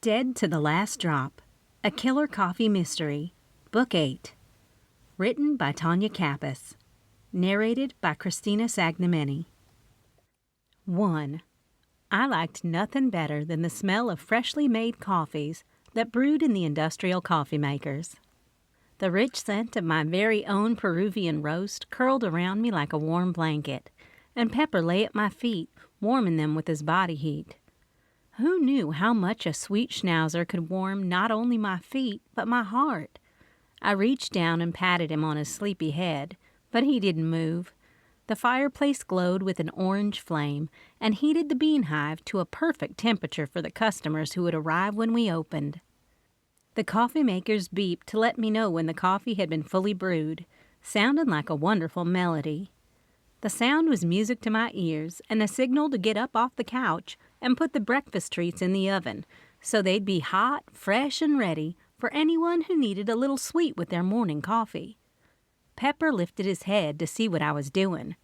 Dead to the Last Drop, A Killer Coffee Mystery, Book 8. Written by Tanya Kappas. Narrated by Christina Sagnameni. 1. I liked nothing better than the smell of freshly made coffees that brewed in the industrial coffee makers. The rich scent of my very own Peruvian roast curled around me like a warm blanket, and Pepper lay at my feet, warming them with his body heat. Who knew how much a sweet schnauzer could warm not only my feet, but my heart? I reached down and patted him on his sleepy head, but he didn't move. The fireplace glowed with an orange flame and heated the bean hive to a perfect temperature for the customers who would arrive when we opened. The coffee makers beeped to let me know when the coffee had been fully brewed, sounding like a wonderful melody. The sound was music to my ears and a signal to get up off the couch and put the breakfast treats in the oven so they'd be hot, fresh, and ready for anyone who needed a little sweet with their morning coffee. Pepper lifted his head to see what I was doing.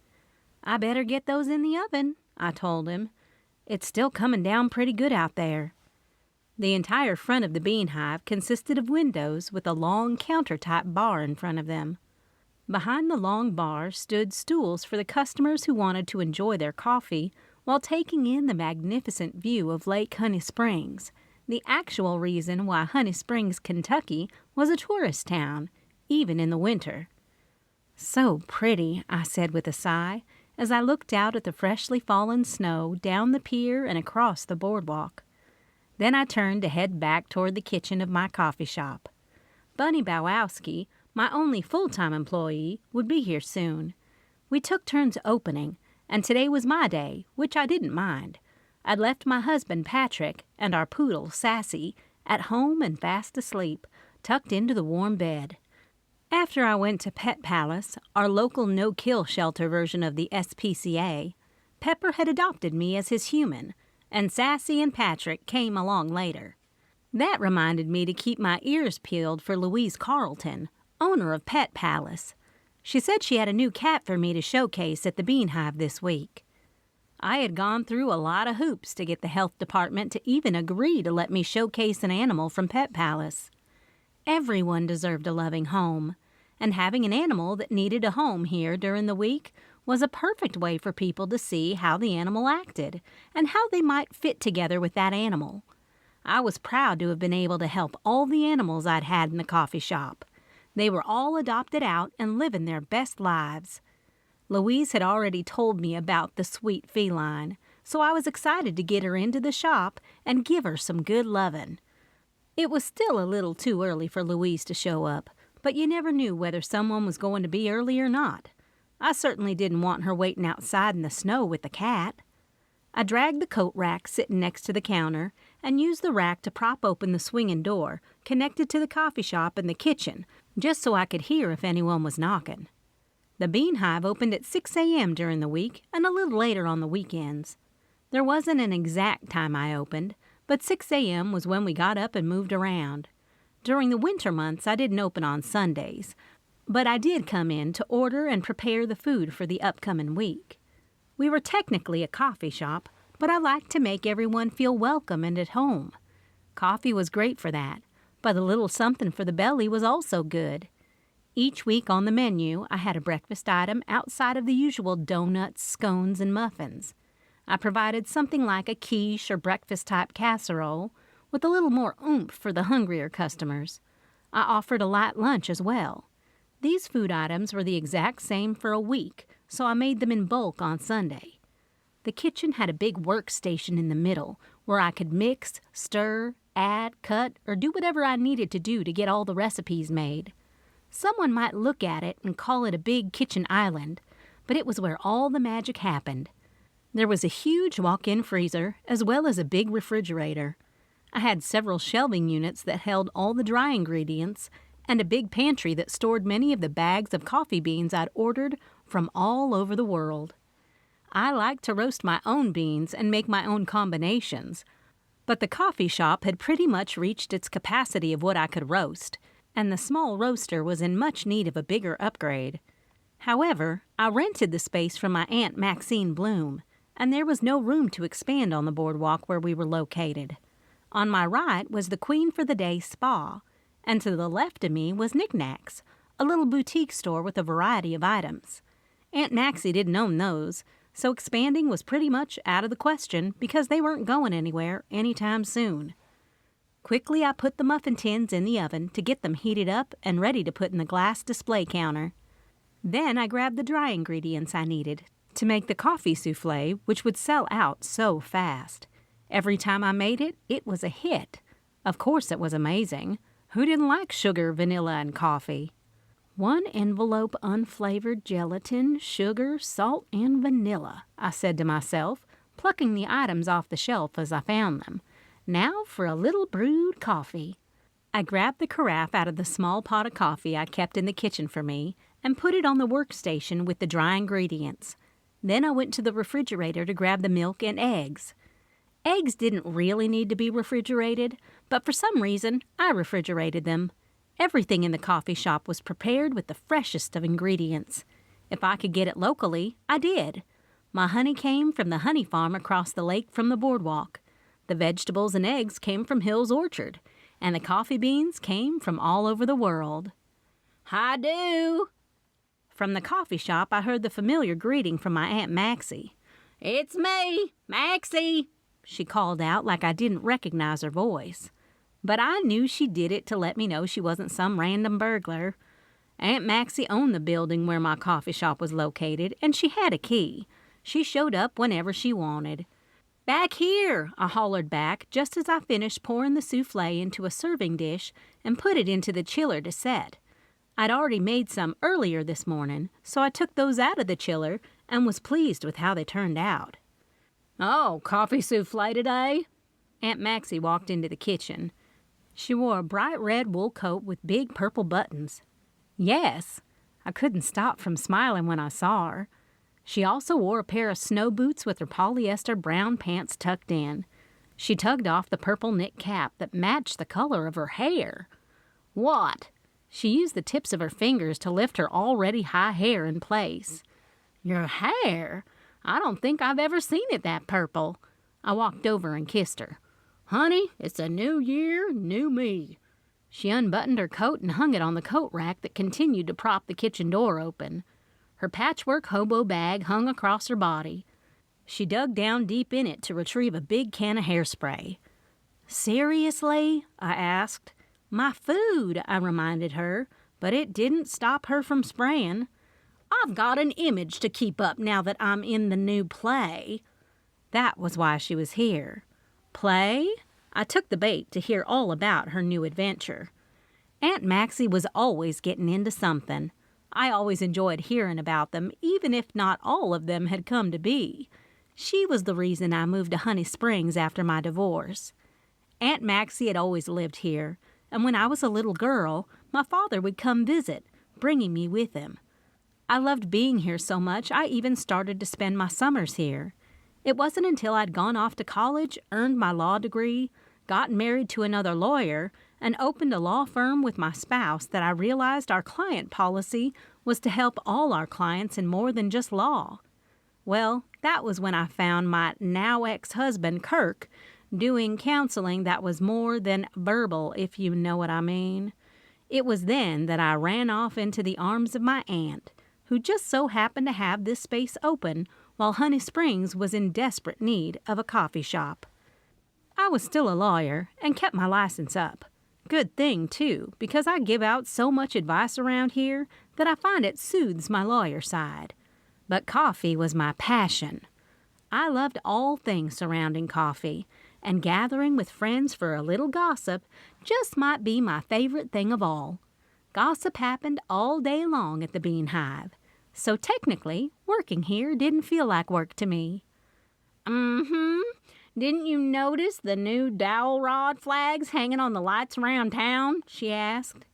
"I better get those in the oven," I told him. "It's still coming down pretty good out there." The entire front of the bean hive consisted of windows with a long counter-type bar in front of them. Behind the long bar stood stools for the customers who wanted to enjoy their coffee while taking in the magnificent view of Lake Honey Springs, the actual reason why Honey Springs, Kentucky was a tourist town, even in the winter. "So pretty," I said with a sigh, as I looked out at the freshly fallen snow down the pier and across the boardwalk. Then I turned to head back toward the kitchen of my coffee shop. Bunny Bowowski, my only full-time employee, would be here soon. We took turns opening, and today was my day, which I didn't mind. I'd left my husband, Patrick, and our poodle, Sassy, at home and fast asleep, tucked into the warm bed. After I went to Pet Palace, our local no-kill shelter version of the SPCA, Pepper had adopted me as his human, and Sassy and Patrick came along later. That reminded me to keep my ears peeled for Louise Carlton, owner of Pet Palace. She said she had a new cat for me to showcase at the Bean Hive this week. I had gone through a lot of hoops to get the health department to even agree to let me showcase an animal from Pet Palace. Everyone deserved a loving home, and having an animal that needed a home here during the week was a perfect way for people to see how the animal acted and how they might fit together with that animal. I was proud to have been able to help all the animals I'd had in the coffee shop. They were all adopted out and living their best lives. Louise had already told me about the sweet feline, so I was excited to get her into the shop and give her some good loving. It was still a little too early for Louise to show up, but you never knew whether someone was going to be early or not. I certainly didn't want her waiting outside in the snow with the cat. I dragged the coat rack sitting next to the counter and used the rack to prop open the swinging door connected to the coffee shop and the kitchen, just so I could hear if anyone was knocking. The Bean Hive opened at 6 a.m. during the week and a little later on the weekends. There wasn't an exact time I opened, but 6 a.m. was when we got up and moved around. During the winter months, I didn't open on Sundays, but I did come in to order and prepare the food for the upcoming week. We were technically a coffee shop, but I liked to make everyone feel welcome and at home. Coffee was great for that, but a little something for the belly was also good. Each week on the menu, I had a breakfast item outside of the usual donuts, scones, and muffins. I provided something like a quiche or breakfast-type casserole with a little more oomph for the hungrier customers. I offered a light lunch as well. These food items were the exact same for a week, so I made them in bulk on Sunday. The kitchen had a big workstation in the middle where I could mix, stir, add, cut, or do whatever I needed to do to get all the recipes made. Someone might look at it and call it a big kitchen island, but it was where all the magic happened. There was a huge walk-in freezer as well as a big refrigerator. I had several shelving units that held all the dry ingredients and a big pantry that stored many of the bags of coffee beans I'd ordered from all over the world. I liked to roast my own beans and make my own combinations, but the coffee shop had pretty much reached its capacity of what I could roast, and the small roaster was in much need of a bigger upgrade. However, I rented the space from my Aunt Maxine Bloom, and there was no room to expand on the boardwalk where we were located. On my right was the Queen for the Day Spa, and to the left of me was Knickknacks, a little boutique store with a variety of items. Aunt Maxi didn't own those, so expanding was pretty much out of the question because they weren't going anywhere anytime soon. Quickly I put the muffin tins in the oven to get them heated up and ready to put in the glass display counter. Then I grabbed the dry ingredients I needed to make the coffee souffle, which would sell out so fast. Every time I made it, it was a hit. Of course it was amazing. Who didn't like sugar, vanilla, and coffee? 1 envelope unflavored gelatin, sugar, salt, and vanilla, I said to myself, plucking the items off the shelf as I found them. Now for a little brewed coffee. I grabbed the carafe out of the small pot of coffee I kept in the kitchen for me and put it on the workstation with the dry ingredients. Then I went to the refrigerator to grab the milk and eggs. Eggs didn't really need to be refrigerated, but for some reason I refrigerated them. Everything in the coffee shop was prepared with the freshest of ingredients. If I could get it locally, I did. My honey came from the honey farm across the lake from the boardwalk. The vegetables and eggs came from Hill's Orchard, and the coffee beans came from all over the world. "Hi do!" From the coffee shop, I heard the familiar greeting from my Aunt Maxi. "It's me, Maxie," she called out like I didn't recognize her voice. But I knew she did it to let me know she wasn't some random burglar. Aunt Maxi owned the building where my coffee shop was located, and she had a key. She showed up whenever she wanted. "Back here," I hollered back just as I finished pouring the souffle into a serving dish and put it into the chiller to set. I'd already made some earlier this morning, so I took those out of the chiller and was pleased with how they turned out. "Oh, coffee souffle today?" Aunt Maxi walked into the kitchen. She wore a bright red wool coat with big purple buttons. Yes, I couldn't stop from smiling when I saw her. She also wore a pair of snow boots with her polyester brown pants tucked in. She tugged off the purple knit cap that matched the color of her hair. What? She used the tips of her fingers to lift her already high hair in place. "Your hair? I don't think I've ever seen it that purple." I walked over and kissed her. "Honey, it's a new year, new me." She unbuttoned her coat and hung it on the coat rack that continued to prop the kitchen door open. Her patchwork hobo bag hung across her body. She dug down deep in it to retrieve a big can of hairspray. "Seriously?" I asked. "My food," I reminded her, but it didn't stop her from spraying. "I've got an image to keep up now that I'm in the new play." That was why she was here. Play? I took the bait to hear all about her new adventure. Aunt Maxi was always getting into something. I always enjoyed hearing about them, even if not all of them had come to be. She was the reason I moved to Honey Springs after my divorce. Aunt Maxi had always lived here, and when I was a little girl, my father would come visit, bringing me with him. I loved being here so much I even started to spend my summers here. It wasn't until I'd gone off to college, earned my law degree, gotten married to another lawyer, and opened a law firm with my spouse that I realized our client policy was to help all our clients in more than just law. Well, that was when I found my now ex-husband, Kirk, doing counseling that was more than verbal, if you know what I mean. It was then that I ran off into the arms of my aunt, who just so happened to have this space open while Honey Springs was in desperate need of a coffee shop. I was still a lawyer and kept my license up. Good thing, too, because I give out so much advice around here that I find it soothes my lawyer side. But coffee was my passion. I loved all things surrounding coffee, and gathering with friends for a little gossip just might be my favorite thing of all. Gossip happened all day long at the Bean Hive, so technically, working here didn't feel like work to me. Didn't you notice the new dowel rod flags hanging on the lights around town?" she asked.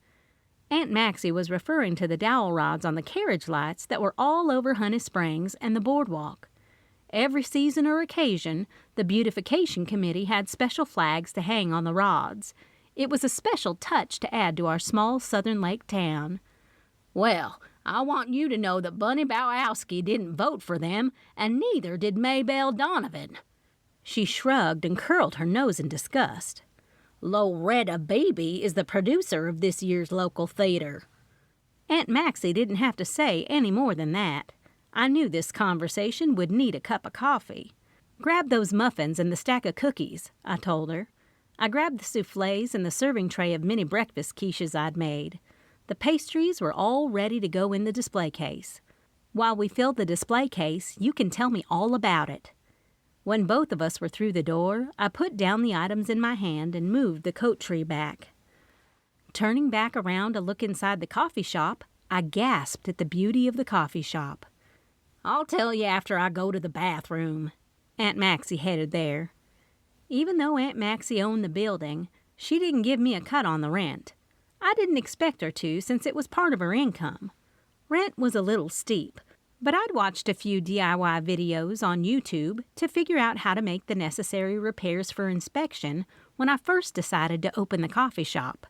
Aunt Maxi was referring to the dowel rods on the carriage lights that were all over Honey Springs and the boardwalk. Every season or occasion, the beautification committee had special flags to hang on the rods. It was a special touch to add to our small southern lake town. "Well, I want you to know that Bunny Bowowski didn't vote for them, and neither did Maybelle Donovan." She shrugged and curled her nose in disgust. Loretta Bebe is the producer of this year's local theater." Aunt Maxi didn't have to say any more than that. I knew this conversation would need a cup of coffee. "Grab those muffins and the stack of cookies," I told her. I grabbed the soufflés and the serving tray of mini breakfast quiches I'd made. The pastries were all ready to go in the display case. While we filled the display case, you can tell me all about it. When both of us were through the door, I put down the items in my hand and moved the coat tree back. Turning back around to look inside the coffee shop, I gasped at the beauty of the coffee shop. "I'll tell you after I go to the bathroom." Aunt Maxi headed there. Even though Aunt Maxi owned the building, she didn't give me a cut on the rent. I didn't expect her to, since it was part of her income. Rent was a little steep, but I'd watched a few DIY videos on YouTube to figure out how to make the necessary repairs for inspection when I first decided to open the coffee shop.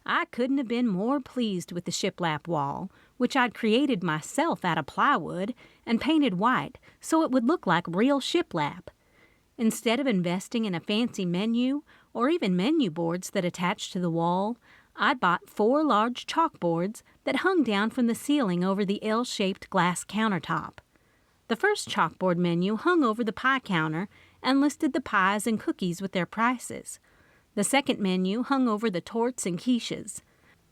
I couldn't have been more pleased with the shiplap wall, which I'd created myself out of plywood and painted white so it would look like real shiplap. Instead of investing in a fancy menu or even menu boards that attached to the wall, I'd bought 4 large chalkboards that hung down from the ceiling over the L-shaped glass countertop. The first chalkboard menu hung over the pie counter and listed the pies and cookies with their prices. The second menu hung over the torts and quiches.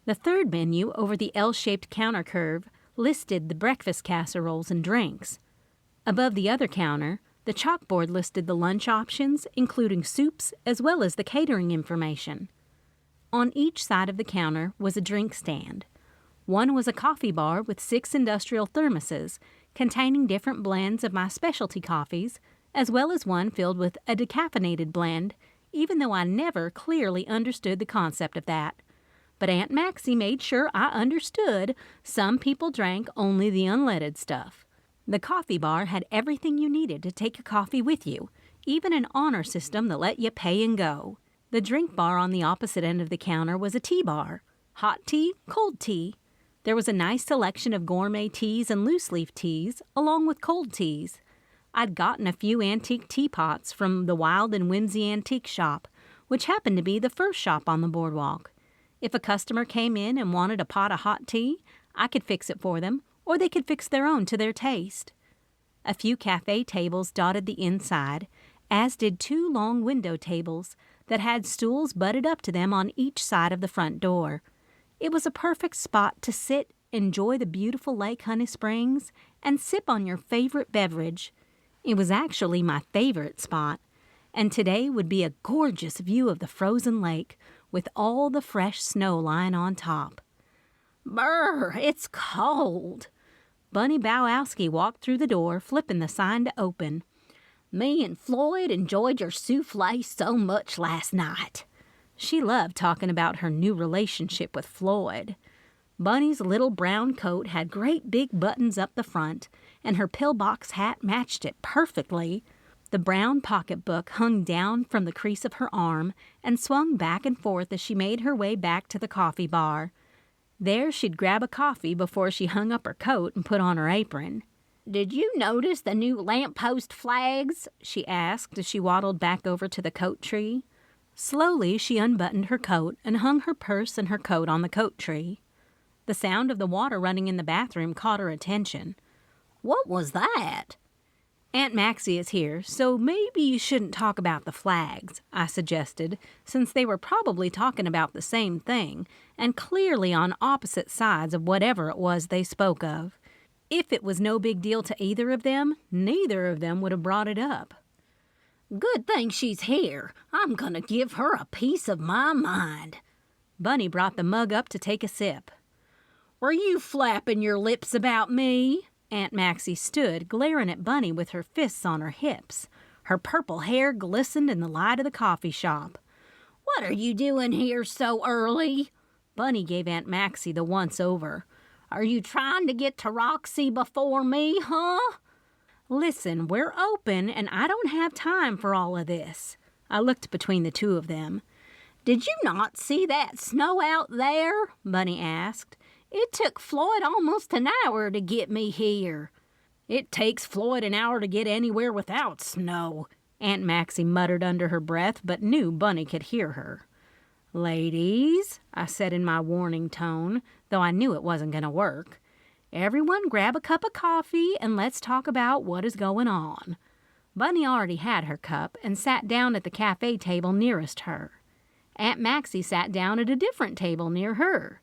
The third menu over the L-shaped counter curve listed the breakfast casseroles and drinks. Above the other counter, the chalkboard listed the lunch options, including soups, as well as the catering information. On each side of the counter was a drink stand. One was a coffee bar with 6 industrial thermoses containing different blends of my specialty coffees, as well as one filled with a decaffeinated blend, even though I never clearly understood the concept of that. But Aunt Maxi made sure I understood some people drank only the unleaded stuff. The coffee bar had everything you needed to take your coffee with you, even an honor system that let you pay and go. The drink bar on the opposite end of the counter was a tea bar. Hot tea, cold tea. There was a nice selection of gourmet teas and loose-leaf teas, along with cold teas. I'd gotten a few antique teapots from the Wild and Whimsy Antique Shop, which happened to be the first shop on the boardwalk. If a customer came in and wanted a pot of hot tea, I could fix it for them, or they could fix their own to their taste. A few cafe tables dotted the inside, as did 2 long window tables that had stools butted up to them on each side of the front door. It was a perfect spot to sit, enjoy the beautiful Lake Honey Springs, and sip on your favorite beverage. It was actually my favorite spot, and today would be a gorgeous view of the frozen lake with all the fresh snow lying on top. "Brr, it's cold." Bunny Bowowski walked through the door, flipping the sign to open. "Me and Floyd enjoyed your souffle so much last night." She loved talking about her new relationship with Floyd. Bunny's little brown coat had great big buttons up the front, and her pillbox hat matched it perfectly. The brown pocketbook hung down from the crease of her arm and swung back and forth as she made her way back to the coffee bar. There she'd grab a coffee before she hung up her coat and put on her apron. "Did you notice the new lamppost flags?" she asked as she waddled back over to the coat tree. Slowly she unbuttoned her coat and hung her purse and her coat on the coat tree. The sound of the water running in the bathroom caught her attention. "What was that?" "Aunt Maxi is here, so maybe you shouldn't talk about the flags," I suggested, since they were probably talking about the same thing, and clearly on opposite sides of whatever it was they spoke of. If it was no big deal to either of them, neither of them would have brought it up. "Good thing she's here. I'm gonna give her a piece of my mind." Bunny brought the mug up to take a sip. "Were you flapping your lips about me?" Aunt Maxi stood, glaring at Bunny with her fists on her hips. Her purple hair glistened in the light of the coffee shop. "What are you doing here so early?" Bunny gave Aunt Maxi the once-over. "Are you trying to get to Roxy before me, huh?" "Listen, we're open, and I don't have time for all of this." I looked between the two of them. "Did you not see that snow out there?" Bunny asked. "It took Floyd almost an hour to get me here." "It takes Floyd an hour to get anywhere without snow," Aunt Maxi muttered under her breath, but knew Bunny could hear her. "Ladies," I said in my warning tone, though I knew it wasn't going to work, "everyone grab a cup of coffee and let's talk about what is going on." Bunny already had her cup and sat down at the cafe table nearest her. Aunt Maxi sat down at a different table near her.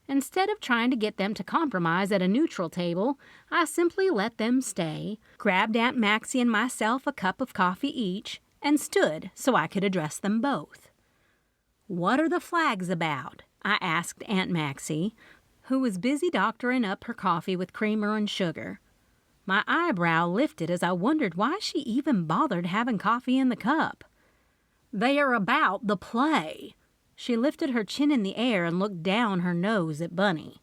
Instead of trying to get them to compromise at a neutral table, I simply let them stay, grabbed Aunt Maxi and myself a cup of coffee each, and stood so I could address them both. "What are the flags about?" I asked Aunt Maxi, who was busy doctoring up her coffee with creamer and sugar. My eyebrow lifted as I wondered why she even bothered having coffee in the cup. "They are about the play." She lifted her chin in the air and looked down her nose at Bunny.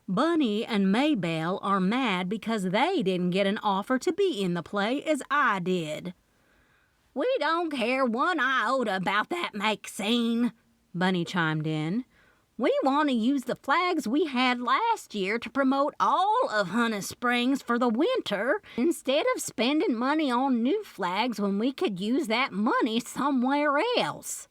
"Bunny and Maybelle are mad because they didn't get an offer to be in the play as I did." "We don't care one iota about that, Maxine," Bunny chimed in. "We want to use the flags we had last year to promote all of Honey Springs for the winter instead of spending money on new flags when we could use that money somewhere else."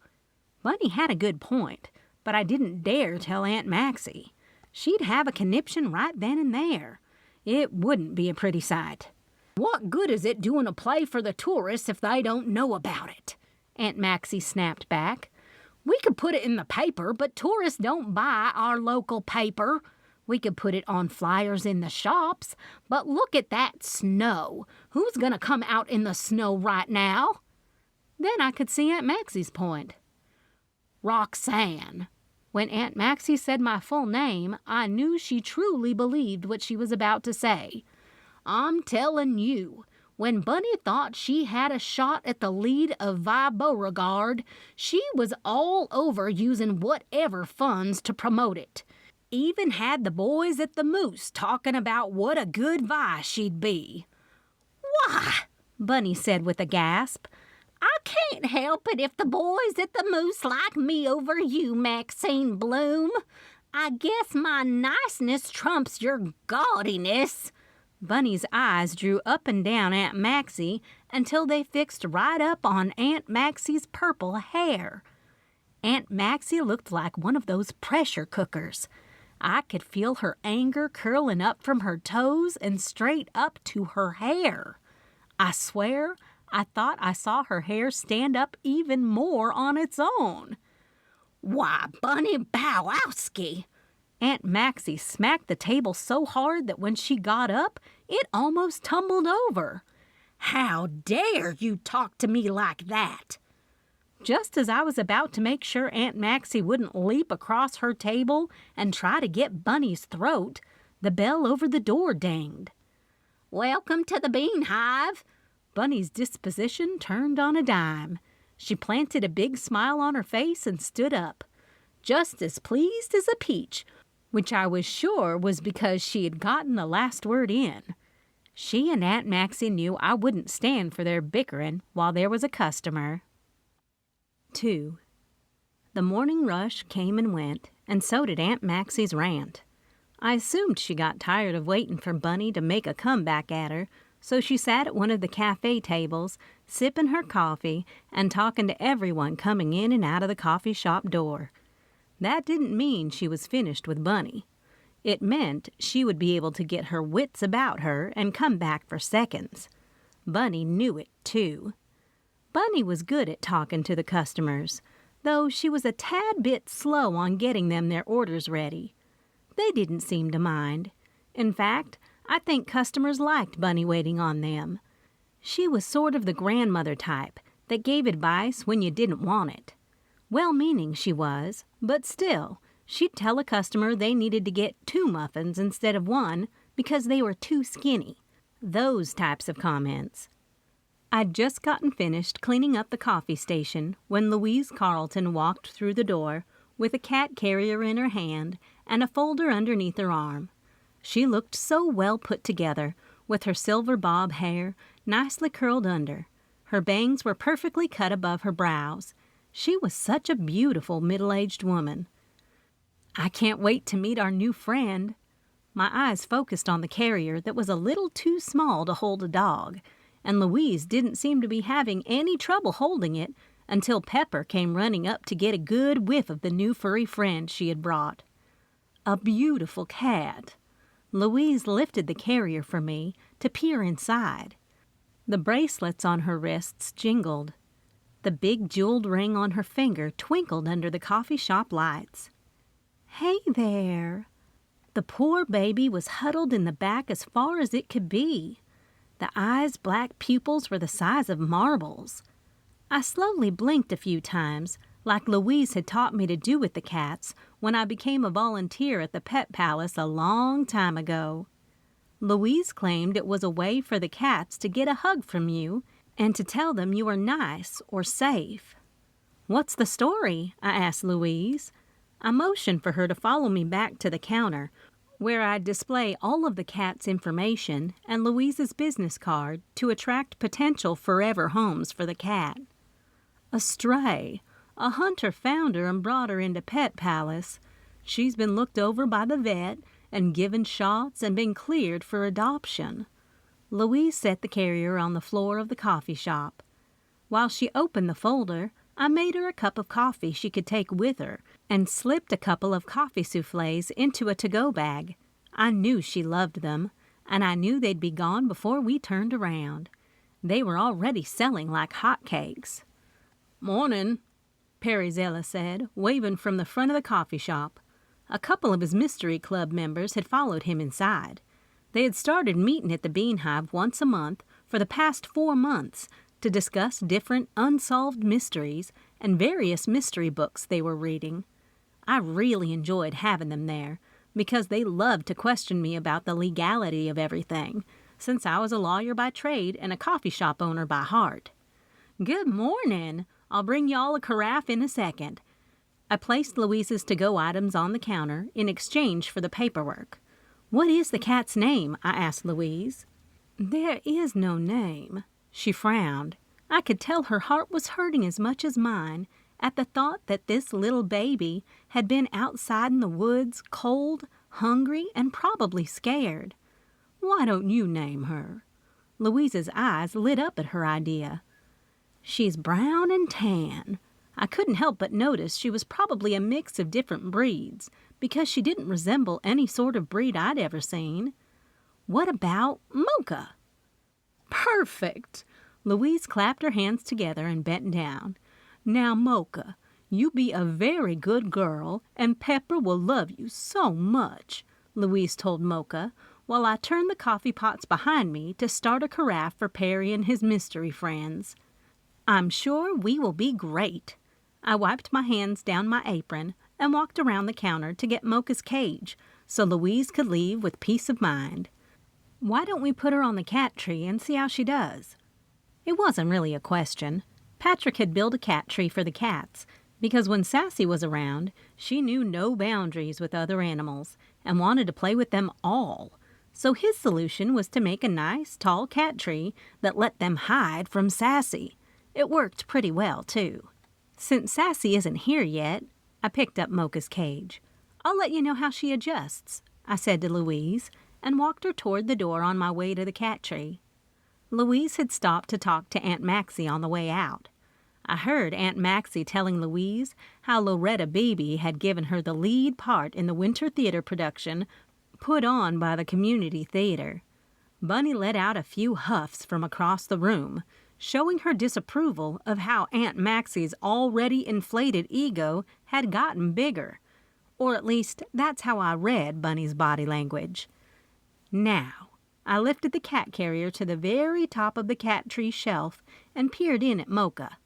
Bunny had a good point, but I didn't dare tell Aunt Maxi. She'd have a conniption right then and there. It wouldn't be a pretty sight. "What good is it doing a play for the tourists if they don't know about it?" Aunt Maxi snapped back. "We could put it in the paper, but tourists don't buy our local paper. We could put it on flyers in the shops, but look at that snow. Who's going to come out in the snow right now?" Then I could see Aunt Maxi's point. "Roxanne." When Aunt Maxi said my full name, I knew she truly believed what she was about to say. "I'm telling you, when Bunny thought she had a shot at the lead of Vi Beauregard, she was all over using whatever funds to promote it. Even had the boys at the Moose talking about what a good Vi she'd be." "Why," Bunny said with a gasp, "I can't help it if the boys at the Moose like me over you, Maxine Bloom. I guess my niceness trumps your gaudiness." Bunny's eyes drew up and down Aunt Maxi until they fixed right up on Aunt Maxi's purple hair. Aunt Maxi looked like one of those pressure cookers. I could feel her anger curling up from her toes and straight up to her hair. I swear, I thought I saw her hair stand up even more on its own. "Why, Bunny Bowowski!" Aunt Maxi smacked the table so hard that when she got up, it almost tumbled over. "How dare you talk to me like that?" Just as I was about to make sure Aunt Maxi wouldn't leap across her table and try to get Bunny's throat, the bell over the door dinged. "Welcome to the Bean Hive." Bunny's disposition turned on a dime. She planted a big smile on her face and stood up, just as pleased as a peach, which I was sure was because she had gotten the last word in. She and Aunt Maxi knew I wouldn't stand for their bickering while there was a customer. 2. The morning rush came and went, and so did Aunt Maxi's rant. I assumed she got tired of waiting for Bunny to make a comeback at her, so she sat at one of the cafe tables, sipping her coffee and talking to everyone coming in and out of the coffee shop door. That didn't mean she was finished with Bunny. It meant she would be able to get her wits about her and come back for seconds. Bunny knew it, too. Bunny was good at talking to the customers, though she was a tad bit slow on getting them their orders ready. They didn't seem to mind. In fact, I think customers liked Bunny waiting on them. She was sort of the grandmother type that gave advice when you didn't want it. Well-meaning she was, but still, she'd tell a customer they needed to get 2 muffins instead of 1 because they were too skinny. Those types of comments. I'd just gotten finished cleaning up the coffee station when Louise Carlton walked through the door with a cat carrier in her hand and a folder underneath her arm. She looked so well put together, with her silver bob hair nicely curled under. Her bangs were perfectly cut above her brows. She was such a beautiful middle-aged woman. "I can't wait to meet our new friend." My eyes focused on the carrier that was a little too small to hold a dog, and Louise didn't seem to be having any trouble holding it until Pepper came running up to get a good whiff of the new furry friend she had brought. A beautiful cat. Louise lifted the carrier for me to peer inside. The bracelets on her wrists jingled. The big jeweled ring on her finger twinkled under the coffee shop lights. "Hey there!" The poor baby was huddled in the back as far as it could be. The eyes' black pupils were the size of marbles. I slowly blinked a few times, like Louise had taught me to do with the cats when I became a volunteer at the Pet Palace a long time ago. Louise claimed it was a way for the cats to get a hug from you and to tell them you are nice or safe. "What's the story?" I asked Louise. I motioned for her to follow me back to the counter, where I'd display all of the cat's information and Louise's business card to attract potential forever homes for the cat. "A stray. A hunter found her and brought her into Pet Palace. She's been looked over by the vet and given shots and been cleared for adoption." Louise set the carrier on the floor of the coffee shop. While she opened the folder, I made her a cup of coffee she could take with her and slipped a couple of coffee soufflés into a to-go bag. I knew she loved them, and I knew they'd be gone before we turned around. They were already selling like hotcakes. "Morning," Perry Zella said, waving from the front of the coffee shop. A couple of his mystery club members had followed him inside. They had started meeting at the Bean Hive once a month for the past 4 months to discuss different unsolved mysteries and various mystery books they were reading. I really enjoyed having them there because they loved to question me about the legality of everything, since I was a lawyer by trade and a coffee shop owner by heart. "Good morning. I'll bring y'all a carafe in a second." I placed Louise's to-go items on the counter in exchange for the paperwork. "What is the cat's name?" I asked Louise. "There is no name." She frowned. I could tell her heart was hurting as much as mine at the thought that this little baby had been outside in the woods, cold, hungry, and probably scared. "Why don't you name her?" Louise's eyes lit up at her idea. "She's brown and tan." I couldn't help but notice she was probably a mix of different breeds, because she didn't resemble any sort of breed I'd ever seen. "What about Mocha?" "Perfect!" Louise clapped her hands together and bent down. "Now, Mocha, you be a very good girl, and Pepper will love you so much," Louise told Mocha, while I turned the coffee pots behind me to start a carafe for Perry and his mystery friends. "I'm sure we will be great." I wiped my hands down my apron and walked around the counter to get Mocha's cage so Louise could leave with peace of mind. "Why don't we put her on the cat tree and see how she does?" It wasn't really a question. Patrick had built a cat tree for the cats because when Sassy was around, she knew no boundaries with other animals and wanted to play with them all. So his solution was to make a nice, tall cat tree that let them hide from Sassy. It worked pretty well, too. Since Sassy isn't here yet, I picked up Mocha's cage. "I'll let you know how she adjusts," I said to Louise, and walked her toward the door on my way to the cat tree. Louise had stopped to talk to Aunt Maxi on the way out. I heard Aunt Maxi telling Louise how Loretta Bebe had given her the lead part in the winter theater production put on by the community theater. Bunny let out a few huffs from across the room, showing her disapproval of how Aunt Maxi's already inflated ego had gotten bigger. Or at least, that's how I read Bunny's body language. Now, I lifted the cat carrier to the very top of the cat tree shelf and peered in at Mocha.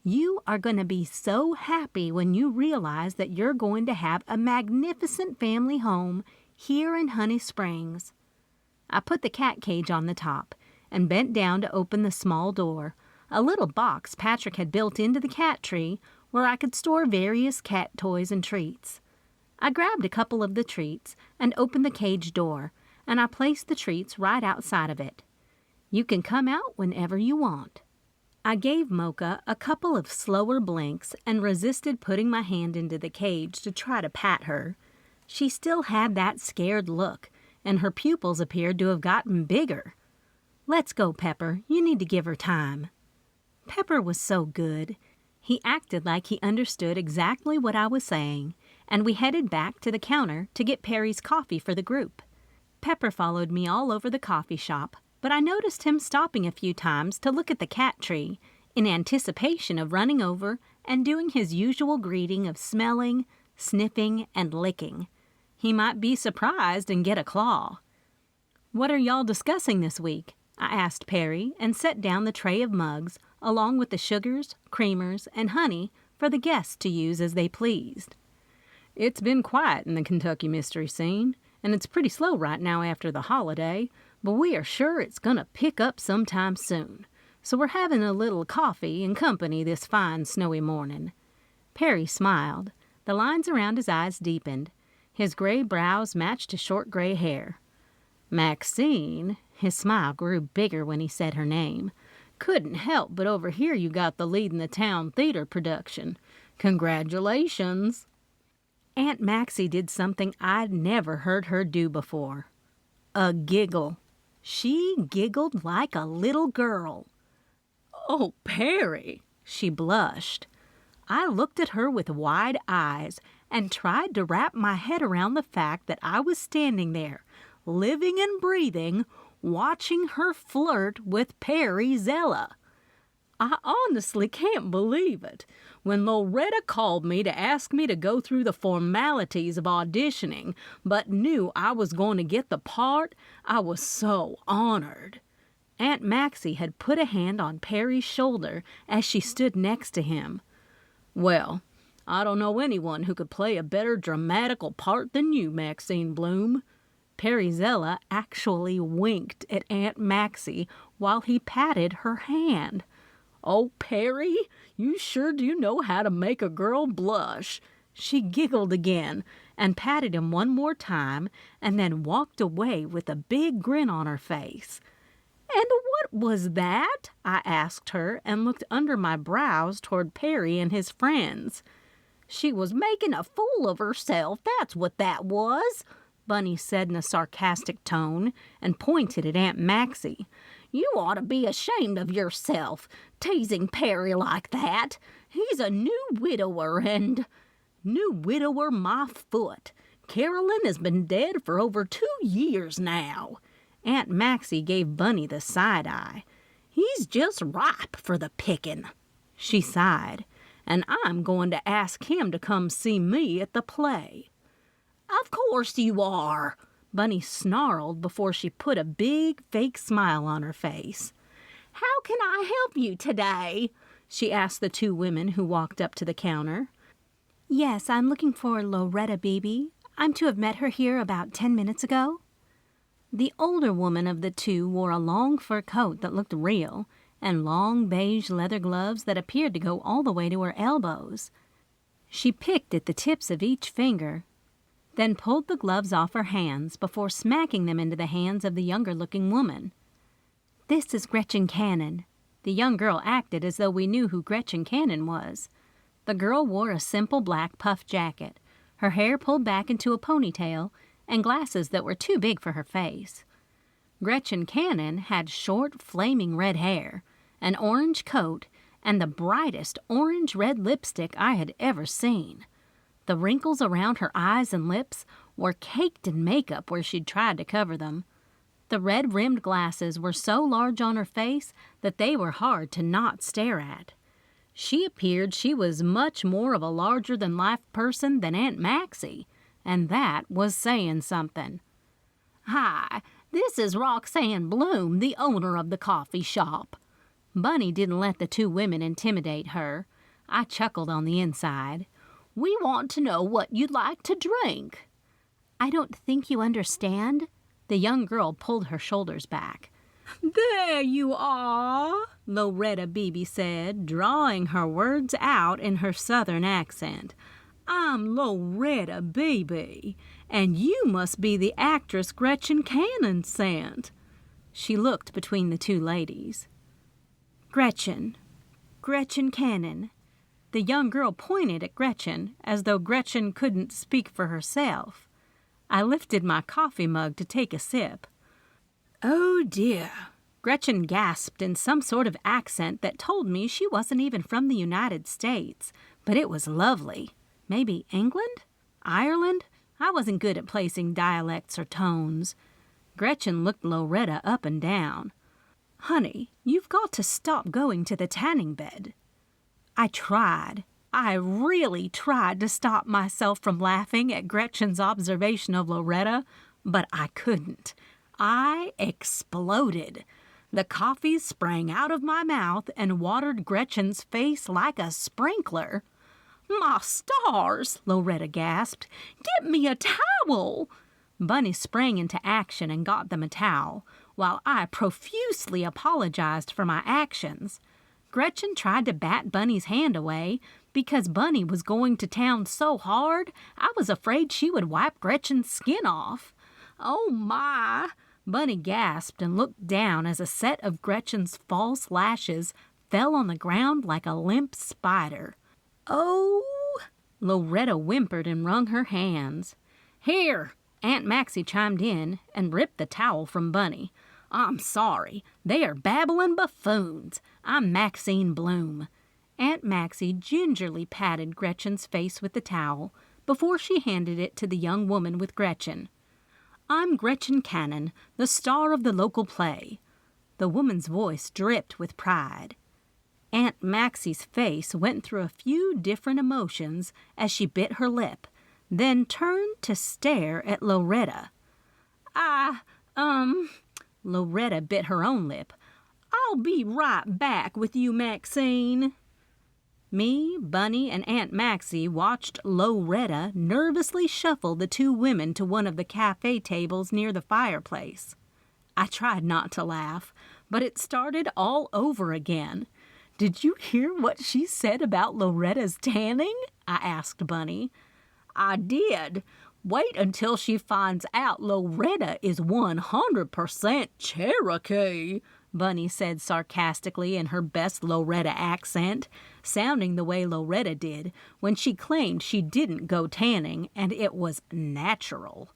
"You are going to be so happy when you realize that you're going to have a magnificent family home here in Honey Springs." I put the cat cage on the top and bent down to open the small door, a little box Patrick had built into the cat tree where I could store various cat toys and treats. I grabbed a couple of the treats and opened the cage door, and I placed the treats right outside of it. "You can come out whenever you want." I gave Mocha a couple of slower blinks and resisted putting my hand into the cage to try to pat her. She still had that scared look, and her pupils appeared to have gotten bigger. "Let's go, Pepper. You need to give her time." Pepper was so good. He acted like he understood exactly what I was saying, and we headed back to the counter to get Perry's coffee for the group. Pepper followed me all over the coffee shop, but I noticed him stopping a few times to look at the cat tree in anticipation of running over and doing his usual greeting of smelling, sniffing, and licking. He might be surprised and get a claw. "What are y'all discussing this week?" I asked Perry and set down the tray of mugs along with the sugars, creamers, and honey for the guests to use as they pleased. "It's been quiet in the Kentucky mystery scene, and it's pretty slow right now after the holiday, but we are sure it's going to pick up sometime soon. So we're having a little coffee and company this fine snowy morning." Perry smiled. The lines around his eyes deepened. His gray brows matched his short gray hair. "Maxine," his smile grew bigger when he said her name, "couldn't help but overhear you got the lead in the town theater production. Congratulations." Aunt Maxi did something I'd never heard her do before. A giggle. She giggled like a little girl. "Oh, Perry!" She blushed. I looked at her with wide eyes and tried to wrap my head around the fact that I was standing there, living and breathing, watching her flirt with Perry Zella. I honestly can't believe it. When Loretta called me to ask me to go through the formalities of auditioning, but knew I was going to get the part, I was so honored. Aunt Maxi had put a hand on Perry's shoulder as she stood next to him. "Well, I don't know anyone who could play a better dramatical part than you, Maxine Bloom." Perry Zella actually winked at Aunt Maxi while he patted her hand. "Oh, Perry, you sure do know how to make a girl blush." She giggled again and patted him one more time and then walked away with a big grin on her face. "And what was that?" I asked her and looked under my brows toward Perry and his friends. "She was making a fool of herself, that's what that was," Bunny said in a sarcastic tone and pointed at Aunt Maxi. "You ought to be ashamed of yourself, teasing Perry like that. He's a new widower and—" "New widower my foot. Carolyn has been dead for over 2 years now." Aunt Maxi gave Bunny the side-eye. "He's just ripe for the picking." She sighed. "And I'm going to ask him to come see me at the play." "Of course you are," Bunny snarled before she put a big fake smile on her face. "How can I help you today?" she asked the 2 women who walked up to the counter. "Yes, I'm looking for Loretta Bebe. I'm to have met her here about 10 minutes ago." The older woman of the 2 wore a long fur coat that looked real and long beige leather gloves that appeared to go all the way to her elbows. She picked at the tips of each finger, then pulled the gloves off her hands before smacking them into the hands of the younger-looking woman. "This is Gretchen Cannon." The young girl acted as though we knew who Gretchen Cannon was. The girl wore a simple black puff jacket, her hair pulled back into a ponytail, and glasses that were too big for her face. Gretchen Cannon had short, flaming red hair, an orange coat, and the brightest orange-red lipstick I had ever seen. The wrinkles around her eyes and lips were caked in makeup where she'd tried to cover them. The red-rimmed glasses were so large on her face that they were hard to not stare at. She appeared she was much more of a larger-than-life person than Aunt Maxi, and that was saying something. "Hi, this is Roxanne Bloom, the owner of the coffee shop." Bunny didn't let the 2 women intimidate her. I chuckled on the inside. "We want to know what you'd like to drink." "I don't think you understand." The young girl pulled her shoulders back. "There you are," Loretta Bebe said, drawing her words out in her southern accent. "I'm Loretta Bebe, and you must be the actress Gretchen Cannon sent." She looked between the 2 ladies. Gretchen Cannon." The young girl pointed at Gretchen as though Gretchen couldn't speak for herself. I lifted my coffee mug to take a sip. "Oh dear," Gretchen gasped in some sort of accent that told me she wasn't even from the United States, but it was lovely. Maybe England? Ireland? I wasn't good at placing dialects or tones. Gretchen looked Loretta up and down. "Honey, you've got to stop going to the tanning bed." I tried. I really tried to stop myself from laughing at Gretchen's observation of Loretta, but I couldn't. I exploded. The coffee sprang out of my mouth and watered Gretchen's face like a sprinkler. "My stars!" Loretta gasped. "Get me a towel!" Bunny sprang into action and got them a towel, while I profusely apologized for my actions. Gretchen tried to bat Bunny's hand away because Bunny was going to town so hard I was afraid she would wipe Gretchen's skin off. "Oh my!" Bunny gasped and looked down as a set of Gretchen's false lashes fell on the ground like a limp spider. "Oh!" Loretta whimpered and wrung her hands. "Here!" Aunt Maxi chimed in and ripped the towel from Bunny. "I'm sorry. They are babbling buffoons. I'm Maxine Bloom." Aunt Maxi gingerly patted Gretchen's face with the towel before she handed it to the young woman with Gretchen. "I'm Gretchen Cannon, the star of the local play." The woman's voice dripped with pride. Aunt Maxi's face went through a few different emotions as she bit her lip, then turned to stare at Loretta. Loretta bit her own lip. "I'll be right back with you, Maxine." Me, Bunny, and Aunt Maxi watched Loretta nervously shuffle the two women to one of the cafe tables near the fireplace. I tried not to laugh, but it started all over again. "Did you hear what she said about Loretta's tanning?" I asked Bunny. "I did. Wait until she finds out Loretta is 100% Cherokee," Bunny said sarcastically in her best Loretta accent, sounding the way Loretta did when she claimed she didn't go tanning and it was natural.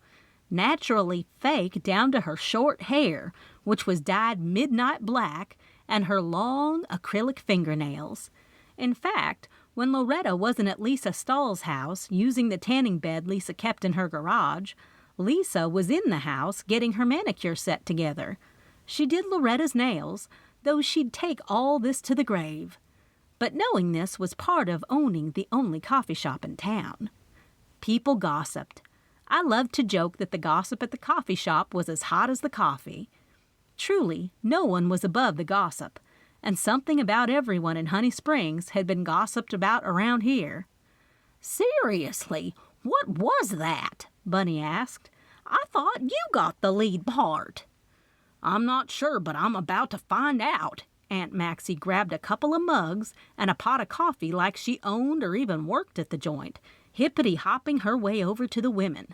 Naturally fake down to her short hair, which was dyed midnight black, and her long acrylic fingernails. In fact, when Loretta wasn't at Lisa Stahl's house using the tanning bed Lisa kept in her garage, Lisa was in the house getting her manicure set together. She did Loretta's nails, though she'd take all this to the grave. But knowing this was part of owning the only coffee shop in town. People gossiped. I loved to joke that the gossip at the coffee shop was as hot as the coffee. Truly, no one was above the gossip, and something about everyone in Honey Springs had been gossiped about around here. "Seriously, what was that?" Bunny asked. "I thought you got the lead part." "I'm not sure, but I'm about to find out." Aunt Maxi grabbed a couple of mugs and a pot of coffee like she owned or even worked at the joint, hippity-hopping her way over to the women.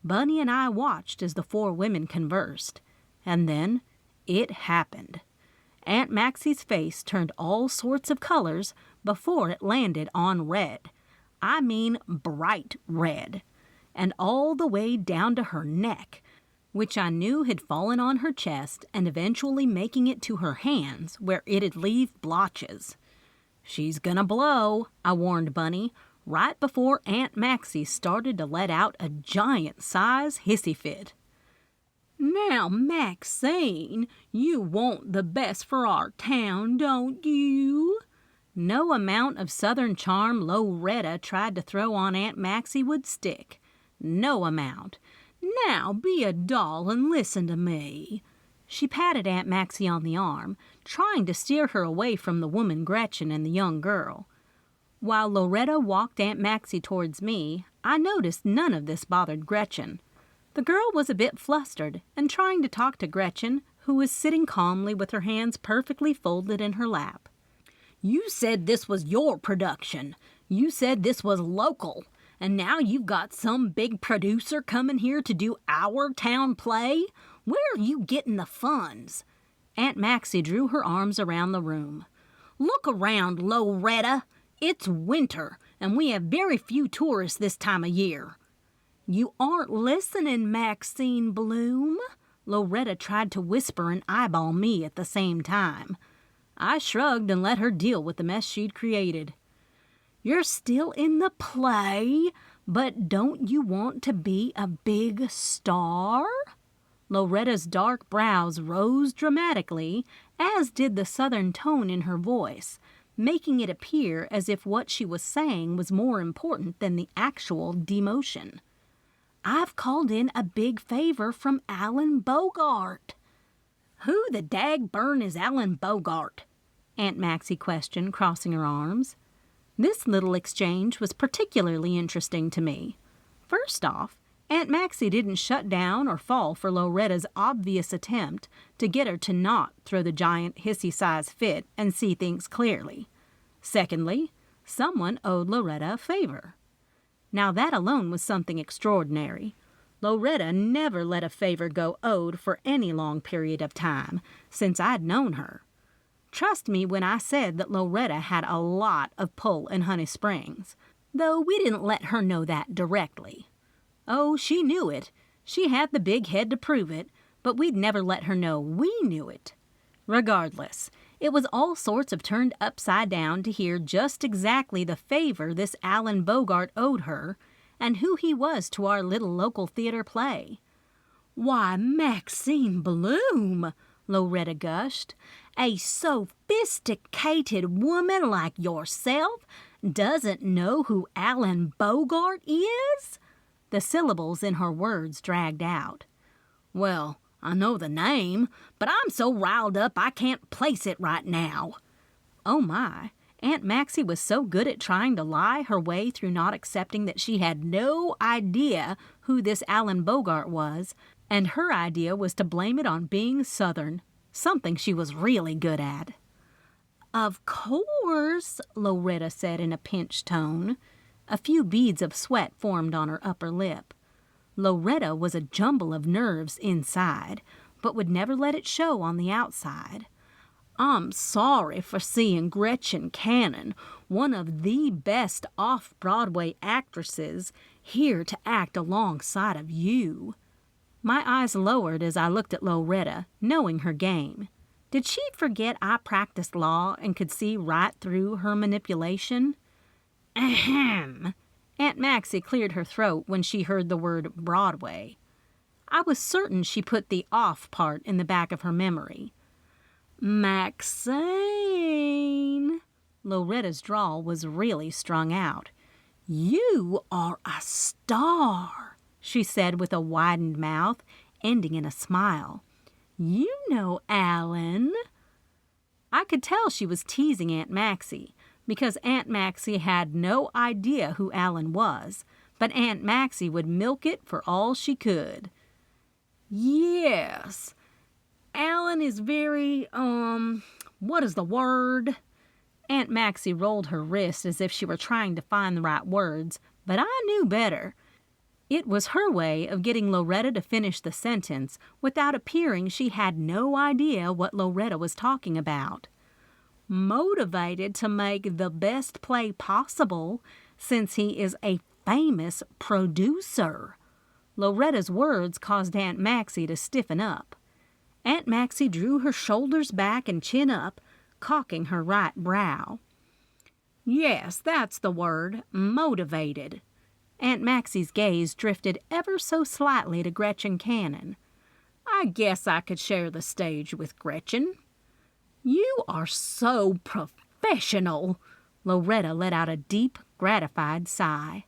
Bunny and I watched as the four women conversed. And then it happened. Aunt Maxi's face turned all sorts of colors before it landed on red. I mean bright red. And all the way down to her neck, which I knew had fallen on her chest and eventually making it to her hands where it'd leave blotches. "She's gonna blow," I warned Bunny, right before Aunt Maxi started to let out a giant-size hissy fit. "Now, Maxine, you want the best for our town, don't you?" No amount of Southern charm Loretta tried to throw on Aunt Maxi would stick. No amount. "Now be a doll and listen to me." She patted Aunt Maxi on the arm, trying to steer her away from the woman Gretchen and the young girl. While Loretta walked Aunt Maxi towards me, I noticed none of this bothered Gretchen. The girl was a bit flustered and trying to talk to Gretchen, who was sitting calmly with her hands perfectly folded in her lap. "You said this was your production. You said this was local. And now you've got some big producer coming here to do our town play? Where are you getting the funds?" Aunt Maxi drew her arms around the room. "Look around, Loretta. It's winter, and we have very few tourists this time of year." "You aren't listening, Maxine Bloom." Loretta tried to whisper and eyeball me at the same time. I shrugged and let her deal with the mess she'd created. "You're still in the play, but don't you want to be a big star?" Loretta's dark brows rose dramatically, as did the southern tone in her voice, making it appear as if what she was saying was more important than the actual demotion. "I've called in a big favor from Alan Bogart." "Who the dag-burn is Alan Bogart?" Aunt Maxi questioned, crossing her arms. This little exchange was particularly interesting to me. First off, Aunt Maxi didn't shut down or fall for Loretta's obvious attempt to get her to not throw the giant hissy-sized fit and see things clearly. Secondly, someone owed Loretta a favor. Now that alone was something extraordinary. Loretta never let a favor go owed for any long period of time since I'd known her. Trust me when I said that Loretta had a lot of pull in Honey Springs, though we didn't let her know that directly. Oh, she knew it. She had the big head to prove it, but we'd never let her know we knew it. Regardless, it was all sorts of turned upside down to hear just exactly the favor this Alan Bogart owed her, and who he was to our little local theater play. "Why, Maxine Bloom," Loretta gushed, "a sophisticated woman like yourself doesn't know who Alan Bogart is?" The syllables in her words dragged out. "Well, I know the name, but I'm so riled up I can't place it right now." Oh my, Aunt Maxi was so good at trying to lie her way through not accepting that she had no idea who this Alan Bogart was, and her idea was to blame it on being Southern, something she was really good at. "Of course," Loretta said in a pinched tone. A few beads of sweat formed on her upper lip. Loretta was a jumble of nerves inside, but would never let it show on the outside. "I'm sorry for seeing Gretchen Cannon, one of the best off-Broadway actresses, here to act alongside of you." My eyes lowered as I looked at Loretta, knowing her game. Did she forget I practiced law and could see right through her manipulation? "Ahem." Aunt Maxi cleared her throat when she heard the word Broadway. I was certain she put the off part in the back of her memory. "Maxine," Loretta's drawl was really strung out. "You are a star," she said with a widened mouth, ending in a smile. "You know Alan." I could tell she was teasing Aunt Maxi, because Aunt Maxi had no idea who Alan was, but Aunt Maxi would milk it for all she could. "Yes, Alan is very, what is the word?" Aunt Maxi rolled her wrist as if she were trying to find the right words, but I knew better. It was her way of getting Loretta to finish the sentence without appearing she had no idea what Loretta was talking about. "Motivated to make the best play possible since he is a famous producer." Loretta's words caused Aunt Maxi to stiffen up. Aunt Maxi drew her shoulders back and chin up, cocking her right brow. "Yes, that's the word, motivated." Aunt Maxi's gaze drifted ever so slightly to Gretchen Cannon. "I guess I could share the stage with Gretchen." "You are so professional." Loretta let out a deep, gratified sigh.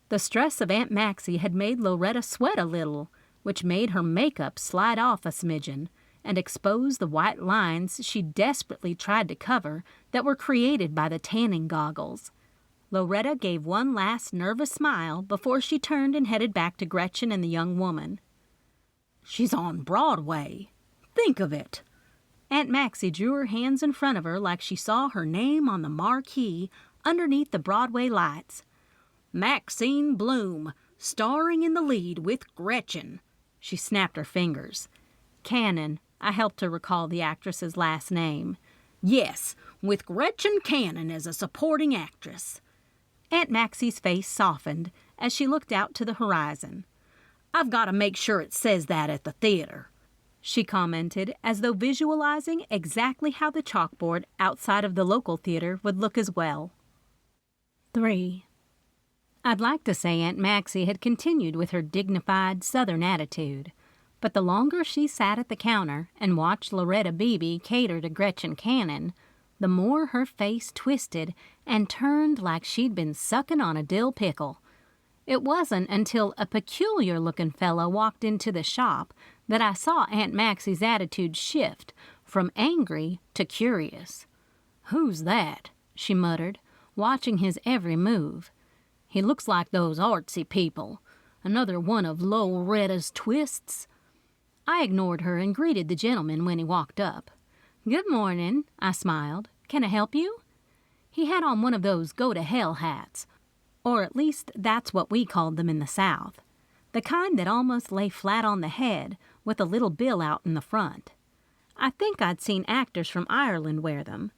The stress of Aunt Maxi had made Loretta sweat a little, which made her makeup slide off a smidgen and expose the white lines she desperately tried to cover that were created by the tanning goggles. Loretta gave one last nervous smile before she turned and headed back to Gretchen and the young woman. "She's on Broadway. Think of it." Aunt Maxi drew her hands in front of her like she saw her name on the marquee underneath the Broadway lights. "Maxine Bloom, starring in the lead with Gretchen." She snapped her fingers. "Cannon," I helped her recall the actress's last name. "Yes, with Gretchen Cannon as a supporting actress." Aunt Maxi's face softened as she looked out to the horizon. "I've got to make sure it says that at the theater." she commented, as though visualizing exactly how the chalkboard outside of the local theater would look as well. 3. I'd like to say Aunt Maxi had continued with her dignified Southern attitude, but the longer she sat at the counter and watched Loretta Bebe cater to Gretchen Cannon, the more her face twisted and turned like she'd been sucking on a dill pickle. It wasn't until a peculiar-looking fellow walked into the shop that I saw Aunt Maxi's attitude shift from angry to curious. "Who's that?" she muttered, watching his every move. "He looks like those artsy people. Another one of Loretta's twists." I ignored her and greeted the gentleman when he walked up. "Good morning," I smiled. "Can I help you?" He had on one of those go-to-hell hats, or at least that's what we called them in the South, the kind that almost lay flat on the head with a little bill out in the front. I think I'd seen actors from Ireland wear them.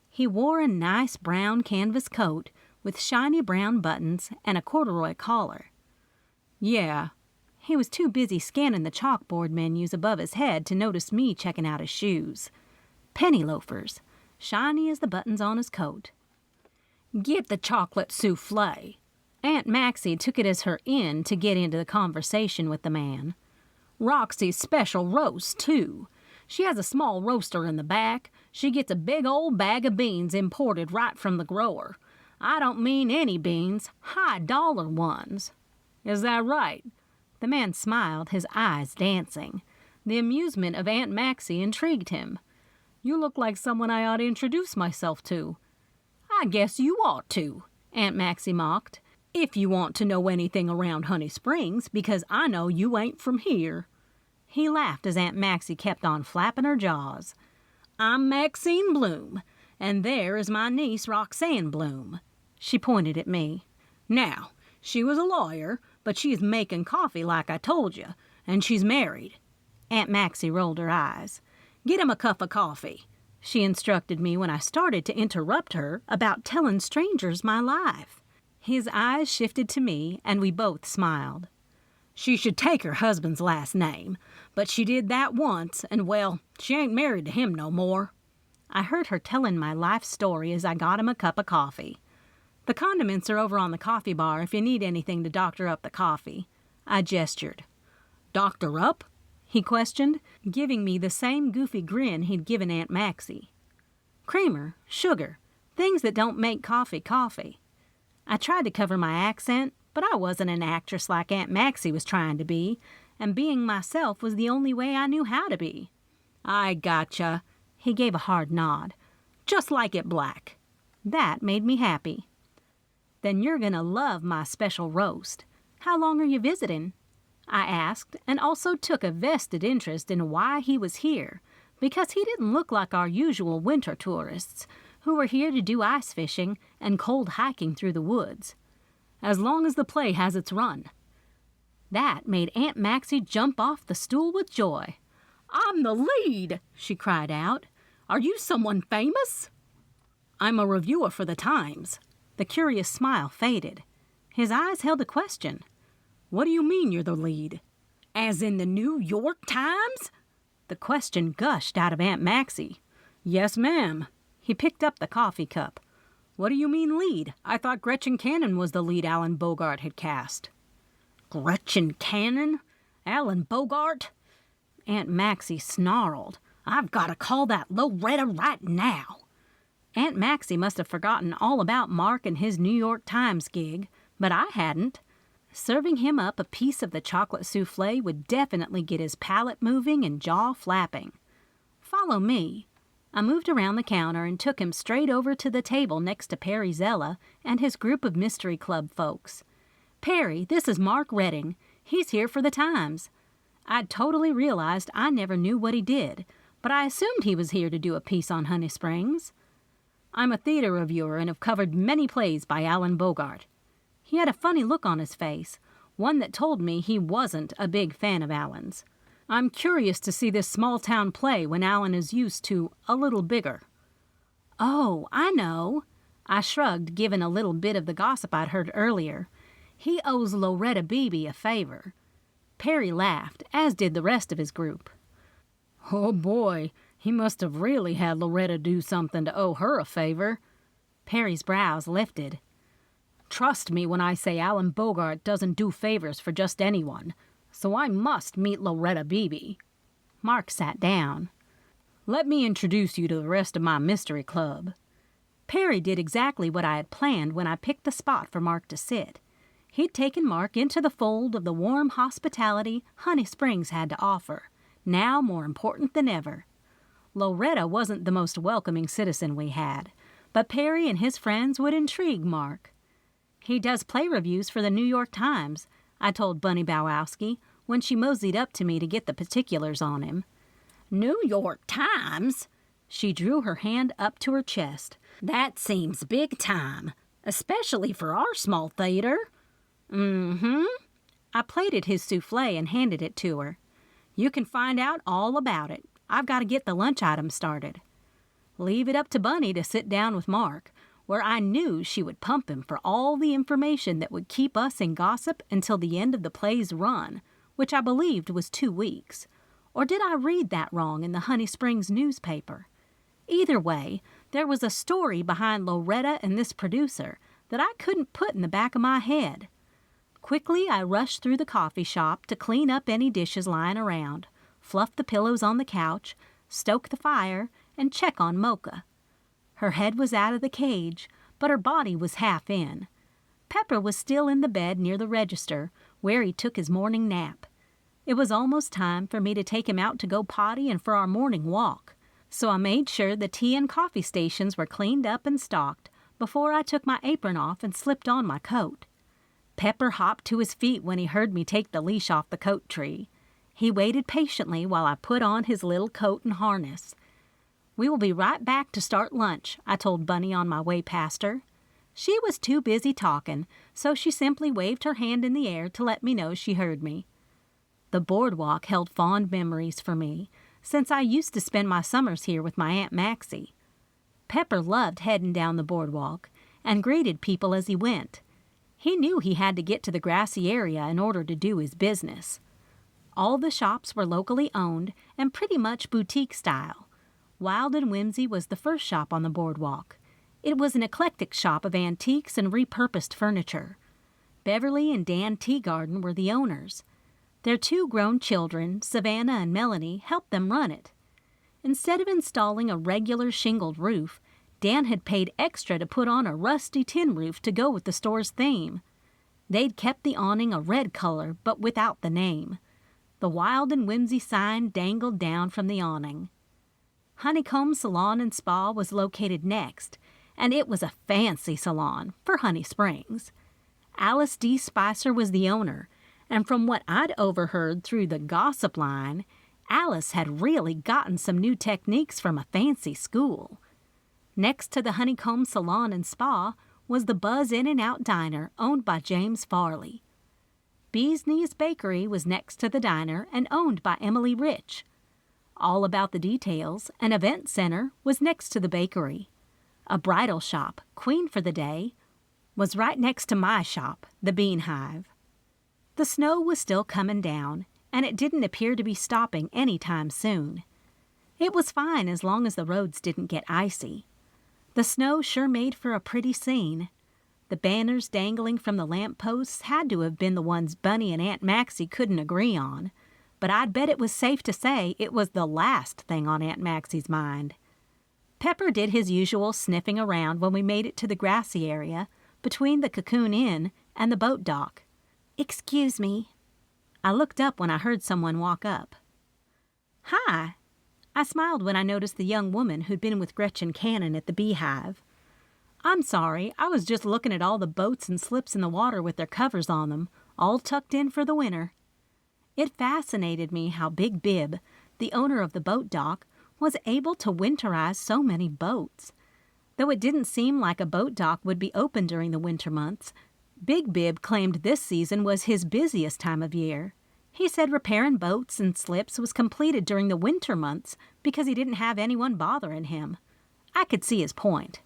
He wore a nice brown canvas coat with shiny brown buttons and a corduroy collar. Yeah, he was too busy scanning the chalkboard menus above his head to notice me checking out his shoes. Penny loafers, shiny as the buttons on his coat. "Get the chocolate souffle." Aunt Maxi took it as her in to get into the conversation with the man. "Roxy's special roast, too. She has a small roaster in the back. She gets a big old bag of beans imported right from the grower. I don't mean any beans, high-dollar ones." "Is that right?" The man smiled, his eyes dancing. The amusement of Aunt Maxi intrigued him. "You look like someone I ought to introduce myself to." "I guess you ought to," Aunt Maxi mocked, "if you want to know anything around Honey Springs, because I know you ain't from here." He laughed as Aunt Maxi kept on flapping her jaws. "I'm Maxine Bloom, and there is my niece Roxanne Bloom." She pointed at me. "Now, she was a lawyer, but she's making coffee like I told you, and she's married." Aunt Maxi rolled her eyes. "Get him a cup of coffee," she instructed me when I started to interrupt her about telling strangers my life. His eyes shifted to me, and we both smiled. "She should take her husband's last name, but she did that once, and, well, she ain't married to him no more." I heard her telling my life story as I got him a cup of coffee. "The condiments are over on the coffee bar if you need anything to doctor up the coffee." I gestured. "Doctor up?" he questioned, giving me the same goofy grin he'd given Aunt Maxi. "Creamer, sugar, things that don't make coffee coffee." I tried to cover my accent, but I wasn't an actress like Aunt Maxi was trying to be, and being myself was the only way I knew how to be. "I gotcha." He gave a hard nod. "Just like it black." That made me happy. "Then you're gonna love my special roast. How long are you visiting?" I asked, and also took a vested interest in why he was here, because he didn't look like our usual winter tourists, who were here to do ice fishing and cold hiking through the woods. "As long as the play has its run." That made Aunt Maxi jump off the stool with joy. "I'm the lead!" she cried out. "Are you someone famous?" "I'm a reviewer for the Times." The curious smile faded. His eyes held a question. "What do you mean you're the lead?" "As in the New York Times?" The question gushed out of Aunt Maxi. "Yes, ma'am." He picked up the coffee cup. "What do you mean lead? I thought Gretchen Cannon was the lead Alan Bogart had cast." "Gretchen Cannon? Alan Bogart?" Aunt Maxi snarled. "I've got to call that Loretta right now." Aunt Maxi must have forgotten all about Mark and his New York Times gig, but I hadn't. Serving him up a piece of the chocolate souffle would definitely get his palate moving and jaw flapping. "Follow me." I moved around the counter and took him straight over to the table next to Perry Zella and his group of Mystery Club folks. "Perry, this is Mark Redding. He's here for the Times." I'd totally realized I never knew what he did, but I assumed he was here to do a piece on Honey Springs. "I'm a theater reviewer and have covered many plays by Alan Bogart." He had a funny look on his face, one that told me he wasn't a big fan of Alan's. "I'm curious to see this small-town play when Alan is used to a little bigger." "Oh, I know." I shrugged, given a little bit of the gossip I'd heard earlier. "He owes Loretta Bebe a favor." Perry laughed, as did the rest of his group. Oh boy, he must have really had Loretta do something to owe her a favor. Perry's brows lifted. Trust me when I say Alan Bogart doesn't do favors for just anyone, so I must meet Loretta Bebe. Mark sat down. Let me introduce you to the rest of my mystery club. Perry did exactly what I had planned when I picked the spot for Mark to sit. He'd taken Mark into the fold of the warm hospitality Honey Springs had to offer, now more important than ever. Loretta wasn't the most welcoming citizen we had, but Perry and his friends would intrigue Mark. He does play reviews for the New York Times, I told Bunny Bowowski when she moseyed up to me to get the particulars on him. New York Times? She drew her hand up to her chest. That seems big time, especially for our small theater. Mm-hmm. I plated his souffle and handed it to her. You can find out all about it. I've got to get the lunch item started. Leave it up to Bunny to sit down with Mark, where I knew she would pump him for all the information that would keep us in gossip until the end of the play's run, which I believed was 2 weeks. Or did I read that wrong in the Honey Springs newspaper? Either way, there was a story behind Loretta and this producer that I couldn't put in the back of my head. Quickly, I rushed through the coffee shop to clean up any dishes lying around, fluff the pillows on the couch, stoke the fire, and check on Mocha. Her head was out of the cage, but her body was half in. Pepper was still in the bed near the register, where he took his morning nap. It was almost time for me to take him out to go potty and for our morning walk, so I made sure the tea and coffee stations were cleaned up and stocked before I took my apron off and slipped on my coat. Pepper hopped to his feet when he heard me take the leash off the coat tree. He waited patiently while I put on his little coat and harness. We will be right back to start lunch, I told Bunny on my way past her. She was too busy talking, so she simply waved her hand in the air to let me know she heard me. The boardwalk held fond memories for me, since I used to spend my summers here with my Aunt Maxi. Pepper loved heading down the boardwalk and greeted people as he went. He knew he had to get to the grassy area in order to do his business. All the shops were locally owned and pretty much boutique style. Wild and Whimsy was the first shop on the boardwalk. It was an eclectic shop of antiques and repurposed furniture. Beverly and Dan Teagarden were the owners. Their 2 grown children, Savannah and Melanie, helped them run it. Instead of installing a regular shingled roof, Dan had paid extra to put on a rusty tin roof to go with the store's theme. They'd kept the awning a red color, but without the name. The Wild and Whimsy sign dangled down from the awning. Honeycomb Salon and Spa was located next, and it was a fancy salon for Honey Springs. Alice D. Spicer was the owner, and from what I'd overheard through the gossip line, Alice had really gotten some new techniques from a fancy school. Next to the Honeycomb Salon and Spa was the Buzz In-N-Out Diner owned by James Farley. Bee's Knees Bakery was next to the diner and owned by Emily Rich. All About the Details, an event center, was next to the bakery. A bridal shop, Queen for the Day, was right next to my shop, the Bean Hive. The snow was still coming down, and it didn't appear to be stopping any time soon. It was fine as long as the roads didn't get icy. The snow sure made for a pretty scene. The banners dangling from the lampposts had to have been the ones Bunny and Aunt Maxi couldn't agree on, but I'd bet it was safe to say it was the last thing on Aunt Maxi's mind. Pepper did his usual sniffing around when we made it to the grassy area between the Cocoon Inn and the boat dock. "Excuse me." I looked up when I heard someone walk up. "Hi." I smiled when I noticed the young woman who'd been with Gretchen Cannon at the Beehive. "I'm sorry, I was just looking at all the boats and slips in the water with their covers on them, all tucked in for the winter." It fascinated me how Big Bib, the owner of the boat dock, was able to winterize so many boats. Though it didn't seem like a boat dock would be open during the winter months, Big Bib claimed this season was his busiest time of year. He said repairing boats and slips was completed during the winter months because he didn't have anyone bothering him. I could see his point.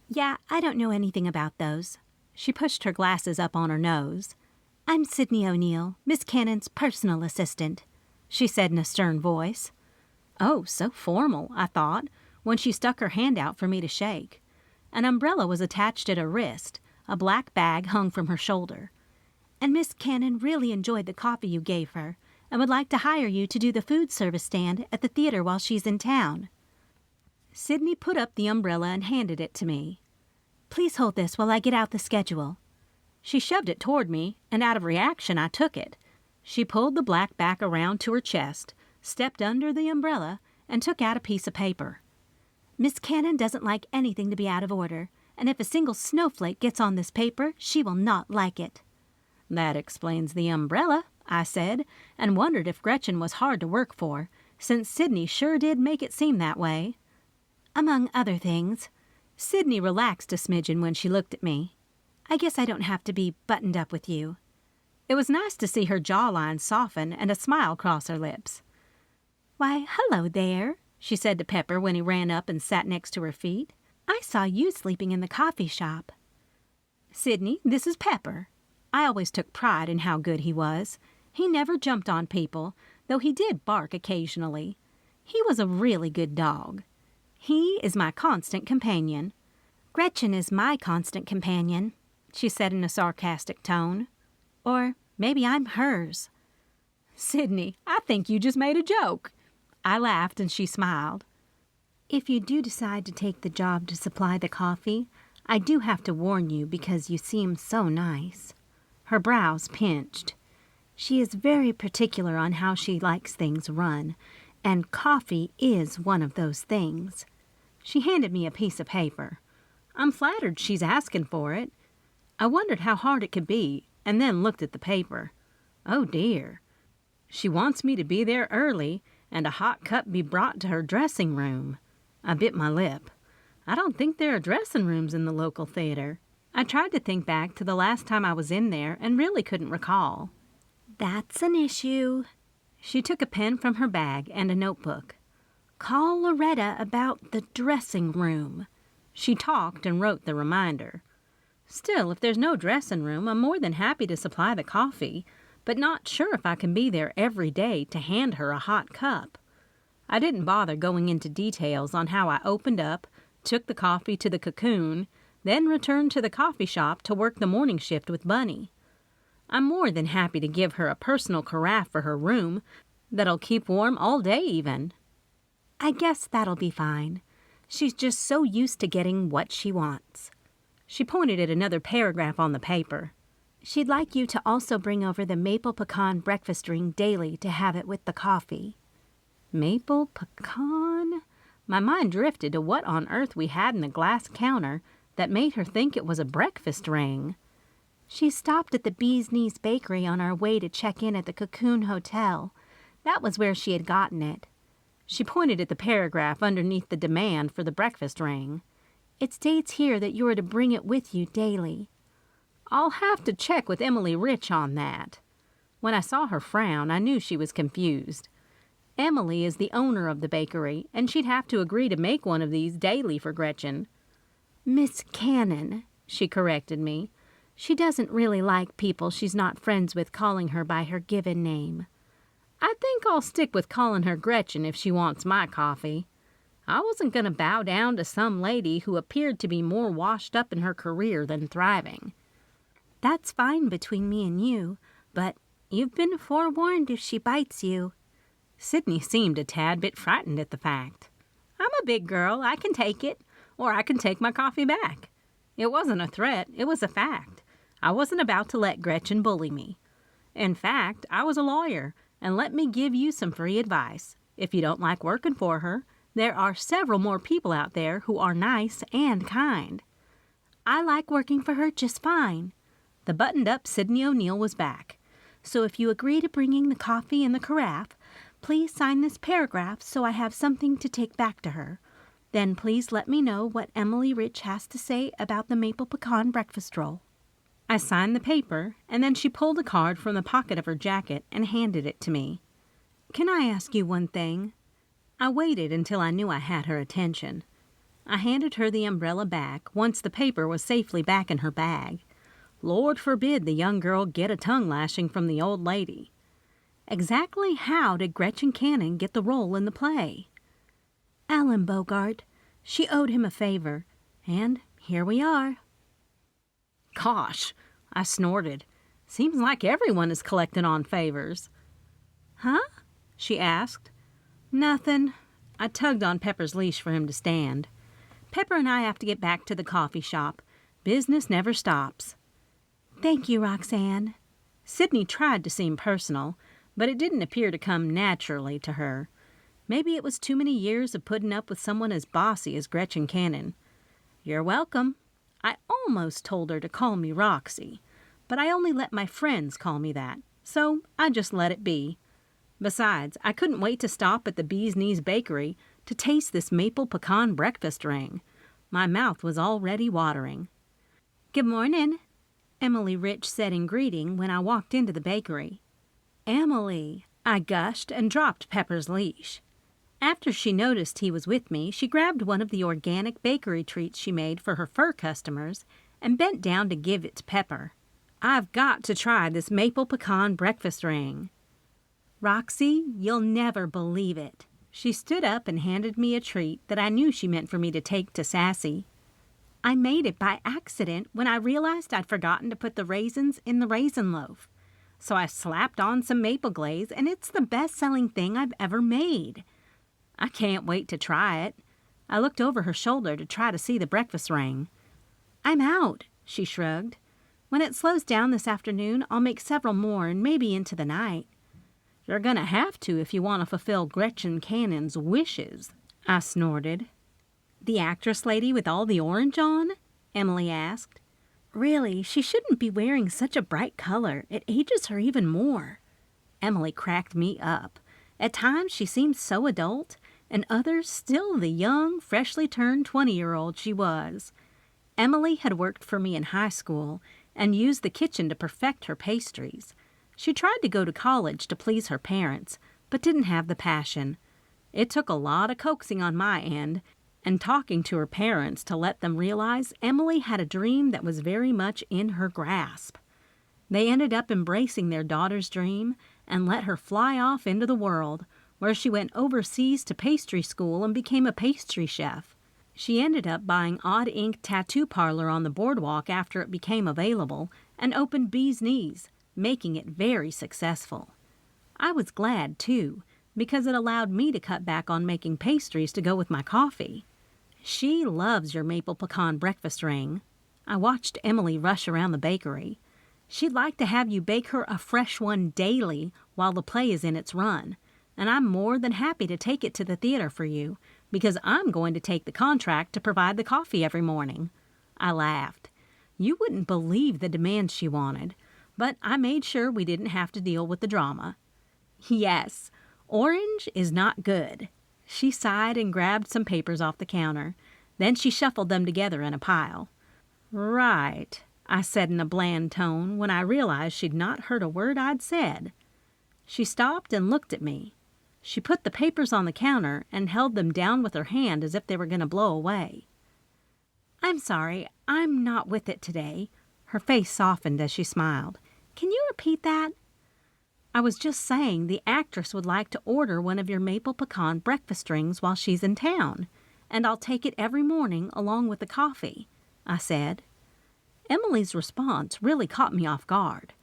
"Yeah, I don't know anything about those." She pushed her glasses up on her nose. "I'm Sydney O'Neill, Miss Cannon's personal assistant," she said in a stern voice. Oh, so formal, I thought, when she stuck her hand out for me to shake. An umbrella was attached at her wrist, a black bag hung from her shoulder. And Miss Cannon really enjoyed the coffee you gave her and would like to hire you to do the food service stand at the theater while she's in town. Sydney put up the umbrella and handed it to me. Please hold this while I get out the schedule. She shoved it toward me, and out of reaction I took it. She pulled the black back around to her chest, stepped under the umbrella, and took out a piece of paper. Miss Cannon doesn't like anything to be out of order, and if a single snowflake gets on this paper, she will not like it. That explains the umbrella, I said, and wondered if Gretchen was hard to work for, since Sydney sure did make it seem that way. Among other things. Sydney relaxed a smidgen when she looked at me. I guess I don't have to be buttoned up with you. It was nice to see her jawline soften and a smile cross her lips. Why, hello there, she said to Pepper when he ran up and sat next to her feet. I saw you sleeping in the coffee shop. Sydney, this is Pepper. I always took pride in how good he was. He never jumped on people, though he did bark occasionally. He was a really good dog. He is my constant companion. Gretchen is my constant companion, she said in a sarcastic tone. Or maybe I'm hers. Sydney, I think you just made a joke. I laughed and she smiled. If you do decide to take the job to supply the coffee, I do have to warn you because you seem so nice. Her brows pinched. She is very particular on how she likes things run, and coffee is one of those things. She handed me a piece of paper. I'm flattered she's asking for it. I wondered how hard it could be, and then looked at the paper. Oh dear. She wants me to be there early, and a hot cup be brought to her dressing room. I bit my lip. I don't think there are dressing rooms in the local theater. I tried to think back to the last time I was in there and really couldn't recall. That's an issue. She took a pen from her bag and a notebook. Call Loretta about the dressing room. She talked and wrote the reminder. Still, if there's no dressing room, I'm more than happy to supply the coffee, but not sure if I can be there every day to hand her a hot cup. I didn't bother going into details on how I opened up, took the coffee to the cocoon, then returned to the coffee shop to work the morning shift with Bunny. I'm more than happy to give her a personal carafe for her room that'll keep warm all day even. I guess that'll be fine. She's just so used to getting what she wants. She pointed at another paragraph on the paper. She'd like you to also bring over the maple pecan breakfast ring daily to have it with the coffee. Maple pecan? My mind drifted to what on earth we had in the glass counter that made her think it was a breakfast ring. She stopped at the Bee's Knees Bakery on our way to check in at the Cocoon Hotel. That was where she had gotten it. She pointed at the paragraph underneath the demand for the breakfast ring. It states here that you are to bring it with you daily. I'll have to check with Emily Rich on that. When I saw her frown, I knew she was confused. Emily is the owner of the bakery, and she'd have to agree to make one of these daily for Gretchen. Miss Cannon, she corrected me. She doesn't really like people she's not friends with calling her by her given name. I think I'll stick with calling her Gretchen if she wants my coffee. I wasn't going to bow down to some lady who appeared to be more washed up in her career than thriving. That's fine between me and you, but you've been forewarned if she bites you. Sydney seemed a tad bit frightened at the fact. I'm a big girl, I can take it, or I can take my coffee back. It wasn't a threat, it was a fact. I wasn't about to let Gretchen bully me. In fact, I was a lawyer, and let me give you some free advice. If you don't like working for her, there are several more people out there who are nice and kind. I like working for her just fine. The buttoned-up Sydney O'Neill was back. So if you agree to bringing the coffee in the carafe, please sign this paragraph so I have something to take back to her. Then please let me know what Emily Rich has to say about the maple pecan breakfast roll. I signed the paper, and then she pulled a card from the pocket of her jacket and handed it to me. Can I ask you one thing? I waited until I knew I had her attention. I handed her the umbrella back once the paper was safely back in her bag. Lord forbid the young girl get a tongue lashing from the old lady. Exactly how did Gretchen Cannon get the role in the play? Alan Bogart. She owed him a favor, and here we are. Gosh, I snorted. Seems like everyone is collecting on favors. Huh? She asked. Nothing. I tugged on Pepper's leash for him to stand. Pepper and I have to get back to the coffee shop. Business never stops. Thank you, Roxanne. Sydney tried to seem personal, but it didn't appear to come naturally to her. Maybe it was too many years of putting up with someone as bossy as Gretchen Cannon. You're welcome. I almost told her to call me Roxy, but I only let my friends call me that, so I just let it be. Besides, I couldn't wait to stop at the Bee's Knees Bakery to taste this maple pecan breakfast ring. My mouth was already watering. Good morning, Emily Rich said in greeting when I walked into the bakery. Emily, I gushed and dropped Pepper's leash. After she noticed he was with me, she grabbed one of the organic bakery treats she made for her fur customers and bent down to give it to Pepper. I've got to try this maple pecan breakfast ring. Roxy, you'll never believe it. She stood up and handed me a treat that I knew she meant for me to take to Sassy. I made it by accident when I realized I'd forgotten to put the raisins in the raisin loaf. So I slapped on some maple glaze, and it's the best-selling thing I've ever made. I can't wait to try it. I looked over her shoulder to try to see the breakfast ring. I'm out, she shrugged. When it slows down this afternoon, I'll make several more and maybe into the night. You're gonna have to if you want to fulfill Gretchen Cannon's wishes, I snorted. The actress lady with all the orange on? Emily asked. Really, she shouldn't be wearing such a bright color. It ages her even more. Emily cracked me up. At times she seemed so adult, and others still the young, freshly turned 20-year-old she was. Emily had worked for me in high school and used the kitchen to perfect her pastries. She tried to go to college to please her parents, but didn't have the passion. It took a lot of coaxing on my end and talking to her parents to let them realize Emily had a dream that was very much in her grasp. They ended up embracing their daughter's dream and let her fly off into the world, where she went overseas to pastry school and became a pastry chef. She ended up buying Odd Ink Tattoo Parlor on the boardwalk after it became available and opened Bee's Knees, making it very successful. I was glad, too, because it allowed me to cut back on making pastries to go with my coffee. She loves your maple pecan breakfast ring. I watched Emily rush around the bakery. She'd like to have you bake her a fresh one daily while the play is in its run, and I'm more than happy to take it to the theater for you, because I'm going to take the contract to provide the coffee every morning. I laughed. You wouldn't believe the demands she wanted, but I made sure we didn't have to deal with the drama. Yes, orange is not good. She sighed and grabbed some papers off the counter. Then she shuffled them together in a pile. Right, I said in a bland tone when I realized she'd not heard a word I'd said. She stopped and looked at me. She put the papers on the counter and held them down with her hand as if they were going to blow away. I'm sorry, I'm not with it today. Her face softened as she smiled. Can you repeat that? I was just saying the actress would like to order one of your maple pecan breakfast rings while she's in town, and I'll take it every morning along with the coffee, I said. Emily's response really caught me off guard.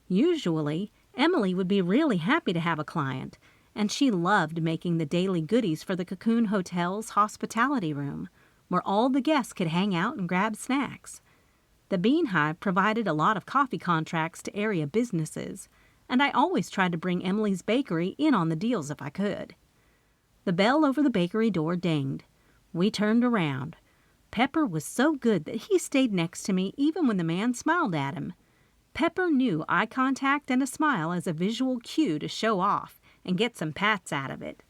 Usually, Emily would be really happy to have a client, and she loved making the daily goodies for the Cocoon Hotel's hospitality room, where all the guests could hang out and grab snacks. The Bean Hive provided a lot of coffee contracts to area businesses, and I always tried to bring Emily's bakery in on the deals if I could. The bell over the bakery door dinged. We turned around. Pepper was so good that he stayed next to me even when the man smiled at him. Pepper knew eye contact and a smile as a visual cue to show off and get some pats out of it.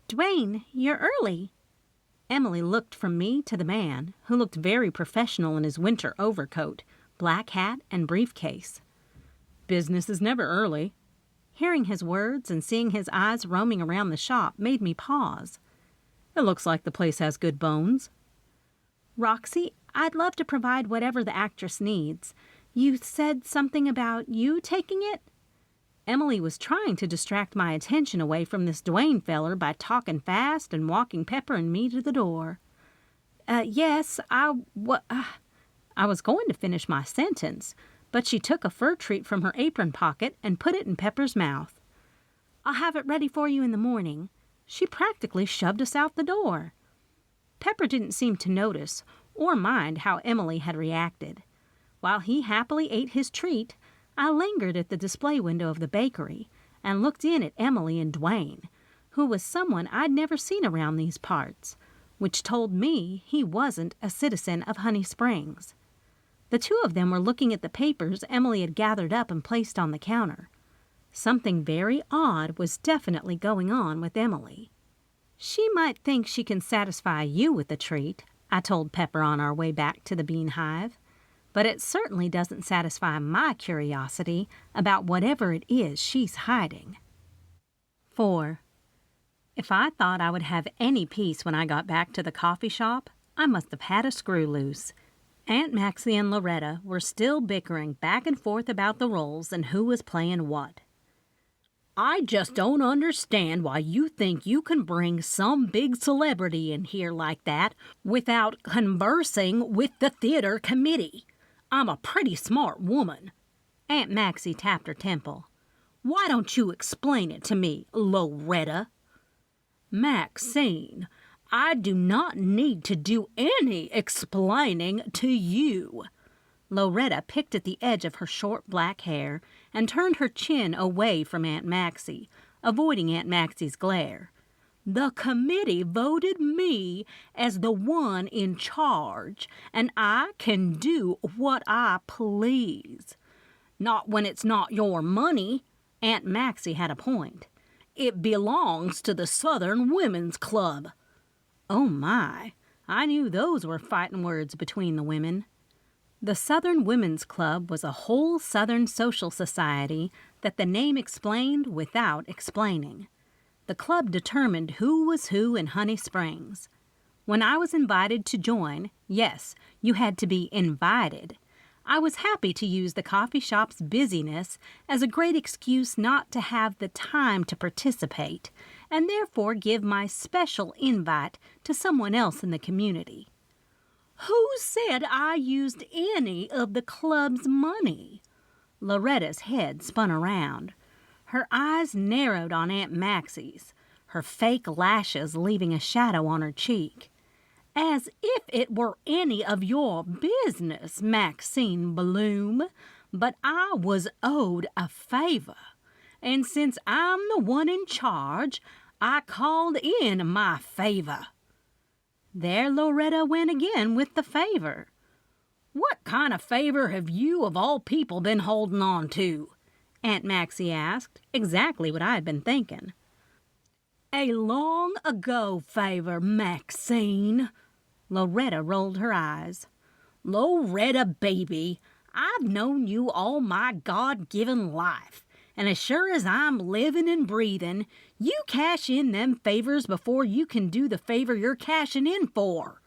Dwayne, you're early. Emily looked from me to the man, who looked very professional in his winter overcoat, black hat, and briefcase. Business is never early. Hearing his words and seeing his eyes roaming around the shop made me pause. It looks like the place has good bones. Roxy, I'd love to provide whatever the actress needs. You said something about you taking it? Emily was trying to distract my attention away from this Dwayne feller by talking fast and walking Pepper and me to the door. Yes, I was going to finish my sentence, but she took a fur treat from her apron pocket and put it in Pepper's mouth. I'll have it ready for you in the morning. She practically shoved us out the door. Pepper didn't seem to notice or mind how Emily had reacted. While he happily ate his treat, I lingered at the display window of the bakery and looked in at Emily and Dwayne, who was someone I'd never seen around these parts, which told me he wasn't a citizen of Honey Springs. The two of them were looking at the papers Emily had gathered up and placed on the counter. Something very odd was definitely going on with Emily. She might think she can satisfy you with a treat, I told Pepper on our way back to the Bean Hive, but it certainly doesn't satisfy my curiosity about whatever it is she's hiding. 4. If I thought I would have any peace when I got back to the coffee shop, I must have had a screw loose. Aunt Maxi and Loretta were still bickering back and forth about the roles and who was playing what. I just don't understand why you think you can bring some big celebrity in here like that without conversing with the theater committee. I'm a pretty smart woman. Aunt Maxi tapped her temple. Why don't you explain it to me, Loretta? Maxine, I do not need to do any explaining to you. Loretta picked at the edge of her short black hair and turned her chin away from Aunt Maxi, avoiding Aunt Maxi's glare. The committee voted me as the one in charge, and I can do what I please. Not when it's not your money. Aunt Maxi had a point. It belongs to the Southern Women's Club. Oh my, I knew those were fighting words between the women. The Southern Women's Club was a whole Southern social society that the name explained without explaining. The club determined who was who in Honey Springs. When I was invited to join, yes, you had to be invited, I was happy to use the coffee shop's busyness as a great excuse not to have the time to participate, and therefore give my special invite to someone else in the community. Who said I used any of the club's money? Loretta's head spun around. Her eyes narrowed on Aunt Maxi's, her fake lashes leaving a shadow on her cheek. As if it were any of your business, Maxine Bloom, but I was owed a favor, and since I'm the one in charge, I called in my favor. There Loretta went again with the favor. What kind of favor have you of all people been holding on to? Aunt Maxi asked, exactly what I had been thinking. A long ago favor, Maxine. Loretta rolled her eyes. Loretta Bebe, I've known you all my God-given life, and as sure as I'm living and breathing, you cash in them favors before you can do the favor you're cashing in for.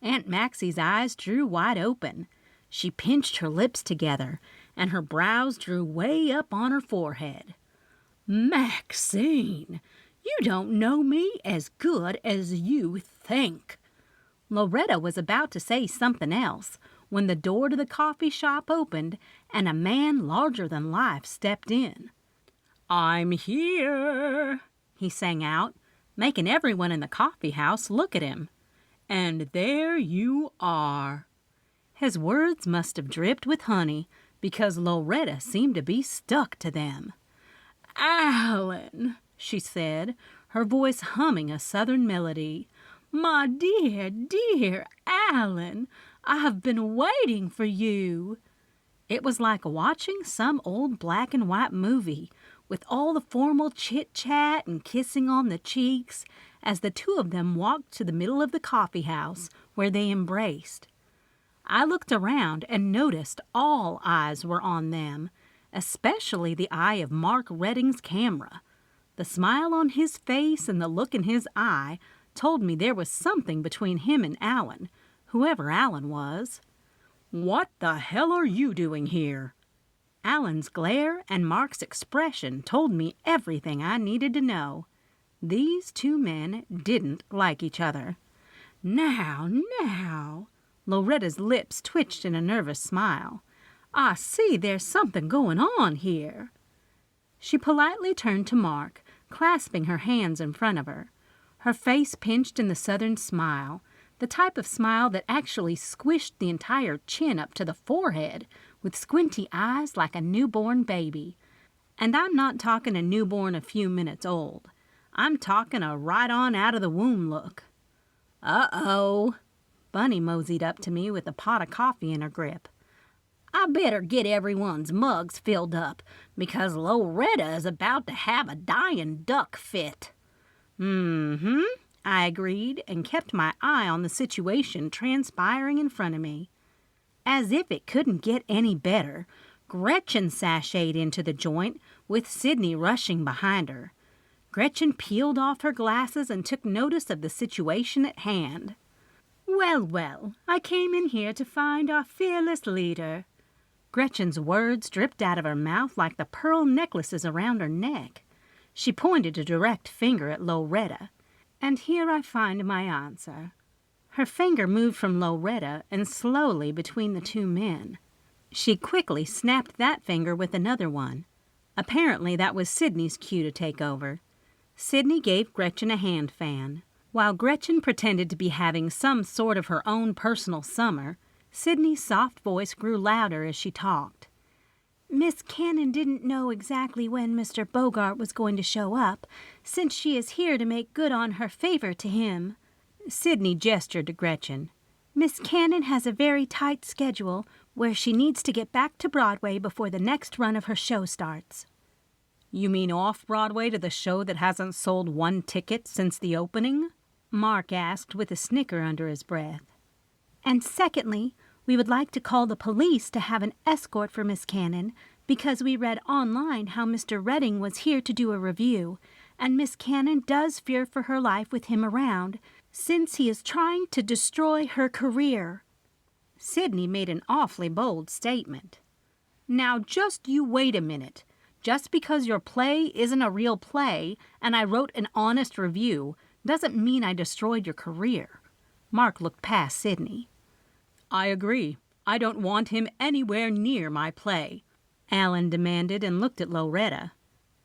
Aunt Maxi's eyes drew wide open. She pinched her lips together, and her brows drew way up on her forehead. Maxine, you don't know me as good as you think. Loretta was about to say something else when the door to the coffee shop opened and a man larger than life stepped in. I'm here, he sang out, making everyone in the coffee house look at him. And there you are. His words must have dripped with honey because Loretta seemed to be stuck to them. Alan, she said, her voice humming a southern melody. My dear, dear Alan, I've been waiting for you. It was like watching some old black and white movie with all the formal chit-chat and kissing on the cheeks as the two of them walked to the middle of the coffee house where they embraced. I looked around and noticed all eyes were on them, especially the eye of Mark Redding's camera. The smile on his face and the look in his eye told me there was something between him and Alan, whoever Alan was. What the hell are you doing here? Alan's glare and Mark's expression told me everything I needed to know. These two men didn't like each other. Now, Loretta's lips twitched in a nervous smile. I see there's something going on here. She politely turned to Mark, clasping her hands in front of her. Her face pinched in the southern smile, the type of smile that actually squished the entire chin up to the forehead, with squinty eyes like a newborn baby. And I'm not talking a newborn a few minutes old. I'm talking a right-on-out-of-the-womb look. Uh-oh. Bunny moseyed up to me with a pot of coffee in her grip. I better get everyone's mugs filled up, because Loretta is about to have a dying duck fit. Mm-hmm, I agreed and kept my eye on the situation transpiring in front of me. As if it couldn't get any better, Gretchen sashayed into the joint, with Sydney rushing behind her. Gretchen peeled off her glasses and took notice of the situation at hand. Well, I came in here to find our fearless leader. Gretchen's words dripped out of her mouth like the pearl necklaces around her neck. She pointed a direct finger at Loretta. And here I find my answer. Her finger moved from Loretta and slowly between the two men. She quickly snapped that finger with another one. Apparently that was Sydney's cue to take over. Sydney gave Gretchen a hand fan. While Gretchen pretended to be having some sort of her own personal summer, Sydney's soft voice grew louder as she talked. Miss Cannon didn't know exactly when Mr. Bogart was going to show up, since she is here to make good on her favor to him. Sydney gestured to Gretchen. Miss Cannon has a very tight schedule where she needs to get back to Broadway before the next run of her show starts. You mean off-Broadway to the show that hasn't sold one ticket since the opening? Mark asked with a snicker under his breath. And secondly, we would like to call the police to have an escort for Miss Cannon because we read online how Mr. Redding was here to do a review, and Miss Cannon does fear for her life with him around, since he is trying to destroy her career. Sydney made an awfully bold statement. Now just you wait a minute. Just because your play isn't a real play and I wrote an honest review doesn't mean I destroyed your career. Mark looked past Sydney. I agree. I don't want him anywhere near my play, Alan demanded and looked at Loretta.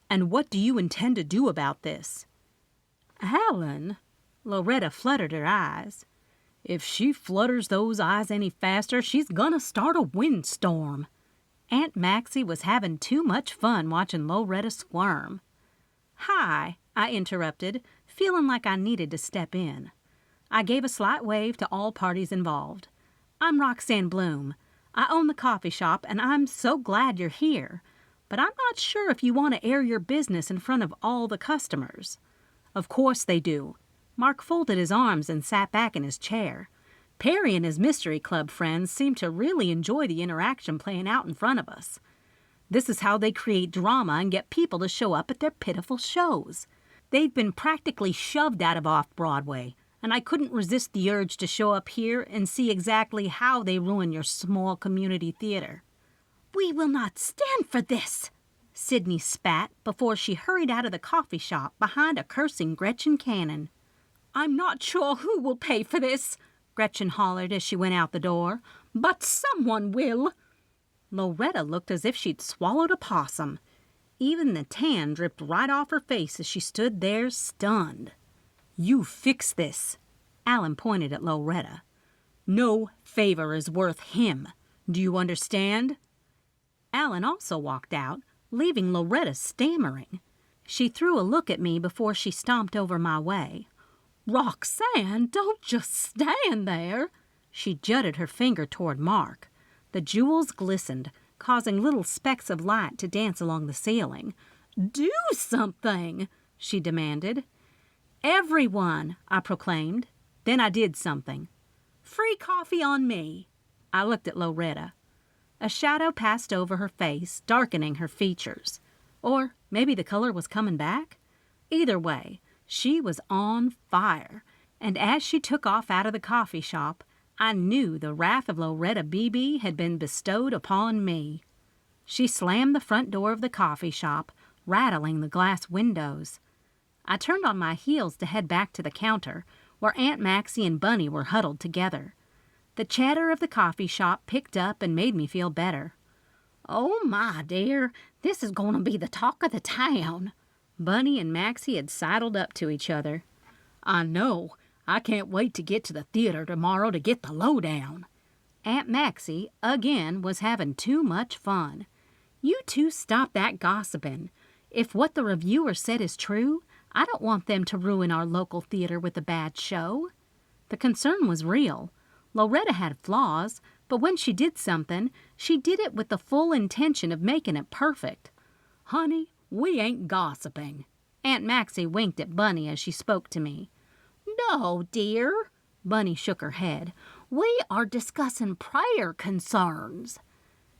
And what do you intend to do about this? Alan, Loretta fluttered her eyes. If she flutters those eyes any faster, she's gonna start a windstorm. Aunt Maxi was having too much fun watching Loretta squirm. Hi, I interrupted, feeling like I needed to step in. I gave a slight wave to all parties involved. I'm Roxanne Bloom. I own the coffee shop, and I'm so glad you're here. But I'm not sure if you want to air your business in front of all the customers. Of course they do. Mark folded his arms and sat back in his chair. Perry and his Mystery Club friends seem to really enjoy the interaction playing out in front of us. This is how they create drama and get people to show up at their pitiful shows. They've been practically shoved out of off-Broadway, and I couldn't resist the urge to show up here and see exactly how they ruin your small community theater. We will not stand for this, Sydney spat before she hurried out of the coffee shop behind a cursing Gretchen Cannon. I'm not sure who will pay for this, Gretchen hollered as she went out the door, but someone will. Loretta looked as if she'd swallowed a possum. Even the tan dripped right off her face as she stood there stunned. You fix this, Alan pointed at Loretta. No favor is worth him. Do you understand? Alan also walked out, leaving Loretta stammering. She threw a look at me before she stomped over my way. Roxanne, don't just stand there. She jutted her finger toward Mark. The jewels glistened, causing little specks of light to dance along the ceiling. Do something, she demanded. Everyone, I proclaimed. Then I did something. Free coffee on me. I looked at Loretta. A shadow passed over her face, darkening her features. Or maybe the color was coming back? Either way, she was on fire, and as she took off out of the coffee shop, I knew the wrath of Loretta Bebe had been bestowed upon me. She slammed the front door of the coffee shop, rattling the glass windows. I turned on my heels to head back to the counter, where Aunt Maxi and Bunny were huddled together. The chatter of the coffee shop picked up and made me feel better. "Oh, my dear, this is going to be the talk of the town." Bunny and Maxie had sidled up to each other. "I know. I can't wait to get to the theater tomorrow to get the lowdown." Aunt Maxi, again, was having too much fun. "You two stop that gossiping. If what the reviewer said is true, I don't want them to ruin our local theater with a bad show." The concern was real. Loretta had flaws, but when she did something, she did it with the full intention of making it perfect. "Honey, we ain't gossiping." Aunt Maxi winked at Bunny as she spoke to me. "No, dear." Bunny shook her head. "We are discussing prayer concerns."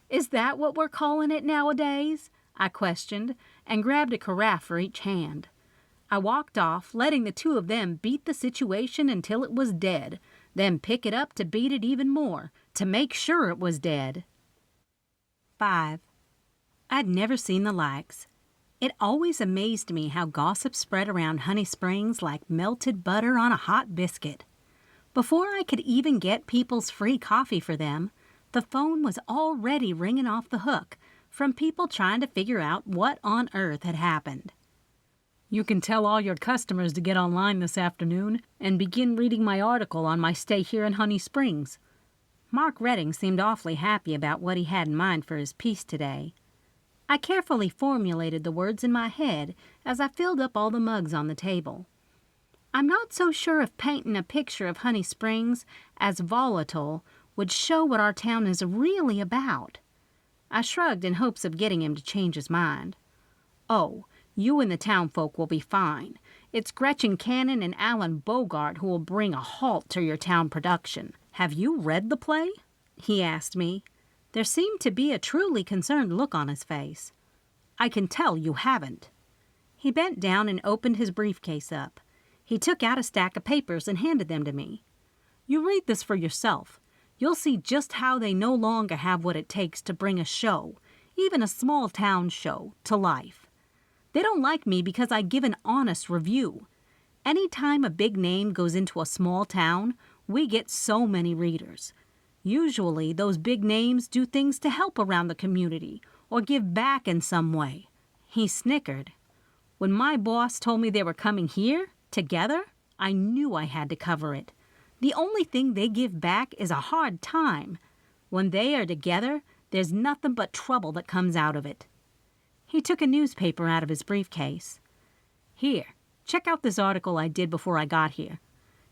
"Is that what we're calling it nowadays?" I questioned, and grabbed a carafe for each hand. I walked off, letting the two of them beat the situation until it was dead, then pick it up to beat it even more, to make sure it was dead. 5. I'd never seen the likes. It always amazed me how gossip spread around Honey Springs like melted butter on a hot biscuit. Before I could even get people's free coffee for them, the phone was already ringing off the hook from people trying to figure out what on earth had happened. "You can tell all your customers to get online this afternoon and begin reading my article on my stay here in Honey Springs." Mark Redding seemed awfully happy about what he had in mind for his piece today. I carefully formulated the words in my head as I filled up all the mugs on the table. I'm not so sure if painting a picture of Honey Springs as volatile would show what our town is really about. I shrugged in hopes of getting him to change his mind. "Oh, you and the townfolk will be fine. It's Gretchen Cannon and Alan Bogart who will bring a halt to your town production. Have you read the play?" he asked me. There seemed to be a truly concerned look on his face. "I can tell you haven't." He bent down and opened his briefcase up. He took out a stack of papers and handed them to me. "You read this for yourself. You'll see just how they no longer have what it takes to bring a show, even a small town show, to life. They don't like me because I give an honest review. Any time a big name goes into a small town, we get so many readers. Usually those big names do things to help around the community or give back in some way." He snickered. "When my boss told me they were coming here, together, I knew I had to cover it. The only thing they give back is a hard time. When they are together, there's nothing but trouble that comes out of it." He took a newspaper out of his briefcase. "Here, check out this article I did before I got here.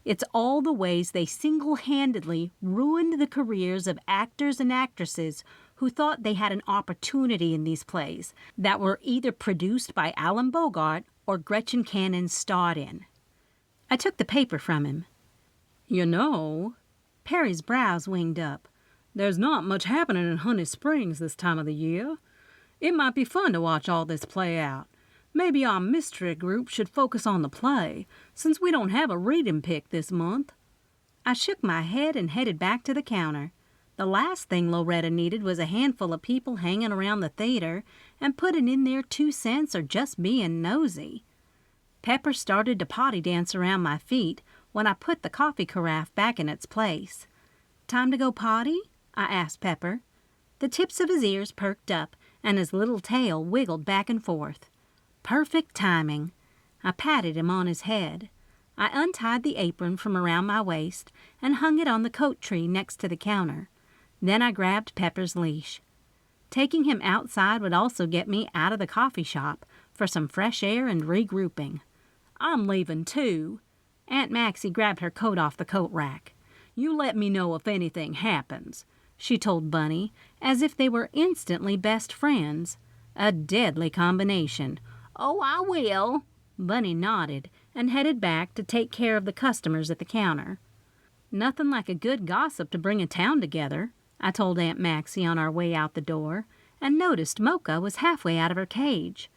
It's all the ways they single-handedly ruined the careers of actors and actresses who thought they had an opportunity in these plays that were either produced by Alan Bogart or Gretchen Cannon starred in." I took the paper from him. "You know," Perry's brows winged up, "there's not much happening in Honey Springs this time of the year. It might be fun to watch all this play out. Maybe our mystery group should focus on the play, since we don't have a reading pick this month." I shook my head and headed back to the counter. The last thing Loretta needed was a handful of people hanging around the theater and putting in their 2 cents or just being nosy. Pepper started to potty dance around my feet when I put the coffee carafe back in its place. "Time to go potty?" I asked Pepper. The tips of his ears perked up and his little tail wiggled back and forth. Perfect timing. I patted him on his head. I untied the apron from around my waist and hung it on the coat tree next to the counter. Then I grabbed Pepper's leash. Taking him outside would also get me out of the coffee shop for some fresh air and regrouping. "I'm leaving too." Aunt Maxi grabbed her coat off the coat rack. "You let me know if anything happens," she told Bunny, as if they were instantly best friends. A deadly combination. "Oh, I will." Bunny nodded and headed back to take care of the customers at the counter. "Nothing like a good gossip to bring a town together," I told Aunt Maxi on our way out the door, and noticed Mocha was halfway out of her cage.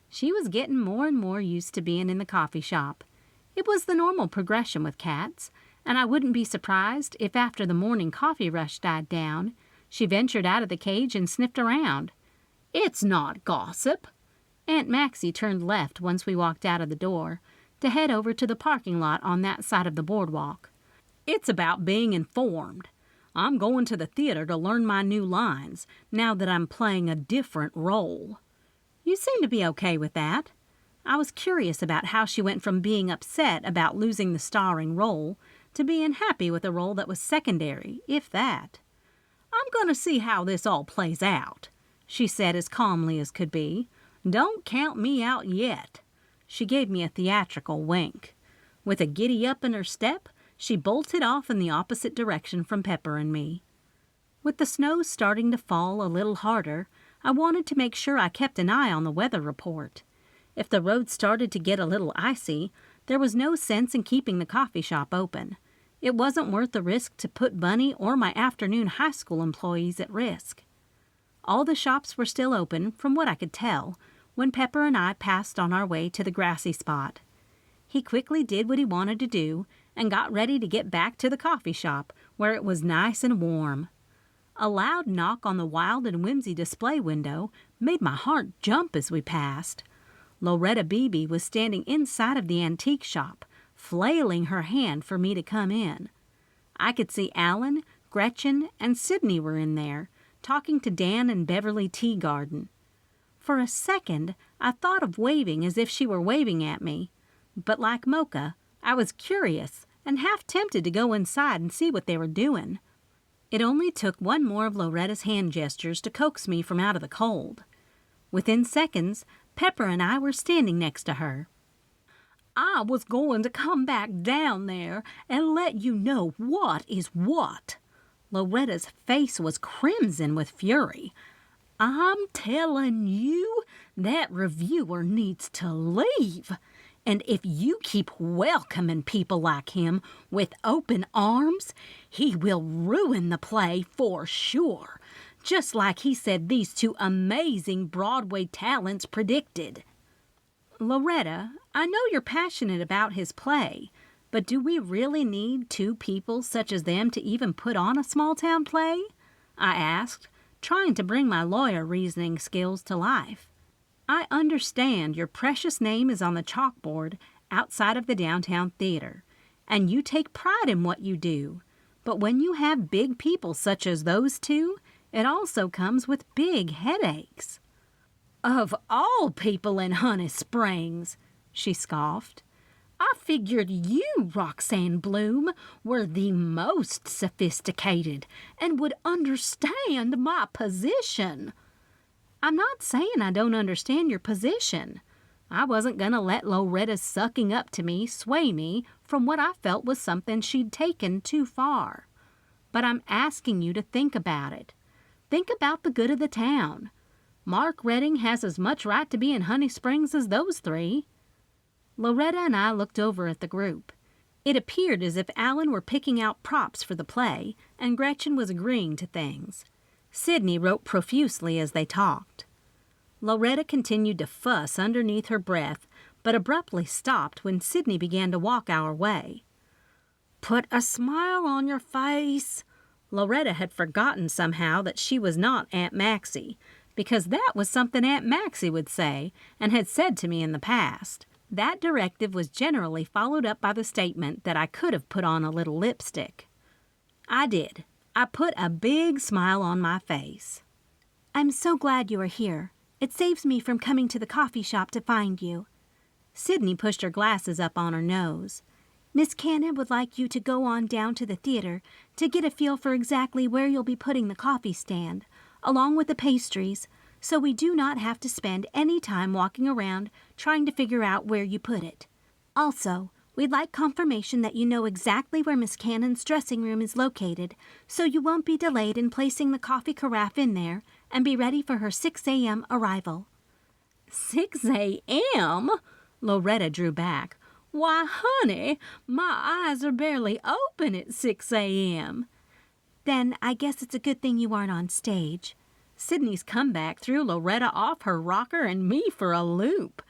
She was getting more and more used to being in the coffee shop. It was the normal progression with cats, and I wouldn't be surprised if after the morning coffee rush died down, she ventured out of the cage and sniffed around. It's not gossip." Aunt Maxi turned left once we walked out of the door to head over to the parking lot on that side of the boardwalk. "It's about being informed. I'm going to the theater to learn my new lines now that I'm playing a different role." You seem to be okay with that. I was curious about how she went from being upset about losing the starring role to being happy with a role that was secondary, if that. "I'm going to see how this all plays out," she said as calmly as could be. "Don't count me out yet." She gave me a theatrical wink. With a giddy-up in her step, she bolted off in the opposite direction from Pepper and me. With the snow starting to fall a little harder, I wanted to make sure I kept an eye on the weather report. If the road started to get a little icy, there was no sense in keeping the coffee shop open. It wasn't worth the risk to put Bunny or my afternoon high school employees at risk. All the shops were still open, from what I could tell, when Pepper and I passed on our way to the grassy spot. He quickly did what he wanted to do and got ready to get back to the coffee shop, where it was nice and warm. A loud knock on the Wild and Whimsy display window made my heart jump as we passed. Loretta Bebe was standing inside of the antique shop, flailing her hand for me to come in. I could see Alan, Gretchen, and Sydney were in there, talking to Dan and Beverly Teagarden. For a second, I thought of waving as if she were waving at me, but like Mocha, I was curious and half tempted to go inside and see what they were doing. It only took one more of Loretta's hand gestures to coax me from out of the cold. Within seconds, Pepper and I were standing next to her. "I was going to come back down there and let you know what is what." Loretta's face was crimson with fury. "I'm telling you, that reviewer needs to leave. And if you keep welcoming people like him with open arms, he will ruin the play for sure, just like he said these two amazing Broadway talents predicted." "Loretta, I know you're passionate about his play, but do we really need two people such as them to even put on a small-town play?" I asked, trying to bring my lawyer reasoning skills to life. "I understand your precious name is on the chalkboard outside of the downtown theater, and you take pride in what you do. But when you have big people such as those two, it also comes with big headaches." "Of all people in Honey Springs," she scoffed, "I figured you, Roxanne Bloom, were the most sophisticated and would understand my position." "I'm not saying I don't understand your position. I wasn't going to let Loretta's sucking up to me sway me from what I felt was something she'd taken too far. But I'm asking you to think about it. Think about the good of the town. Mark Redding has as much right to be in Honey Springs as those three." Loretta and I looked over at the group. It appeared as if Alan were picking out props for the play, and Gretchen was agreeing to things. Sydney wrote profusely as they talked. Loretta continued to fuss underneath her breath, but abruptly stopped when Sydney began to walk our way. "Put a smile on your face." Loretta had forgotten somehow that she was not Aunt Maxi, because that was something Aunt Maxi would say and had said to me in the past. That directive was generally followed up by the statement that I could have put on a little lipstick. I did. I put a big smile on my face. "I'm so glad you are here. It saves me from coming to the coffee shop to find you." Sydney pushed her glasses up on her nose. "Miss Cannon would like you to go on down to the theater to get a feel for exactly where you'll be putting the coffee stand, along with the pastries, so we do not have to spend any time walking around trying to figure out where you put it. Also, we'd like confirmation that you know exactly where Miss Cannon's dressing room is located, so you won't be delayed in placing the coffee carafe in there and be ready for her 6 a.m. arrival." 6 a.m.? Loretta drew back. "Why, honey, my eyes are barely open at 6 a.m. "Then I guess it's a good thing you aren't on stage." Sydney's comeback threw Loretta off her rocker and me for a loop.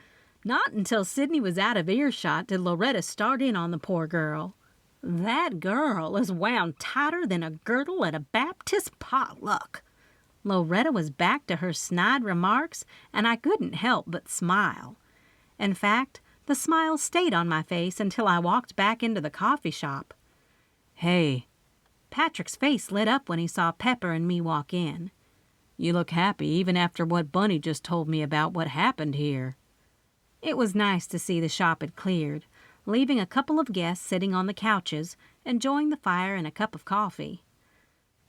Not until Sydney was out of earshot did Loretta start in on the poor girl. "That girl is wound tighter than a girdle at a Baptist potluck." Loretta was back to her snide remarks, and I couldn't help but smile. In fact, the smile stayed on my face until I walked back into the coffee shop. "Hey." Patrick's face lit up when he saw Pepper and me walk in. "You look happy even after what Bunny just told me about what happened here." It was nice to see the shop had cleared, leaving a couple of guests sitting on the couches, enjoying the fire and a cup of coffee.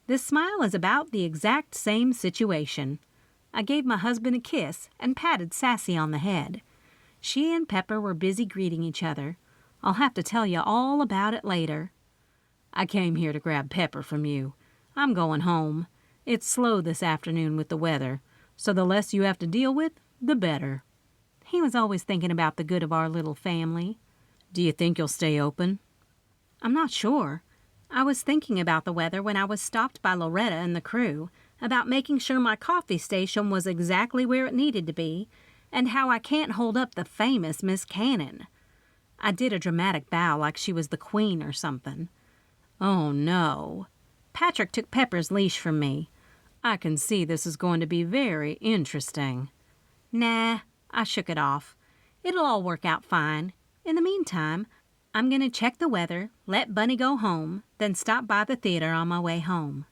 This smile is about the exact same situation. I gave my husband a kiss and patted Sassy on the head. She and Pepper were busy greeting each other. I'll have to tell you all about it later. "I came here to grab Pepper from you. I'm going home. It's slow this afternoon with the weather, so the less you have to deal with, the better." He was always thinking about the good of our little family. "Do you think you'll stay open?" "I'm not sure. I was thinking about the weather when I was stopped by Loretta and the crew, about making sure my coffee station was exactly where it needed to be, and how I can't hold up the famous Miss Cannon." I did a dramatic bow like she was the queen or something. "Oh, no." Patrick took Pepper's leash from me. "I can see this is going to be very interesting." "Nah," I shook it off. "It'll all work out fine. In the meantime, I'm going to check the weather, let Bunny go home, then stop by the theater on my way home."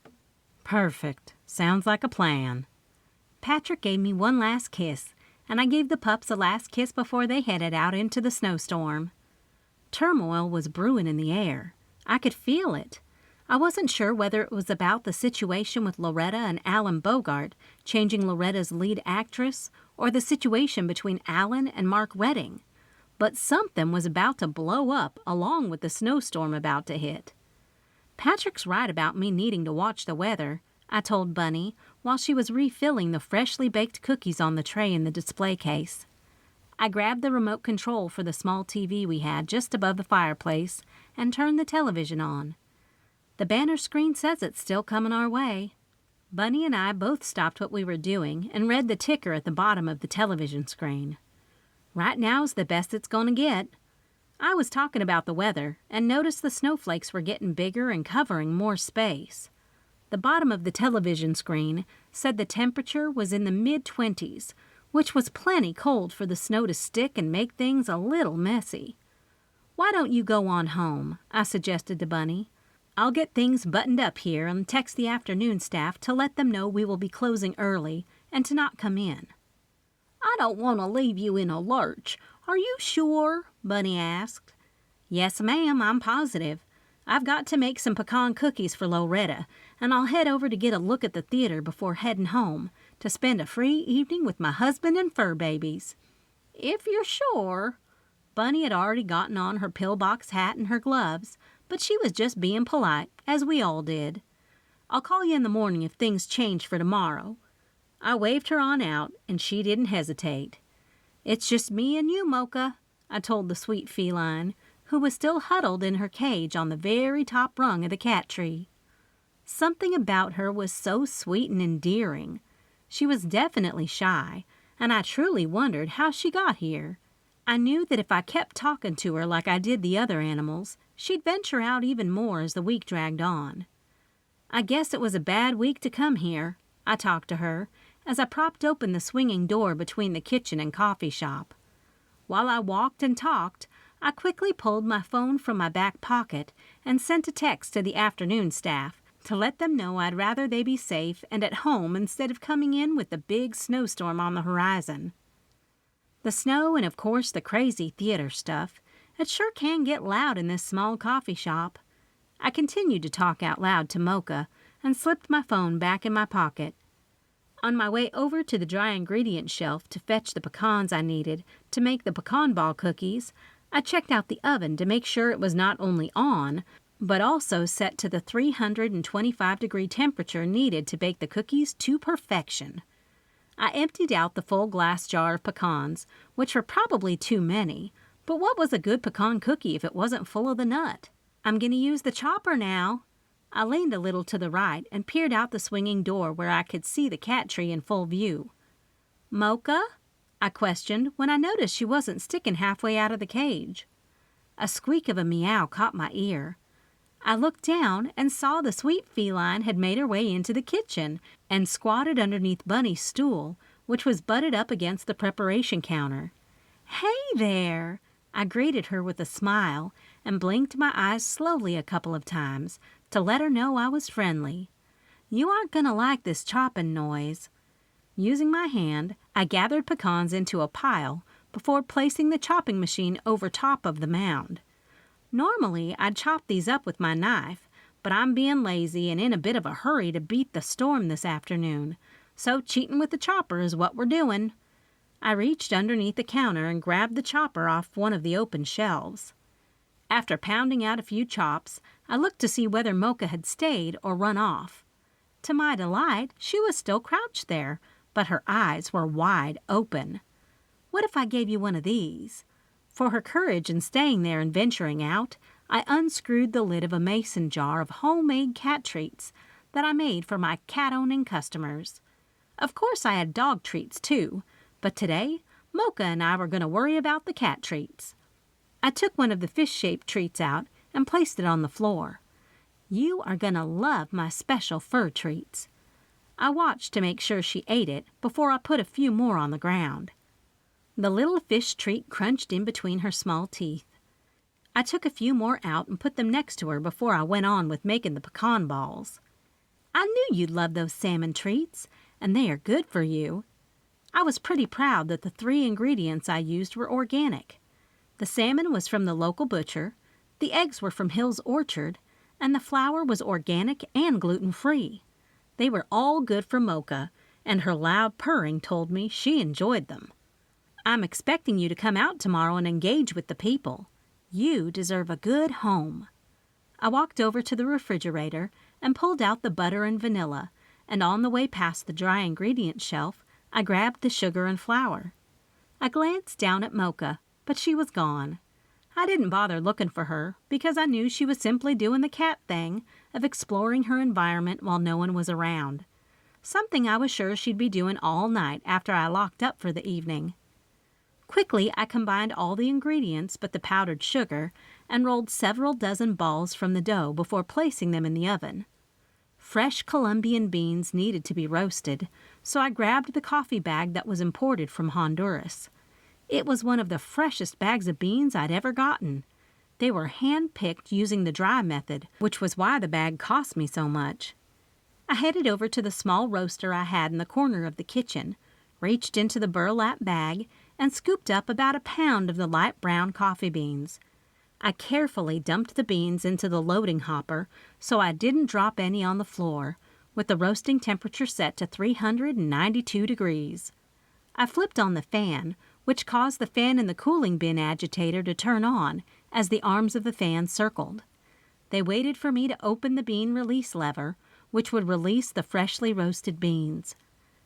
"Perfect. Sounds like a plan." Patrick gave me one last kiss, and I gave the pups a last kiss before they headed out into the snowstorm. Turmoil was brewing in the air. I could feel it. I wasn't sure whether it was about the situation with Loretta and Alan Bogart changing Loretta's lead actress, or the situation between Alan and Mark Redding. But something was about to blow up along with the snowstorm about to hit. "Patrick's right about me needing to watch the weather," I told Bunny while she was refilling the freshly baked cookies on the tray in the display case. I grabbed the remote control for the small TV we had just above the fireplace and turned the television on. The banner screen says it's still coming our way. Bunny and I both stopped what we were doing and read the ticker at the bottom of the television screen. Right now's the best it's going to get. I was talking about the weather and noticed the snowflakes were getting bigger and covering more space. The bottom of the television screen said the temperature was in the mid-20s, which was plenty cold for the snow to stick and make things a little messy. "Why don't you go on home?" I suggested to Bunny. "I'll get things buttoned up here and text the afternoon staff to let them know we will be closing early and to not come in." "I don't want to leave you in a lurch. Are you sure?" Bunny asked. "Yes, ma'am, I'm positive. I've got to make some pecan cookies for Loretta, and I'll head over to get a look at the theater before heading home to spend a free evening with my husband and fur babies." "If you're sure." Bunny had already gotten on her pillbox hat and her gloves, but she was just being polite, as we all did. "I'll call you in the morning if things change for tomorrow." I waved her on out, and she didn't hesitate. "It's just me and you, Mocha," I told the sweet feline, who was still huddled in her cage on the very top rung of the cat tree. Something about her was so sweet and endearing. She was definitely shy, and I truly wondered how she got here. I knew that if I kept talking to her like I did the other animals, she'd venture out even more as the week dragged on. "I guess it was a bad week to come here," I talked to her as I propped open the swinging door between the kitchen and coffee shop. While I walked and talked, I quickly pulled my phone from my back pocket and sent a text to the afternoon staff to let them know I'd rather they be safe and at home instead of coming in with the big snowstorm on the horizon. The snow and, of course, the crazy theater stuff, it sure can get loud in this small coffee shop. I continued to talk out loud to Mocha and slipped my phone back in my pocket. On my way over to the dry ingredient shelf to fetch the pecans I needed to make the pecan ball cookies, I checked out the oven to make sure it was not only on, but also set to the 325-degree temperature needed to bake the cookies to perfection. I emptied out the full glass jar of pecans, which were probably too many, but what was a good pecan cookie if it wasn't full of the nut? "I'm going to use the chopper now." I leaned a little to the right and peered out the swinging door where I could see the cat tree in full view. "Mocha?" I questioned when I noticed she wasn't sticking halfway out of the cage. A squeak of a meow caught my ear. I looked down and saw the sweet feline had made her way into the kitchen and squatted underneath Bunny's stool, which was butted up against the preparation counter. "Hey there!" I greeted her with a smile and blinked my eyes slowly a couple of times to let her know I was friendly. "You aren't going to like this chopping noise." Using my hand, I gathered pecans into a pile before placing the chopping machine over top of the mound. Normally, I'd chop these up with my knife, but I'm being lazy and in a bit of a hurry to beat the storm this afternoon, so cheating with the chopper is what we're doing. I reached underneath the counter and grabbed the chopper off one of the open shelves. After pounding out a few chops, I looked to see whether Mocha had stayed or run off. To my delight, she was still crouched there, but her eyes were wide open. "What if I gave you one of these?" For her courage in staying there and venturing out, I unscrewed the lid of a mason jar of homemade cat treats that I made for my cat-owning customers. Of course I had dog treats too, but today Mocha and I were going to worry about the cat treats. I took one of the fish-shaped treats out and placed it on the floor. "You are going to love my special fur treats." I watched to make sure she ate it before I put a few more on the ground. The little fish treat crunched in between her small teeth. I took a few more out and put them next to her before I went on with making the pecan balls. "I knew you'd love those salmon treats, and they are good for you." I was pretty proud that the 3 ingredients I used were organic. The salmon was from the local butcher, the eggs were from Hill's Orchard, and the flour was organic and gluten-free. They were all good for Mocha, and her loud purring told me she enjoyed them. "I'm expecting you to come out tomorrow and engage with the people. You deserve a good home." I walked over to the refrigerator and pulled out the butter and vanilla, and on the way past the dry ingredients shelf, I grabbed the sugar and flour. I glanced down at Mocha, but she was gone. I didn't bother looking for her because I knew she was simply doing the cat thing of exploring her environment while no one was around. Something I was sure she'd be doing all night after I locked up for the evening. Quickly, I combined all the ingredients but the powdered sugar and rolled several dozen balls from the dough before placing them in the oven. Fresh Colombian beans needed to be roasted, so I grabbed the coffee bag that was imported from Honduras. It was one of the freshest bags of beans I'd ever gotten. They were hand-picked using the dry method, which was why the bag cost me so much. I headed over to the small roaster I had in the corner of the kitchen, reached into the burlap bag, and scooped up about a pound of the light brown coffee beans. I carefully dumped the beans into the loading hopper so I didn't drop any on the floor, with the roasting temperature set to 392 degrees. I flipped on the fan, which caused the fan in the cooling bin agitator to turn on as the arms of the fan circled. They waited for me to open the bean release lever, which would release the freshly roasted beans.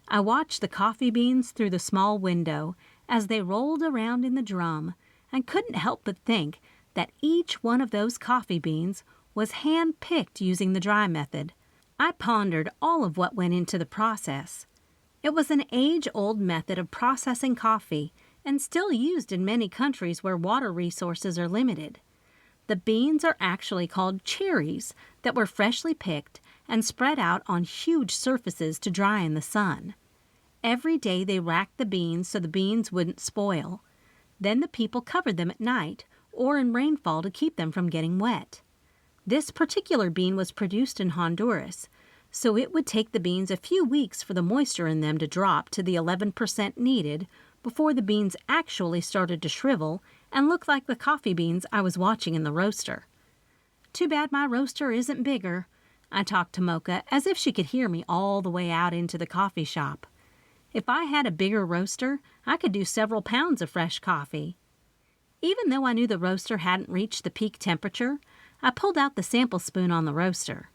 I watched the coffee beans through the small window as they rolled around in the drum and couldn't help but think that each one of those coffee beans was hand-picked using the dry method. I pondered all of what went into the process. It was an age-old method of processing coffee and still used in many countries where water resources are limited. The beans are actually called cherries that were freshly picked and spread out on huge surfaces to dry in the sun. Every day they racked the beans so the beans wouldn't spoil. Then the people covered them at night or in rainfall to keep them from getting wet. This particular bean was produced in Honduras, so it would take the beans a few weeks for the moisture in them to drop to the 11% needed before the beans actually started to shrivel and look like the coffee beans I was watching in the roaster. "Too bad my roaster isn't bigger," I talked to Mocha as if she could hear me all the way out into the coffee shop. If I had a bigger roaster, I could do several pounds of fresh coffee. Even though I knew the roaster hadn't reached the peak temperature, I pulled out the sample spoon on the roaster.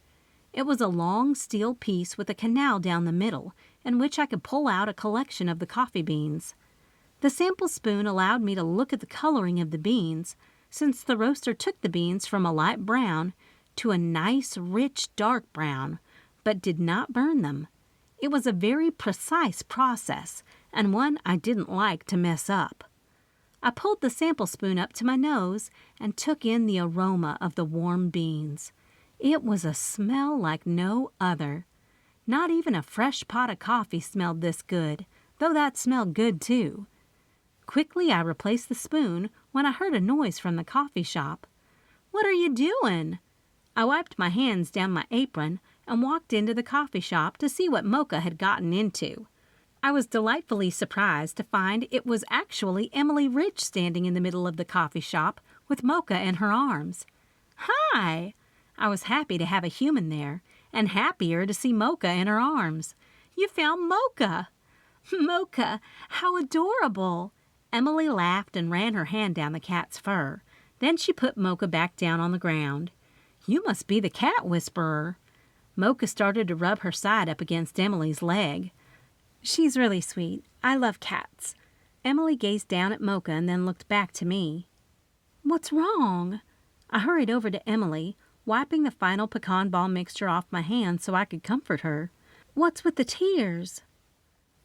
It was a long steel piece with a canal down the middle in which I could pull out a collection of the coffee beans. The sample spoon allowed me to look at the coloring of the beans, since the roaster took the beans from a light brown to a nice, rich, dark brown, but did not burn them. It was a very precise process, and one I didn't like to mess up. I pulled the sample spoon up to my nose and took in the aroma of the warm beans. It was a smell like no other. Not even a fresh pot of coffee smelled this good, though that smelled good too. Quickly I replaced the spoon when I heard a noise from the coffee shop. "What are you doing?" I wiped my hands down my apron and walked into the coffee shop to see what Mocha had gotten into. I was delightfully surprised to find it was actually Emily Rich standing in the middle of the coffee shop with Mocha in her arms. "Hi!" I was happy to have a human there, and happier to see Mocha in her arms. "You found Mocha!" "Mocha, how adorable!" Emily laughed and ran her hand down the cat's fur. Then she put Mocha back down on the ground. "You must be the cat whisperer." Mocha started to rub her side up against Emily's leg. "She's really sweet. I love cats." Emily gazed down at Mocha and then looked back to me. "What's wrong?" I hurried over to Emily, wiping the final pecan ball mixture off my hand so I could comfort her. "What's with the tears?"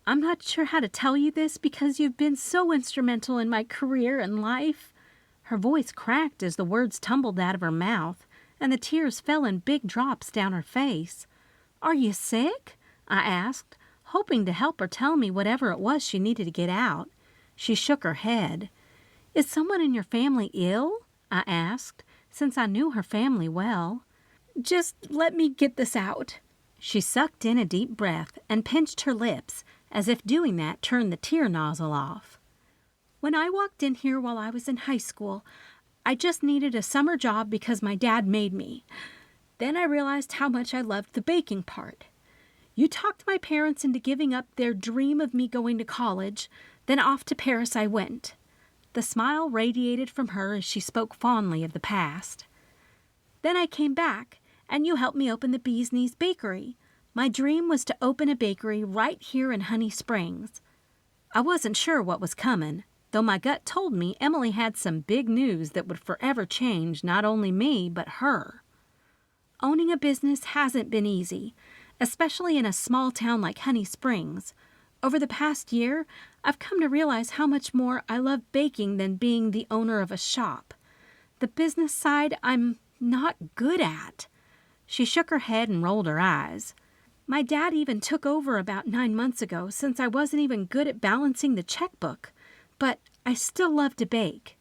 "I'm not sure how to tell you this because you've been so instrumental in my career and life." Her voice cracked as the words tumbled out of her mouth, and the tears fell in big drops down her face. "Are you sick?" I asked, hoping to help her tell me whatever it was she needed to get out. She shook her head. "Is someone in your family ill?" I asked, since I knew her family well. "Just let me get this out." She sucked in a deep breath and pinched her lips, as if doing that turned the tear nozzle off. "When I walked in here while I was in high school, I just needed a summer job because my dad made me. Then I realized how much I loved the baking part. You talked my parents into giving up their dream of me going to college, then off to Paris I went." The smile radiated from her as she spoke fondly of the past. "Then I came back, and you helped me open the Bee's Knees Bakery. My dream was to open a bakery right here in Honey Springs. I wasn't sure what was coming, though my gut told me Emily had some big news that would forever change not only me, but her. Owning a business hasn't been easy, especially in a small town like Honey Springs. Over the past year, I've come to realize how much more I love baking than being the owner of a shop. The business side I'm not good at." She shook her head and rolled her eyes. "My dad even took over about 9 months ago since I wasn't even good at balancing the checkbook, but I still love to bake."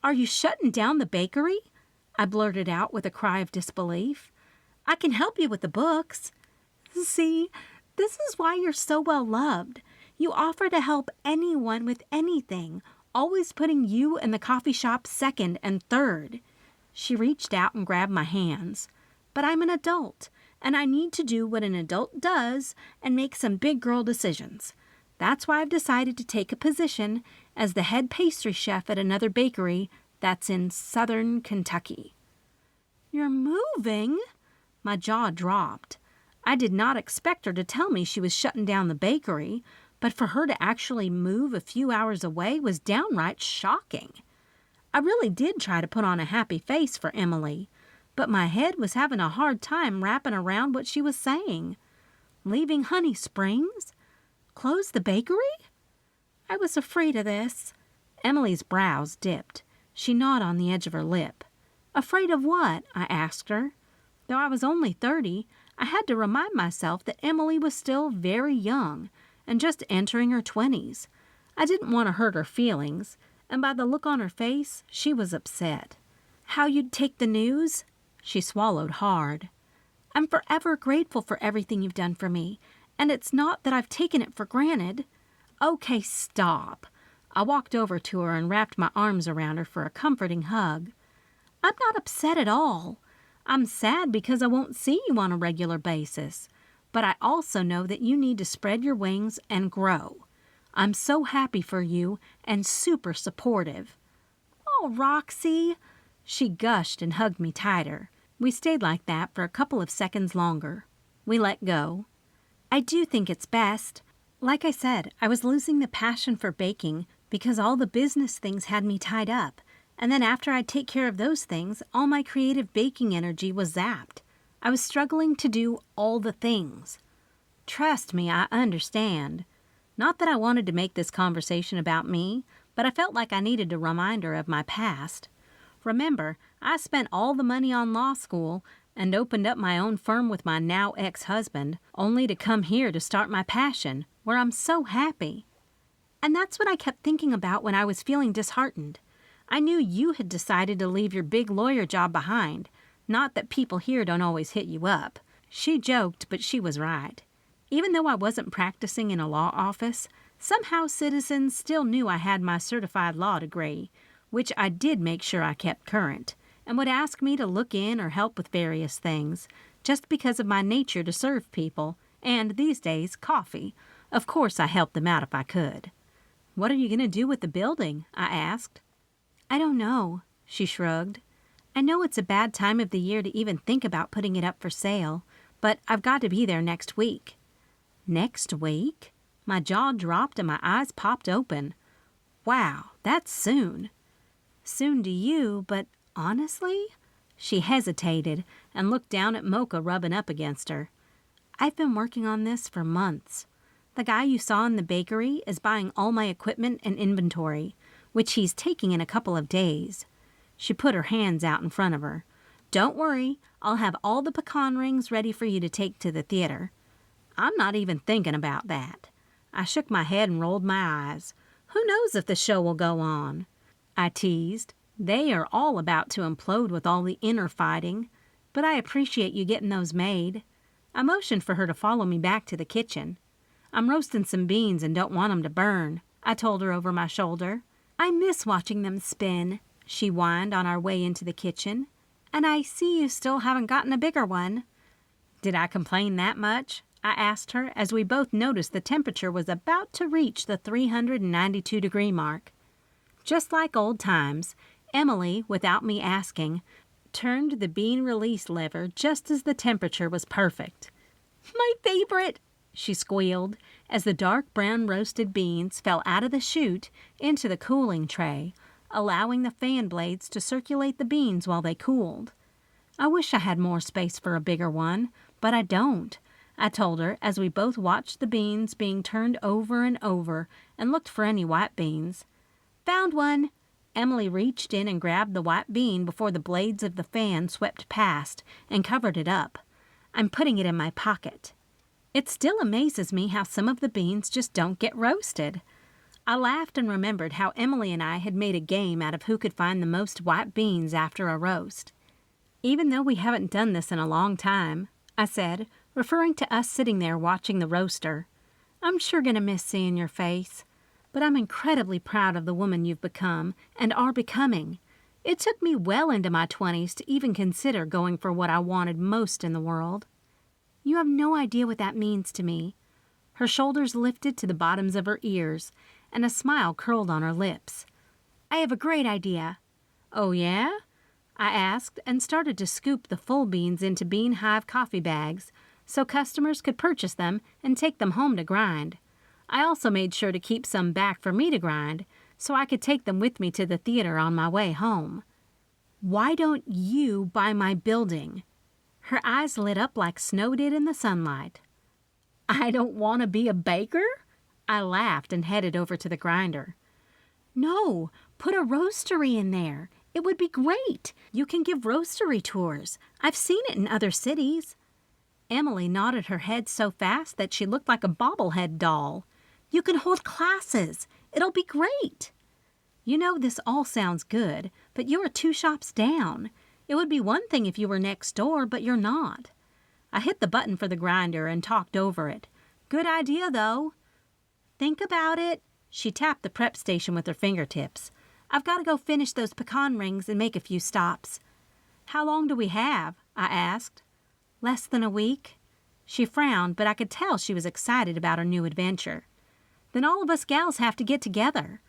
"Are you shutting down the bakery?" I blurted out with a cry of disbelief. "I can help you with the books." "See, this is why you're so well loved. You offer to help anyone with anything, always putting you and the coffee shop second and third." She reached out and grabbed my hands. "But I'm an adult, and I need to do what an adult does and make some big girl decisions. That's why I've decided to take a position as the head pastry chef at another bakery that's in southern Kentucky." "You're moving?" My jaw dropped. I did not expect her to tell me she was shutting down the bakery, but for her to actually move a few hours away was downright shocking. I really did try to put on a happy face for Emily, but my head was having a hard time wrapping around what she was saying. Leaving Honey Springs? Close the bakery? I was afraid of this. Emily's brows dipped. She gnawed on the edge of her lip. "Afraid of what?" I asked her. Though I was only 30, I had to remind myself that Emily was still very young and just entering her 20s. I didn't want to hurt her feelings, and by the look on her face, she was upset. "How you'd take the news?" She swallowed hard. "I'm forever grateful for everything you've done for me, and it's not that I've taken it for granted." "Okay, stop." I walked over to her and wrapped my arms around her for a comforting hug. "I'm not upset at all. I'm sad because I won't see you on a regular basis, but I also know that you need to spread your wings and grow. I'm so happy for you and super supportive." "Oh, Roxy!" She gushed and hugged me tighter. We stayed like that for a couple of seconds longer. We let go. "I do think it's best. Like I said, I was losing the passion for baking because all the business things had me tied up. And then after I'd take care of those things, all my creative baking energy was zapped. I was struggling to do all the things." Trust me, I understand. Not that I wanted to make this conversation about me, but I felt like I needed a reminder of my past. Remember, I spent all the money on law school, and opened up my own firm with my now ex-husband, only to come here to start my passion, where I'm so happy. And that's what I kept thinking about when I was feeling disheartened. I knew you had decided to leave your big lawyer job behind. Not that people here don't always hit you up. She joked, but she was right. Even though I wasn't practicing in a law office, somehow citizens still knew I had my certified law degree, which I did make sure I kept current, and would ask me to look in or help with various things, just because of my nature to serve people, and, these days, coffee. Of course I helped them out if I could. "What are you going to do with the building?" I asked. "I don't know," she shrugged. "I know it's a bad time of the year to even think about putting it up for sale, but I've got to be there next week." Next week? My jaw dropped and my eyes popped open. Wow, that's soon. Soon to you, but honestly? She hesitated and looked down at Mocha rubbing up against her. "I've been working on this for months. The guy you saw in the bakery is buying all my equipment and inventory, which he's taking in a couple of days." She put her hands out in front of her. "Don't worry, I'll have all the pecan rings ready for you to take to the theater." "I'm not even thinking about that." I shook my head and rolled my eyes. "Who knows if the show will go on?" I teased. "They are all about to implode with all the inner fighting, but I appreciate you getting those made." I motioned for her to follow me back to the kitchen. "I'm roasting some beans and don't want 'em to burn," I told her over my shoulder. "I miss watching them spin," she whined on our way into the kitchen. "And I see you still haven't gotten a bigger one." Did I complain that much? I asked her as we both noticed the temperature was about to reach the 392-degree mark. Just like old times, Emily, without me asking, turned the bean release lever just as the temperature was perfect. "My favorite!" she squealed as the dark brown roasted beans fell out of the chute into the cooling tray, allowing the fan blades to circulate the beans while they cooled. "I wish I had more space for a bigger one, but I don't," I told her as we both watched the beans being turned over and over and looked for any white beans. "Found one!" Emily reached in and grabbed the white bean before the blades of the fan swept past and covered it up. "I'm putting it in my pocket." It still amazes me how some of the beans just don't get roasted. I laughed and remembered how Emily and I had made a game out of who could find the most white beans after a roast. "Even though we haven't done this in a long time," I said, referring to us sitting there watching the roaster, "I'm sure going to miss seeing your face. But I'm incredibly proud of the woman you've become and are becoming. It took me well into my 20s to even consider going for what I wanted most in the world." "You have no idea what that means to me." Her shoulders lifted to the bottoms of her ears, and a smile curled on her lips. "I have a great idea." "Oh, yeah?" I asked and started to scoop the full beans into Bean Hive coffee bags so customers could purchase them and take them home to grind. I also made sure to keep some back for me to grind so I could take them with me to the theater on my way home. "Why don't you buy my building?" Her eyes lit up like snow did in the sunlight. "I don't want to be a baker?" I laughed and headed over to the grinder. "No, put a roastery in there. It would be great. You can give roastery tours. I've seen it in other cities." Emily nodded her head so fast that she looked like a bobblehead doll. "You can hold classes. It'll be great." "You know, this all sounds good, but you're 2 shops down. It would be one thing if you were next door, but you're not." I hit the button for the grinder and talked over it. "Good idea, though." "Think about it." She tapped the prep station with her fingertips. "I've got to go finish those pecan rings and make a few stops." "How long do we have?" I asked. "Less than a week." She frowned, but I could tell she was excited about her new adventure. "Then all of us gals have to get together."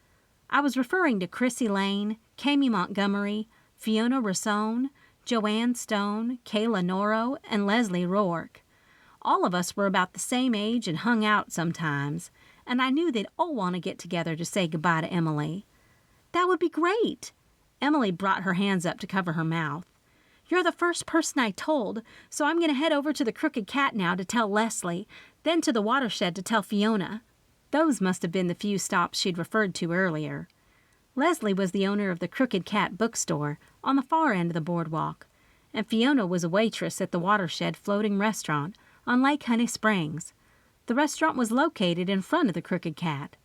I was referring to Chrissy Lane, Kami Montgomery, Fiona Rassone, Joanne Stone, Kayla Norro, and Leslie Rourke. All of us were about the same age and hung out sometimes, and I knew they'd all want to get together to say goodbye to Emily. "That would be great." Emily brought her hands up to cover her mouth. "You're the first person I told, so I'm going to head over to the Crooked Cat now to tell Leslie, then to the Watershed to tell Fiona." Those must have been the few stops she'd referred to earlier. Leslie was the owner of the Crooked Cat bookstore on the far end of the boardwalk, and Fiona was a waitress at the Watershed Floating Restaurant on Lake Honey Springs. The restaurant was located in front of the Crooked Cat.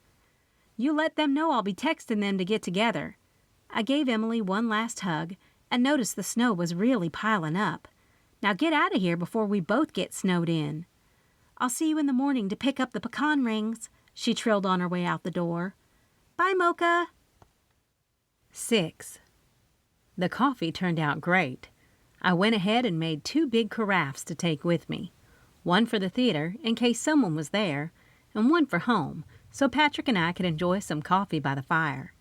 "You let them know I'll be texting them to get together." I gave Emily one last hug and noticed the snow was really piling up. "Now get out of here before we both get snowed in." "I'll see you in the morning to pick up the pecan rings," she trilled on her way out the door. "Bye, Mocha." 6. The coffee turned out great. I went ahead and made 2 big carafes to take with me. One for the theater, in case someone was there, and one for home, so Patrick and I could enjoy some coffee by the fire.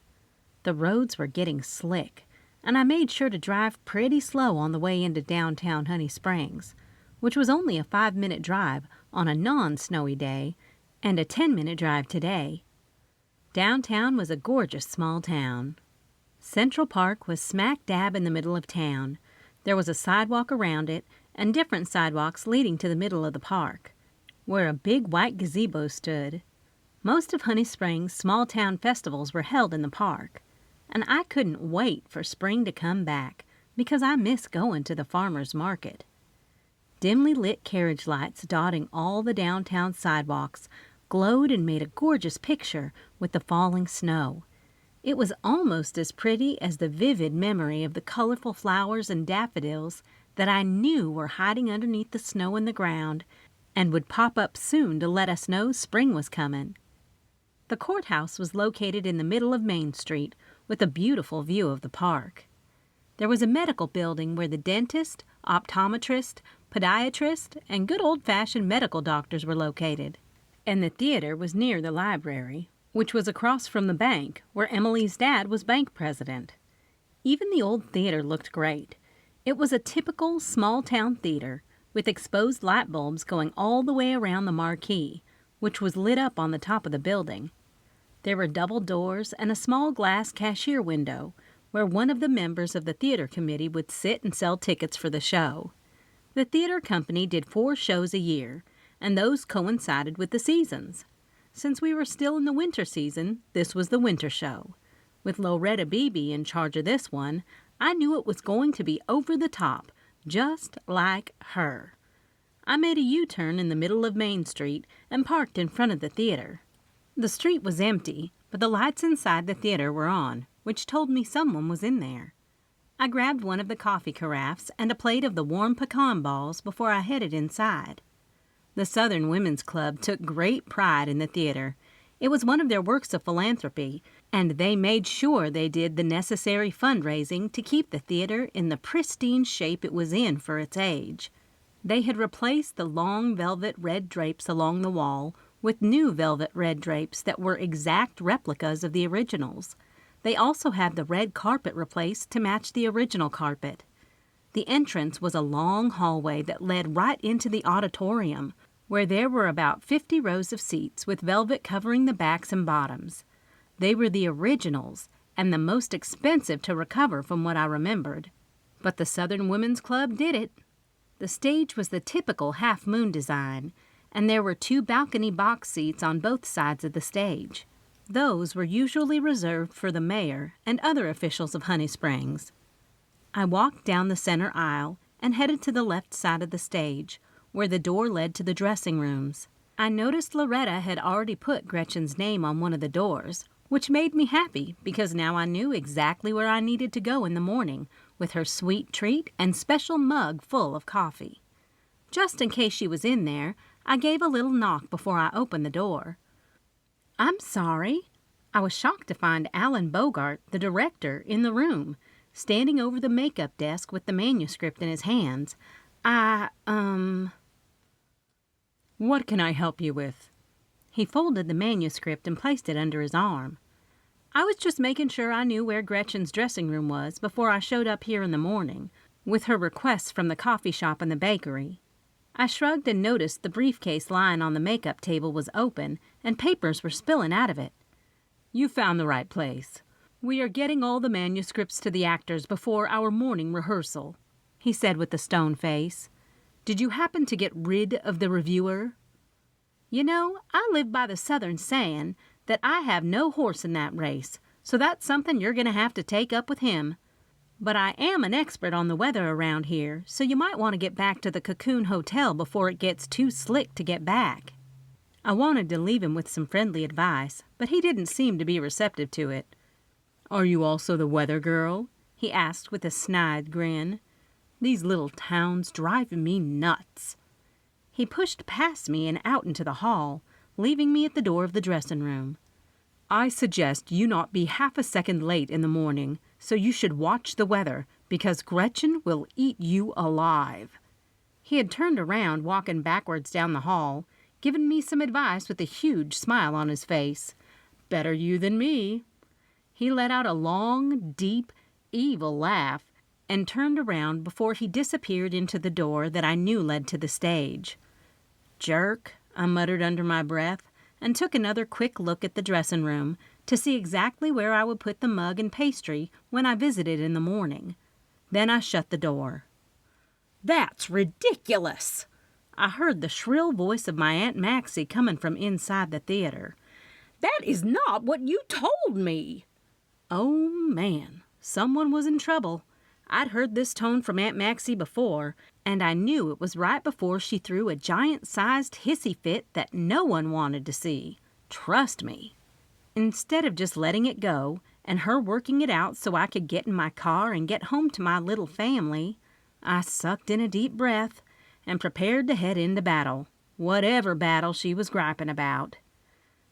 The roads were getting slick, and I made sure to drive pretty slow on the way into downtown Honey Springs, which was only a 5-minute drive on a non-snowy day and a 10-minute drive today. Downtown was a gorgeous small town. Central Park was smack dab in the middle of town. There was a sidewalk around it and different sidewalks leading to the middle of the park, where a big white gazebo stood. Most of Honey Springs' small-town festivals were held in the park, and I couldn't wait for spring to come back because I miss going to the farmer's market. Dimly lit carriage lights dotting all the downtown sidewalks glowed and made a gorgeous picture with the falling snow. It was almost as pretty as the vivid memory of the colorful flowers and daffodils that I knew were hiding underneath the snow in the ground and would pop up soon to let us know spring was coming. The courthouse was located in the middle of Main Street with a beautiful view of the park. There was a medical building where the dentist, optometrist, podiatrist, and good old-fashioned medical doctors were located. And the theater was near the library, which was across from the bank where Emily's dad was bank president. Even the old theater looked great. It was a typical small-town theater with exposed light bulbs going all the way around the marquee, which was lit up on the top of the building. There were double doors and a small glass cashier window where one of the members of the theater committee would sit and sell tickets for the show. The theater company did 4 shows a year, and those coincided with the seasons. Since we were still in the winter season, this was the winter show. With Loretta Bebe in charge of this one, I knew it was going to be over the top, just like her. I made a U-turn in the middle of Main Street and parked in front of the theater. The street was empty, but the lights inside the theater were on, which told me someone was in there. I grabbed one of the coffee carafes and a plate of the warm pecan balls before I headed inside. The Southern Women's Club took great pride in the theater. It was one of their works of philanthropy, and they made sure they did the necessary fundraising to keep the theater in the pristine shape it was in for its age. They had replaced the long velvet red drapes along the wall with new velvet red drapes that were exact replicas of the originals. They also had the red carpet replaced to match the original carpet. The entrance was a long hallway that led right into the auditorium, where there were about 50 rows of seats with velvet covering the backs and bottoms. They were the originals and the most expensive to recover from what I remembered. But the Southern Women's Club did it. The stage was the typical half-moon design, and there were 2 balcony box seats on both sides of the stage. Those were usually reserved for the mayor and other officials of Honey Springs. I walked down the center aisle and headed to the left side of the stage, where the door led to the dressing rooms. I noticed Loretta had already put Gretchen's name on one of the doors, which made me happy because now I knew exactly where I needed to go in the morning with her sweet treat and special mug full of coffee. Just in case she was in there, I gave a little knock before I opened the door. "I'm sorry." I was shocked to find Alan Bogart, the director, in the room, standing over the makeup desk with the manuscript in his hands. What can I help you with?" He folded the manuscript and placed it under his arm. "I was just making sure I knew where Gretchen's dressing room was before I showed up here in the morning, with her requests from the coffee shop and the bakery." I shrugged and noticed the briefcase lying on the makeup table was open and papers were spilling out of it. "You found the right place. We are getting all the manuscripts to the actors before our morning rehearsal," he said with a stone face. "Did you happen to get rid of the reviewer?" "You know, I live by the Southern saying that I have no horse in that race, so that's something you're going to have to take up with him." But I am an expert on the weather around here, so you might want to get back to the Cocoon Hotel before it gets too slick to get back." I wanted to leave him with some friendly advice, but he didn't seem to be receptive to it. "Are you also the weather girl?" he asked with a snide grin. "These little towns drive me nuts." He pushed past me and out into the hall, leaving me at the door of the dressing room. "I suggest you not be half a second late in the morning, so you should watch the weather, because Gretchen will eat you alive." He had turned around, walking backwards down the hall, giving me some advice with a huge smile on his face. "Better you than me." He let out a long, deep, evil laugh and turned around before he disappeared into the door that I knew led to the stage. "Jerk," I muttered under my breath, and took another quick look at the dressing room to see exactly where I would put the mug and pastry when I visited in the morning. Then I shut the door. "That's ridiculous!" I heard the shrill voice of my Aunt Maxi coming from inside the theater. "That is not what you told me." Oh, man, someone was in trouble. I'd heard this tone from Aunt Maxi before, and I knew it was right before she threw a giant-sized hissy fit that no one wanted to see. Trust me. Instead of just letting it go and her working it out so I could get in my car and get home to my little family, I sucked in a deep breath and prepared to head into battle, whatever battle she was griping about.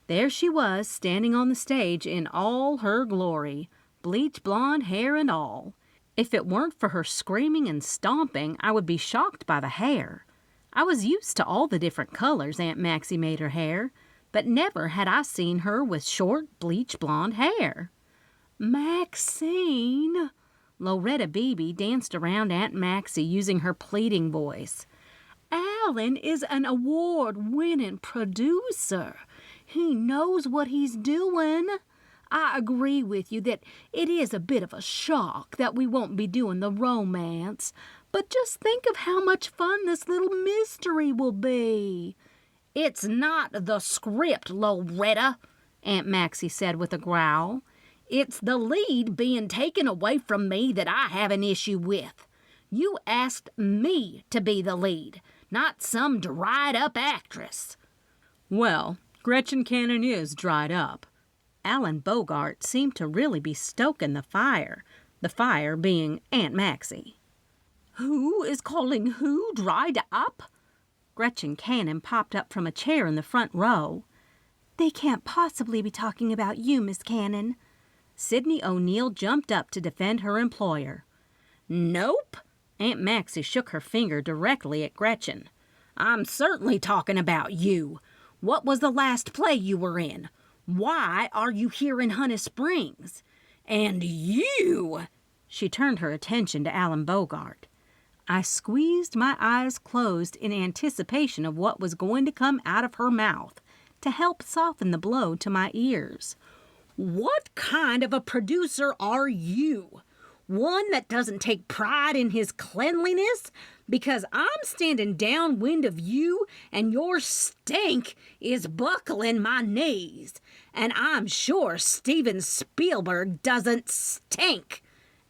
There she was, standing on the stage in all her glory, bleach blonde hair and all. If it weren't for her screaming and stomping, I would be shocked by the hair. I was used to all the different colors Aunt Maxi made her hair, but never had I seen her with short, bleach blonde hair. "Maxine!" Loretta Bebe danced around Aunt Maxi using her pleading voice. "Alan is an award-winning producer. He knows what he's doing. I agree with you that it is a bit of a shock that we won't be doing the romance, but just think of how much fun this little mystery will be." "It's not the script, Loretta," Aunt Maxi said with a growl. "It's the lead being taken away from me that I have an issue with. You asked me to be the lead, not some dried-up actress." "Well, Gretchen Cannon is dried up." Alan Bogart seemed to really be stoking the fire being Aunt Maxi. "Who is calling who dried up?" Gretchen Cannon popped up from a chair in the front row. "They can't possibly be talking about you, Miss Cannon." Sidney O'Neill jumped up to defend her employer. "Nope." Aunt Maxi shook her finger directly at Gretchen. "I'm certainly talking about you. What was the last play you were in? Why are you here in Honey Springs? And you!" She turned her attention to Alan Bogart. I squeezed my eyes closed in anticipation of what was going to come out of her mouth to help soften the blow to my ears. "What kind of a producer are you? One that doesn't take pride in his cleanliness? Because I'm standing downwind of you and your stink is buckling my knees. And I'm sure Steven Spielberg doesn't stink."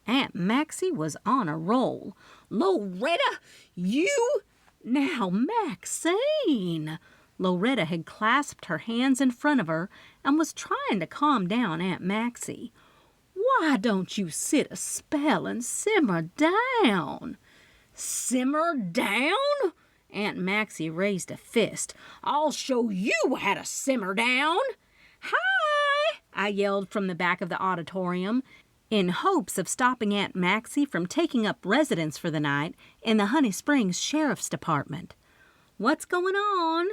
Aunt Maxi was on a roll. "Loretta, you—" "Now, Maxine!" Loretta had clasped her hands in front of her and was trying to calm down Aunt Maxi. "Why don't you sit a spell and simmer down?" "Simmer down?" Aunt Maxi raised a fist. "I'll show you how to simmer down." "Hi!" I yelled from the back of the auditorium, in hopes of stopping Aunt Maxi from taking up residence for the night in the Honey Springs Sheriff's Department. "What's going on?"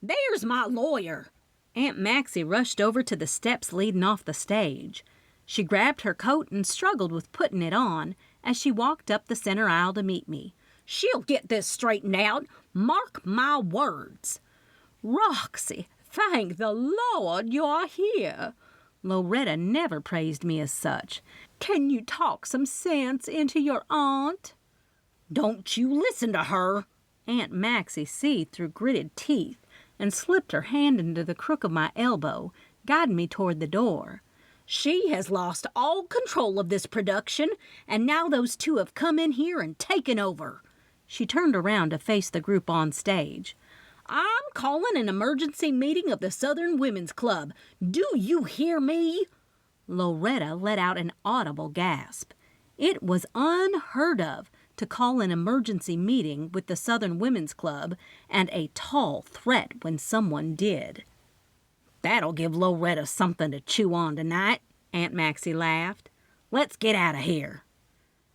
"There's my lawyer." Aunt Maxi rushed over to the steps leading off the stage. She grabbed her coat and struggled with putting it on as she walked up the center aisle to meet me. "She'll get this straightened out. Mark my words." "Roxy, thank the Lord you're here." Loretta never praised me as such. "Can you talk some sense into your aunt?" "Don't you listen to her." Aunt Maxi seethed through gritted teeth and slipped her hand into the crook of my elbow, guiding me toward the door. She has lost all control of this production, and now those two have come in here and taken over." She turned around to face the group on stage. "I'm calling an emergency meeting of the Southern Women's Club. Do you hear me?" Loretta let out an audible gasp. It was unheard of to call an emergency meeting with the Southern Women's Club, and a tall threat when someone did. "That'll give Loretta something to chew on tonight," Aunt Maxi laughed. "Let's get out of here."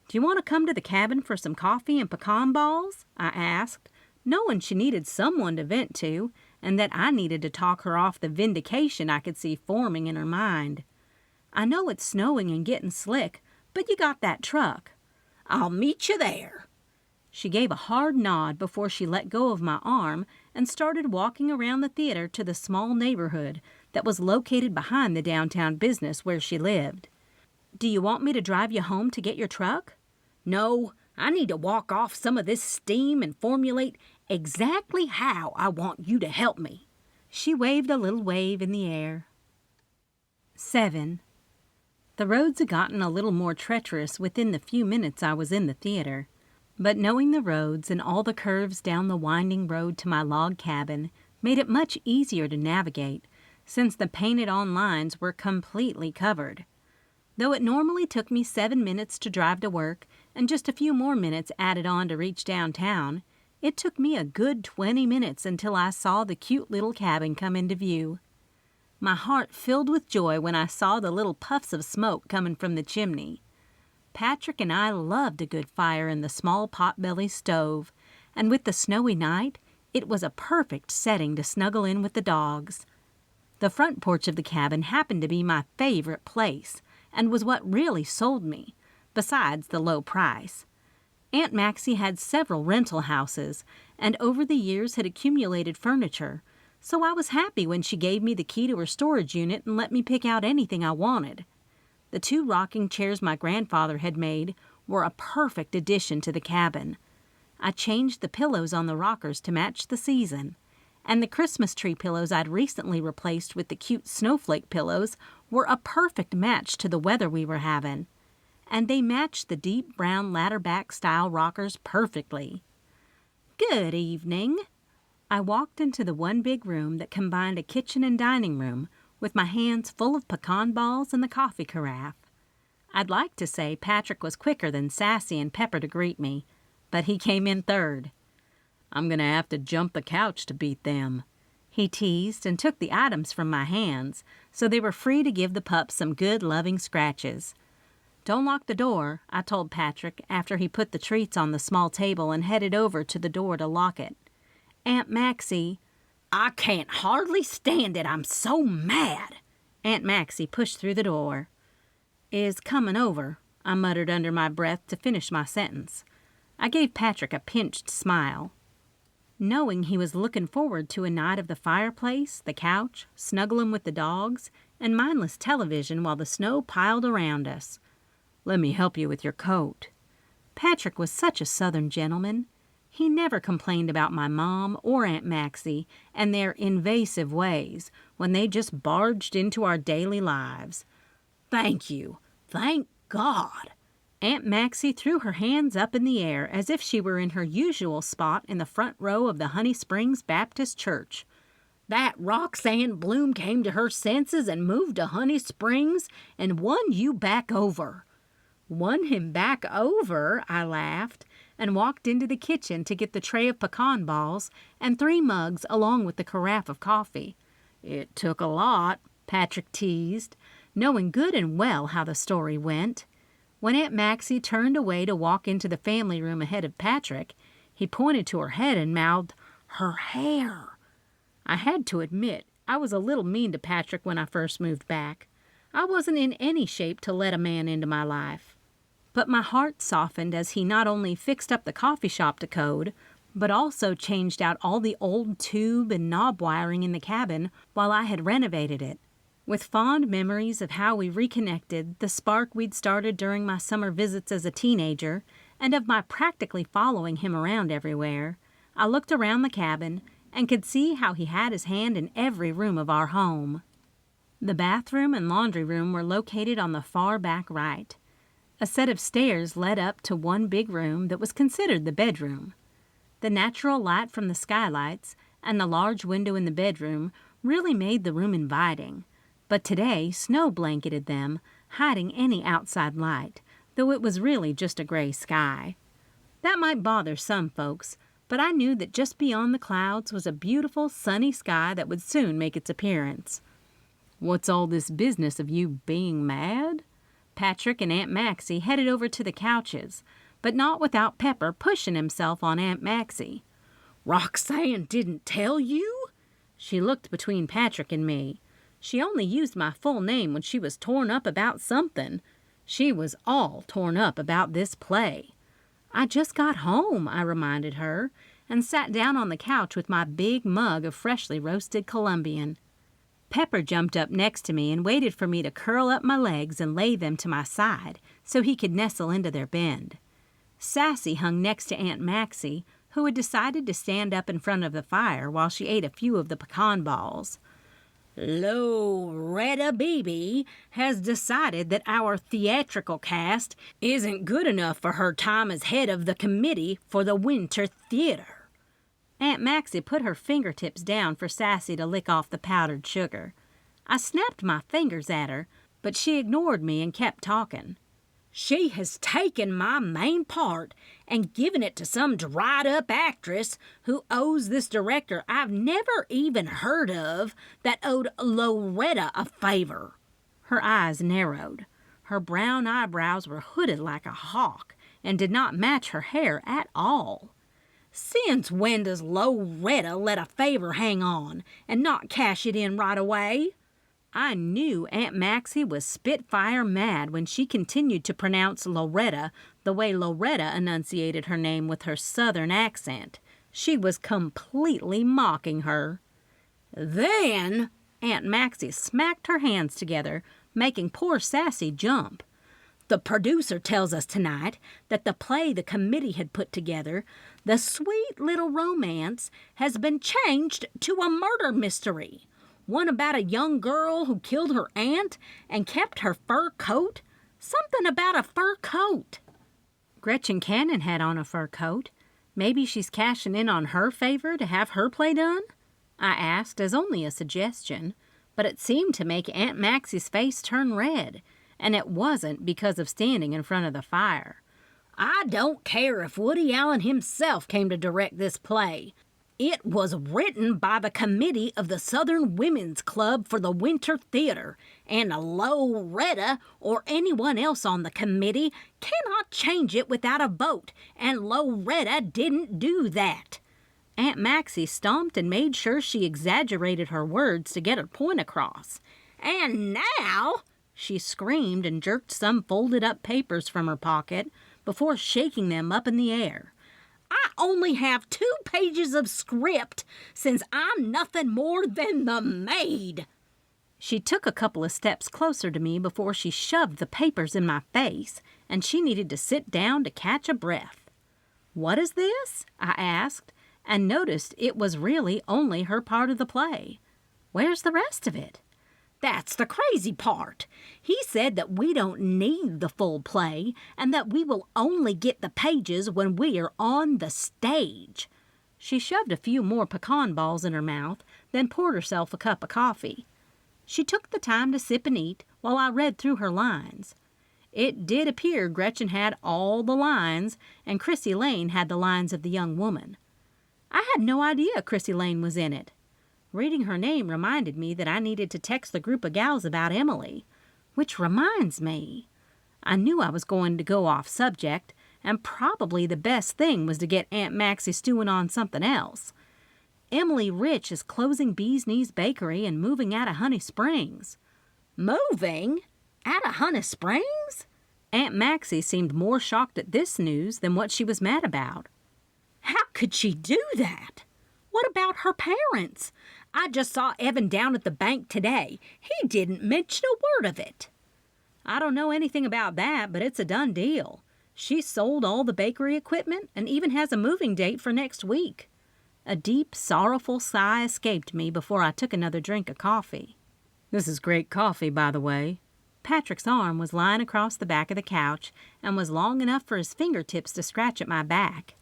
"Do you want to come to the cabin for some coffee and pecan balls?" I asked, knowing she needed someone to vent to, and that I needed to talk her off the vindication I could see forming in her mind. "I know it's snowing and getting slick, but you got that truck." "I'll meet you there." She gave a hard nod before she let go of my arm and started walking around the theater to the small neighborhood that was located behind the downtown business where she lived. "Do you want me to drive you home to get your truck?" "No, I need to walk off some of this steam and formulate exactly how I want you to help me." She waved a little wave in the air. 7. The roads had gotten a little more treacherous within the few minutes I was in the theater. But knowing the roads and all the curves down the winding road to my log cabin made it much easier to navigate, since the painted-on lines were completely covered. Though it normally took me 7 minutes to drive to work and just a few more minutes added on to reach downtown, it took me a good 20 minutes until I saw the cute little cabin come into view. My heart filled with joy when I saw the little puffs of smoke coming from the chimney. Patrick and I loved a good fire in the small pot-belly stove, and with the snowy night, it was a perfect setting to snuggle in with the dogs. The front porch of the cabin happened to be my favorite place, and was what really sold me, besides the low price. Aunt Maxi had several rental houses, and over the years had accumulated furniture, so I was happy when she gave me the key to her storage unit and let me pick out anything I wanted. The 2 rocking chairs my grandfather had made were a perfect addition to the cabin. I changed the pillows on the rockers to match the season, and the Christmas tree pillows I'd recently replaced with the cute snowflake pillows were a perfect match to the weather we were having. And they matched the deep brown ladder-back style rockers perfectly. "Good evening." I walked into the one big room that combined a kitchen and dining room, with my hands full of pecan balls and the coffee carafe. I'd like to say Patrick was quicker than Sassy and Pepper to greet me, but he came in third. "I'm going to have to jump the couch to beat them," he teased, and took the items from my hands, so they were free to give the pups some good loving scratches. "Don't lock the door," I told Patrick after he put the treats on the small table and headed over to the door to lock it. "Aunt Maxi—" "I can't hardly stand it. I'm so mad." Aunt Maxi pushed through the door. "Is coming over," I muttered under my breath to finish my sentence. I gave Patrick a pinched smile. Knowing he was looking forward to a night of the fireplace, the couch, snuggling with the dogs, and mindless television while the snow piled around us. "Let me help you with your coat." Patrick was such a Southern gentleman. He never complained about my mom or Aunt Maxi and their invasive ways when they just barged into our daily lives. "Thank you. Thank God." Aunt Maxi threw her hands up in the air as if she were in her usual spot in the front row of the Honey Springs Baptist Church. "That Roxanne Bloom came to her senses and moved to Honey Springs and won you back over." "Won him back over?" I laughed, and walked into the kitchen to get the tray of pecan balls and 3 mugs along with the carafe of coffee. "It took a lot," Patrick teased, knowing good and well how the story went. When Aunt Maxi turned away to walk into the family room ahead of Patrick, he pointed to her head and mouthed, "Her hair." I had to admit, I was a little mean to Patrick when I first moved back. I wasn't in any shape to let a man into my life. But my heart softened as he not only fixed up the coffee shop to code, but also changed out all the old tube and knob wiring in the cabin while I had renovated it. With fond memories of how we reconnected, the spark we'd started during my summer visits as a teenager, and of my practically following him around everywhere, I looked around the cabin and could see how he had his hand in every room of our home. The bathroom and laundry room were located on the far back right. A set of stairs led up to one big room that was considered the bedroom. The natural light from the skylights and the large window in the bedroom really made the room inviting, but today snow blanketed them, hiding any outside light, though it was really just a gray sky. That might bother some folks, but I knew that just beyond the clouds was a beautiful, sunny sky that would soon make its appearance. "What's all this business of you being mad?" Patrick and Aunt Maxi headed over to the couches, but not without Pepper pushing himself on Aunt Maxi. "Roxanne didn't tell you?" She looked between Patrick and me. She only used my full name when she was torn up about something. She was all torn up about this play. "I just got home," I reminded her, and sat down on the couch with my big mug of freshly roasted Colombian. Pepper jumped up next to me and waited for me to curl up my legs and lay them to my side so he could nestle into their bend. Sassy hung next to Aunt Maxi, who had decided to stand up in front of the fire while she ate a few of the pecan balls. "Loretta Bebe has decided that our theatrical cast isn't good enough for her time as head of the committee for the winter theater." Aunt Maxi put her fingertips down for Sassy to lick off the powdered sugar. I snapped my fingers at her, but she ignored me and kept talking. "She has taken my main part and given it to some dried-up actress who owes this director I've never even heard of that owed Loretta a favor." Her eyes narrowed. Her brown eyebrows were hooded like a hawk and did not match her hair at all. "Since when does Loretta let a favor hang on and not cash it in right away?" I knew Aunt Maxi was spitfire mad when she continued to pronounce Loretta the way Loretta enunciated her name with her southern accent. She was completely mocking her. "Then," Aunt Maxi smacked her hands together, making poor Sassy jump. "The producer tells us tonight that the play the committee had put together, The Sweet Little Romance, has been changed to a murder mystery. One about a young girl who killed her aunt and kept her fur coat. Something about a fur coat." Gretchen Cannon had on a fur coat. Maybe she's cashing in on her favor to have her play done? I asked as only a suggestion, but it seemed to make Aunt Maxi's face turn red, and it wasn't because of standing in front of the fire. "I don't care if Woody Allen himself came to direct this play. It was written by the committee of the Southern Women's Club for the Winter Theater, and Loretta or anyone else on the committee cannot change it without a vote, and Loretta didn't do that." Aunt Maxi stomped and made sure she exaggerated her words to get her point across. "And now," she screamed and jerked some folded-up papers from her pocket before shaking them up in the air, "I only have 2 pages of script since I'm nothing more than the maid." She took a couple of steps closer to me before she shoved the papers in my face, and she needed to sit down to catch a breath. "What is this?" I asked, and noticed it was really only her part of the play. "Where's the rest of it?" "That's the crazy part. He said that we don't need the full play and that we will only get the pages when we are on the stage." She shoved a few more pecan balls in her mouth, then poured herself a cup of coffee. She took the time to sip and eat while I read through her lines. It did appear Gretchen had all the lines, and Chrissy Lane had the lines of the young woman. I had no idea Chrissy Lane was in it. Reading her name reminded me that I needed to text the group of gals about Emily. Which reminds me, I knew I was going to go off subject, and probably the best thing was to get Aunt Maxi stewing on something else. Emily Rich is closing Bee's Knees Bakery and moving out of Honey Springs. "Moving? Out of Honey Springs?" Aunt Maxi seemed more shocked at this news than what she was mad about. "How could she do that? What about her parents? I just saw Evan down at the bank today. He didn't mention a word of it." "I don't know anything about that, but it's a done deal. She sold all the bakery equipment and even has a moving date for next week." A deep, sorrowful sigh escaped me before I took another drink of coffee. This is great coffee, by the way. Patrick's arm was lying across the back of the couch and was long enough for his fingertips to scratch at my back.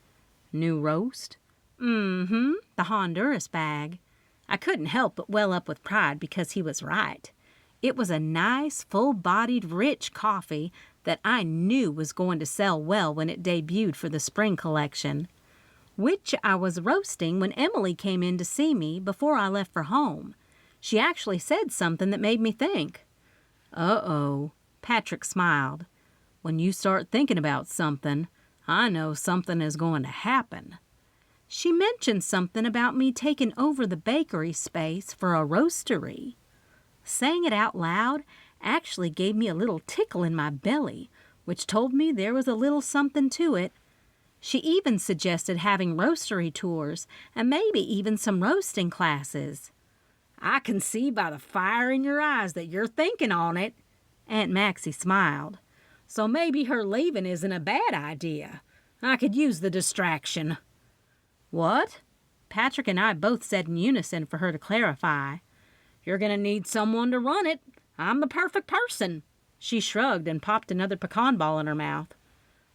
New roast? The Honduras bag. I couldn't help but well up with pride because he was right. It was a nice, full-bodied, rich coffee that I knew was going to sell well when it debuted for the spring collection, which I was roasting when Emily came in to see me before I left for home. She actually said something that made me think. Uh-oh, Patrick smiled. When you start thinking about something, I know something is going to happen. She mentioned something about me taking over the bakery space for a roastery. Saying it out loud actually gave me a little tickle in my belly, which told me there was a little something to it. She even suggested having roastery tours and maybe even some roasting classes. I can see by the fire in your eyes that you're thinking on it. Aunt Maxi smiled. So maybe her leaving isn't a bad idea. I could use the distraction. What? Patrick and I both said in unison for her to clarify. You're going to need someone to run it. I'm the perfect person. She shrugged and popped another pecan ball in her mouth.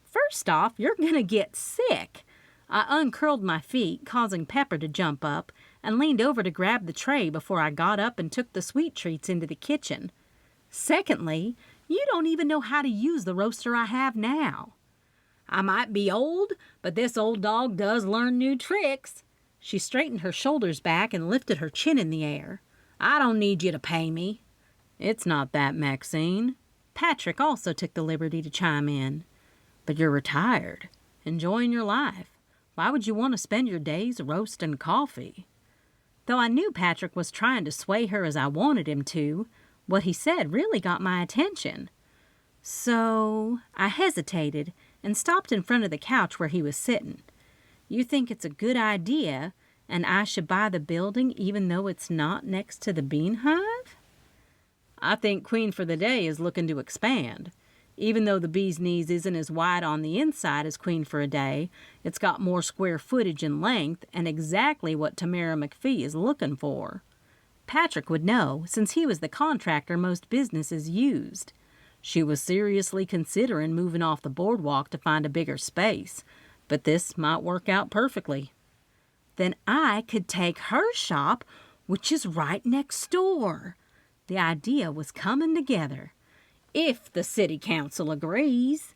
First off, you're going to get sick. I uncurled my feet, causing Pepper to jump up, and leaned over to grab the tray before I got up and took the sweet treats into the kitchen. Secondly, you don't even know how to use the roaster I have now. I might be old, but this old dog does learn new tricks. She straightened her shoulders back and lifted her chin in the air. I don't need you to pay me. It's not that, Maxine. Patrick also took the liberty to chime in. But you're retired, enjoying your life. Why would you want to spend your days roasting coffee? Though I knew Patrick was trying to sway her as I wanted him to, what he said really got my attention. So I hesitated and stopped in front of the couch where he was sitting. You think it's a good idea and I should buy the building even though it's not next to the Bean Hive? I think Queen for the Day is looking to expand. Even though the Bee's Knees isn't as wide on the inside as Queen for a Day, it's got more square footage and length and exactly what Tamara McPhee is looking for. Patrick would know, since he was the contractor most businesses used. She was seriously considering moving off the boardwalk to find a bigger space, but this might work out perfectly. Then I could take her shop, which is right next door. The idea was coming together. If the city council agrees.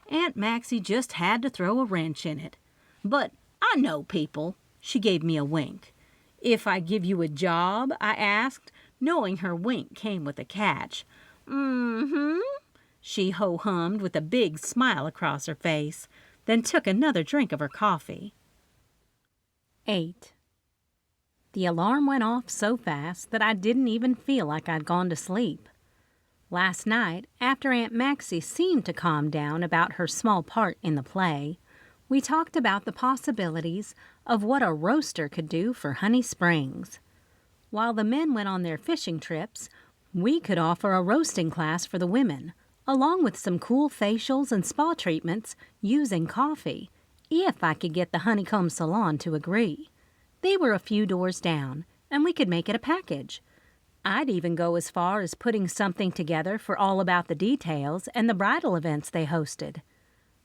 Aunt Maxi just had to throw a wrench in it. But I know people. She gave me a wink. If I give you a job, I asked, knowing her wink came with a catch. She ho-hummed with a big smile across her face, then took another drink of her coffee. 8. The alarm went off so fast that I didn't even feel like I'd gone to sleep. Last night, after Aunt Maxi seemed to calm down about her small part in the play, we talked about the possibilities of what a roaster could do for Honey Springs. While the men went on their fishing trips, we could offer a roasting class for the women, along with some cool facials and spa treatments using coffee, if I could get the Honeycomb Salon to agree. They were a few doors down, and we could make it a package. I'd even go as far as putting something together for All About the Details and the bridal events they hosted.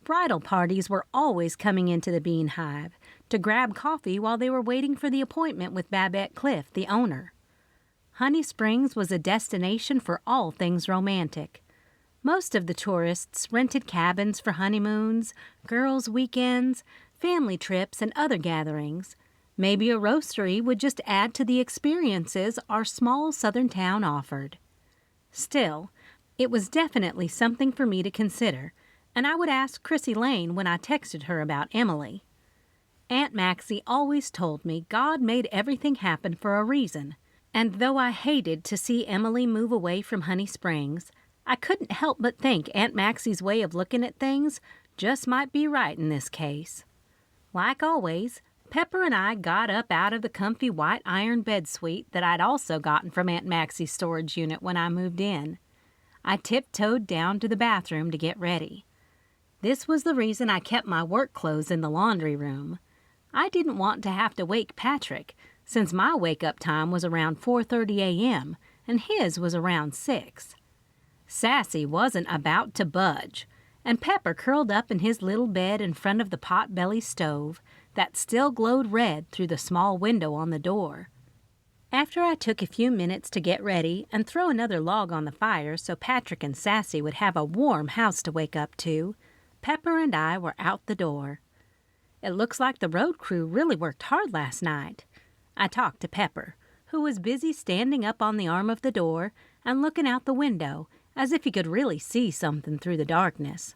Bridal parties were always coming into the Bean Hive to grab coffee while they were waiting for the appointment with Babette Cliff, the owner. Honey Springs was a destination for all things romantic. Most of the tourists rented cabins for honeymoons, girls' weekends, family trips, and other gatherings. Maybe a roastery would just add to the experiences our small southern town offered. Still, it was definitely something for me to consider, and I would ask Chrissy Lane when I texted her about Emily. Aunt Maxi always told me God made everything happen for a reason, and though I hated to see Emily move away from Honey Springs, I couldn't help but think Aunt Maxi's way of looking at things just might be right in this case. Like always, Pepper and I got up out of the comfy white iron bed suite that I'd also gotten from Aunt Maxi's storage unit when I moved in. I tiptoed down to the bathroom to get ready. This was the reason I kept my work clothes in the laundry room. I didn't want to have to wake Patrick, since my wake-up time was around 4:30 a.m., and his was around 6. Sassy wasn't about to budge, and Pepper curled up in his little bed in front of the pot-belly stove that still glowed red through the small window on the door. After I took a few minutes to get ready and throw another log on the fire so Patrick and Sassy would have a warm house to wake up to, Pepper and I were out the door. It looks like the road crew really worked hard last night. I talked to Pepper, who was busy standing up on the arm of the door and looking out the window as if he could really see something through the darkness.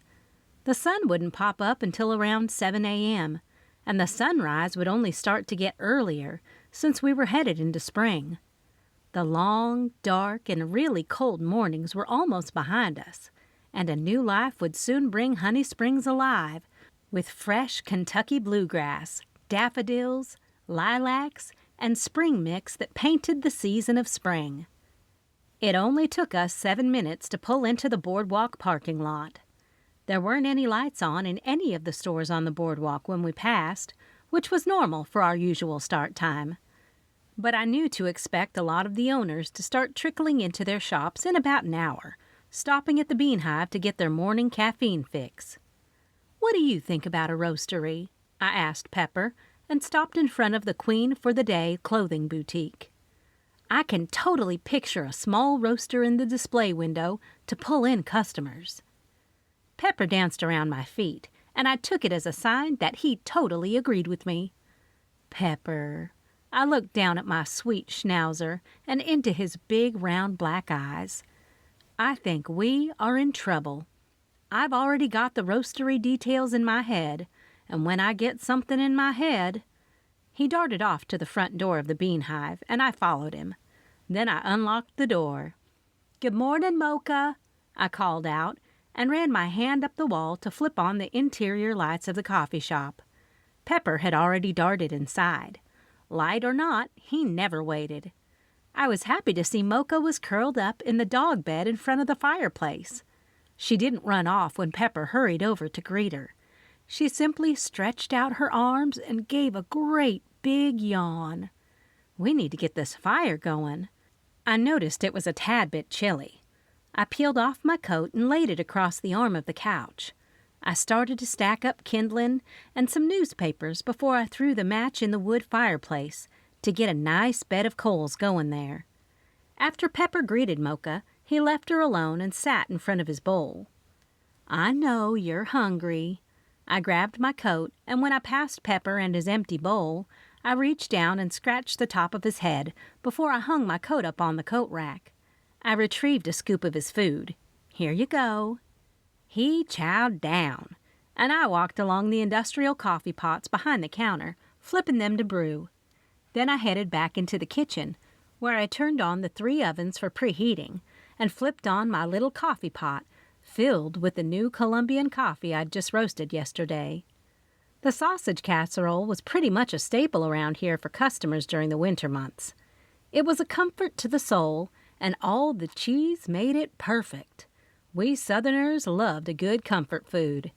The sun wouldn't pop up until around 7 a.m., and the sunrise would only start to get earlier since we were headed into spring. The long, dark, and really cold mornings were almost behind us, and a new life would soon bring Honey Springs alive with fresh Kentucky bluegrass, daffodils, lilacs, and spring mix that painted the season of spring. It only took us 7 minutes to pull into the boardwalk parking lot. There weren't any lights on in any of the stores on the boardwalk when we passed, which was normal for our usual start time. But I knew to expect a lot of the owners to start trickling into their shops in about an hour, stopping at the Bean Hive to get their morning caffeine fix. "What do you think about a roastery?" I asked Pepper, and stopped in front of the Queen for the Day clothing boutique. I can totally picture a small roaster in the display window to pull in customers. Pepper danced around my feet, and I took it as a sign that he totally agreed with me. Pepper. I looked down at my sweet schnauzer and into his big round black eyes. I think we are in trouble. I've already got the roastery details in my head, and when I get something in my head... He darted off to the front door of the Bean Hive, and I followed him. Then I unlocked the door. "Good morning, Mocha," I called out, and ran my hand up the wall to flip on the interior lights of the coffee shop. Pepper had already darted inside. Light or not, he never waited. I was happy to see Mocha was curled up in the dog bed in front of the fireplace. She didn't run off when Pepper hurried over to greet her. She simply stretched out her arms and gave a great big yawn. We need to get this fire going. I noticed it was a tad bit chilly. I peeled off my coat and laid it across the arm of the couch. I started to stack up kindling and some newspapers before I threw the match in the wood fireplace to get a nice bed of coals going there. After Pepper greeted Mocha, he left her alone and sat in front of his bowl. "I know you're hungry." I grabbed my coat, and when I passed Pepper and his empty bowl, I reached down and scratched the top of his head before I hung my coat up on the coat rack. I retrieved a scoop of his food. "Here you go." He chowed down, and I walked along the industrial coffee pots behind the counter, flipping them to brew. Then I headed back into the kitchen, where I turned on the 3 ovens for preheating and flipped on my little coffee pot, filled with the new Colombian coffee I'd just roasted yesterday. The sausage casserole was pretty much a staple around here for customers during the winter months. It was a comfort to the soul, and all the cheese made it perfect. We Southerners loved a good comfort food.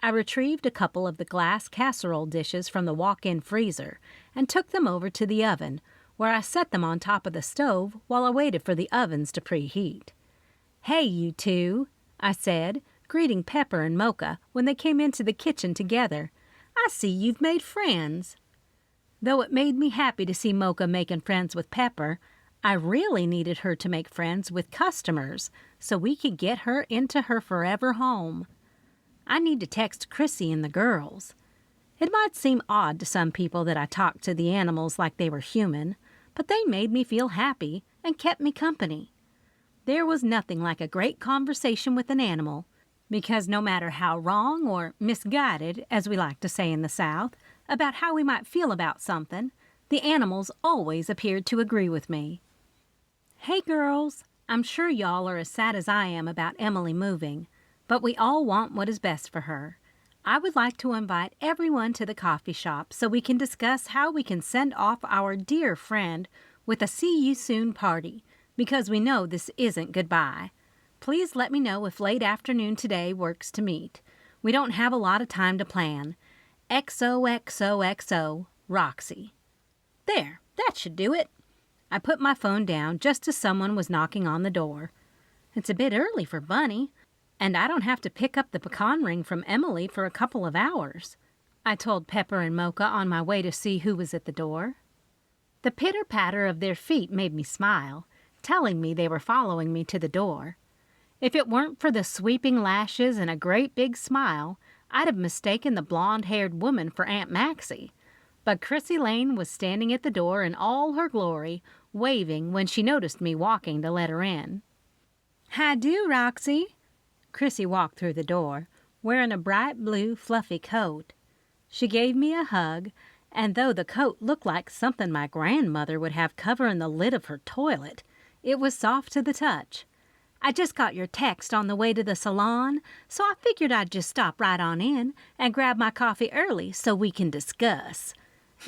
I retrieved a couple of the glass casserole dishes from the walk-in freezer and took them over to the oven, where I set them on top of the stove while I waited for the ovens to preheat. "Hey, you two," I said, greeting Pepper and Mocha when they came into the kitchen together. "I see you've made friends." Though it made me happy to see Mocha making friends with Pepper, I really needed her to make friends with customers so we could get her into her forever home. I need to text Chrissy and the girls. It might seem odd to some people that I talked to the animals like they were human, but they made me feel happy and kept me company. There was nothing like a great conversation with an animal, because no matter how wrong or misguided, as we like to say in the South, about how we might feel about something, the animals always appeared to agree with me. "Hey, girls, I'm sure y'all are as sad as I am about Emily moving, but we all want what is best for her. I would like to invite everyone to the coffee shop so we can discuss how we can send off our dear friend with a see-you-soon party, because we know this isn't goodbye. Please let me know if late afternoon today works to meet. We don't have a lot of time to plan. XOXOXO, Roxy." There, that should do it. I put my phone down just as someone was knocking on the door. It's a bit early for Bunny, and I don't have to pick up the pecan ring from Emily for a couple of hours, I told Pepper and Mocha on my way to see who was at the door. The pitter-patter of their feet made me smile, telling me they were following me to the door. If it weren't for the sweeping lashes and a great big smile, I'd have mistaken the blonde-haired woman for Aunt Maxi. But Chrissy Lane was standing at the door in all her glory, waving when she noticed me walking to let her in. "How do, Roxy?" Chrissy walked through the door, wearing a bright blue, fluffy coat. She gave me a hug, and though the coat looked like something my grandmother would have covering the lid of her toilet, it was soft to the touch. "I just got your text on the way to the salon, so I figured I'd just stop right on in and grab my coffee early so we can discuss."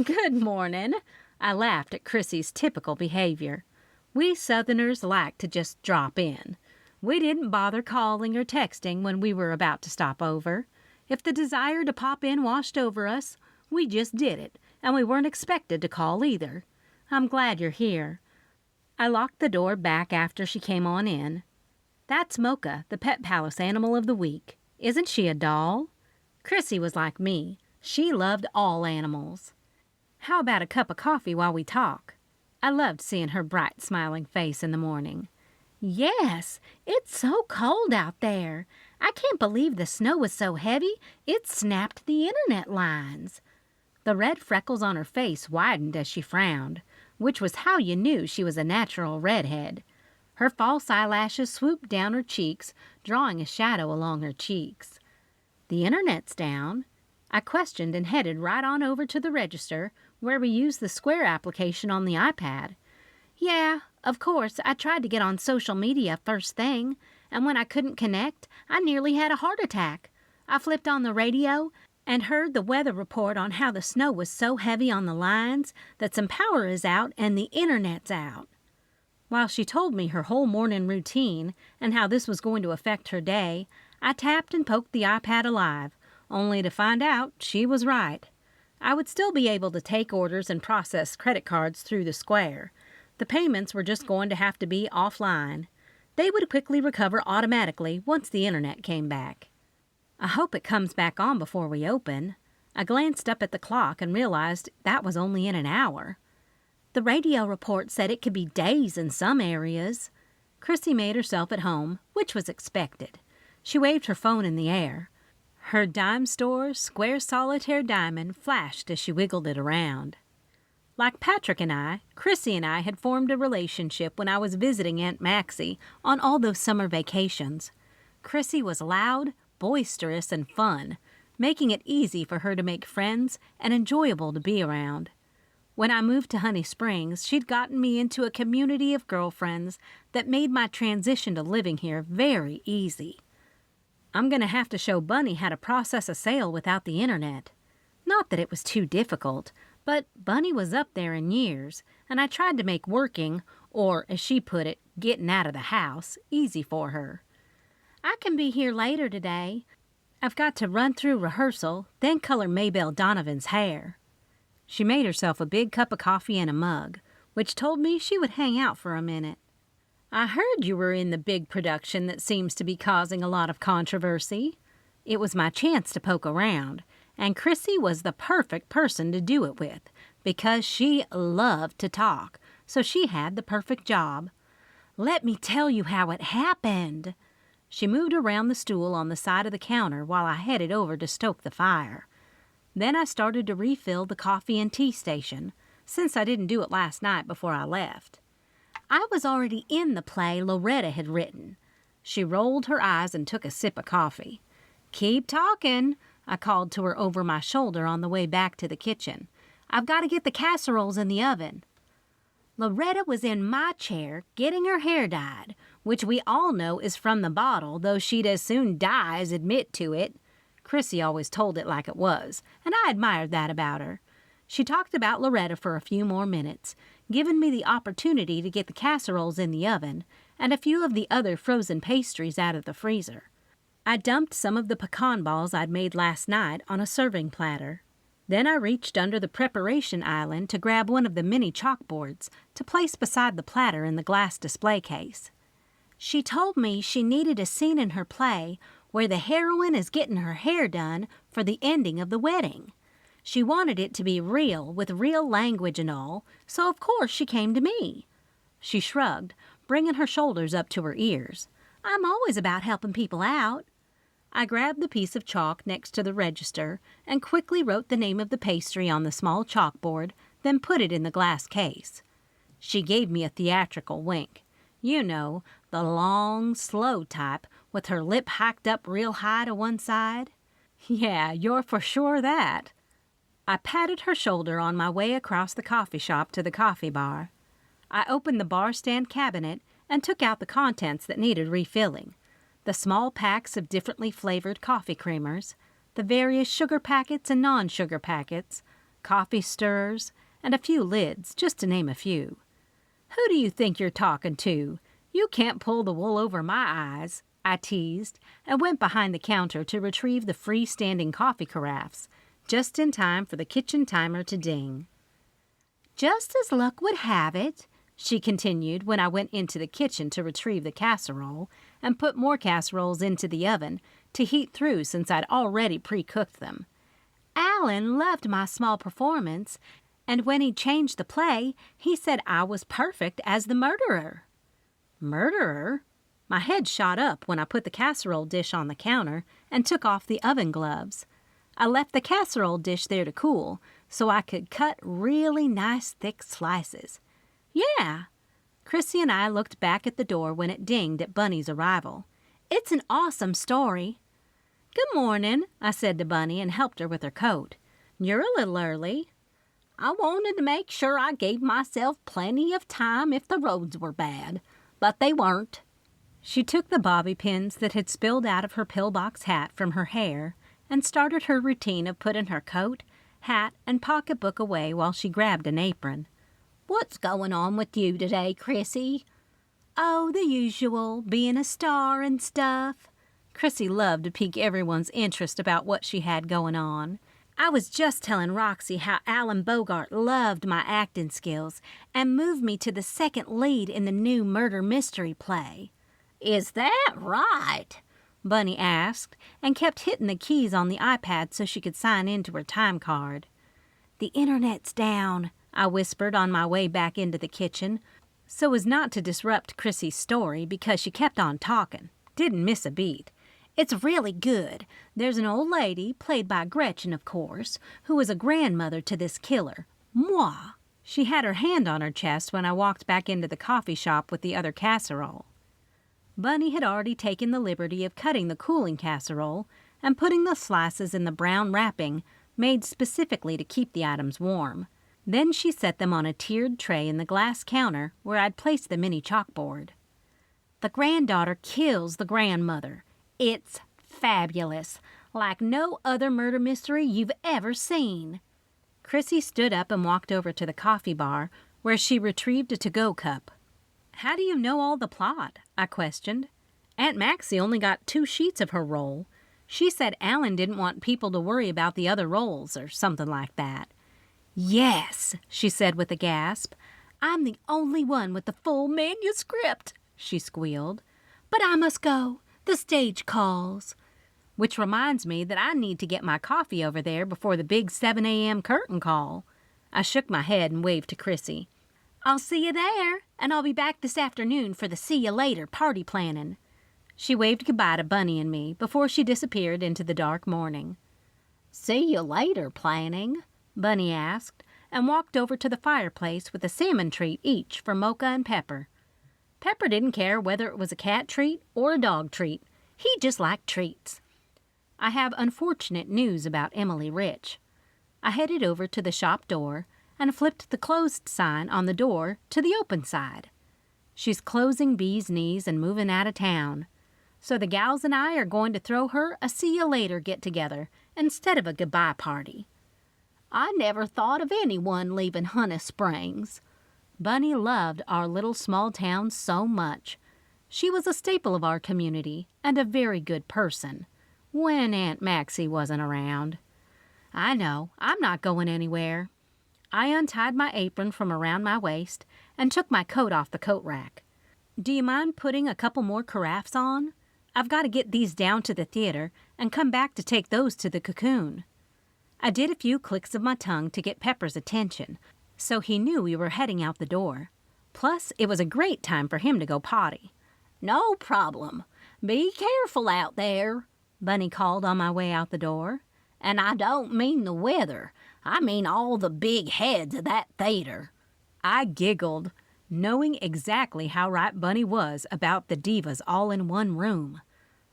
"Good morning." I laughed at Chrissy's typical behavior. We Southerners like to just drop in. We didn't bother calling or texting when we were about to stop over. If the desire to pop in washed over us, we just did it, and we weren't expected to call either. "I'm glad you're here." I locked the door back after she came on in. "That's Mocha, the Pet Palace Animal of the Week. Isn't she a doll?" Chrissy was like me. She loved all animals. "How about a cup of coffee while we talk?" I loved seeing her bright, smiling face in the morning. "Yes, it's so cold out there. I can't believe the snow was so heavy it snapped the internet lines." The red freckles on her face widened as she frowned, which was how you knew she was a natural redhead. Her false eyelashes swooped down her cheeks, drawing a shadow along her cheeks. "The internet's down?" I questioned and headed right on over to the register, where we use the Square application on the iPad. "Yeah, of course, I tried to get on social media first thing, and when I couldn't connect, I nearly had a heart attack. I flipped on the radio and heard the weather report on how the snow was so heavy on the lines that some power is out and the internet's out." While she told me her whole morning routine and how this was going to affect her day, I tapped and poked the iPad alive, only to find out she was right. I would still be able to take orders and process credit cards through the Square. The payments were just going to have to be offline. They would quickly recover automatically once the internet came back. "I hope it comes back on before we open." I glanced up at the clock and realized that was only in an hour. "The radio report said it could be days in some areas." Chrissy made herself at home, which was expected. She waved her phone in the air. Her dime store Square Solitaire diamond flashed as she wiggled it around. Like Patrick and I, Chrissy and I had formed a relationship when I was visiting Aunt Maxi on all those summer vacations. Chrissy was loud, boisterous, and fun, making it easy for her to make friends and enjoyable to be around. When I moved to Honey Springs, she'd gotten me into a community of girlfriends that made my transition to living here very easy. I'm going to have to show Bunny how to process a sale without the internet. Not that it was too difficult, but Bunny was up there in years, and I tried to make working, or as she put it, getting out of the house, easy for her. "I can be here later today. I've got to run through rehearsal, then color Maybelle Donovan's hair." She made herself a big cup of coffee and a mug, which told me she would hang out for a minute. "I heard you were in the big production that seems to be causing a lot of controversy." It was my chance to poke around, and Chrissy was the perfect person to do it with, because she loved to talk, so she had the perfect job. "Let me tell you how it happened." She moved around the stool on the side of the counter while I headed over to stoke the fire. Then I started to refill the coffee and tea station, since I didn't do it last night before I left. I was already in the play Loretta had written. She rolled her eyes and took a sip of coffee. "Keep talking," I called to her over my shoulder on the way back to the kitchen. "I've got to get the casseroles in the oven." "Loretta was in my chair getting her hair dyed, which we all know is from the bottle, though she'd as soon die as admit to it." Chrissy always told it like it was, and I admired that about her. She talked about Loretta for a few more minutes, giving me the opportunity to get the casseroles in the oven and a few of the other frozen pastries out of the freezer. I dumped some of the pecan balls I'd made last night on a serving platter. Then I reached under the preparation island to grab one of the mini chalkboards to place beside the platter in the glass display case. She told me she needed a scene in her play where the heroine is getting her hair done for the ending of the wedding. She wanted it to be real, with real language and all, so of course she came to me. She shrugged, bringing her shoulders up to her ears. I'm always about helping people out. I grabbed the piece of chalk next to the register and quickly wrote the name of the pastry on the small chalkboard, then put it in the glass case. She gave me a theatrical wink. You know, the long, slow type with her lip hiked up real high to one side. Yeah, you're for sure that. I patted her shoulder on my way across the coffee shop to the coffee bar. I opened the bar stand cabinet and took out the contents that needed refilling. The small packs of differently flavored coffee creamers, the various sugar packets and non-sugar packets, coffee stirrers, and a few lids, just to name a few. Who do you think you're talking to? You can't pull the wool over my eyes, I teased, and went behind the counter to retrieve the freestanding coffee carafes, just in time for the kitchen timer to ding. Just as luck would have it, she continued when I went into the kitchen to retrieve the casserole and put more casseroles into the oven to heat through since I'd already pre-cooked them. Alan loved my small performance, and when he changed the play, he said I was perfect as the murderer. Murderer? My head shot up when I put the casserole dish on the counter and took off the oven gloves. I left the casserole dish there to cool so I could cut really nice thick slices. Yeah. Chrissy and I looked back at the door when it dinged at Bunny's arrival. It's an awesome story. Good morning, I said to Bunny and helped her with her coat. You're a little early. I wanted to make sure I gave myself plenty of time if the roads were bad, but they weren't. She took the bobby pins that had spilled out of her pillbox hat from her hair and started her routine of putting her coat, hat, and pocketbook away while she grabbed an apron. What's going on with you today, Chrissy? Oh, the usual, being a star and stuff. Chrissy loved to pique everyone's interest about what she had going on. I was just telling Roxy how Alan Bogart loved my acting skills and moved me to the second lead in the new murder mystery play. Is that right? Bunny asked and kept hitting the keys on the iPad so she could sign into her time card. The internet's down, I whispered on my way back into the kitchen, so as not to disrupt Chrissy's story because she kept on talking. Didn't miss a beat. It's really good. There's an old lady, played by Gretchen, of course, who was a grandmother to this killer. Moi. She had her hand on her chest when I walked back into the coffee shop with the other casserole. Bunny had already taken the liberty of cutting the cooling casserole and putting the slices in the brown wrapping made specifically to keep the items warm. Then she set them on a tiered tray in the glass counter where I'd placed the mini chalkboard. The granddaughter kills the grandmother. It's fabulous, like no other murder mystery you've ever seen. Chrissy stood up and walked over to the coffee bar where she retrieved a to-go cup. How do you know all the plot? I questioned. Aunt Maxi only got 2 sheets of her roll. She said Alan didn't want people to worry about the other rolls or something like that. Yes, she said with a gasp. I'm the only one with the full manuscript, she squealed. But I must go. The stage calls. Which reminds me that I need to get my coffee over there before the big 7 a.m. curtain call. I shook my head and waved to Chrissy. I'll see you there, and I'll be back this afternoon for the see-you-later party planning. She waved goodbye to Bunny and me before she disappeared into the dark morning. See-you-later planning? Bunny asked, and walked over to the fireplace with a salmon treat each for Mocha and Pepper. Pepper didn't care whether it was a cat treat or a dog treat. He just liked treats. I have unfortunate news about Emily Rich. I headed over to the shop door and flipped the closed sign on the door to the open side. She's closing Bee's knees and moving out of town. So the gals and I are going to throw her a see-you-later get-together instead of a goodbye party. I never thought of anyone leaving Honey Springs. Bunny loved our little small town so much. She was a staple of our community and a very good person, when Aunt Maxi wasn't around. I know, I'm not going anywhere. I untied my apron from around my waist and took my coat off the coat rack. Do you mind putting a couple more carafes on? I've got to get these down to the theater and come back to take those to the cocoon. I did a few clicks of my tongue to get Pepper's attention, so he knew we were heading out the door. Plus, it was a great time for him to go potty. No problem. Be careful out there, Bunny called on my way out the door. And I don't mean the weather. I mean all the big heads of that theater. I giggled, knowing exactly how right Bunny was about the divas all in one room.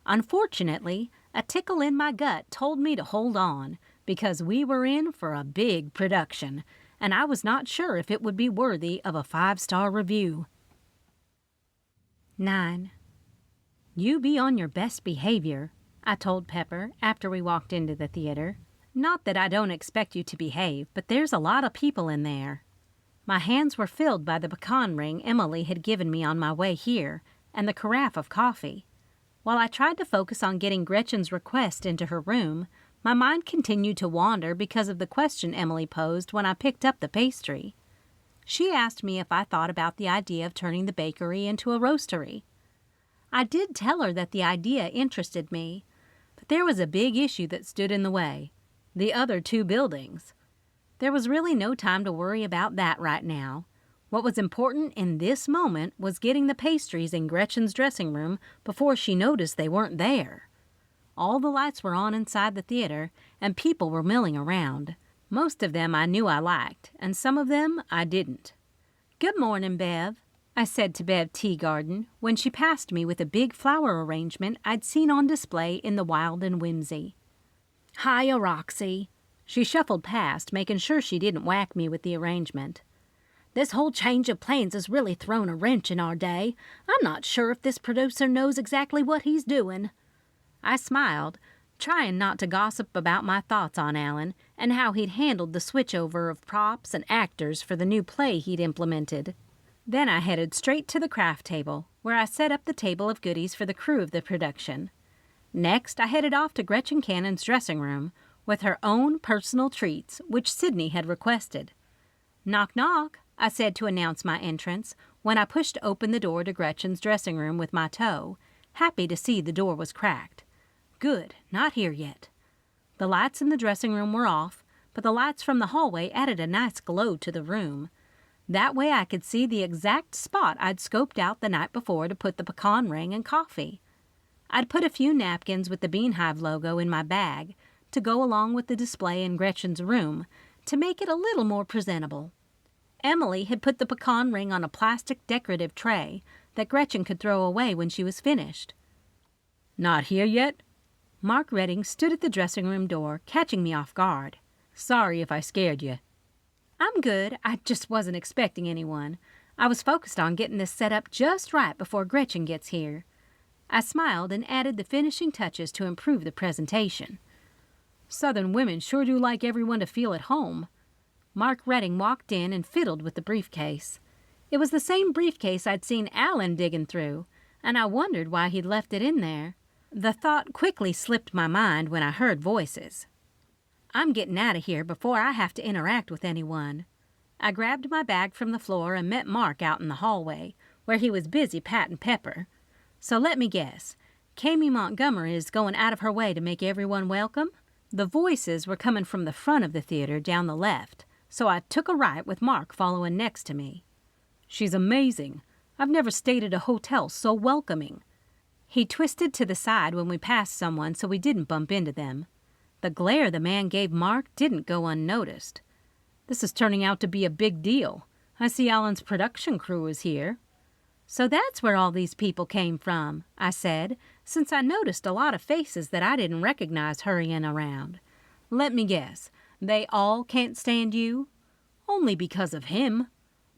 Unfortunately, a tickle in my gut told me to hold on, because we were in for a big production, and I was not sure if it would be worthy of a 5-star review. 9. You be on your best behavior, I told Pepper after we walked into the theater. Not that I don't expect you to behave, but there's a lot of people in there. My hands were filled by the pecan ring Emily had given me on my way here, and the carafe of coffee. While I tried to focus on getting Gretchen's request into her room, my mind continued to wander because of the question Emily posed when I picked up the pastry. She asked me if I thought about the idea of turning the bakery into a roastery. I did tell her that the idea interested me, but there was a big issue that stood in the way: the other 2 buildings. There was really no time to worry about that right now. What was important in this moment was getting the pastries in Gretchen's dressing room before she noticed they weren't there. All the lights were on inside the theater, and people were milling around. Most of them I knew I liked, and some of them I didn't. "Good morning, Bev," I said to Bev Teagarden when she passed me with a big flower arrangement I'd seen on display in the Wild and Whimsy. "Hiya, Roxy." She shuffled past, making sure she didn't whack me with the arrangement. "This whole change of plans has really thrown a wrench in our day. I'm not sure if this producer knows exactly what he's doing." I smiled, trying not to gossip about my thoughts on Alan and how he'd handled the switchover of props and actors for the new play he'd implemented. Then I headed straight to the craft table, where I set up the table of goodies for the crew of the production. Next, I headed off to Gretchen Cannon's dressing room with her own personal treats, which Sydney had requested. "Knock, knock," I said to announce my entrance when I pushed open the door to Gretchen's dressing room with my toe, happy to see the door was cracked. Good, not here yet. The lights in the dressing room were off, but the lights from the hallway added a nice glow to the room. That way I could see the exact spot I'd scoped out the night before to put the pecan ring and coffee. I'd put a few napkins with the Bean Hive logo in my bag to go along with the display in Gretchen's room to make it a little more presentable. Emily had put the pecan ring on a plastic decorative tray that Gretchen could throw away when she was finished. "Not here yet?" Mark Redding stood at the dressing room door, catching me off guard. "Sorry if I scared you." "I'm good. I just wasn't expecting anyone. I was focused on getting this set up just right before Gretchen gets here." I smiled and added the finishing touches to improve the presentation. "Southern women sure do like everyone to feel at home." Mark Redding walked in and fiddled with the briefcase. It was the same briefcase I'd seen Alan digging through, and I wondered why he'd left it in there. The thought quickly slipped my mind when I heard voices. "I'm getting out of here before I have to interact with anyone." I grabbed my bag from the floor and met Mark out in the hallway, where he was busy patting Pepper. "So let me guess, Kami Montgomery is going out of her way to make everyone welcome?" The voices were coming from the front of the theater down the left, so I took a right with Mark following next to me. "She's amazing. I've never stayed at a hotel so welcoming." He twisted to the side when we passed someone so we didn't bump into them. The glare the man gave Mark didn't go unnoticed. "This is turning out to be a big deal. I see Alan's production crew is here." "So that's where all these people came from," I said, since I noticed a lot of faces that I didn't recognize hurrying around. "Let me guess, they all can't stand you?" "Only because of him."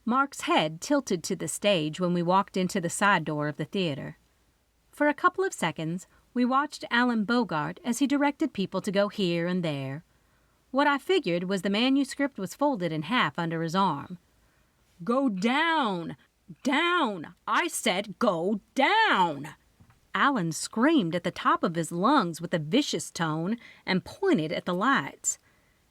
Mark's head tilted to the stage when we walked into the side door of the theater. For a couple of seconds, we watched Alan Bogart as he directed people to go here and there. What I figured was the manuscript was folded in half under his arm. "Go down! Down! I said go down!" Alan screamed at the top of his lungs with a vicious tone and pointed at the lights.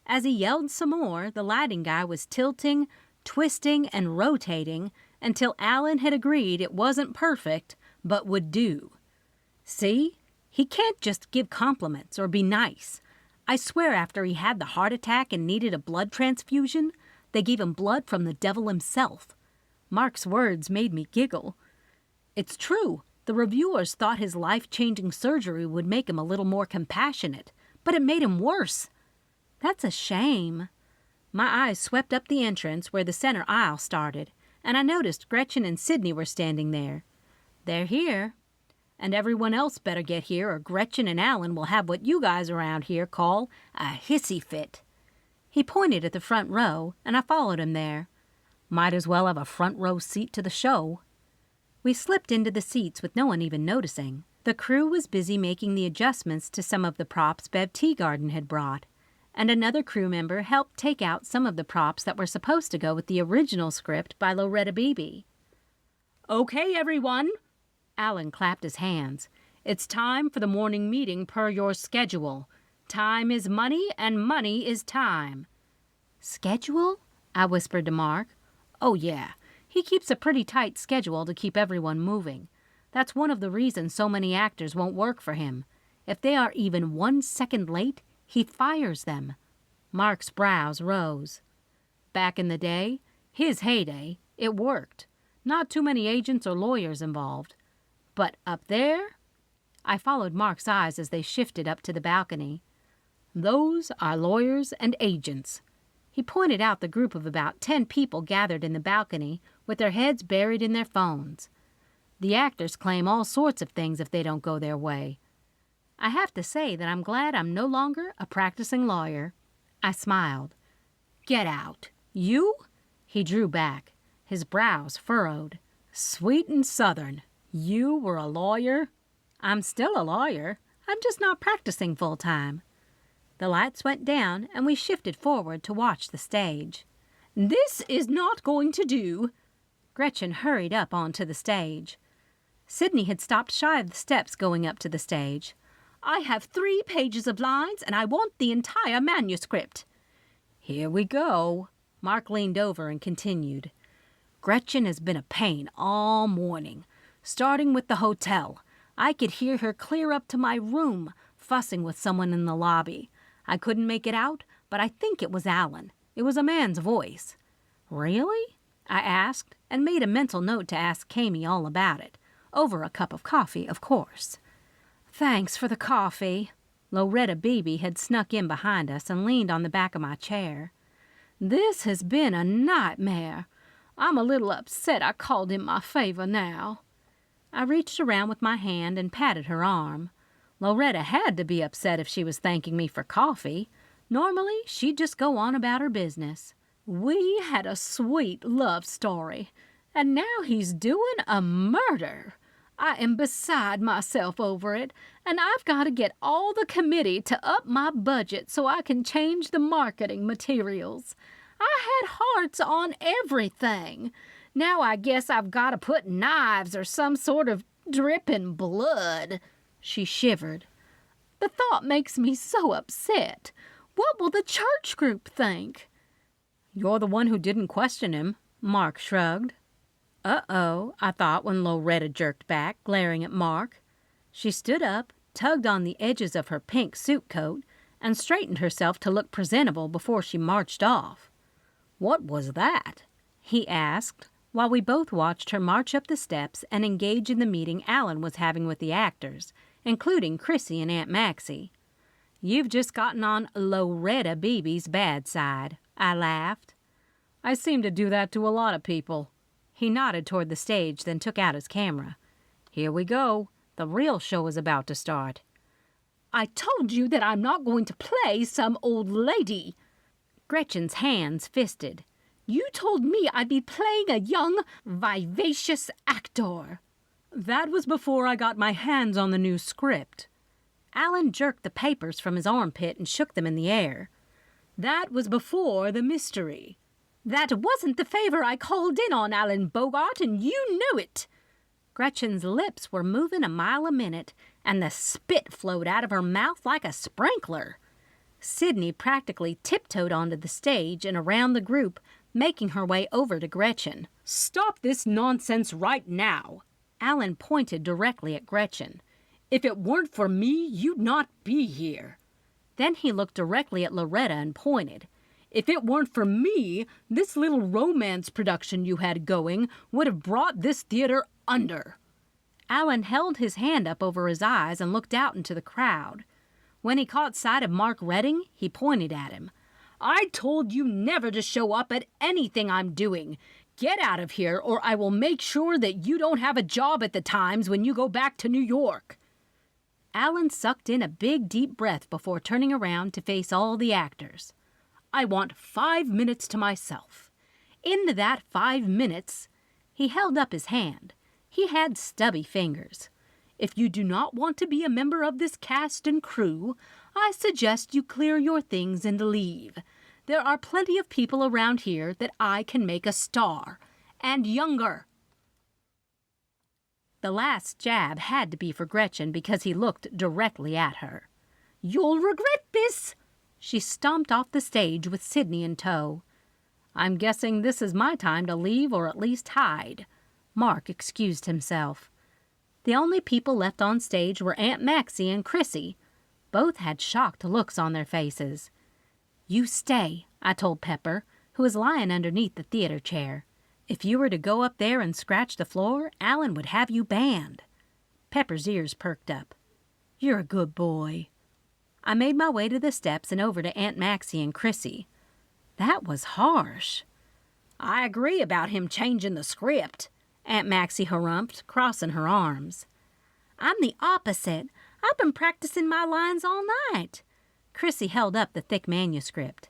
As he yelled some more, the lighting guy was tilting, twisting, and rotating until Alan had agreed it wasn't perfect, but would do. See? He can't just give compliments or be nice. I swear after he had the heart attack and needed a blood transfusion, they gave him blood from the devil himself. Mark's words made me giggle. It's true. The reviewers thought his life-changing surgery would make him a little more compassionate, but it made him worse. That's a shame. My eyes swept up the entrance where the center aisle started, and I noticed Gretchen and Sydney were standing there. They're here. And everyone else better get here or Gretchen and Alan will have what you guys around here call a hissy fit. He pointed at the front row, and I followed him there. Might as well have a front row seat to the show. We slipped into the seats with no one even noticing. The crew was busy making the adjustments to some of the props Bev Teagarden had brought, and another crew member helped take out some of the props that were supposed to go with the original script by Loretta Bebe. "Okay, everyone," Alan clapped his hands. "It's time for the morning meeting per your schedule. Time is money, and money is time." "Schedule?" I whispered to Mark. "Oh, yeah. He keeps a pretty tight schedule to keep everyone moving. That's one of the reasons so many actors won't work for him. If they are even 1 second late, he fires them." Mark's brows rose. Back in the day, his heyday, it worked. Not too many agents or lawyers involved. But up there? I followed Mark's eyes as they shifted up to the balcony. "Those are lawyers and agents." He pointed out the group of about 10 people gathered in the balcony with their heads buried in their phones. The actors claim all sorts of things if they don't go their way. I have to say that I'm glad I'm no longer a practicing lawyer. I smiled. "Get out. You?" He drew back. His brows furrowed. "Sweet and Southern. You were a lawyer?" "I'm still a lawyer. I'm just not practicing full-time." The lights went down, and we shifted forward to watch the stage. "This is not going to do." Gretchen hurried up onto the stage. Sydney had stopped shy of the steps going up to the stage. "I have 3 pages of lines, and I want the entire manuscript." "Here we go." Mark leaned over and continued. "Gretchen has been a pain all morning, starting with the hotel. I could hear her clear up to my room, fussing with someone in the lobby. I couldn't make it out, but I think it was Alan. It was a man's voice." "Really?" I asked, and made a mental note to ask Kami all about it. Over a cup of coffee, of course. "Thanks for the coffee." Loretta Bebe had snuck in behind us and leaned on the back of my chair. "This has been a nightmare. I'm a little upset I called in my favor now." I reached around with my hand and patted her arm. Loretta had to be upset if she was thanking me for coffee. Normally, she'd just go on about her business. "We had a sweet love story, and now he's doing a murder. I am beside myself over it, and I've got to get all the committee to up my budget so I can change the marketing materials. I had hearts on everything. Now I guess I've got to put knives or some sort of dripping blood." She shivered. "The thought makes me so upset. What will the church group think?" "You're the one who didn't question him," Mark shrugged. Uh-oh, I thought when Loretta jerked back, glaring at Mark. She stood up, tugged on the edges of her pink suit coat, and straightened herself to look presentable before she marched off. "What was that?" he asked, while we both watched her march up the steps and engage in the meeting Alan was having with the actors, including Chrissy and Aunt Maxi. "You've just gotten on Loretta Bebe's bad side," I laughed. "I seem to do that to a lot of people." He nodded toward the stage, then took out his camera. "Here we go. The real show is about to start." "I told you that I'm not going to play some old lady." Gretchen's hands fisted. "You told me I'd be playing a young, vivacious actor." "That was before I got my hands on the new script." Alan jerked the papers from his armpit and shook them in the air. "That was before the mystery." "That wasn't the favor I called in on, Alan Bogart, and you knew it." Gretchen's lips were moving a mile a minute, and the spit flowed out of her mouth like a sprinkler. Sydney practically tiptoed onto the stage and around the group, making her way over to Gretchen. "Stop this nonsense right now!" Alan pointed directly at Gretchen. "If it weren't for me, you'd not be here." Then he looked directly at Loretta and pointed. "If it weren't for me, this little romance production you had going would have brought this theater under." Alan held his hand up over his eyes and looked out into the crowd. When he caught sight of Mark Redding, he pointed at him. "I told you never to show up at anything I'm doing. Get out of here, or I will make sure that you don't have a job at the Times when you go back to New York." Alan sucked in a big, deep breath before turning around to face all the actors. "I want 5 minutes to myself." Into that 5 minutes, he held up his hand. He had stubby fingers. "If you do not want to be a member of this cast and crew, I suggest you clear your things and leave. There are plenty of people around here that I can make a star. And younger." The last jab had to be for Gretchen because he looked directly at her. "You'll regret this." She stomped off the stage with Sydney in tow. "I'm guessing this is my time to leave or at least hide." Mark excused himself. The only people left on stage were Aunt Maxi and Chrissy. Both had shocked looks on their faces. "You stay," I told Pepper, who was lying underneath the theater chair. "If you were to go up there and scratch the floor, Alan would have you banned." Pepper's ears perked up. "You're a good boy." I made my way to the steps and over to Aunt Maxi and Chrissy. That was harsh. "I agree about him changing the script," Aunt Maxi harumphed, crossing her arms. "I'm the opposite. I've been practicing my lines all night." Chrissy held up the thick manuscript.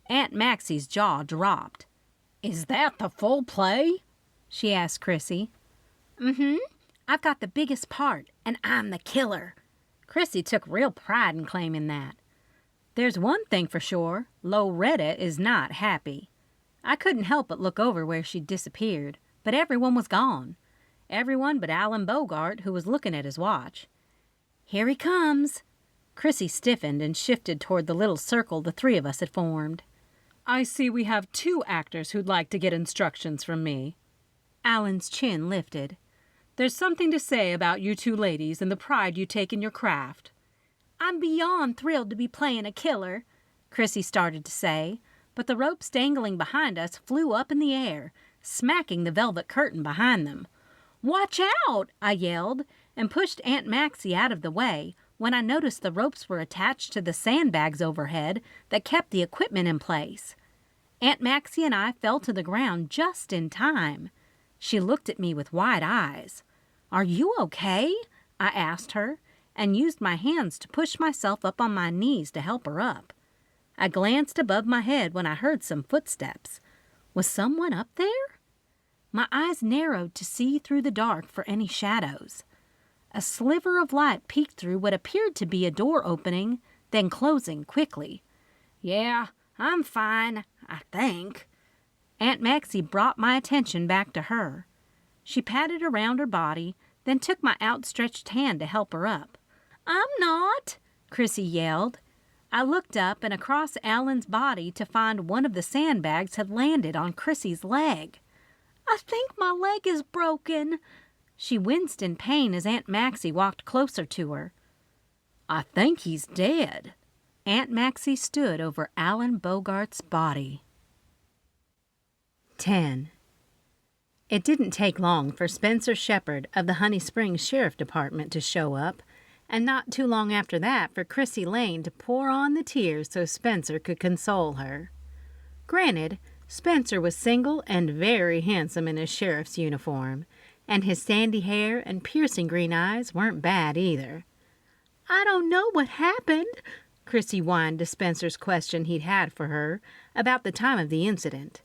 Aunt Maxi's jaw dropped. "Is that the full play?" she asked Chrissy. "Mm-hmm. I've got the biggest part, and I'm the killer." Chrissy took real pride in claiming that. There's one thing for sure, Loretta is not happy. I couldn't help but look over where she'd disappeared, but everyone was gone. Everyone but Alan Bogart, who was looking at his watch. "Here he comes." Chrissy stiffened and shifted toward the little circle the three of us had formed. "I see we have 2 actors who'd like to get instructions from me." Alan's chin lifted. "There's something to say about you 2 ladies and the pride you take in your craft." "I'm beyond thrilled to be playing a killer," Chrissy started to say, but the ropes dangling behind us flew up in the air, smacking the velvet curtain behind them. "Watch out!" I yelled, and pushed Aunt Maxi out of the way when I noticed the ropes were attached to the sandbags overhead that kept the equipment in place. Aunt Maxi and I fell to the ground just in time. She looked at me with wide eyes. "Are you okay?" I asked her, and used my hands to push myself up on my knees to help her up. I glanced above my head when I heard some footsteps. Was someone up there? My eyes narrowed to see through the dark for any shadows. A sliver of light peeked through what appeared to be a door opening, then closing quickly. "Yeah, I'm fine, I think." Aunt Maxi brought my attention back to her. She patted around her body, then took my outstretched hand to help her up. "I'm not," Chrissy yelled. I looked up and across Alan's body to find one of the sandbags had landed on Chrissy's leg. "I think my leg is broken." She winced in pain as Aunt Maxi walked closer to her. "I think he's dead." Aunt Maxi stood over Alan Bogart's body. 10. It didn't take long for Spencer Shepard of the Honey Springs Sheriff Department to show up, and not too long after that for Chrissy Lane to pour on the tears so Spencer could console her. Granted, Spencer was single and very handsome in his sheriff's uniform, and his sandy hair and piercing green eyes weren't bad either. "I don't know what happened," Chrissy whined to Spencer's question he'd had for her about the time of the incident.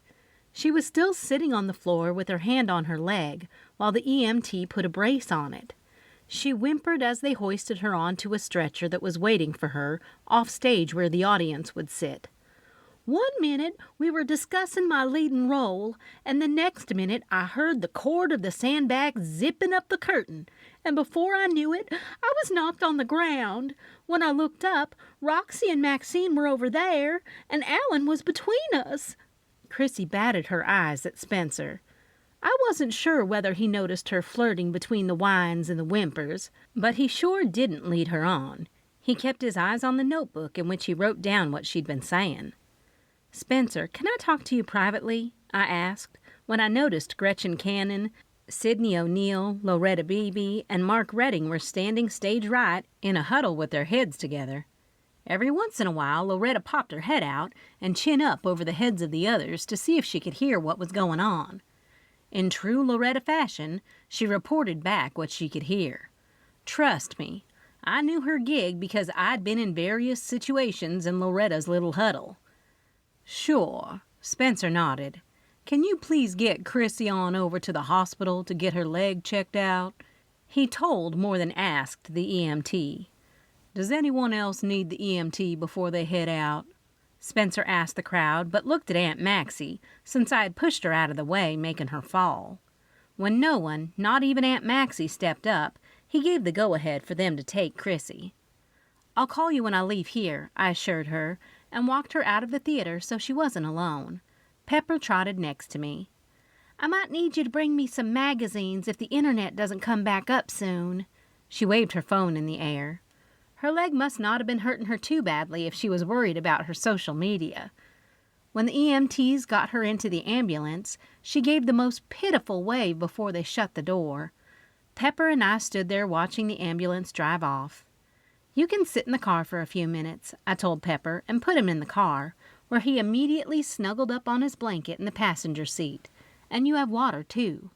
She was still sitting on the floor with her hand on her leg while the EMT put a brace on it. She whimpered as they hoisted her onto a stretcher that was waiting for her off stage where the audience would sit. One minute we were discussing my leading role, and the next minute I heard the cord of the sandbag zipping up the curtain, and before I knew it, I was knocked on the ground. When I looked up, Roxy and Maxine were over there, and Alan was between us." Chrissy batted her eyes at Spencer. I wasn't sure whether he noticed her flirting between the whines and the whimpers, but he sure didn't lead her on. He kept his eyes on the notebook in which he wrote down what she'd been saying. "Spencer, can I talk to you privately?" I asked, when I noticed Gretchen Cannon, Sidney O'Neill, Loretta Bebe, and Mark Redding were standing stage right in a huddle with their heads together. Every once in a while, Loretta popped her head out and chin up over the heads of the others to see if she could hear what was going on. In true Loretta fashion, she reported back what she could hear. Trust me, I knew her gig because I'd been in various situations in Loretta's little huddle. "Sure," Spencer nodded. "Can you please get Chrissy on over to the hospital to get her leg checked out?" He told more than asked the EMT. "Does anyone else need the EMT before they head out?" Spencer asked the crowd, but looked at Aunt Maxi, since I had pushed her out of the way, making her fall. When no one, not even Aunt Maxi, stepped up, he gave the go-ahead for them to take Chrissy. "I'll call you when I leave here," I assured her, and walked her out of the theater so she wasn't alone. Pepper trotted next to me. "I might need you to bring me some magazines if the internet doesn't come back up soon." She waved her phone in the air. Her leg must not have been hurting her too badly if she was worried about her social media. When the EMTs got her into the ambulance, she gave the most pitiful wave before they shut the door. Pepper and I stood there watching the ambulance drive off. "You can sit in the car for a few minutes," I told Pepper, and put him in the car, where he immediately snuggled up on his blanket in the passenger seat. "And you have water, too."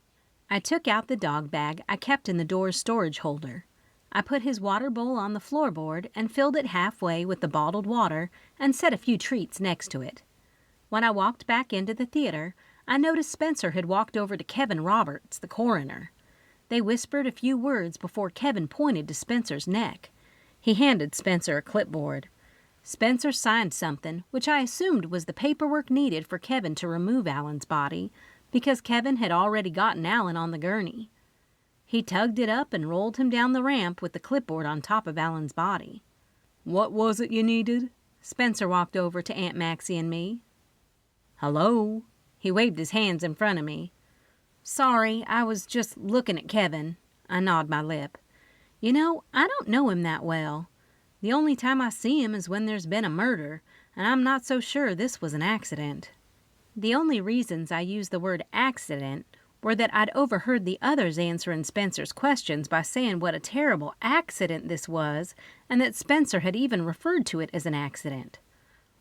I took out the dog bag I kept in the door's storage holder. I put his water bowl on the floorboard and filled it halfway with the bottled water and set a few treats next to it. When I walked back into the theater, I noticed Spencer had walked over to Kevin Roberts, the coroner. They whispered a few words before Kevin pointed to Spencer's neck. He handed Spencer a clipboard. Spencer signed something, which I assumed was the paperwork needed for Kevin to remove Alan's body, because Kevin had already gotten Alan on the gurney. He tugged it up and rolled him down the ramp with the clipboard on top of Alan's body. "What was it you needed?" Spencer walked over to Aunt Maxi and me. "Hello?" He waved his hands in front of me. "Sorry, I was just looking at Kevin." I gnawed my lip. "You know, I don't know him that well. The only time I see him is when there's been a murder, and I'm not so sure this was an accident." The only reasons I used the word accident were that I'd overheard the others answering Spencer's questions by saying what a terrible accident this was, and that Spencer had even referred to it as an accident.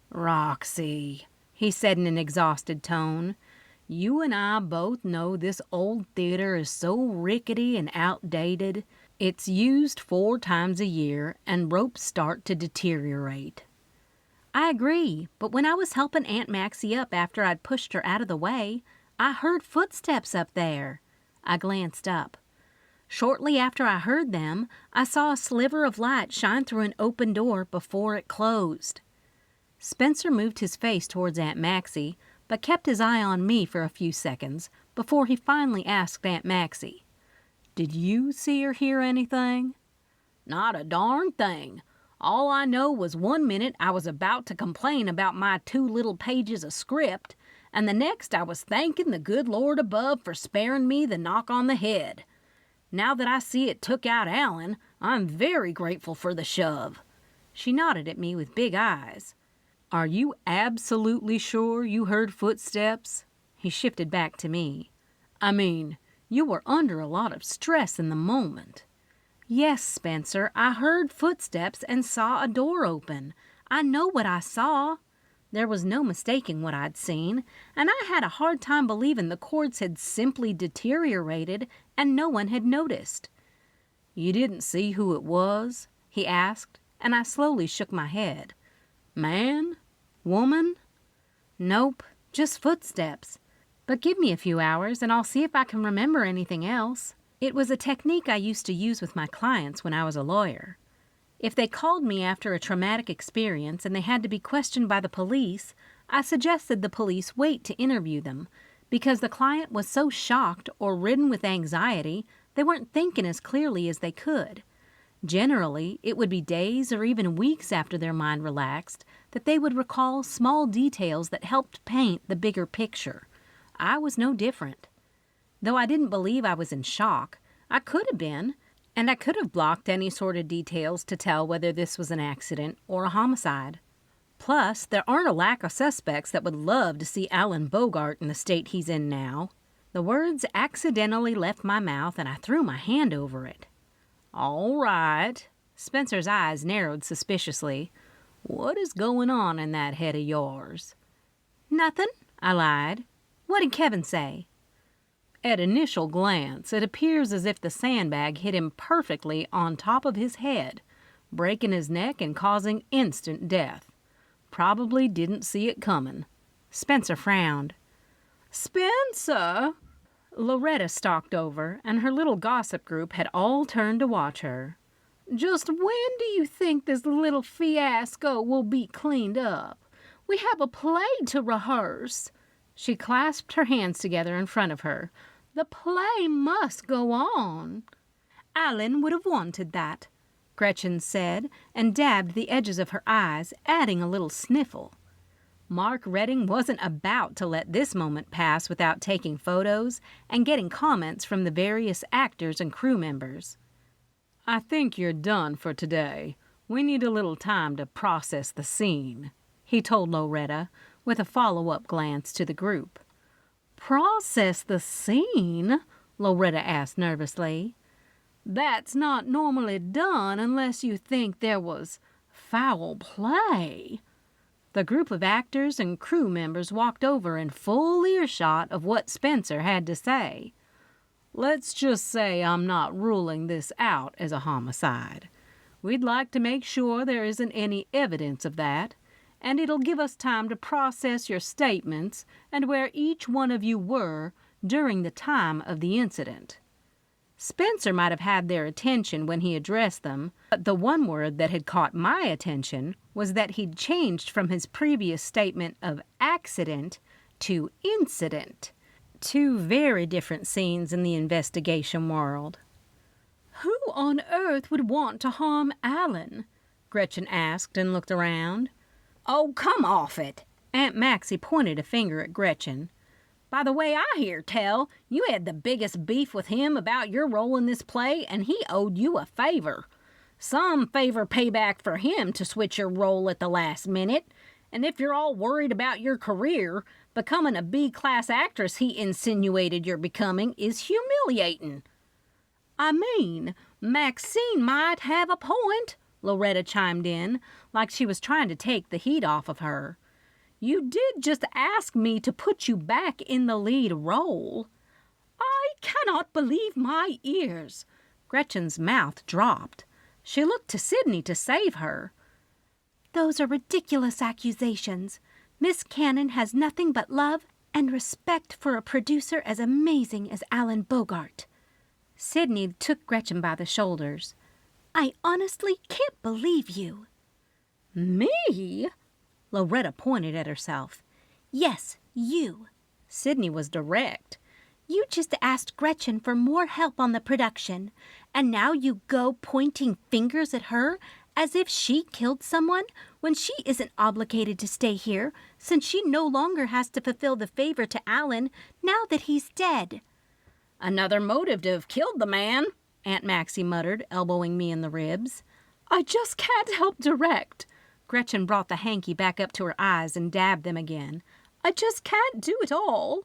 "Roxy," he said in an exhausted tone, "you and I both know this old theater is so rickety and outdated. It's used 4 times a year, and ropes start to deteriorate." I agree, but when I was helping Aunt Maxi up after I'd pushed her out of the way, I heard footsteps up there. I glanced up. Shortly after I heard them, I saw a sliver of light shine through an open door before it closed. Spencer moved his face towards Aunt Maxi, but kept his eye on me for a few seconds before he finally asked Aunt Maxi, "Did you see or hear anything?" "Not a darn thing. All I know was one minute I was about to complain about my 2 little pages of script, and the next I was thanking the good Lord above for sparing me the knock on the head. Now that I see it took out Alan, I'm very grateful for the shove." She nodded at me with big eyes. "Are you absolutely sure you heard footsteps?" He shifted back to me. "I mean, you were under a lot of stress in the moment." "Yes, Spencer, I heard footsteps and saw a door open. I know what I saw." There was no mistaking what I'd seen, and I had a hard time believing the cords had simply deteriorated and no one had noticed. "You didn't see who it was?" he asked, and I slowly shook my head. "Man? Woman?" "Nope, just footsteps. But give me a few hours and I'll see if I can remember anything else." It was a technique I used to use with my clients when I was a lawyer. If they called me after a traumatic experience and they had to be questioned by the police, I suggested the police wait to interview them, because the client was so shocked or ridden with anxiety they weren't thinking as clearly as they could. Generally, it would be days or even weeks after their mind relaxed that they would recall small details that helped paint the bigger picture. I was no different. Though I didn't believe I was in shock, I could have been, and I could have blocked any sort of details to tell whether this was an accident or a homicide. Plus, there aren't a lack of suspects that would love to see Alan Bogart in the state he's in now. The words accidentally left my mouth and I threw my hand over it. "All right." Spencer's eyes narrowed suspiciously. "What is going on in that head of yours?" "Nothing," I lied. "What did Kevin say?" "At initial glance, it appears as if the sandbag hit him perfectly on top of his head, breaking his neck and causing instant death. Probably didn't see it coming." Spencer frowned. "Spencer!" Loretta stalked over, and her little gossip group had all turned to watch her. "Just when do you think this little fiasco will be cleaned up? We have a play to rehearse." She clasped her hands together in front of her. "The play must go on." "Alan would have wanted that," Gretchen said, and dabbed the edges of her eyes, adding a little sniffle. Mark Redding wasn't about to let this moment pass without taking photos and getting comments from the various actors and crew members. "I think you're done for today. We need a little time to process the scene," he told Loretta, with a follow-up glance to the group. "Process the scene?" Loretta asked nervously. "That's not normally done unless you think there was foul play." The group of actors and crew members walked over in full earshot of what Spencer had to say. "Let's just say I'm not ruling this out as a homicide. We'd like to make sure there isn't any evidence of that, and it'll give us time to process your statements and where each one of you were during the time of the incident." Spencer might have had their attention when he addressed them, but the one word that had caught my attention was that he'd changed from his previous statement of accident to incident. Two very different scenes in the investigation world. "Who on earth would want to harm Alan?" Gretchen asked and looked around. "Oh, come off it!" Aunt Maxi pointed a finger at Gretchen. "By the way I hear tell, you had the biggest beef with him about your role in this play, and he owed you a favor. Some favor payback for him to switch your role at the last minute, and if you're all worried about your career, becoming a B-class actress he insinuated you're becoming is humiliating." "I mean, Maxine might have a point," Loretta chimed in, like she was trying to take the heat off of her. "You did just ask me to put you back in the lead role." "I cannot believe my ears." Gretchen's mouth dropped. She looked to Sydney to save her. "Those are ridiculous accusations. Miss Cannon has nothing but love and respect for a producer as amazing as Alan Bogart." Sydney took Gretchen by the shoulders. "I honestly can't believe you." "Me?" Loretta pointed at herself. "Yes, you." Sydney was direct. "You just asked Gretchen for more help on the production, and now you go pointing fingers at her as if she killed someone when she isn't obligated to stay here since she no longer has to fulfill the favor to Alan now that he's dead." "Another motive to have killed the man," Aunt Maxi muttered, elbowing me in the ribs. "I just can't help direct." Gretchen brought the hanky back up to her eyes and dabbed them again. "I just can't do it all."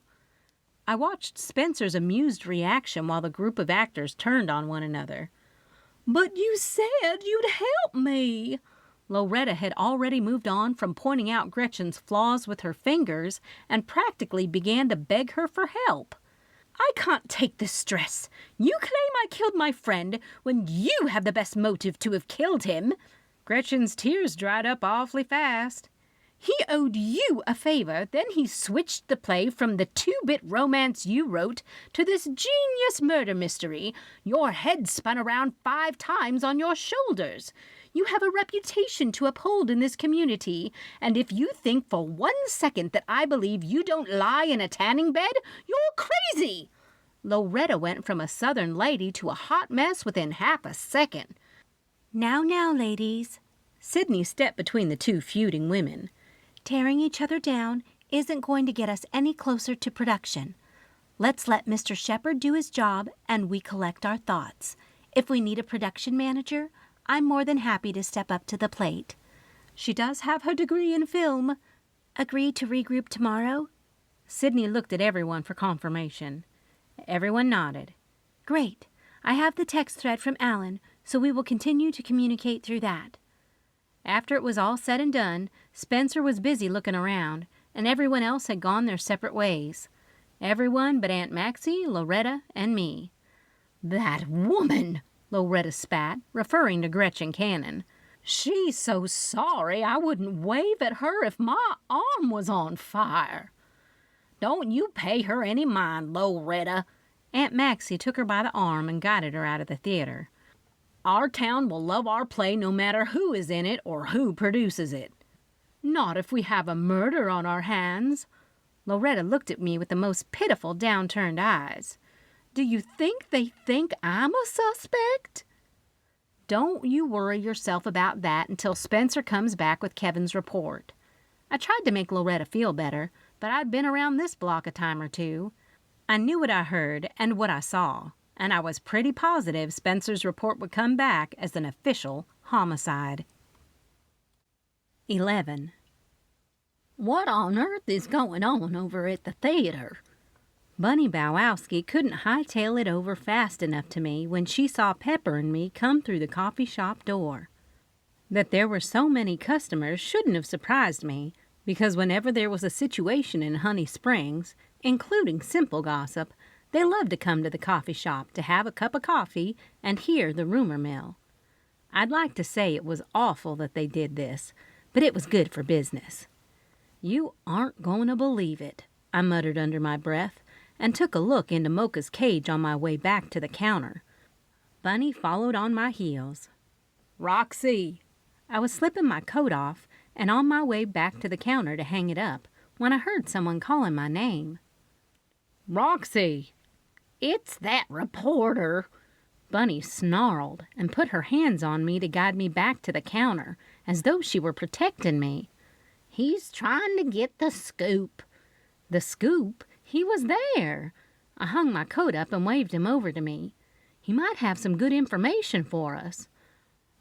I watched Spencer's amused reaction while the group of actors turned on one another. "But you said you'd help me." Loretta had already moved on from pointing out Gretchen's flaws with her fingers and practically began to beg her for help. "I can't take this stress. You claim I killed my friend when you have the best motive to have killed him." Gretchen's tears dried up awfully fast. "He owed you a favor, then he switched the play from the 2-bit romance you wrote to this genius murder mystery. Your head spun around 5 times on your shoulders. You have a reputation to uphold in this community, and if you think for 1 second that I believe you don't lie in a tanning bed, you're crazy." Loretta went from a Southern lady to a hot mess within half a second. Now, ladies. Sydney stepped between the two feuding women. Tearing each other down isn't going to get us any closer to production. Let's let Mr. Shepard do his job and we collect our thoughts. If we need a production manager, I'm more than happy to step up to the plate. She does have her degree in film. Agree to regroup tomorrow? Sydney looked at everyone for confirmation. Everyone nodded. Great. I have the text thread from Alan, so we will continue to communicate through that. After it was all said and done, Spencer was busy looking around, and everyone else had gone their separate ways. Everyone but Aunt Maxi, Loretta, and me. "That woman!" Loretta spat, referring to Gretchen Cannon. "She's so sorry I wouldn't wave at her if my arm was on fire." "Don't you pay her any mind, Loretta." Aunt Maxi took her by the arm and guided her out of the theater. "Our town will love our play no matter who is in it or who produces it." "Not if we have a murder on our hands." Loretta looked at me with the most pitiful downturned eyes. "Do you think they think I'm a suspect?" "Don't you worry yourself about that until Spencer comes back with Kevin's report." I tried to make Loretta feel better, but I'd been around this block a time or two. I knew what I heard and what I saw, and I was pretty positive Spencer's report would come back as an official homicide. 11. "What on earth is going on over at the theater?" Bunny Bowowski couldn't hightail it over fast enough to me when she saw Pepper and me come through the coffee shop door. That there were so many customers shouldn't have surprised me, because whenever there was a situation in Honey Springs, including simple gossip, they loved to come to the coffee shop to have a cup of coffee and hear the rumor mill. I'd like to say it was awful that they did this, but it was good for business. "You aren't going to believe it," I muttered under my breath, and took a look into Mocha's cage on my way back to the counter. Bunny followed on my heels. "Roxy!" I was slipping my coat off and on my way back to the counter to hang it up when I heard someone calling my name. "Roxy!" "It's that reporter!" Bunny snarled and put her hands on me to guide me back to the counter, as though she were protecting me. "He's trying to get the scoop." The scoop? He was there. I hung my coat up and waved him over to me. He might have some good information for us.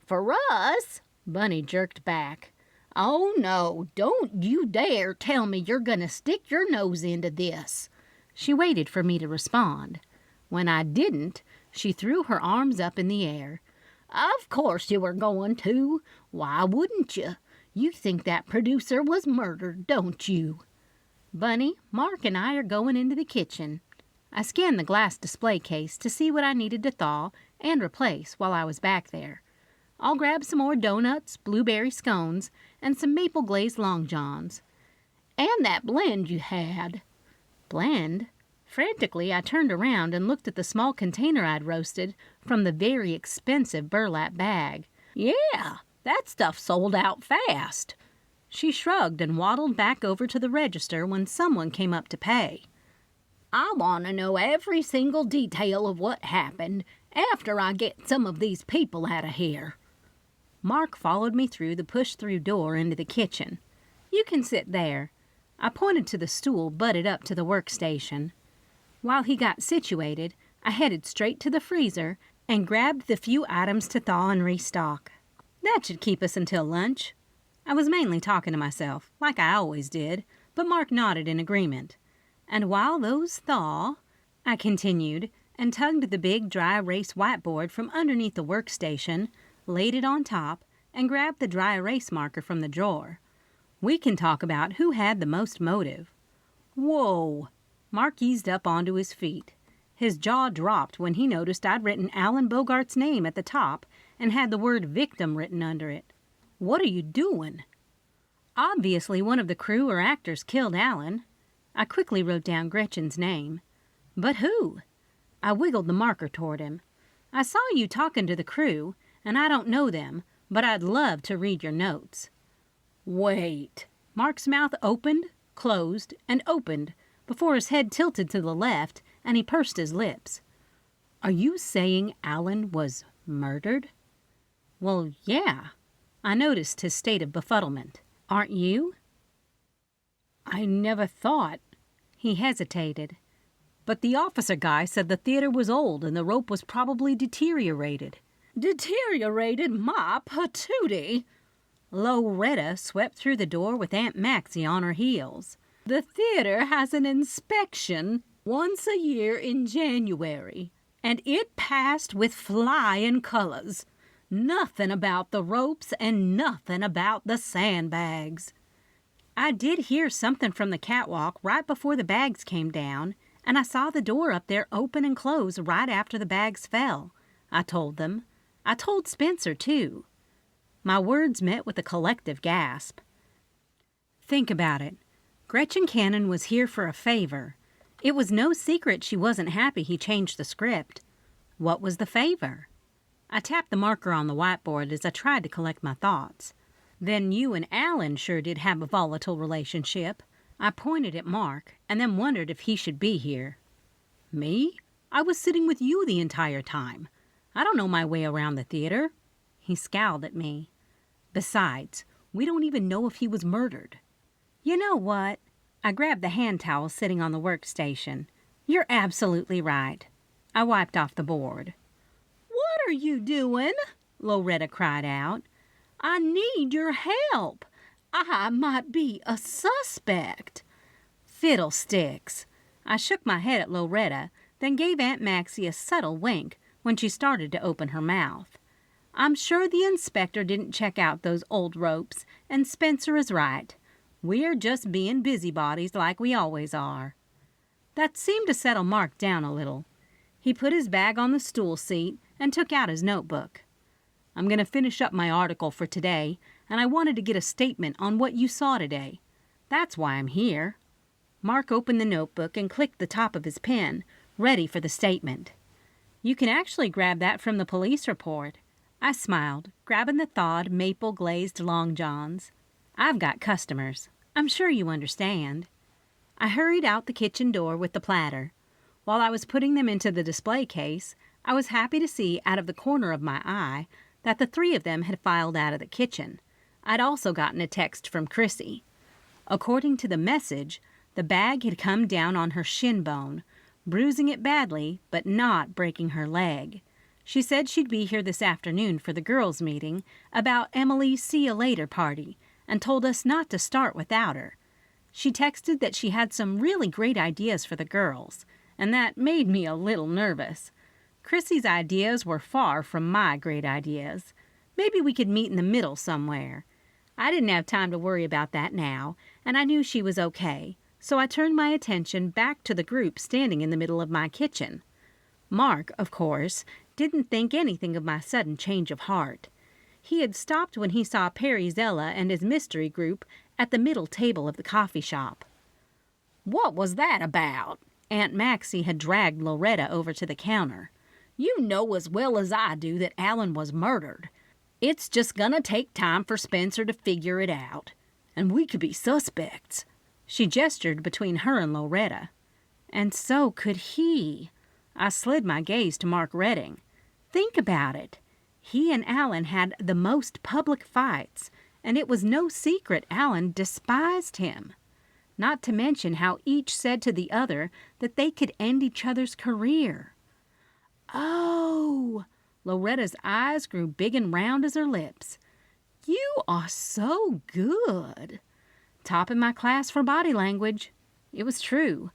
"For us?" Bunny jerked back. "Oh, no, don't you dare tell me you're going to stick your nose into this." She waited for me to respond. When I didn't, she threw her arms up in the air. "Of course you were going to. Why wouldn't you? You think that producer was murdered, don't you?" "Bunny, Mark and I are going into the kitchen." I scanned the glass display case to see what I needed to thaw and replace while I was back there. I'll grab some more donuts, blueberry scones, and some maple glazed long johns. "And that blend you had." "Blend?" Frantically, I turned around and looked at the small container I'd roasted from the very expensive burlap bag. "Yeah, that stuff sold out fast." She shrugged and waddled back over to the register when someone came up to pay. "I want to know every single detail of what happened after I get some of these people out of here." Mark followed me through the push-through door into the kitchen. "You can sit there." I pointed to the stool butted up to the workstation. While he got situated, I headed straight to the freezer and grabbed the few items to thaw and restock. That should keep us until lunch. I was mainly talking to myself, like I always did, but Mark nodded in agreement. "And while those thaw," I continued, and tugged the big dry erase whiteboard from underneath the workstation, laid it on top, and grabbed the dry erase marker from the drawer. "We can talk about who had the most motive." "Whoa!" Mark eased up onto his feet. His jaw dropped when he noticed I'd written Alan Bogart's name at the top and had the word victim written under it. "What are you doing?" "Obviously one of the crew or actors killed Alan." I quickly wrote down Gretchen's name. "But who?" I wiggled the marker toward him. "I saw you talking to the crew, and I don't know them, but I'd love to read your notes." "Wait." Mark's mouth opened, closed, and opened before his head tilted to the left and he pursed his lips. "Are you saying Alan was murdered?" "Well, yeah." I noticed his state of befuddlement. "Aren't you?" "I never thought." He hesitated. "But the officer guy said the theater was old and the rope was probably deteriorated." "Deteriorated my patootie!" Loretta swept through the door with Aunt Maxi on her heels. "The theater has an inspection once a year in January, and it passed with flying colors. Nothing about the ropes and nothing about the sandbags." I did hear something from the catwalk right before the bags came down, and I saw the door up there open and close right after the bags fell. I told them. I told Spencer, too. My words met with a collective gasp. Think about it. Gretchen Cannon was here for a favor. It was no secret she wasn't happy he changed the script. What was the favor? I tapped the marker on the whiteboard as I tried to collect my thoughts. Then you and Alan sure did have a volatile relationship. I pointed at Mark and then wondered if he should be here. Me? I was sitting with you the entire time. I don't know my way around the theater. He scowled at me. Besides, we don't even know if he was murdered. You know what? I grabbed the hand towel sitting on the workstation. You're absolutely right. I wiped off the board. "What are you doing?" Loretta cried out. "I need your help. I might be a suspect." Fiddlesticks. I shook my head at Loretta, then gave Aunt Maxi a subtle wink when she started to open her mouth. I'm sure the inspector didn't check out those old ropes, and Spencer is right. We're just being busybodies like we always are. That seemed to settle Mark down a little. He put his bag on the stool seat and took out his notebook. "I'm going to finish up my article for today, and I wanted to get a statement on what you saw today. That's why I'm here." Mark opened the notebook and clicked the top of his pen, ready for the statement. "You can actually grab that from the police report." I smiled, grabbing the thawed maple-glazed long johns. "I've got customers. I'm sure you understand." I hurried out the kitchen door with the platter. While I was putting them into the display case, I was happy to see out of the corner of my eye that the three of them had filed out of the kitchen. I'd also gotten a text from Chrissy. According to the message, the bag had come down on her shin bone, bruising it badly but not breaking her leg. She said she'd be here this afternoon for the girls' meeting about Emily's see-you-later party and told us not to start without her. She texted that she had some really great ideas for the girls, and that made me a little nervous. Chrissy's ideas were far from my great ideas. Maybe we could meet in the middle somewhere. I didn't have time to worry about that now, and I knew she was okay, so I turned my attention back to the group standing in the middle of my kitchen. Mark, of course, didn't think anything of my sudden change of heart. He had stopped when he saw Perry Zella and his mystery group at the middle table of the coffee shop. "What was that about?" Aunt Maxi had dragged Loretta over to the counter. "You know as well as I do that Alan was murdered. It's just gonna take time for Spencer to figure it out. And we could be suspects." She gestured between her and Loretta. And so could he. I slid my gaze to Mark Redding. Think about it. He and Alan had the most public fights, and it was no secret Alan despised him. Not to mention how each said to the other that they could end each other's career. Oh! Loretta's eyes grew big and round as her lips. "You are so good." Top in my class for body language. It was true.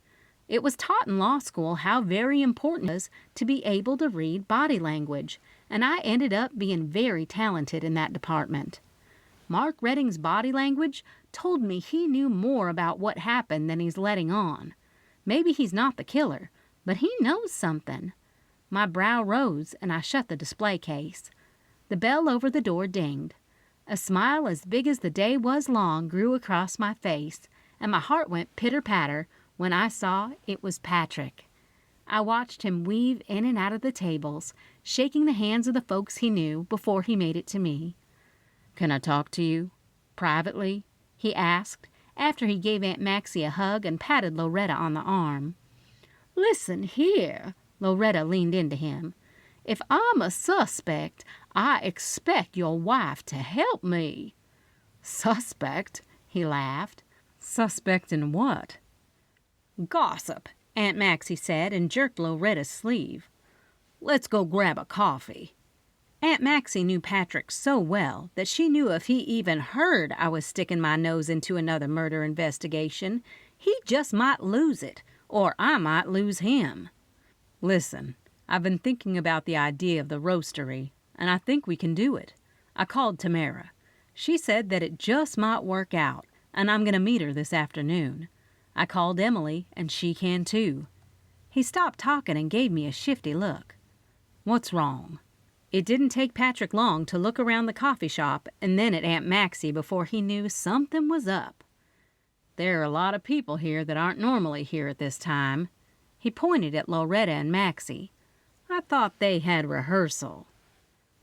It was taught in law school how very important it was to be able to read body language, and I ended up being very talented in that department. Mark Redding's body language told me he knew more about what happened than he's letting on. Maybe he's not the killer, but he knows something. My brow rose, and I shut the display case. The bell over the door dinged. A smile as big as the day was long grew across my face, and my heart went pitter-patter when I saw it was Patrick. I watched him weave in and out of the tables, shaking the hands of the folks he knew before he made it to me. "Can I talk to you? Privately?" he asked, after he gave Aunt Maxi a hug and patted Loretta on the arm. "Listen here," Loretta leaned into him. "If I'm a suspect, I expect your wife to help me." "Suspect?" he laughed. "Suspect in what?" "Gossip," Aunt Maxi said and jerked Loretta's sleeve. "Let's go grab a coffee." Aunt Maxi knew Patrick so well that she knew if he even heard I was sticking my nose into another murder investigation, he just might lose it, or I might lose him. "Listen, I've been thinking about the idea of the roastery, and I think we can do it. I called Tamara. She said that it just might work out, and I'm going to meet her this afternoon. I called Emily, and she can too." He stopped talking and gave me a shifty look. "What's wrong?" It didn't take Patrick long to look around the coffee shop and then at Aunt Maxi before he knew something was up. "There are a lot of people here that aren't normally here at this time." He pointed at Loretta and Maxi. "I thought they had rehearsal."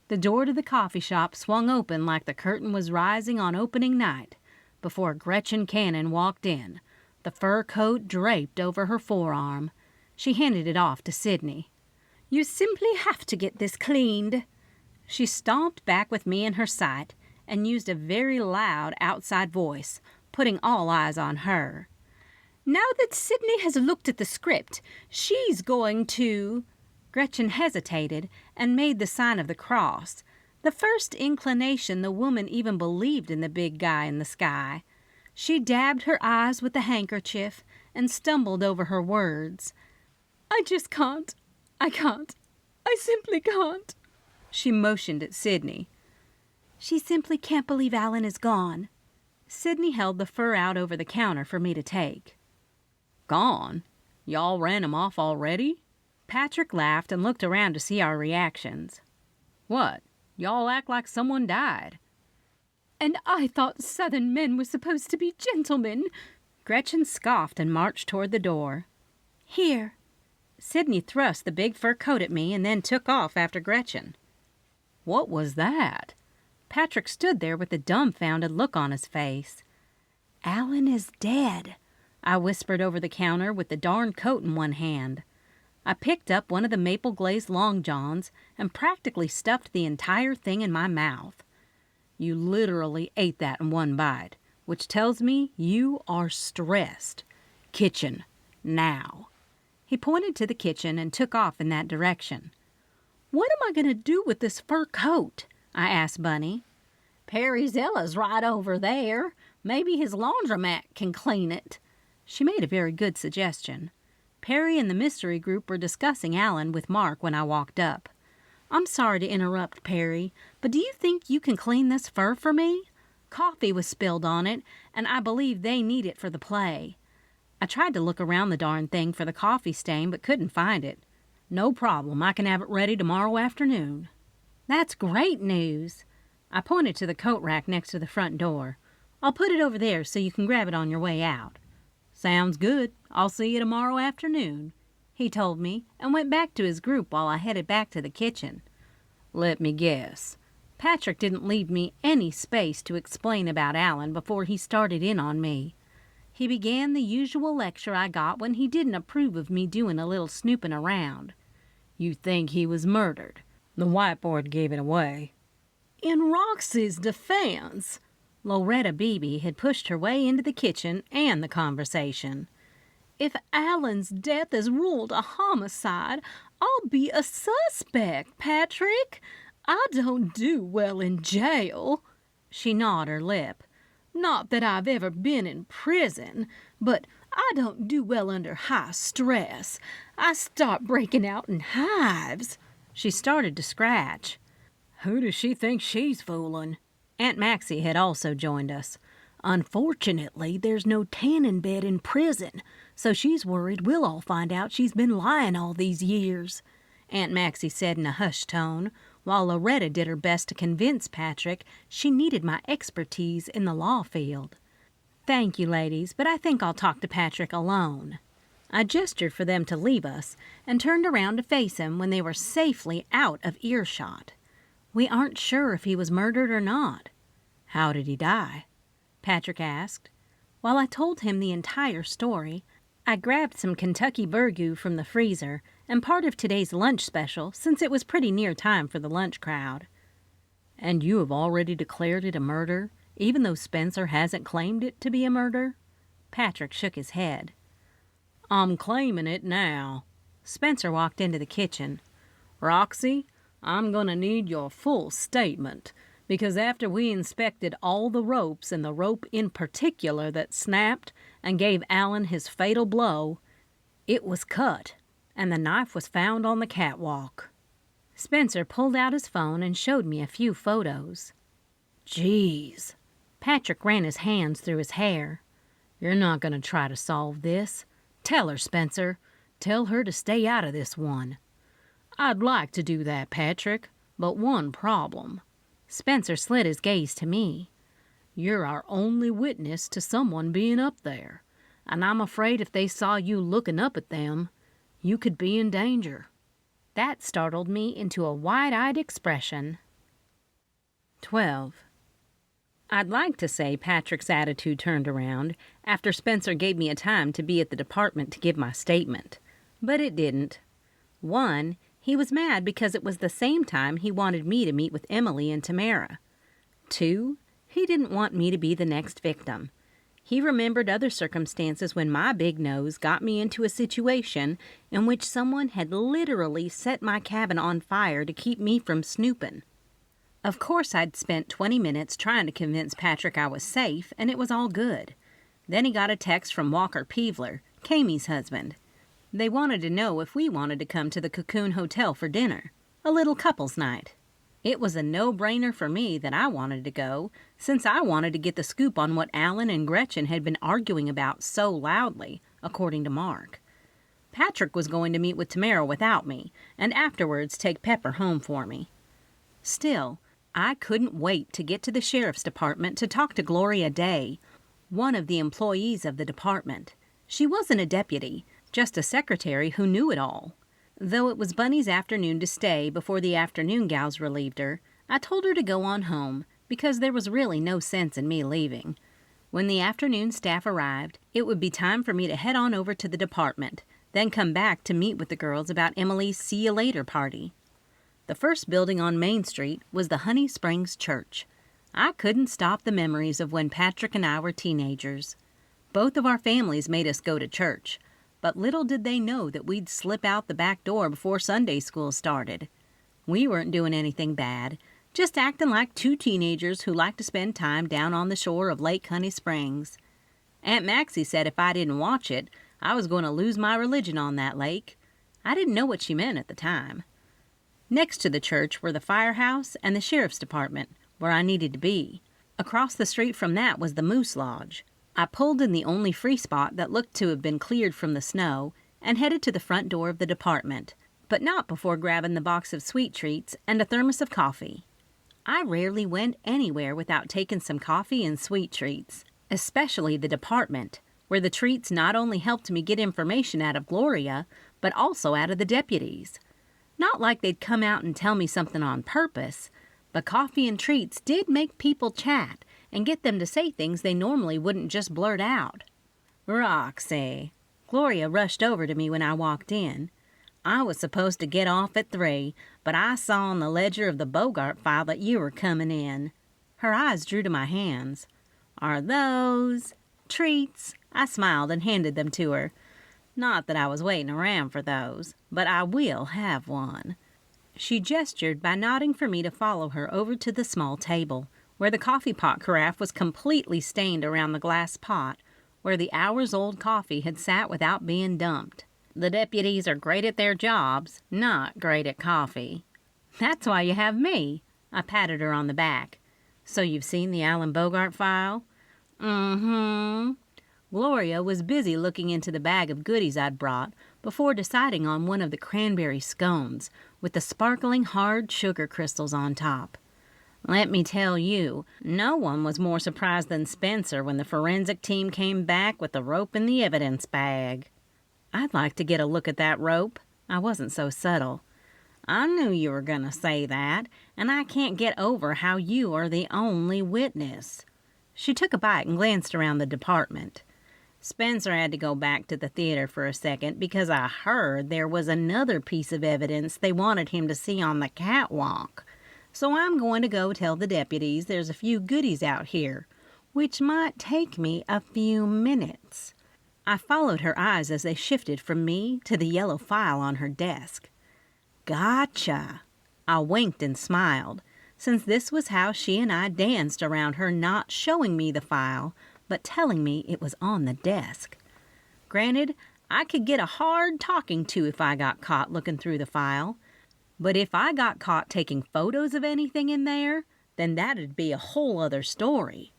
The door to the coffee shop swung open like the curtain was rising on opening night before Gretchen Cannon walked in, the fur coat draped over her forearm. She handed it off to Sydney. "You simply have to get this cleaned." She stomped back with me in her sight and used a very loud outside voice, putting all eyes on her. "Now that Sydney has looked at the script, she's going to—" Gretchen hesitated and made the sign of the cross, the first inclination the woman even believed in the big guy in the sky. She dabbed her eyes with the handkerchief and stumbled over her words. "I just can't. I can't. I simply can't." She motioned at Sydney. "She simply can't believe Alan is gone." Sydney held the fur out over the counter for me to take. "Gone? Y'all ran him off already?" Patrick laughed and looked around to see our reactions. "What? Y'all act like someone died." "And I thought Southern men were supposed to be gentlemen." Gretchen scoffed and marched toward the door. "Here." Sydney thrust the big fur coat at me and then took off after Gretchen. "What was that?" Patrick stood there with a dumbfounded look on his face. "Alan is dead," I whispered over the counter with the darn coat in one hand. I picked up one of the maple glazed long johns and practically stuffed the entire thing in my mouth. "You literally ate that in one bite, which tells me you are stressed. Kitchen, now." He pointed to the kitchen and took off in that direction. "What am I going to do with this fur coat?" I asked Bunny. "Perry Zella's right over there. Maybe his laundromat can clean it." She made a very good suggestion. Perry and the mystery group were discussing Alan with Mark when I walked up. "I'm sorry to interrupt, Perry, but do you think you can clean this fur for me? Coffee was spilled on it, and I believe they need it for the play." I tried to look around the darn thing for the coffee stain, but couldn't find it. "No problem. I can have it ready tomorrow afternoon." "That's great news." I pointed to the coat rack next to the front door. "I'll put it over there so you can grab it on your way out." "Sounds good. I'll see you tomorrow afternoon," he told me, and went back to his group while I headed back to the kitchen. Let me guess. Patrick didn't leave me any space to explain about Alan before he started in on me. He began the usual lecture I got when he didn't approve of me doing a little snooping around. "You think he was murdered. The whiteboard gave it away." In Roxy's defense, Loretta Bebe had pushed her way into the kitchen and the conversation. "If Alan's death is ruled a homicide, I'll be a suspect, Patrick. I don't do well in jail." She gnawed her lip. "Not that I've ever been in prison, but I don't do well under high stress. I start breaking out in hives." She started to scratch. "Who does she think she's fooling?" Aunt Maxi had also joined us. "Unfortunately, there's no tanning bed in prison, so she's worried we'll all find out she's been lying all these years," Aunt Maxi said in a hushed tone, while Loretta did her best to convince Patrick she needed my expertise in the law field. "Thank you, ladies, but I think I'll talk to Patrick alone." I gestured for them to leave us and turned around to face him when they were safely out of earshot. "We aren't sure if he was murdered or not." "How did he die?" Patrick asked. While I told him the entire story, I grabbed some Kentucky burgoo from the freezer and part of today's lunch special since it was pretty near time for the lunch crowd. "And you have already declared it a murder, even though Spencer hasn't claimed it to be a murder?" Patrick shook his head. "I'm claiming it now." Spencer walked into the kitchen. "Roxy, I'm going to need your full statement, because after we inspected all the ropes and the rope in particular that snapped and gave Alan his fatal blow, it was cut, and the knife was found on the catwalk." Spencer pulled out his phone and showed me a few photos. "Geez." Patrick ran his hands through his hair. "You're not going to try to solve this. Tell her, Spencer. Tell her to stay out of this one." "I'd like to do that, Patrick, but one problem." Spencer slid his gaze to me. "You're our only witness to someone being up there, and I'm afraid if they saw you looking up at them, you could be in danger." That startled me into a wide-eyed expression. 12. I'd like to say Patrick's attitude turned around after Spencer gave me a time to be at the department to give my statement, but it didn't. 1, he was mad because it was the same time he wanted me to meet with Emily and Tamara. 2, he didn't want me to be the next victim. He remembered other circumstances when my big nose got me into a situation in which someone had literally set my cabin on fire to keep me from snooping. Of course, I'd spent 20 minutes trying to convince Patrick I was safe, and it was all good. Then he got a text from Walker Peevler, Kamie's husband. They wanted to know if we wanted to come to the Cocoon Hotel for dinner, a little couples night. It was a no-brainer for me that I wanted to go, since I wanted to get the scoop on what Alan and Gretchen had been arguing about so loudly, according to Mark. Patrick was going to meet with Tamara without me, and afterwards take Pepper home for me. Still, I couldn't wait to get to the sheriff's department to talk to Gloria Day, one of the employees of the department. She wasn't a deputy, just a secretary who knew it all. Though it was Bunny's afternoon to stay before the afternoon gals relieved her, I told her to go on home, because there was really no sense in me leaving. When the afternoon staff arrived, it would be time for me to head on over to the department, then come back to meet with the girls about Emily's see-you-later party. The first building on Main Street was the Honey Springs Church. I couldn't stop the memories of when Patrick and I were teenagers. Both of our families made us go to church, but little did they know that we'd slip out the back door before Sunday school started. We weren't doing anything bad, just acting like two teenagers who liked to spend time down on the shore of Lake Honey Springs. Aunt Maxi said if I didn't watch it, I was going to lose my religion on that lake. I didn't know what she meant at the time. Next to the church were the firehouse and the sheriff's department, where I needed to be. Across the street from that was the Moose Lodge. I pulled in the only free spot that looked to have been cleared from the snow and headed to the front door of the department, but not before grabbing the box of sweet treats and a thermos of coffee. I rarely went anywhere without taking some coffee and sweet treats, especially the department, where the treats not only helped me get information out of Gloria, but also out of the deputies. Not like they'd come out and tell me something on purpose, but coffee and treats did make people chat and get them to say things they normally wouldn't just blurt out. "Roxy." Gloria rushed over to me when I walked in. "I was supposed to get off at 3, but I saw on the ledger of the Bogart file that you were coming in." Her eyes drew to my hands. "Are those treats?" I smiled and handed them to her. Not that I was waiting around for those, but I will have one. She gestured by nodding for me to follow her over to the small table, where the coffee pot carafe was completely stained around the glass pot, where the hours-old coffee had sat without being dumped. The deputies are great at their jobs, not great at coffee. "That's why you have me." I patted her on the back. "So you've seen the Alan Bogart file?" "Mm-hmm." Gloria was busy looking into the bag of goodies I'd brought before deciding on one of the cranberry scones with the sparkling hard sugar crystals on top. Let me tell you, no one was more surprised than Spencer when the forensic team came back with the rope in the evidence bag. "I'd like to get a look at that rope." I wasn't so subtle. I knew you were going to say that, and I can't get over how you are the only witness." She took a bite and glanced around the department. "Spencer had to go back to the theater for a second because I heard there was another piece of evidence they wanted him to see on the catwalk. So I'm going to go tell the deputies there's a few goodies out here, which might take me a few minutes." I followed her eyes as they shifted from me to the yellow file on her desk. "Gotcha." I winked and smiled, since this was how she and I danced around her not showing me the file, but telling me it was on the desk. Granted, I could get a hard talking to if I got caught looking through the file, but if I got caught taking photos of anything in there, then that'd be a whole other story.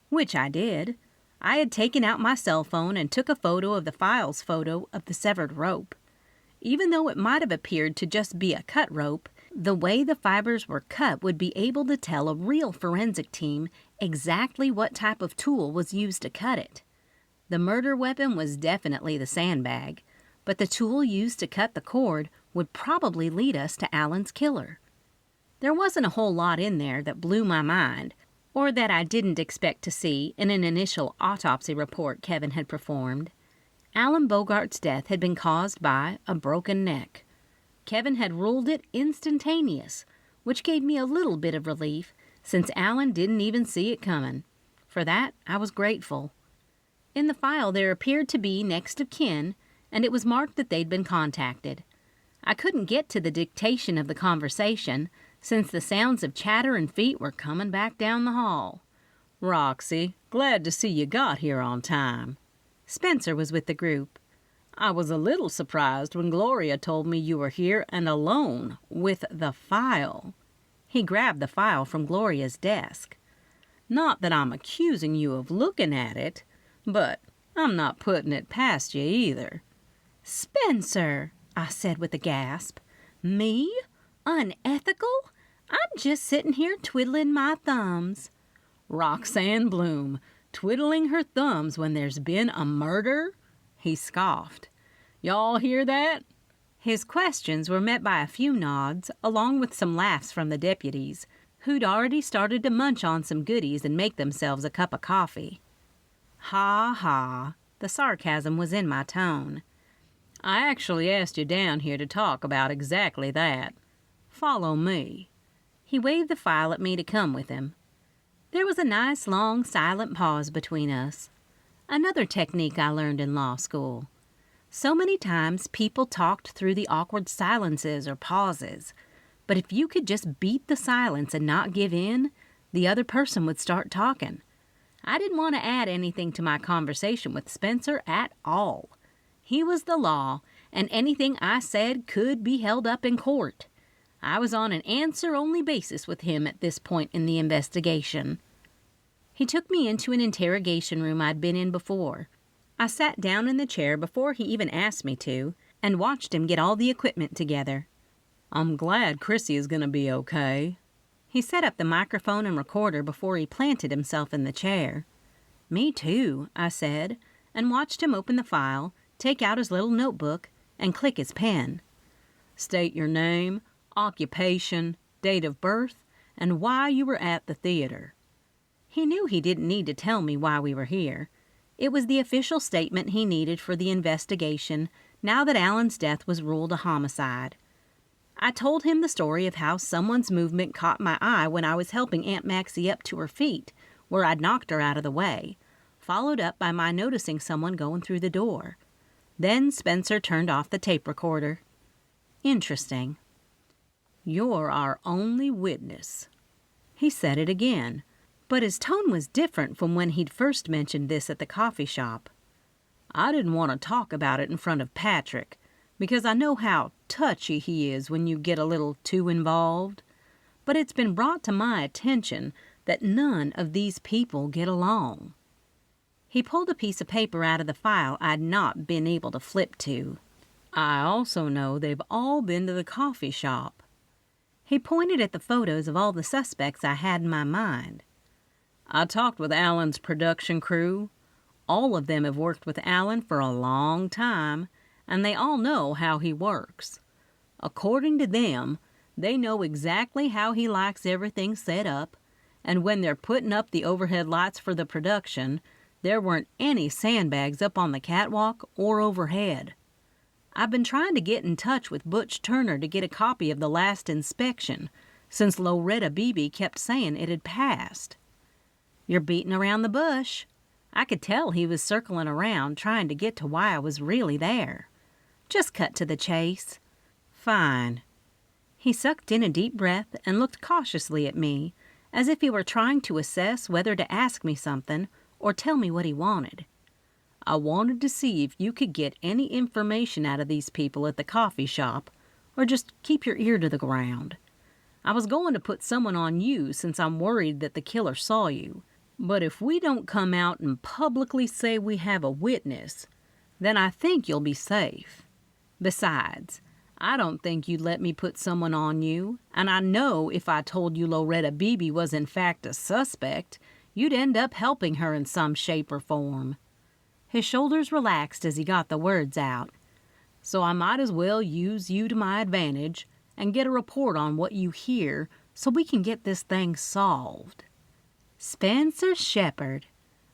Which I did. I had taken out my cell phone and took a photo of the file's photo of the severed rope. Even though it might have appeared to just be a cut rope, the way the fibers were cut would be able to tell a real forensic team exactly what type of tool was used to cut it. The murder weapon was definitely the sandbag, but the tool used to cut the cord would probably lead us to Alan's killer. There wasn't a whole lot in there that blew my mind, or that I didn't expect to see in an initial autopsy report Kevin had performed. Alan Bogart's death had been caused by a broken neck. Kevin had ruled it instantaneous, which gave me a little bit of relief since Alan didn't even see it coming. For that, I was grateful. In the file there appeared to be next of kin, and it was marked that they'd been contacted. I couldn't get to the dictation of the conversation since the sounds of chatter and feet were coming back down the hall. "Roxy, glad to see you got here on time." Spencer was with the group. "I was a little surprised when Gloria told me you were here and alone with the file." He grabbed the file from Gloria's desk. "Not that I'm accusing you of looking at it, but I'm not putting it past you either." "Spencer," I said with a gasp. "Me? Unethical? I'm just sitting here twiddling my thumbs." "Roxanne Bloom, twiddling her thumbs when there's been a murder?" He scoffed. "Y'all hear that?" His questions were met by a few nods, along with some laughs from the deputies, who'd already started to munch on some goodies and make themselves a cup of coffee. "Ha ha," the sarcasm was in my tone. "I actually asked you down here to talk about exactly that. Follow me." He waved the file at me to come with him. There was a nice, long, silent pause between us. Another technique I learned in law school. So many times people talked through the awkward silences or pauses, but if you could just beat the silence and not give in, the other person would start talking. I didn't want to add anything to my conversation with Spencer at all. He was the law, and anything I said could be held up in court. I was on an answer-only basis with him at this point in the investigation. He took me into an interrogation room I'd been in before. I sat down in the chair before he even asked me to, and watched him get all the equipment together. "I'm glad Chrissy is going to be okay." He set up the microphone and recorder before he planted himself in the chair. "Me too," I said, and watched him open the file, take out his little notebook, and click his pen. "State your name, occupation, date of birth, and why you were at the theater." He knew he didn't need to tell me why we were here. It was the official statement he needed for the investigation now that Alan's death was ruled a homicide. I told him the story of how someone's movement caught my eye when I was helping Aunt Maxi up to her feet, where I'd knocked her out of the way, followed up by my noticing someone going through the door. Then Spencer turned off the tape recorder. "Interesting." "You're our only witness." He said it again, but his tone was different from when he'd first mentioned this at the coffee shop. "I didn't want to talk about it in front of Patrick, because I know how touchy he is when you get a little too involved. But it's been brought to my attention that none of these people get along." He pulled a piece of paper out of the file I'd not been able to flip to. "I also know they've all been to the coffee shop." He pointed at the photos of all the suspects I had in my mind. "I talked with Alan's production crew. All of them have worked with Alan for a long time, and they all know how he works. According to them, they know exactly how he likes everything set up, and when they're putting up the overhead lights for the production, there weren't any sandbags up on the catwalk or overhead. I've been trying to get in touch with Butch Turner to get a copy of the last inspection, since Loretta Bebe kept saying it had passed. You're beating around the bush. I could tell he was circling around trying to get to why I was really there. Just cut to the chase. Fine. He sucked in a deep breath and looked cautiously at me, as if he were trying to assess whether to ask me something or tell me what he wanted. I wanted to see if you could get any information out of these people at the coffee shop, or just keep your ear to the ground. I was going to put someone on you since I'm worried that the killer saw you, but if we don't come out and publicly say we have a witness, then I think you'll be safe. Besides, I don't think you'd let me put someone on you, and I know if I told you Loretta Bebe was in fact a suspect, you'd end up helping her in some shape or form. His shoulders relaxed as he got the words out. So I might as well use you to my advantage and get a report on what you hear so we can get this thing solved. Spencer Shepard.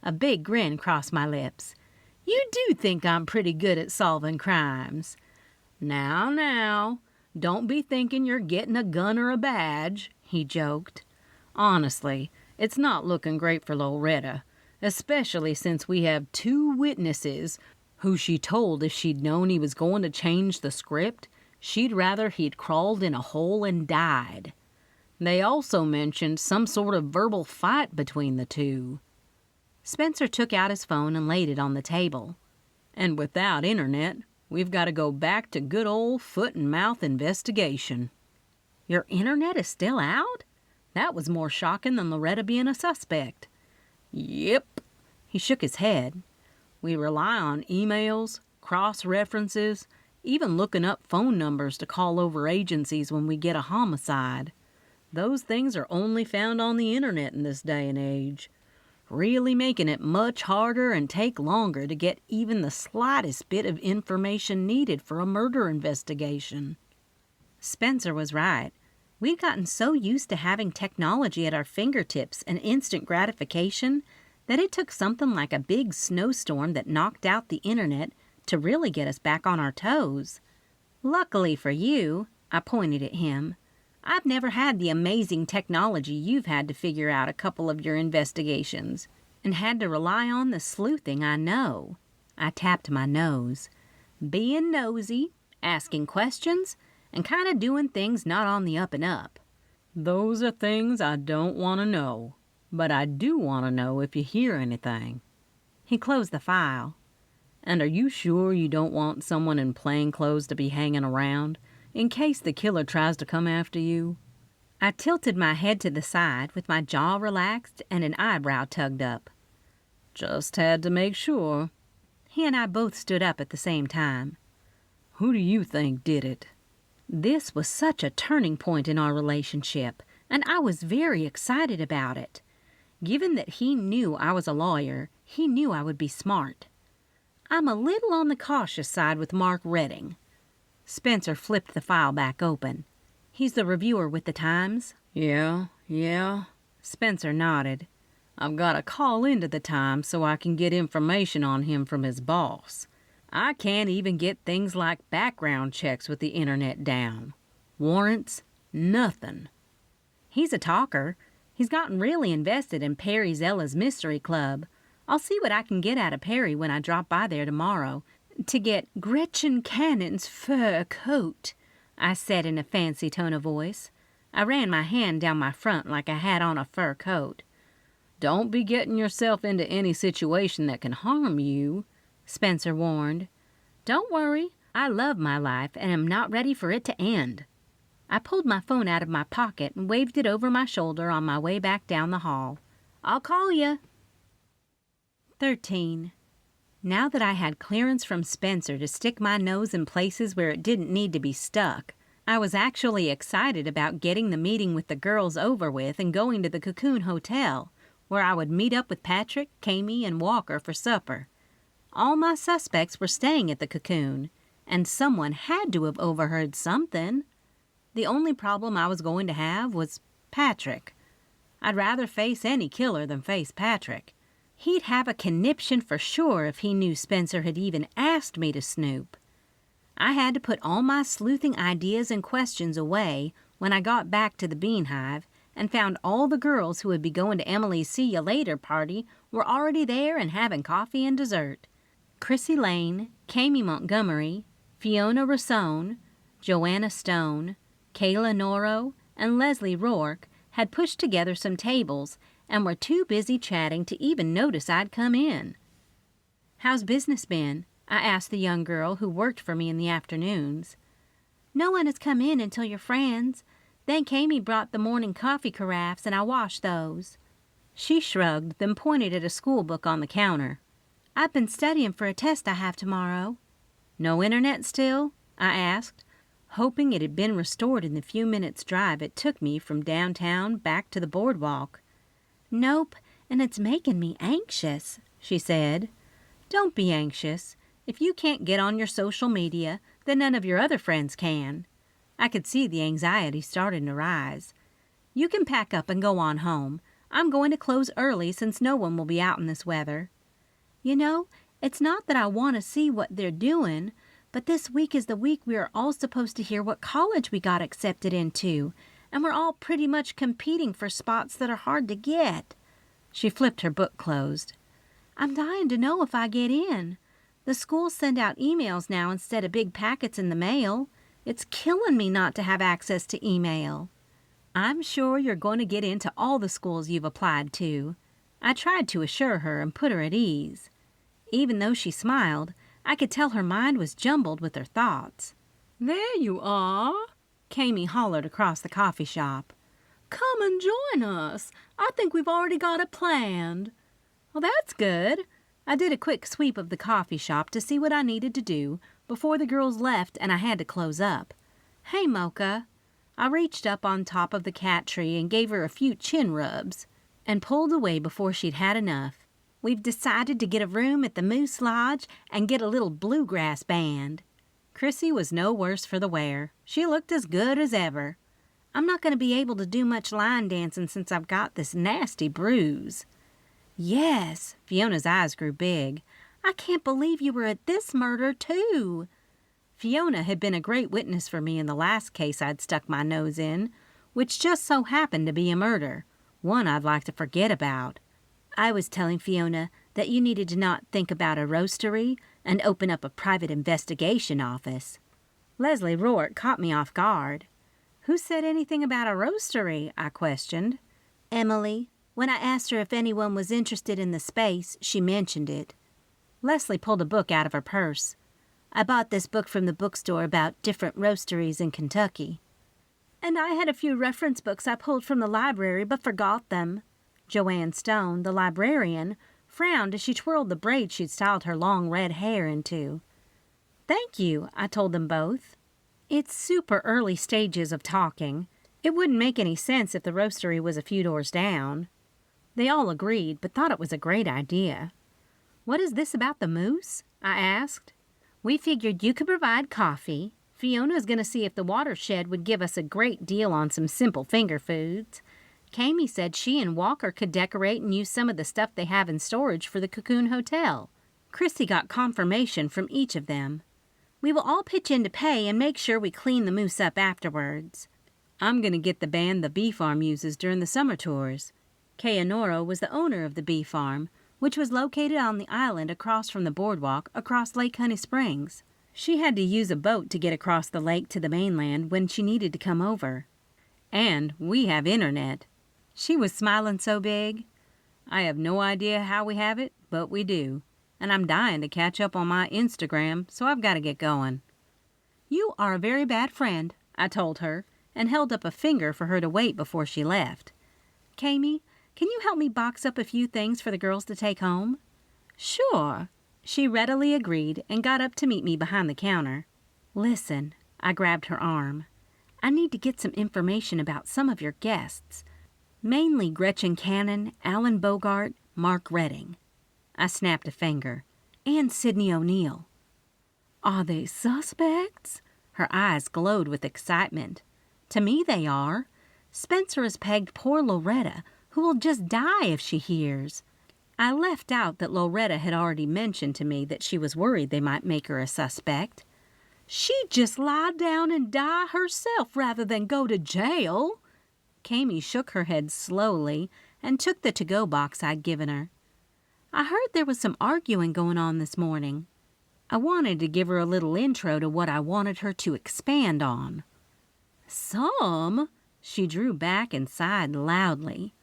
A big grin crossed my lips. You do think I'm pretty good at solving crimes. Now, don't be thinking you're getting a gun or a badge, he joked. Honestly, it's not looking great for Loretta, especially since we have 2 witnesses who she told if she'd known he was going to change the script, she'd rather he'd crawled in a hole and died. They also mentioned some sort of verbal fight between the 2. Spencer took out his phone and laid it on the table. And without internet, we've got to go back to good old foot-and-mouth investigation. Your internet is still out? That was more shocking than Loretta being a suspect. Yep. He shook his head. We rely on emails, cross-references, even looking up phone numbers to call over agencies when we get a homicide. Those things are only found on the internet in this day and age, really making it much harder and take longer to get even the slightest bit of information needed for a murder investigation. Spencer was right. We've gotten so used to having technology at our fingertips and instant gratification that it took something like a big snowstorm that knocked out the internet to really get us back on our toes. Luckily for you, I pointed at him, I've never had the amazing technology you've had to figure out a couple of your investigations, and had to rely on the sleuthing I know. I tapped my nose. Being nosy, asking questions, and kind of doing things not on the up and up. Those are things I don't want to know, but I do want to know if you hear anything. He closed the file. And are you sure you don't want someone in plain clothes to be hanging around, in case the killer tries to come after you? I tilted my head to the side with my jaw relaxed and an eyebrow tugged up. Just had to make sure. He and I both stood up at the same time. Who do you think did it? This was such a turning point in our relationship, and I was very excited about it. Given that he knew I was a lawyer, he knew I would be smart. I'm a little on the cautious side with Mark Redding. Spencer flipped the file back open. He's the reviewer with the Times? Yeah. Spencer nodded. I've got to call into the Times so I can get information on him from his boss. I can't even get things like background checks with the internet down. Warrants, nothing. He's a talker. He's gotten really invested in Perry Zella's Mystery Club. I'll see what I can get out of Perry when I drop by there tomorrow. To get Gretchen Cannon's fur coat, I said in a fancy tone of voice. I ran my hand down my front like I had on a fur coat. Don't be getting yourself into any situation that can harm you, Spencer warned. Don't worry, I love my life and am not ready for it to end. I pulled my phone out of my pocket and waved it over my shoulder on my way back down the hall. I'll call you. 13. Now that I had clearance from Spencer to stick my nose in places where it didn't need to be stuck, I was actually excited about getting the meeting with the girls over with and going to the Cocoon Hotel, where I would meet up with Patrick, Kami, and Walker for supper. All my suspects were staying at the Cocoon, and someone had to have overheard something. The only problem I was going to have was Patrick. I'd rather face any killer than face Patrick. He'd have a conniption for sure if he knew Spencer had even asked me to snoop. I had to put all my sleuthing ideas and questions away when I got back to the Bean Hive and found all the girls who would be going to Emily's see-you-later party were already there and having coffee and dessert. Chrissy Lane, Kami Montgomery, Fiona Rassone, Joanna Stone, Kayla Norro, and Leslie Rourke had pushed together some tables and were too busy chatting to even notice I'd come in. "How's business been?" I asked the young girl who worked for me in the afternoons. "No one has come in until your friends. Then Kami brought the morning coffee carafes and I washed those." She shrugged, then pointed at a school book on the counter. "I've been studying for a test I have tomorrow." "No internet still?" I asked, hoping it had been restored in the few minutes' drive it took me from downtown back to the boardwalk. "Nope, and it's making me anxious," she said. "Don't be anxious. If you can't get on your social media, then none of your other friends can." I could see the anxiety starting to rise. "You can pack up and go on home. I'm going to close early since no one will be out in this weather." "You know, it's not that I want to see what they're doing, but this week is the week we are all supposed to hear what college we got accepted into, and we're all pretty much competing for spots that are hard to get." She flipped her book closed. "I'm dying to know if I get in. The schools send out emails now instead of big packets in the mail. It's killing me not to have access to email." "I'm sure you're going to get into all the schools you've applied to." I tried to assure her and put her at ease. Even though she smiled, I could tell her mind was jumbled with her thoughts. "There you are," Kami hollered across the coffee shop. "Come and join us. I think we've already got it planned." "Well, that's good." I did a quick sweep of the coffee shop to see what I needed to do before the girls left and I had to close up. "Hey, Mocha." I reached up on top of the cat tree and gave her a few chin rubs and pulled away before she'd had enough. "We've decided to get a room at the Moose Lodge and get a little bluegrass band." Chrissy was no worse for the wear. She looked as good as ever. "I'm not going to be able to do much line dancing since I've got this nasty bruise." "Yes." Fiona's eyes grew big. "I can't believe you were at this murder, too." Fiona had been a great witness for me in the last case I'd stuck my nose in, which just so happened to be a murder, one I'd like to forget about. "I was telling Fiona that you needed to not think about a roastery and open up a private investigation office." Leslie Rourke caught me off guard. "Who said anything about a roastery?" I questioned. "Emily. When I asked her if anyone was interested in the space, she mentioned it." Leslie pulled a book out of her purse. "I bought this book from the bookstore about different roasteries in Kentucky." "And I had a few reference books I pulled from the library but forgot them." Joanne Stone, the librarian, frowned as she twirled the braid she'd styled her long red hair into. "Thank you," I told them both. It's super early stages of talking. It wouldn't make any sense if the roastery was a few doors down. They all agreed, but thought it was a great idea. "What is this about the moose?" I asked. "We figured you could provide coffee. Fiona's going to see if the watershed would give us a great deal on some simple finger foods. Kami said she and Walker could decorate and use some of the stuff they have in storage for the Cocoon Hotel." Chrissy got confirmation from each of them. "We will all pitch in to pay and make sure we clean the moose up afterwards." "I'm going to get the band the bee farm uses during the summer tours." Kaya Noro was the owner of the bee farm, which was located on the island across from the boardwalk across Lake Honey Springs. She had to use a boat to get across the lake to the mainland when she needed to come over. "And we have internet." She was smiling so big. "I have no idea how we have it, but we do. And I'm dying to catch up on my Instagram, so I've got to get going." "You are a very bad friend," I told her, and held up a finger for her to wait before she left. "Kami, can you help me box up a few things for the girls to take home?" "Sure." She readily agreed and got up to meet me behind the counter. "Listen," I grabbed her arm. "I need to get some information about some of your guests. Mainly Gretchen Cannon, Alan Bogart, Mark Redding." I snapped a finger. "And Sidney O'Neill." Are they suspects? Her eyes glowed with excitement. To me they are. Spencer has pegged poor Loretta, who will just die if she hears. I left out that Loretta had already mentioned to me that she was worried they might make her a suspect. She'd just lie down and die herself rather than go to jail. Kami shook her head slowly and took the to-go box I'd given her. I heard there was some arguing going on this morning. I wanted to give her a little intro to what I wanted her to expand on. Some? She drew back and sighed loudly.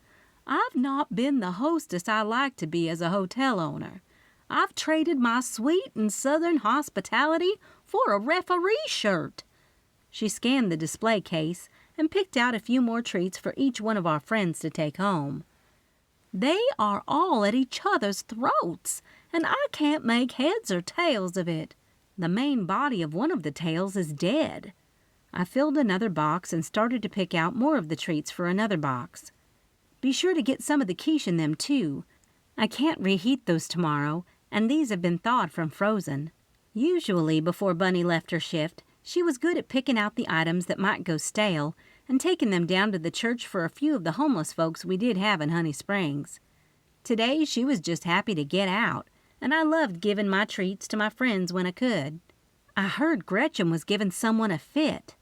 I've not been the hostess I like to be as a hotel owner. I've traded my sweet and southern hospitality for a referee shirt. She scanned the display case and picked out a few more treats for each one of our friends to take home. They are all at each other's throats, and I can't make heads or tails of it. The main body of one of the tails is dead. I filled another box and started to pick out more of the treats for another box. Be sure to get some of the quiche in them, too. I can't reheat those tomorrow, and these have been thawed from frozen. Usually, before Bunny left her shift, she was good at picking out the items that might go stale and taking them down to the church for a few of the homeless folks we did have in Honey Springs. Today, she was just happy to get out, and I loved giving my treats to my friends when I could. I heard Gretchen was giving someone a fit.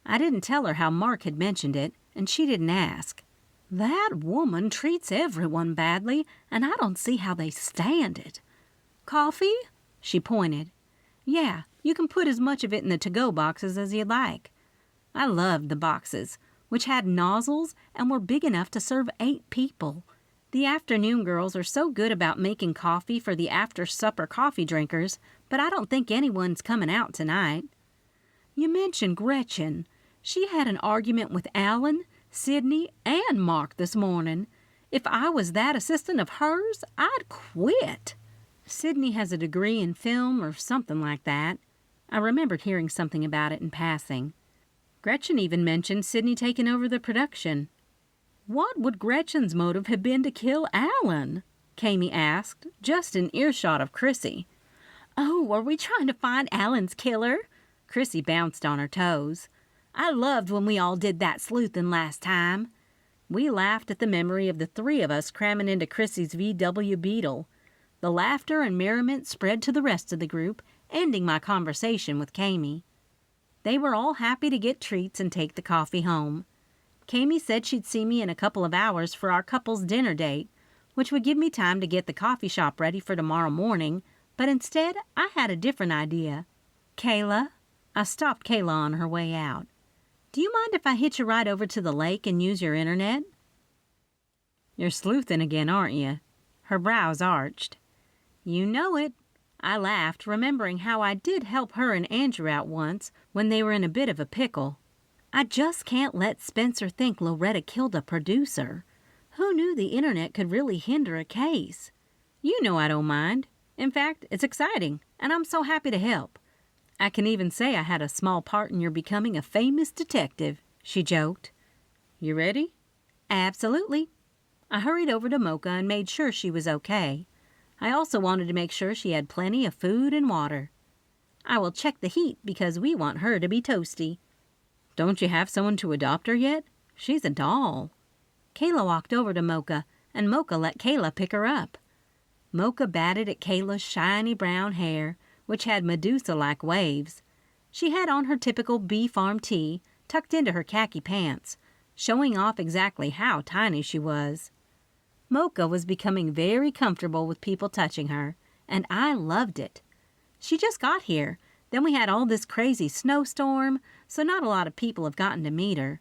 I didn't tell her how Mark had mentioned it, and she didn't ask. That woman treats everyone badly, and I don't see how they stand it. Coffee? She pointed. Yeah, you can put as much of it in the to-go boxes as you like. I loved the boxes, which had nozzles and were big enough to serve 8 people. The afternoon girls are so good about making coffee for the after-supper coffee drinkers, but I don't think anyone's coming out tonight. You mentioned Gretchen. She had an argument with Alan, Sidney, and Mark this morning. If I was that assistant of hers, I'd quit. Sidney has a degree in film or something like that. I remembered hearing something about it in passing. Gretchen even mentioned Sidney taking over the production. What would Gretchen's motive have been to kill Alan? Kami asked, just in earshot of Chrissy. Oh, are we trying to find Alan's killer? Chrissy bounced on her toes. I loved when we all did that sleuthing last time. We laughed at the memory of the 3 of us cramming into Chrissy's VW Beetle. The laughter and merriment spread to the rest of the group, ending my conversation with Kami. They were all happy to get treats and take the coffee home. Kami said she'd see me in a couple of hours for our couple's dinner date, which would give me time to get the coffee shop ready for tomorrow morning, but instead I had a different idea. Kayla? I stopped Kayla on her way out. Do you mind if I hitch a ride over to the lake and use your internet? You're sleuthing again, aren't you? Her brows arched. You know it. I laughed, remembering how I did help her and Andrew out once when they were in a bit of a pickle. I just can't let Spencer think Loretta killed a producer. Who knew the internet could really hinder a case? You know I don't mind. In fact, it's exciting, and I'm so happy to help. I can even say I had a small part in your becoming a famous detective, she joked. You ready? Absolutely. I hurried over to Mocha and made sure she was okay. I also wanted to make sure she had plenty of food and water. I will check the heat because we want her to be toasty. Don't you have someone to adopt her yet? She's a doll. Kayla walked over to Mocha, and Mocha let Kayla pick her up. Mocha batted at Kayla's shiny brown hair, which had Medusa-like waves. She had on her typical bee farm tee, tucked into her khaki pants, showing off exactly how tiny she was. Mocha was becoming very comfortable with people touching her, and I loved it. She just got here. Then we had all this crazy snowstorm, so not a lot of people have gotten to meet her.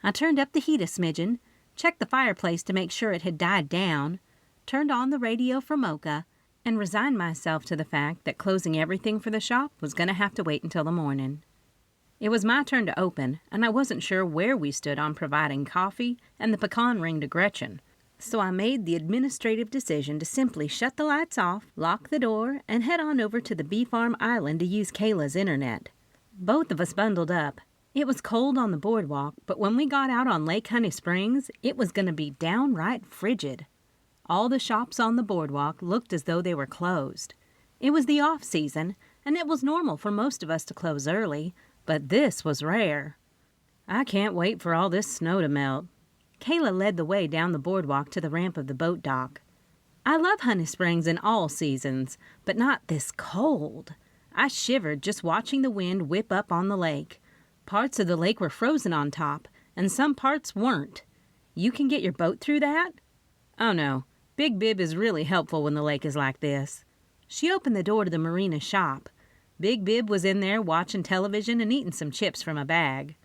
I turned up the heat a smidgen, checked the fireplace to make sure it had died down, turned on the radio for Mocha, and resigned myself to the fact that closing everything for the shop was going to have to wait until the morning. It was my turn to open, and I wasn't sure where we stood on providing coffee and the pecan ring to Gretchen, so I made the administrative decision to simply shut the lights off, lock the door, and head on over to the Bee Farm Island to use Kayla's internet. Both of us bundled up. It was cold on the boardwalk, but when we got out on Lake Honey Springs, it was going to be downright frigid. All the shops on the boardwalk looked as though they were closed. It was the off-season, and it was normal for most of us to close early, but this was rare. I can't wait for all this snow to melt. Kayla led the way down the boardwalk to the ramp of the boat dock. I love Honey Springs in all seasons, but not this cold. I shivered just watching the wind whip up on the lake. Parts of the lake were frozen on top, and some parts weren't. You can get your boat through that? Oh no, Big Bib is really helpful when the lake is like this. She opened the door to the marina shop. Big Bib was in there watching television and eating some chips from a bag.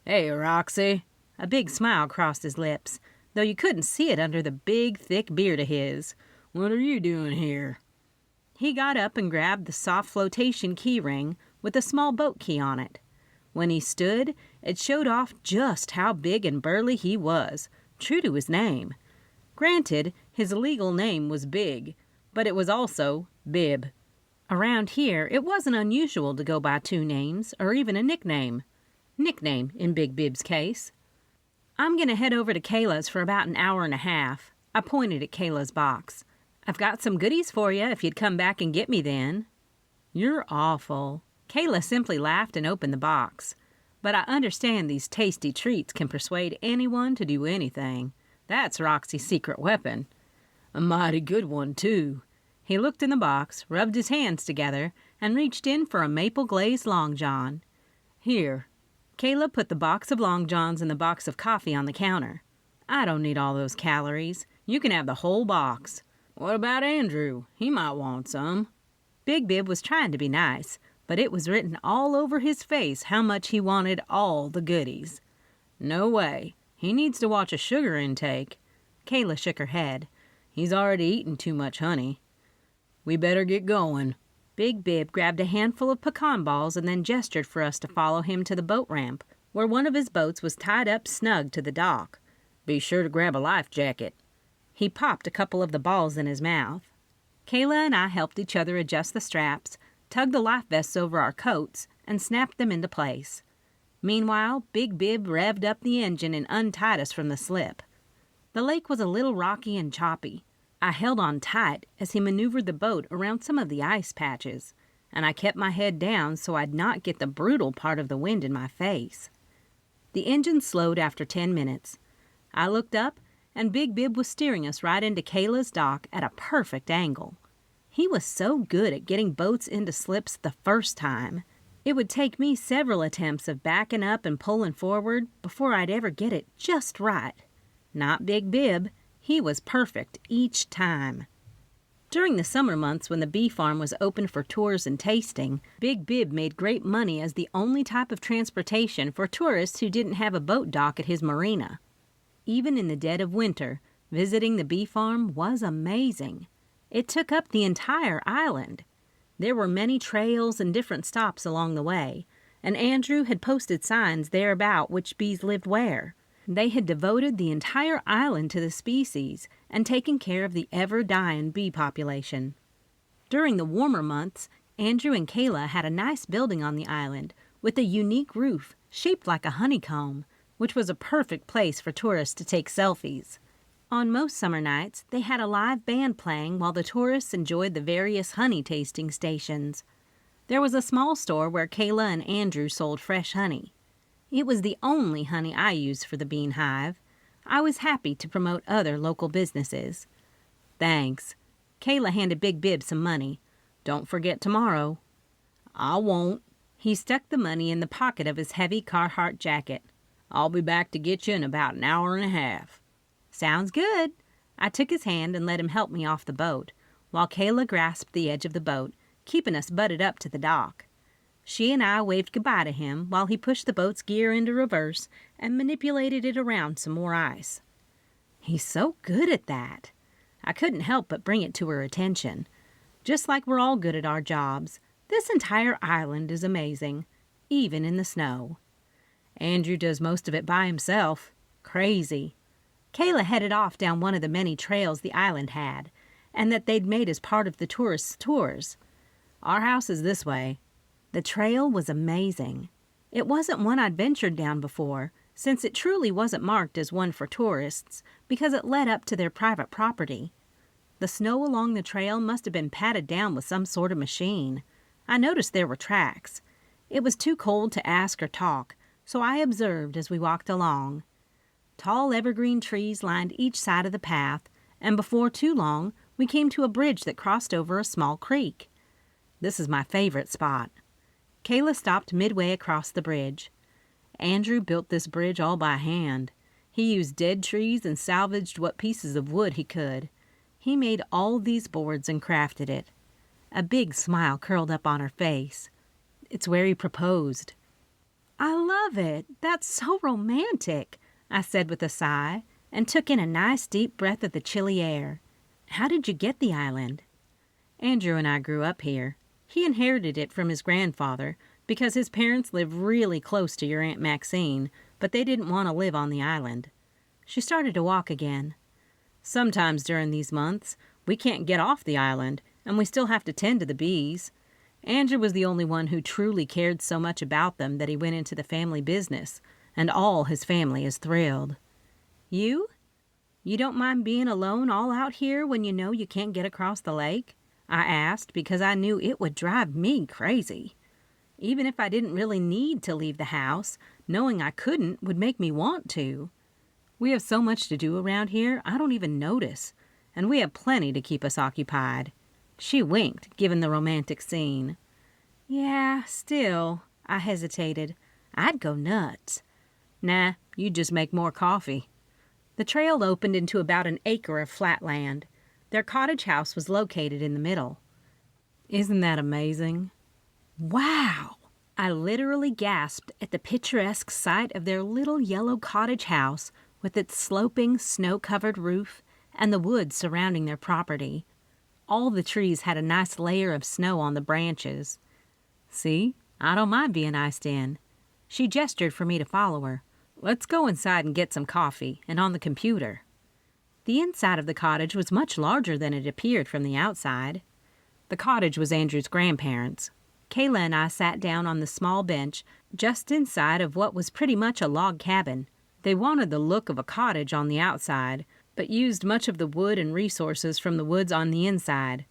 Hey, Roxy. A big smile crossed his lips, though you couldn't see it under the big, thick beard of his. What are you doing here? He got up and grabbed the soft flotation key ring with a small boat key on it. When he stood, it showed off just how big and burly he was, true to his name. Granted, his legal name was Big, but it was also Bib. Around here, it wasn't unusual to go by two names or even a nickname. Nickname in Big Bib's case. I'm going to head over to Kayla's for about an hour and a half. I pointed at Kayla's box. I've got some goodies for you if you'd come back and get me then. You're awful. Kayla simply laughed and opened the box. But I understand these tasty treats can persuade anyone to do anything. That's Roxy's secret weapon. A mighty good one, too. He looked in the box, rubbed his hands together, and reached in for a maple glazed Long John. Here. Kayla put the box of Long Johns and the box of coffee on the counter. I don't need all those calories. You can have the whole box. What about Andrew? He might want some. Big Bib was trying to be nice, but it was written all over his face how much he wanted all the goodies. No way. He needs to watch a sugar intake. Kayla shook her head. He's already eaten too much honey. We better get going. Big Bib grabbed a handful of pecan balls and then gestured for us to follow him to the boat ramp, where one of his boats was tied up snug to the dock. Be sure to grab a life jacket. He popped a couple of the balls in his mouth. Kayla and I helped each other adjust the straps, tugged the life vests over our coats, and snapped them into place. Meanwhile, Big Bib revved up the engine and untied us from the slip. The lake was a little rocky and choppy. I held on tight as he maneuvered the boat around some of the ice patches, and I kept my head down so I'd not get the brutal part of the wind in my face. The engine slowed after 10 minutes. I looked up, and Big Bib was steering us right into Kayla's dock at a perfect angle. He was so good at getting boats into slips the first time. It would take me several attempts of backing up and pulling forward before I'd ever get it just right. Not Big Bib. He was perfect each time. During the summer months when the bee farm was open for tours and tasting, Big Bib made great money as the only type of transportation for tourists who didn't have a boat dock at his marina. Even in the dead of winter, visiting the bee farm was amazing. It took up the entire island. There were many trails and different stops along the way, and Andrew had posted signs thereabout which bees lived where. They had devoted the entire island to the species and taken care of the ever-dying bee population. During the warmer months, Andrew and Kayla had a nice building on the island with a unique roof shaped like a honeycomb, which was a perfect place for tourists to take selfies. On most summer nights, they had a live band playing while the tourists enjoyed the various honey tasting stations. There was a small store where Kayla and Andrew sold fresh honey. It was the only honey I used for the Bean Hive. I was happy to promote other local businesses. Thanks. Kayla handed Big Bib some money. Don't forget tomorrow. I won't. He stuck the money in the pocket of his heavy Carhartt jacket. I'll be back to get you in about an hour and a half. Sounds good. I took his hand and let him help me off the boat, while Kayla grasped the edge of the boat, keeping us butted up to the dock. She and I waved goodbye to him while he pushed the boat's gear into reverse and manipulated it around some more ice. He's so good at that. I couldn't help but bring it to her attention. Just like we're all good at our jobs, this entire island is amazing, even in the snow. Andrew does most of it by himself. Crazy. Kayla headed off down one of the many trails the island had, and that they'd made as part of the tourists' tours. Our house is this way. The trail was amazing. It wasn't one I'd ventured down before, since it truly wasn't marked as one for tourists, because it led up to their private property. The snow along the trail must have been patted down with some sort of machine. I noticed there were tracks. It was too cold to ask or talk, so I observed as we walked along. Tall evergreen trees lined each side of the path, and before too long we came to a bridge that crossed over a small creek. This is my favorite spot. Kayla stopped midway across the bridge. Andrew built this bridge all by hand. He used dead trees and salvaged what pieces of wood he could. He made all these boards and crafted it. A big smile curled up on her face. It's where he proposed. I love it. That's so romantic, I said with a sigh, and took in a nice deep breath of the chilly air. How did you get the island? Andrew and I grew up here. He inherited it from his grandfather because his parents lived really close to your Aunt Maxine, but they didn't want to live on the island. She started to walk again. Sometimes during these months, we can't get off the island, and we still have to tend to the bees. Andrew was the only one who truly cared so much about them that he went into the family business, and all his family is thrilled. You? You don't mind being alone all out here when you know you can't get across the lake? I asked because I knew it would drive me crazy. Even if I didn't really need to leave the house, knowing I couldn't would make me want to. We have so much to do around here, I don't even notice, and we have plenty to keep us occupied. She winked, given the romantic scene. Yeah, still, I hesitated. I'd go nuts. Nah, you'd just make more coffee. The trail opened into about an acre of flat land. Their cottage house was located in the middle. Isn't that amazing? Wow! I literally gasped at the picturesque sight of their little yellow cottage house with its sloping, snow-covered roof and the woods surrounding their property. All the trees had a nice layer of snow on the branches. See, I don't mind being iced in. She gestured for me to follow her. Let's go inside and get some coffee, and on the computer. The inside of the cottage was much larger than it appeared from the outside. The cottage was Andrew's grandparents'. Kayla and I sat down on the small bench just inside of what was pretty much a log cabin. They wanted the look of a cottage on the outside, but used much of the wood and resources from the woods on the inside.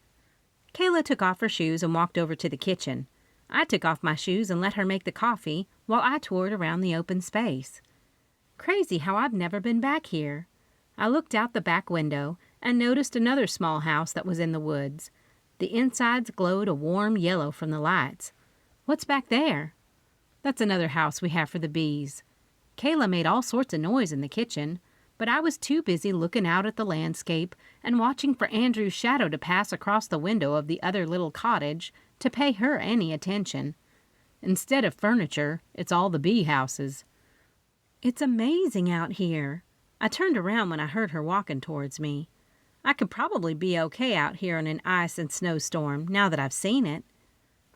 Kayla took off her shoes and walked over to the kitchen. I took off my shoes and let her make the coffee while I toured around the open space. Crazy how I've never been back here. I looked out the back window and noticed another small house that was in the woods. The insides glowed a warm yellow from the lights. What's back there? That's another house we have for the bees. Kayla made all sorts of noise in the kitchen, but I was too busy looking out at the landscape and watching for Andrew's shadow to pass across the window of the other little cottage to pay her any attention. Instead of furniture, it's all the bee houses. It's amazing out here. I turned around when I heard her walking towards me. I could probably be okay out here in an ice and snowstorm now that I've seen it.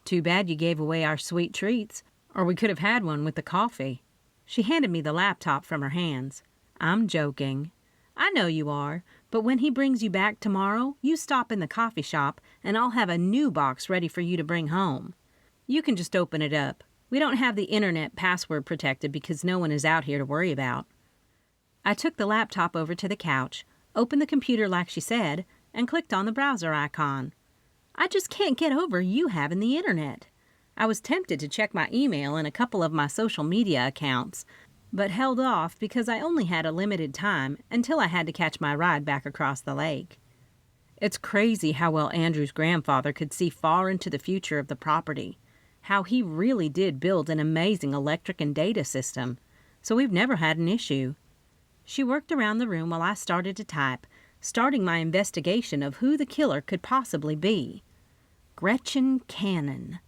Too bad you gave away our sweet treats, or we could have had one with the coffee. She handed me the laptop from her hands. I'm joking. I know you are, but when he brings you back tomorrow, you stop in the coffee shop and I'll have a new box ready for you to bring home. You can just open it up. We don't have the internet password protected because no one is out here to worry about. I took the laptop over to the couch, opened the computer like she said, and clicked on the browser icon. I just can't get over you having the internet. I was tempted to check my email and a couple of my social media accounts, but held off because I only had a limited time until I had to catch my ride back across the lake. It's crazy how well Andrew's grandfather could see far into the future of the property, how he really did build an amazing electric and data system, so we've never had an issue. She worked around the room while I started to type, starting my investigation of who the killer could possibly be. Gretchen Cannon.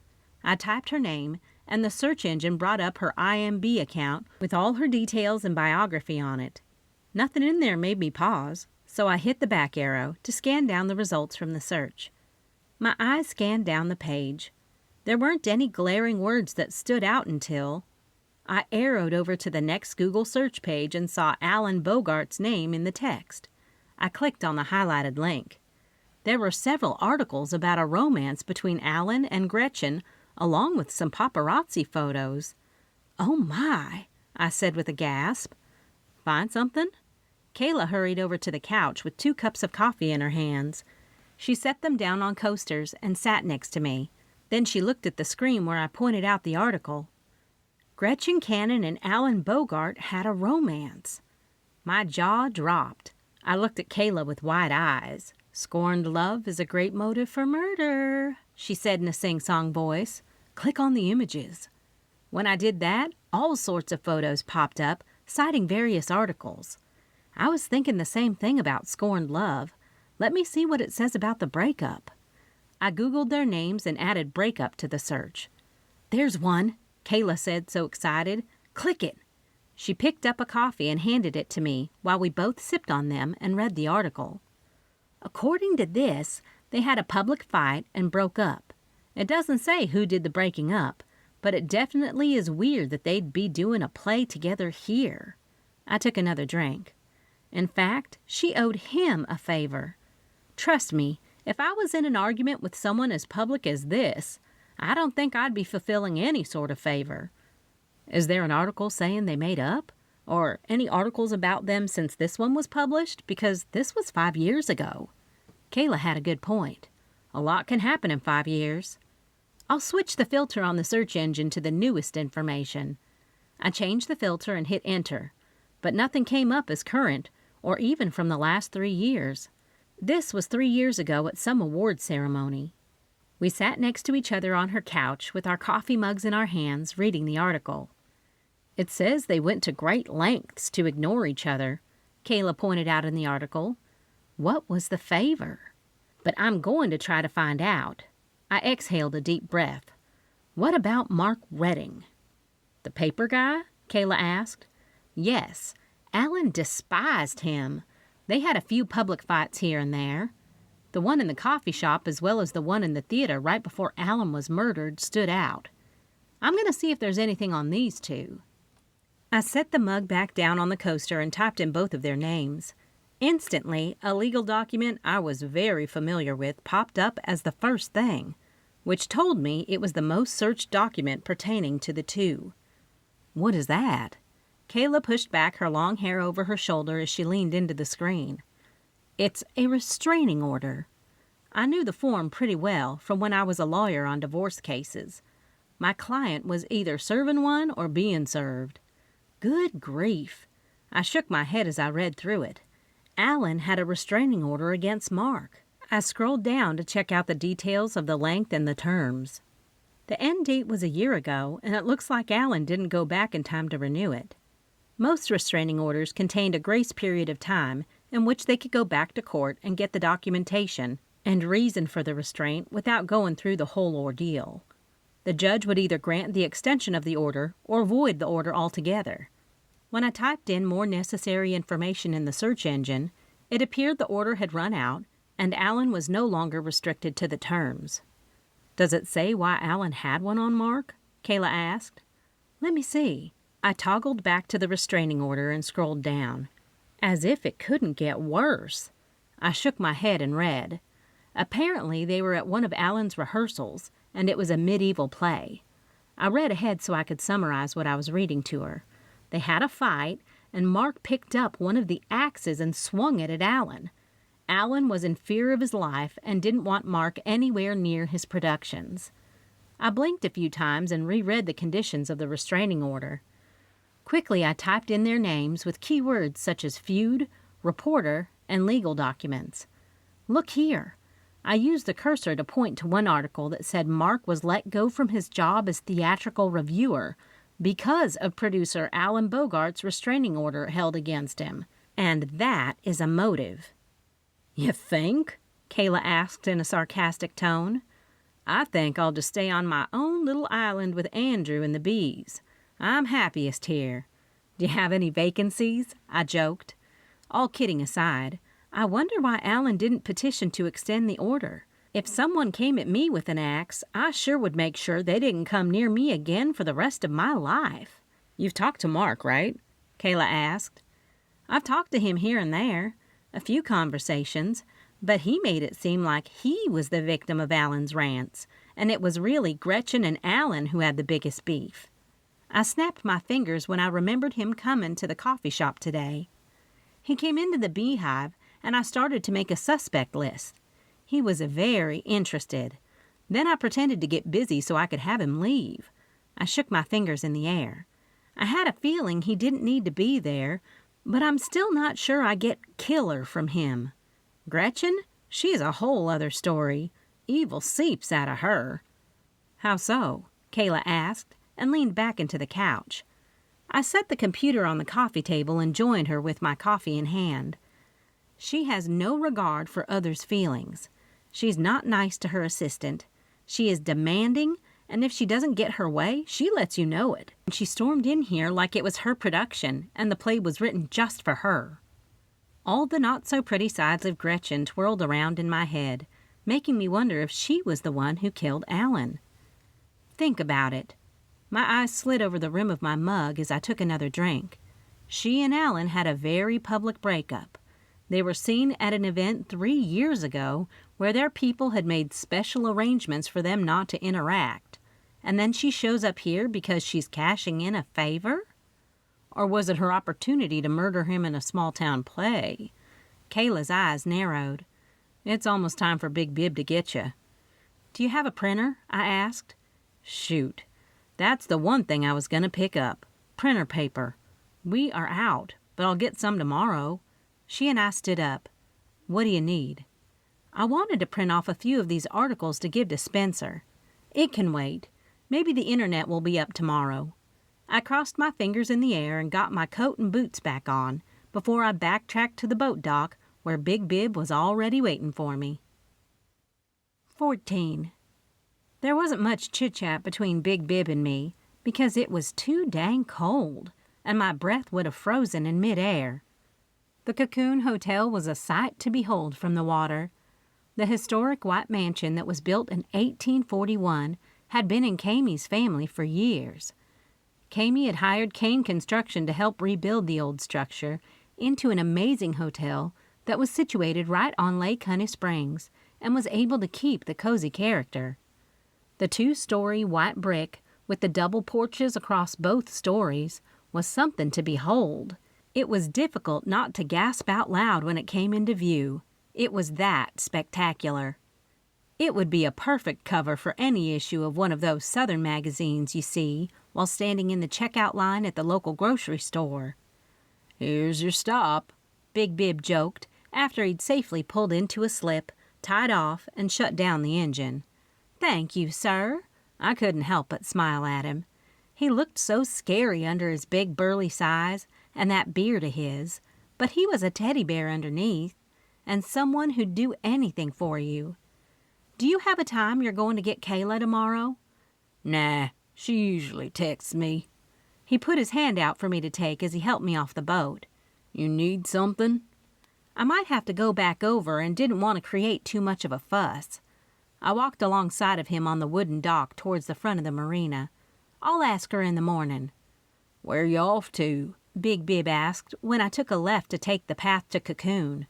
I typed her name, and the search engine brought up her IMB account with all her details and biography on it. Nothing in there made me pause, so I hit the back arrow to scan down the results from the search. My eyes scanned down the page. There weren't any glaring words that stood out until I arrowed over to the next Google search page and saw Alan Bogart's name in the text. I clicked on the highlighted link. There were several articles about a romance between Alan and Gretchen, along with some paparazzi photos. Oh my, I said with a gasp. Find something? Kayla hurried over to the couch with 2 cups of coffee in her hands. She set them down on coasters and sat next to me. Then she looked at the screen where I pointed out the article. Gretchen Cannon and Alan Bogart had a romance. My jaw dropped. I looked at Kayla with wide eyes. "Scorned love is a great motive for murder," she said in a sing-song voice. "Click on the images." When I did that, all sorts of photos popped up, citing various articles. I was thinking the same thing about scorned love. Let me see what it says about the breakup. I Googled their names and added breakup to the search. "There's one," Kayla said, so excited. "Click it." She picked up a coffee and handed it to me while we both sipped on them and read the article. According to this, they had a public fight and broke up. It doesn't say who did the breaking up, but it definitely is weird that they'd be doing a play together here. I took another drink. In fact, she owed him a favor. Trust me, if I was in an argument with someone as public as this, I don't think I'd be fulfilling any sort of favor. Is there an article saying they made up? Or any articles about them since this one was published? Because this was 5 years ago. Kayla had a good point. A lot can happen in 5 years. I'll switch the filter on the search engine to the newest information. I changed the filter and hit enter, but nothing came up as current or even from the last 3 years. This was 3 years ago at some award ceremony. We sat next to each other on her couch with our coffee mugs in our hands, reading the article. It says they went to great lengths to ignore each other, Kayla pointed out in the article. What was the favor? But I'm going to try to find out. I exhaled a deep breath. What about Mark Redding? The paper guy? Kayla asked. Yes, Alan despised him. They had a few public fights here and there. The one in the coffee shop as well as the one in the theater right before Alan was murdered stood out. I'm going to see if there's anything on these two. I set the mug back down on the coaster and typed in both of their names. Instantly, a legal document I was very familiar with popped up as the first thing, which told me it was the most searched document pertaining to the two. What is that? Kayla pushed back her long hair over her shoulder as she leaned into the screen. It's a restraining order. I knew the form pretty well from when I was a lawyer on divorce cases. My client was either serving one or being served. Good grief. I shook my head as I read through it. Alan had a restraining order against Mark. I scrolled down to check out the details of the length and the terms. The end date was a year ago, and it looks like Alan didn't go back in time to renew it. Most restraining orders contained a grace period of time in which they could go back to court and get the documentation and reason for the restraint without going through the whole ordeal. The judge would either grant the extension of the order or void the order altogether. When I typed in more necessary information in the search engine, it appeared the order had run out and Alan was no longer restricted to the terms. Does it say why Alan had one on Mark? Kayla asked. Let me see. I toggled back to the restraining order and scrolled down. As if it couldn't get worse. I shook my head and read. Apparently they were at one of Alan's rehearsals, and it was a medieval play. I read ahead so I could summarize what I was reading to her. They had a fight, and Mark picked up one of the axes and swung it at Alan. Alan was in fear of his life and didn't want Mark anywhere near his productions. I blinked a few times and reread the conditions of the restraining order. Quickly, I typed in their names with keywords such as feud, reporter, and legal documents. Look here. I used the cursor to point to one article that said Mark was let go from his job as theatrical reviewer because of producer Alan Bogart's restraining order held against him. And that is a motive. You think? Kayla asked in a sarcastic tone. I think I'll just stay on my own little island with Andrew and the bees. I'm happiest here. Do you have any vacancies? I joked. All kidding aside, I wonder why Alan didn't petition to extend the order. If someone came at me with an axe, I sure would make sure they didn't come near me again for the rest of my life. You've talked to Mark, right? Kayla asked. I've talked to him here and there, a few conversations, but he made it seem like he was the victim of Alan's rants, and it was really Gretchen and Alan who had the biggest beef. I snapped my fingers when I remembered him coming to the coffee shop today. He came into the Bean Hive, and I started to make a suspect list. He was very interested. Then I pretended to get busy so I could have him leave. I shook my fingers in the air. I had a feeling he didn't need to be there, but I'm still not sure I get killer from him. Gretchen? She's a whole other story. Evil seeps out of her. How so? Kayla asked and leaned back into the couch. I set the computer on the coffee table and joined her with my coffee in hand. She has no regard for others' feelings. She's not nice to her assistant. She is demanding, and if she doesn't get her way, she lets you know it. She stormed in here like it was her production, and the play was written just for her. All the not-so-pretty sides of Gretchen twirled around in my head, making me wonder if she was the one who killed Alan. Think about it. My eyes slid over the rim of my mug as I took another drink. She and Alan had a very public breakup. They were seen at an event 3 years ago where their people had made special arrangements for them not to interact. And then she shows up here because she's cashing in a favor? Or was it her opportunity to murder him in a small-town play? Kayla's eyes narrowed. It's almost time for Big Bib to get you. Do you have a printer? I asked. Shoot. That's the one thing I was going to pick up. Printer paper. We are out, but I'll get some tomorrow. She and I stood up. What do you need? I wanted to print off a few of these articles to give to Spencer. It can wait. Maybe the internet will be up tomorrow. I crossed my fingers in the air and got my coat and boots back on before I backtracked to the boat dock where Big Bib was already waiting for me. 14. There wasn't much chit-chat between Big Bib and me because it was too dang cold, and my breath would have frozen in mid-air. The Cocoon Hotel was a sight to behold from the water. The historic white mansion that was built in 1841 had been in Kamie's family for years. Kamie had hired Kane Construction to help rebuild the old structure into an amazing hotel that was situated right on Lake Honey Springs and was able to keep the cozy character. The 2-story white brick with the double porches across both stories was something to behold. It was difficult not to gasp out loud when it came into view. It was that spectacular. It would be a perfect cover for any issue of one of those Southern magazines you see while standing in the checkout line at the local grocery store. Here's your stop, Big Bib joked after he'd safely pulled into a slip, tied off, and shut down the engine. Thank you, sir. I couldn't help but smile at him. He looked so scary under his big burly size and that beard of his, but he was a teddy bear underneath, and someone who'd do anything for you. Do you have a time you're going to get Kayla tomorrow? Nah, she usually texts me. He put his hand out for me to take as he helped me off the boat. You need something? I might have to go back over and didn't want to create too much of a fuss. I walked alongside of him on the wooden dock towards the front of the marina. I'll ask her in the morning. Where you off to? Big Bib asked when I took a left to take the path to Cocoon.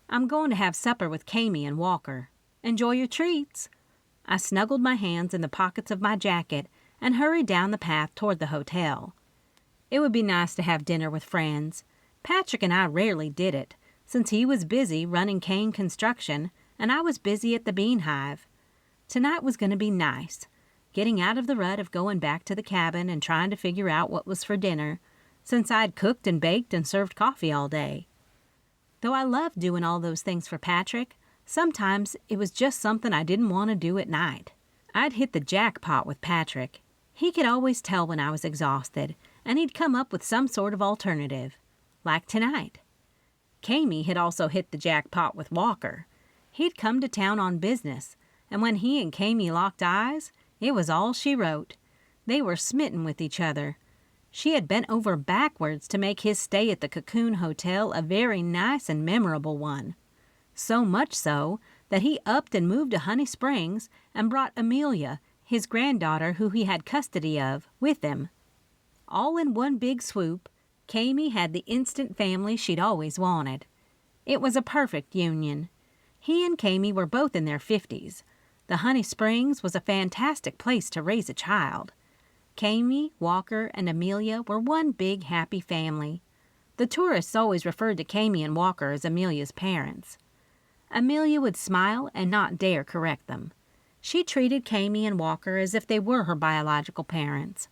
I'm going to have supper with Kamie and Walker. Enjoy your treats. I snuggled my hands in the pockets of my jacket and hurried down the path toward the hotel. It would be nice to have dinner with friends. Patrick and I rarely did it, since he was busy running Kane Construction and I was busy at the Bean Hive. Tonight was going to be nice, getting out of the rut of going back to the cabin and trying to figure out what was for dinner, since I'd cooked and baked and served coffee all day. Though I loved doing all those things for Patrick, sometimes it was just something I didn't want to do at night. I'd hit the jackpot with Patrick. He could always tell when I was exhausted, and he'd come up with some sort of alternative, like tonight. Kamie had also hit the jackpot with Walker. He'd come to town on business, and when he and Kamie locked eyes, it was all she wrote. They were smitten with each other. She had bent over backwards to make his stay at the Cocoon Hotel a very nice and memorable one. So much so that he upped and moved to Honey Springs and brought Amelia, his granddaughter who he had custody of, with him. All in one big swoop, Kamie had the instant family she'd always wanted. It was a perfect union. He and Kamie were both in their 50s. The Honey Springs was a fantastic place to raise a child. Kamie, Walker, and Amelia were one big happy family. The tourists always referred to Kamie and Walker as Amelia's parents. Amelia would smile and not dare correct them. She treated Kami and Walker as if they were her biological parents,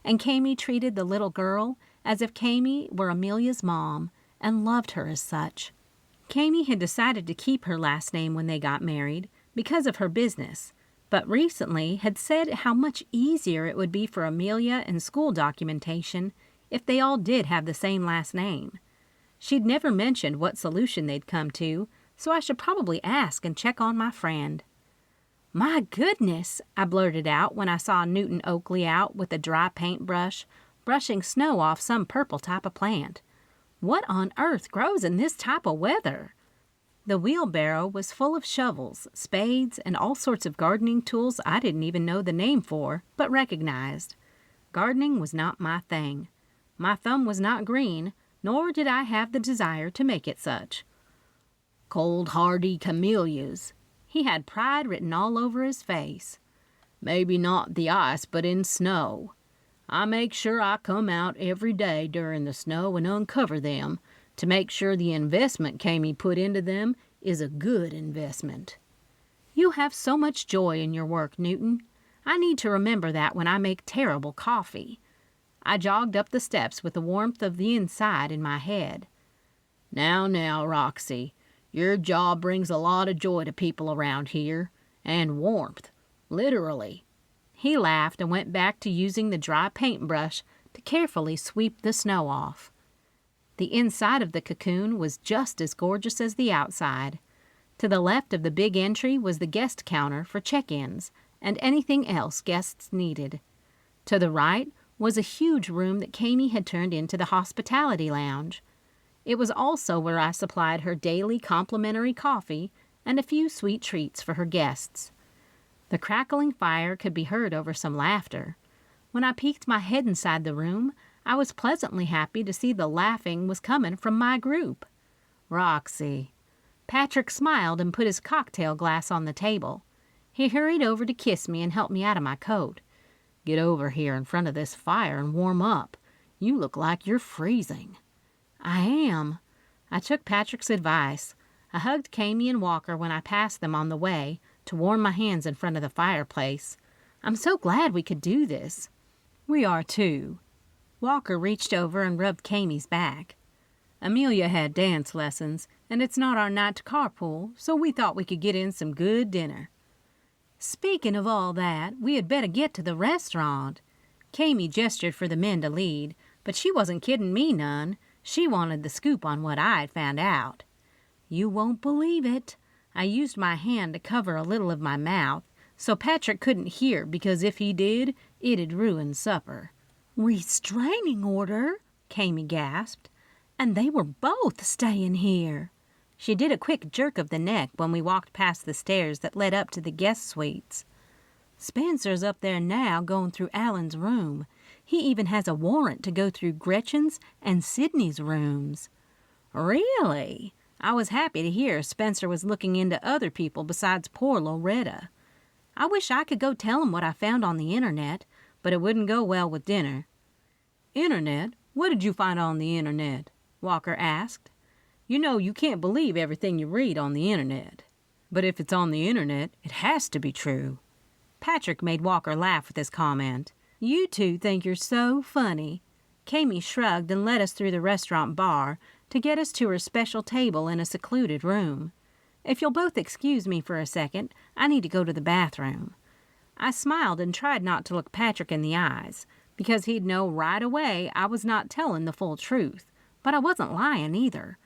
and Kami treated the little girl as if Kami were Amelia's mom and loved her as such. Kami had decided to keep her last name when they got married because of her business, but recently had said how much easier it would be for Amelia and school documentation if they all did have the same last name. She'd never mentioned what solution they'd come to, so I should probably ask and check on my friend. "My goodness," I blurted out when I saw Newton Oakley out with a dry paintbrush, brushing snow off some purple type of plant. "What on earth grows in this type of weather?" The wheelbarrow was full of shovels, spades, and all sorts of gardening tools I didn't even know the name for, but recognized. Gardening was not my thing. My thumb was not green, nor did I have the desire to make it such. "Cold hardy camellias." He had pride written all over his face. "Maybe not the ice, but in snow. I make sure I come out every day during the snow and uncover them to make sure the investment Kami put into them is a good investment." "You have so much joy in your work, Newton. I need to remember that when I make terrible coffee." I jogged up the steps with the warmth of the inside in my head. Now, Roxy, your job brings a lot of joy to people around here, and warmth, literally." He laughed and went back to using the dry paintbrush to carefully sweep the snow off. The inside of the cocoon was just as gorgeous as the outside. To the left of the big entry was the guest counter for check-ins and anything else guests needed. To the right was a huge room that Kami had turned into the hospitality lounge. It was also where I supplied her daily complimentary coffee and a few sweet treats for her guests. The crackling fire could be heard over some laughter. When I peeked my head inside the room, I was pleasantly happy to see the laughing was coming from my group. "Roxy." Patrick smiled and put his cocktail glass on the table. He hurried over to kiss me and help me out of my coat. "Get over here in front of this fire and warm up. You look like you're freezing." "I am." I took Patrick's advice. I hugged Kami and Walker when I passed them on the way to warm my hands in front of the fireplace. I'm so glad we could do this. "We are too." Walker reached over and rubbed Kami's back. "Amelia had dance lessons, and it's not our night to carpool, so we thought we could get in some good dinner." "Speaking of all that, we had better get to the restaurant." Kami gestured for the men to lead, but she wasn't kidding me none. She wanted the scoop on what I had found out. You won't believe it. I used my hand to cover a little of my mouth, so Patrick couldn't hear because if he did, it'd ruin supper. "Restraining order?" Kami gasped. "And they were both staying here." She did a quick jerk of the neck when we walked past the stairs that led up to the guest suites. "Spencer's up there now going through Alan's room. He even has a warrant to go through Gretchen's and Sydney's rooms." "Really?" I was happy to hear Spencer was looking into other people besides poor Loretta. I wish I could go tell him what I found on the internet, but it wouldn't go well with dinner. "Internet? What did you find on the internet?" Walker asked. "You know you can't believe everything you read on the internet. But if it's on the internet, it has to be true." Patrick made Walker laugh with his comment. "You two think you're so funny." Kami shrugged and led us through the restaurant bar to get us to her special table in a secluded room. "If you'll both excuse me for a second, I need to go to the bathroom." I smiled and tried not to look Patrick in the eyes, because he'd know right away I was not telling the full truth, but I wasn't lying either.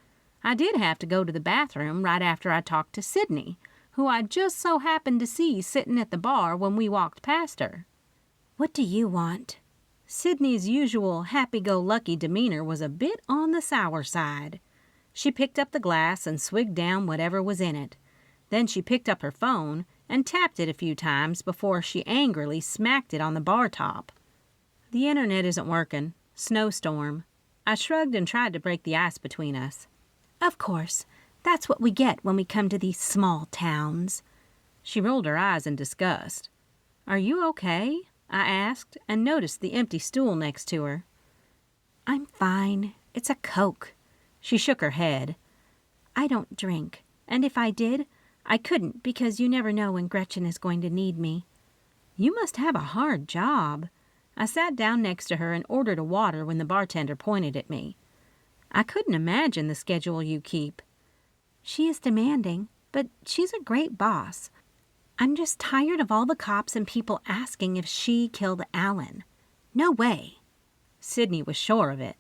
I did have to go to the bathroom right after I talked to Sydney, who I just so happened to see sitting at the bar when we walked past her. "What do you want?" Sydney's usual happy-go-lucky demeanor was a bit on the sour side. She picked up the glass and swigged down whatever was in it. Then she picked up her phone and tapped it a few times before she angrily smacked it on the bar top. "The internet isn't working. Snowstorm." I shrugged and tried to break the ice between us. "Of course. That's what we get when we come to these small towns." She rolled her eyes in disgust. "Are you okay?" I asked, and noticed the empty stool next to her. "I'm fine. It's a Coke." She shook her head. "I don't drink, and if I did, I couldn't because you never know when Gretchen is going to need me. You must have a hard job. I sat down next to her and ordered a water when the bartender pointed at me. I couldn't imagine the schedule you keep. She is demanding, but she's a great boss. I'm just tired of all the cops and people asking if she killed Alan. No way. Sydney was sure of it.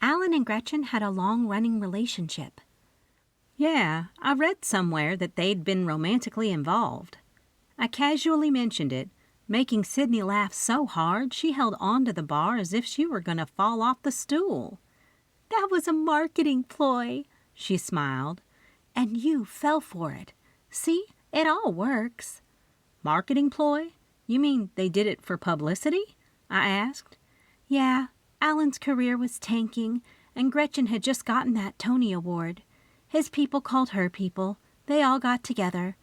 Alan and Gretchen had a long-running relationship. Yeah, I read somewhere that they'd been romantically involved. I casually mentioned it, making Sydney laugh so hard she held on to the bar as if she were going to fall off the stool. That was a marketing ploy, she smiled. And you fell for it. See, it all works. Marketing ploy? You mean they did it for publicity? I asked. Yeah, Alan's career was tanking, and Gretchen had just gotten that Tony Award. His people called her people. They all got together.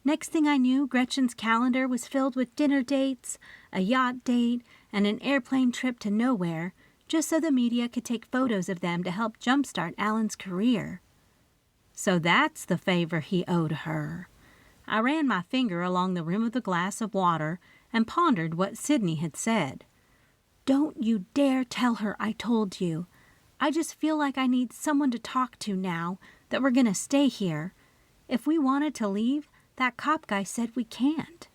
Next thing I knew, Gretchen's calendar was filled with dinner dates, a yacht date, and an airplane trip to nowhere, just so the media could take photos of them to help jumpstart Alan's career. So that's the favor he owed her. I ran my finger along the rim of the glass of water and pondered what Sydney had said. Don't you dare tell her I told you. I just feel like I need someone to talk to now that we're going to stay here. If we wanted to leave, that cop guy said we can't.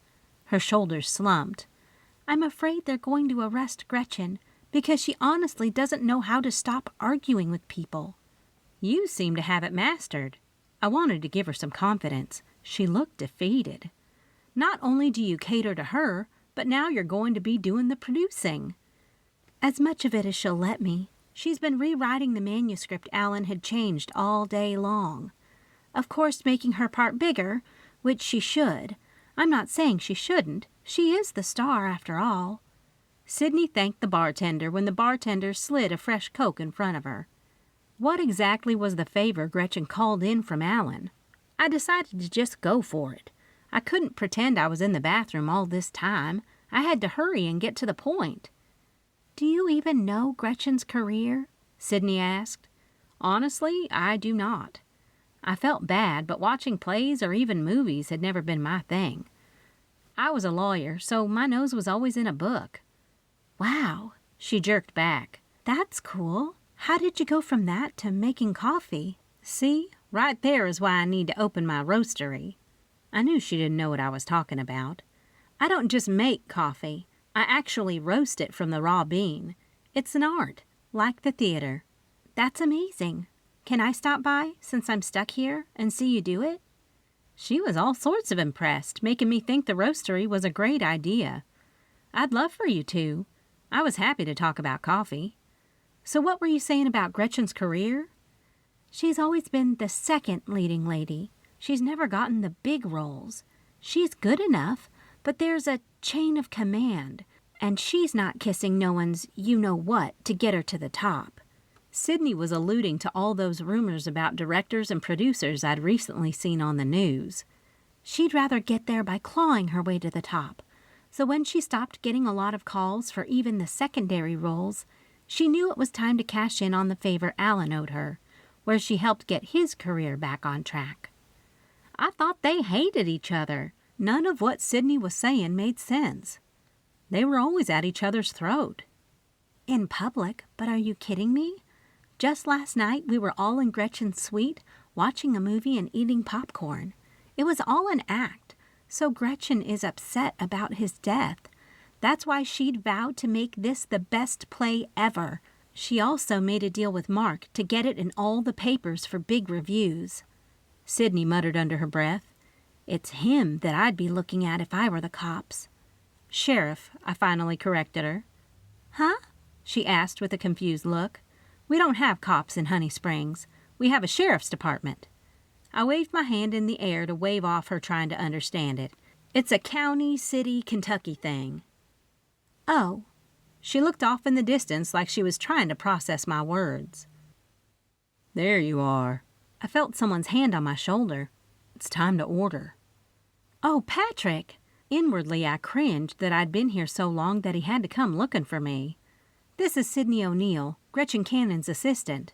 Her shoulders slumped. I'm afraid they're going to arrest Gretchen because she honestly doesn't know how to stop arguing with people. You seem to have it mastered. I wanted to give her some confidence. She looked defeated. Not only do you cater to her, but now you're going to be doing the producing. As much of it as she'll let me. She's been rewriting the manuscript Alan had changed all day long. Of course, making her part bigger, which she should. I'm not saying she shouldn't. She is the star, after all. Sydney thanked the bartender when the bartender slid a fresh Coke in front of her. What exactly was the favor Gretchen called in from Alan? I decided to just go for it. I couldn't pretend I was in the bathroom all this time. I had to hurry and get to the point. Do you even know Gretchen's career? Sydney asked. Honestly, I do not. I felt bad, but watching plays or even movies had never been my thing. I was a lawyer, so my nose was always in a book. Wow, she jerked back. That's cool. How did you go from that to making coffee? See, right there is why I need to open my roastery. I knew she didn't know what I was talking about. I don't just make coffee. I actually roast it from the raw bean. It's an art, like the theater. That's amazing. Can I stop by, since I'm stuck here, and see you do it? She was all sorts of impressed, making me think the roastery was a great idea. I'd love for you to. I was happy to talk about coffee. So what were you saying about Gretchen's career? She's always been the second leading lady. She's never gotten the big roles. She's good enough, but there's a chain of command, and she's not kissing no one's you-know-what to get her to the top. Sydney was alluding to all those rumors about directors and producers I'd recently seen on the news. She'd rather get there by clawing her way to the top. So when she stopped getting a lot of calls for even the secondary roles, she knew it was time to cash in on the favor Alan owed her, where she helped get his career back on track. I thought they hated each other. None of what Sydney was saying made sense. They were always at each other's throat. In public, but are you kidding me? Just last night we were all in Gretchen's suite watching a movie and eating popcorn. It was all an act, so Gretchen is upset about his death. That's why she'd vowed to make this the best play ever. She also made a deal with Mark to get it in all the papers for big reviews. Sydney muttered under her breath. It's him that I'd be looking at if I were the cops. Sheriff, I finally corrected her. Huh? She asked with a confused look. We don't have cops in Honey Springs. We have a sheriff's department. I waved my hand in the air to wave off her trying to understand it. It's a county, city, Kentucky thing. Oh. She looked off in the distance like she was trying to process my words. There you are. I felt someone's hand on my shoulder. It's time to order. Oh, Patrick! Inwardly, I cringed that I'd been here so long that he had to come looking for me. This is Sydney O'Neill, Gretchen Cannon's assistant.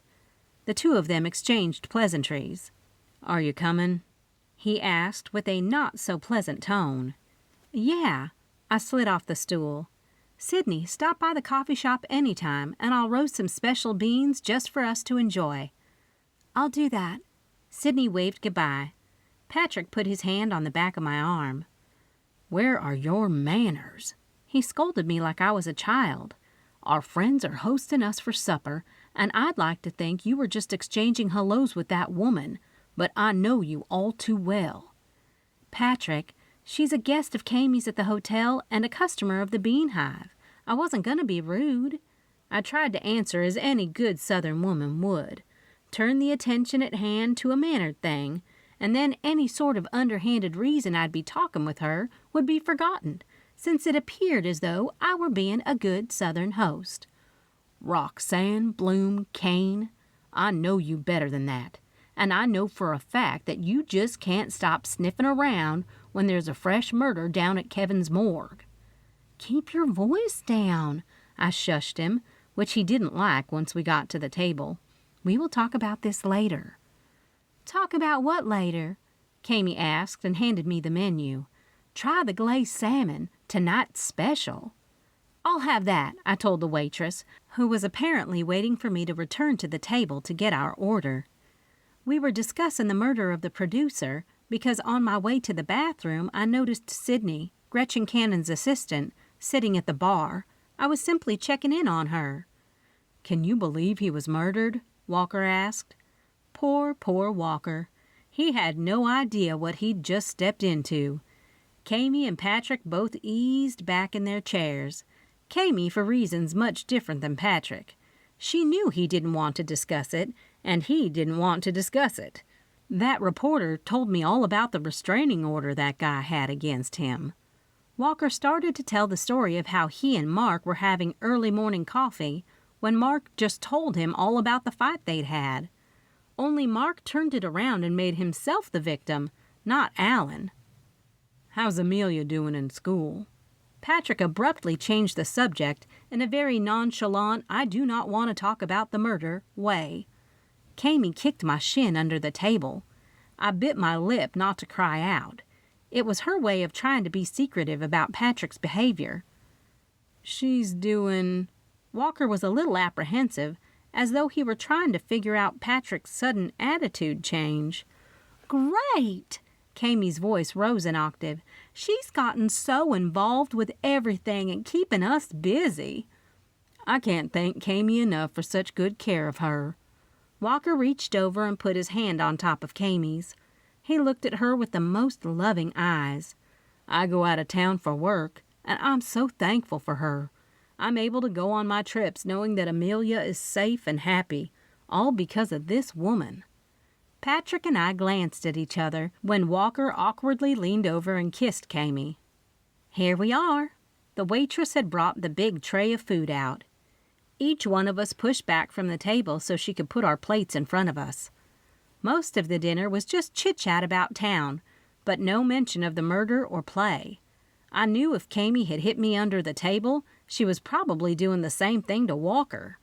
The two of them exchanged pleasantries. Are you coming? he asked with a not-so-pleasant tone. "Yeah." I slid off the stool. "Sydney, stop by the coffee shop any time, and I'll roast some special beans just for us to enjoy." "I'll do that." Sydney waved goodbye. Patrick put his hand on the back of my arm. "Where are your manners?" He scolded me like I was a child. "Our friends are hosting us for supper, and I'd like to think you were just exchanging hellos with that woman, but I know you all too well." "Patrick, she's a guest of Kamie's at the hotel and a customer of the Bean Hive. I wasn't going to be rude." I tried to answer as any good Southern woman would. Turn the attention at hand to a mannered thing, and then any sort of underhanded reason I'd be talking with her would be forgotten, since it appeared as though I were being a good Southern host. "Roxanne Bloom Kane, I know you better than that, and I know for a fact that you just can't stop sniffing around when there's a fresh murder down at Kevin's morgue." "Keep your voice down," I shushed him, which he didn't like once we got to the table. "We will talk about this later." "Talk about what later?" Kamie asked and handed me the menu. "Try the glazed salmon, tonight's special." "I'll have that," I told the waitress, who was apparently waiting for me to return to the table to get our order. We were discussing the murder of the producer because on my way to the bathroom I noticed Sydney, Gretchen Cannon's assistant, sitting at the bar. I was simply checking in on her. "Can you believe he was murdered?" Walker asked. Poor Walker. He had no idea what he'd just stepped into. Kamie and Patrick both eased back in their chairs. Kamie for reasons much different than Patrick. She knew he didn't want to discuss it, and he didn't want to discuss it. "That reporter told me all about the restraining order that guy had against him." Walker started to tell the story of how he and Mark were having early morning coffee when Mark just told him all about the fight they'd had. Only Mark turned it around and made himself the victim, not Alan. "How's Amelia doing in school?" Patrick abruptly changed the subject in a very nonchalant, I do not want to talk about the murder way. Kamie kicked my shin under the table. I bit my lip not to cry out. It was her way of trying to be secretive about Patrick's behavior. "She's doing..." Walker was a little apprehensive, as though he were trying to figure out Patrick's sudden attitude change. "Great!" Kamie's voice rose an octave. "She's gotten so involved with everything and keeping us busy." "I can't thank Kamie enough for such good care of her." Walker reached over and put his hand on top of Kamie's. He looked at her with the most loving eyes. "I go out of town for work, and I'm so thankful for her. I'm able to go on my trips knowing that Amelia is safe and happy, all because of this woman." Patrick and I glanced at each other when Walker awkwardly leaned over and kissed Kamie. "Here we are." The waitress had brought the big tray of food out. Each one of us pushed back from the table so she could put our plates in front of us. Most of the dinner was just chit-chat about town, but no mention of the murder or play. I knew if Kamie had hit me under the table, she was probably doing the same thing to Walker.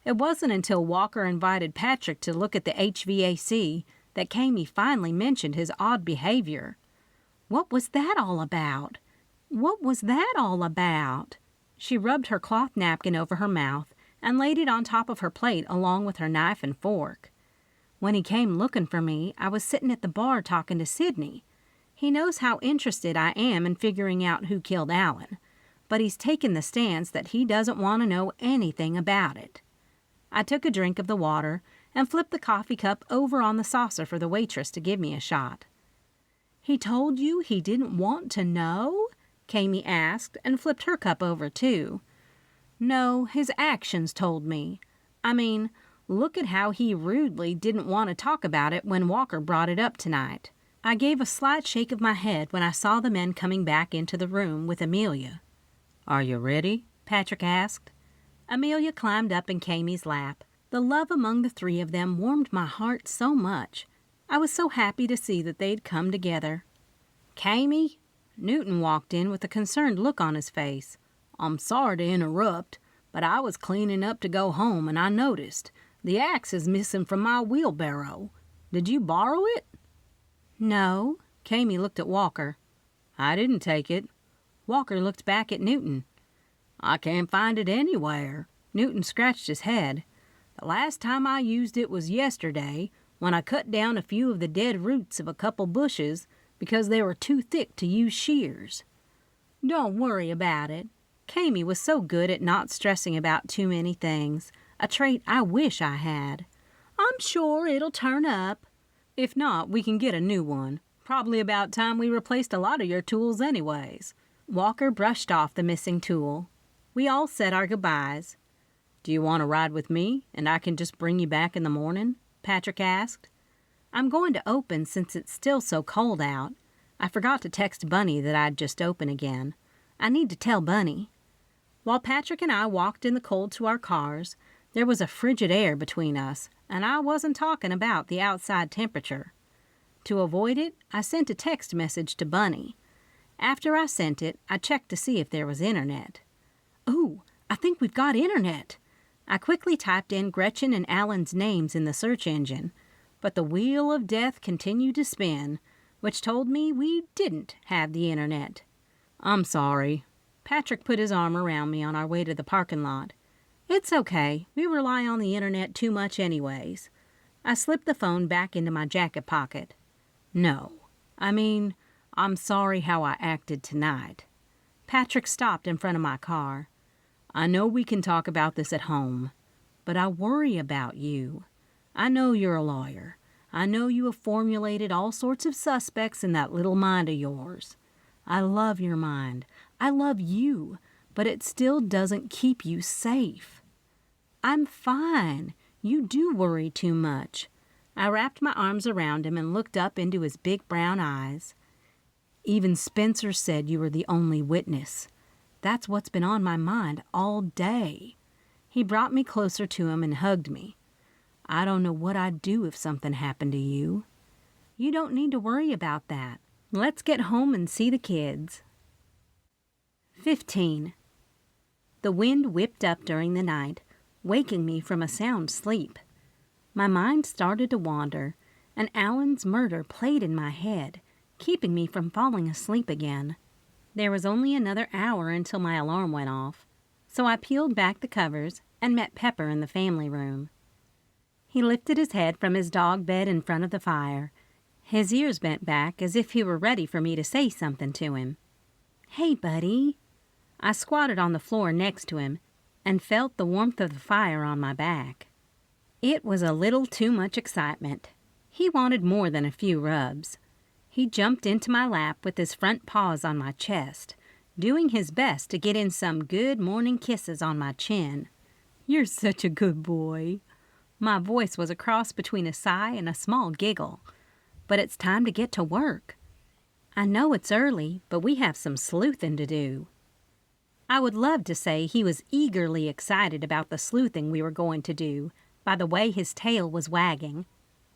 It wasn't until Walker invited Patrick to look at the HVAC that Kamie finally mentioned his odd behavior. What was that all about? What was that all about? She rubbed her cloth napkin over her mouth and laid it on top of her plate along with her knife and fork. When he came looking for me, I was sitting at the bar talking to Sydney. He knows how interested I am in figuring out who killed Alan, but he's taken the stance that he doesn't want to know anything about it. I took a drink of the water and flipped the coffee cup over on the saucer for the waitress to give me a shot. "He told you he didn't want to know?" Kamie asked and flipped her cup over too. "No, his actions told me. I mean, look at how he rudely didn't want to talk about it when Walker brought it up tonight." I gave a slight shake of my head when I saw the men coming back into the room with Amelia. "Are you ready?" Patrick asked. Amelia climbed up in Kamie's lap. The love among the three of them warmed my heart so much. I was so happy to see that they'd come together. "Kamie?" Newton walked in with a concerned look on his face. "I'm sorry to interrupt, but I was cleaning up to go home and I noticed the axe is missing from my wheelbarrow. Did you borrow it?" No. Kami looked at Walker. I didn't take it. Walker looked back at Newton. I can't find it anywhere. Newton scratched his head. The last time I used it was yesterday, when I cut down a few of the dead roots of a couple bushes because they were too thick to use shears. Don't worry about it. Kami was so good at not stressing about too many things, a trait I wish I had. I'm sure it'll turn up. If not, we can get a new one. Probably about time we replaced a lot of your tools anyways. Walker brushed off the missing tool. We all said our goodbyes. Do you want to ride with me, and I can just bring you back in the morning? Patrick asked. I'm going to open since it's still so cold out. I forgot to text Bunny that I'd just open again. I need to tell Bunny. While Patrick and I walked in the cold to our cars, there was a frigid air between us, and I wasn't talking about the outside temperature. To avoid it, I sent a text message to Bunny. After I sent it, I checked to see if there was internet. Ooh, I think we've got internet. I quickly typed in Gretchen and Alan's names in the search engine, but the wheel of death continued to spin, which told me we didn't have the internet. I'm sorry. Patrick put his arm around me on our way to the parking lot. It's okay. We rely on the internet too much anyways. I slipped the phone back into my jacket pocket. No. I'm sorry how I acted tonight. Patrick stopped in front of my car. I know we can talk about this at home, but I worry about you. I know you're a lawyer. I know you have formulated all sorts of suspects in that little mind of yours. I love your mind. I love you, but it still doesn't keep you safe. I'm fine. You do worry too much. I wrapped my arms around him and looked up into his big brown eyes. Even Spencer said you were the only witness. That's what's been on my mind all day. He brought me closer to him and hugged me. I don't know what I'd do if something happened to you. You don't need to worry about that. Let's get home and see the kids. 15. The wind whipped up during the night, waking me from a sound sleep. My mind started to wander, and Alan's murder played in my head, keeping me from falling asleep again. There was only another hour until my alarm went off, so I peeled back the covers and met Pepper in the family room. He lifted his head from his dog bed in front of the fire, his ears bent back as if he were ready for me to say something to him. Hey, buddy. I squatted on the floor next to him and felt the warmth of the fire on my back. It was a little too much excitement. He wanted more than a few rubs. He jumped into my lap with his front paws on my chest, doing his best to get in some good morning kisses on my chin. You're such a good boy. My voice was a cross between a sigh and a small giggle. But it's time to get to work. I know it's early, but we have some sleuthing to do. I would love to say he was eagerly excited about the sleuthing we were going to do by the way his tail was wagging,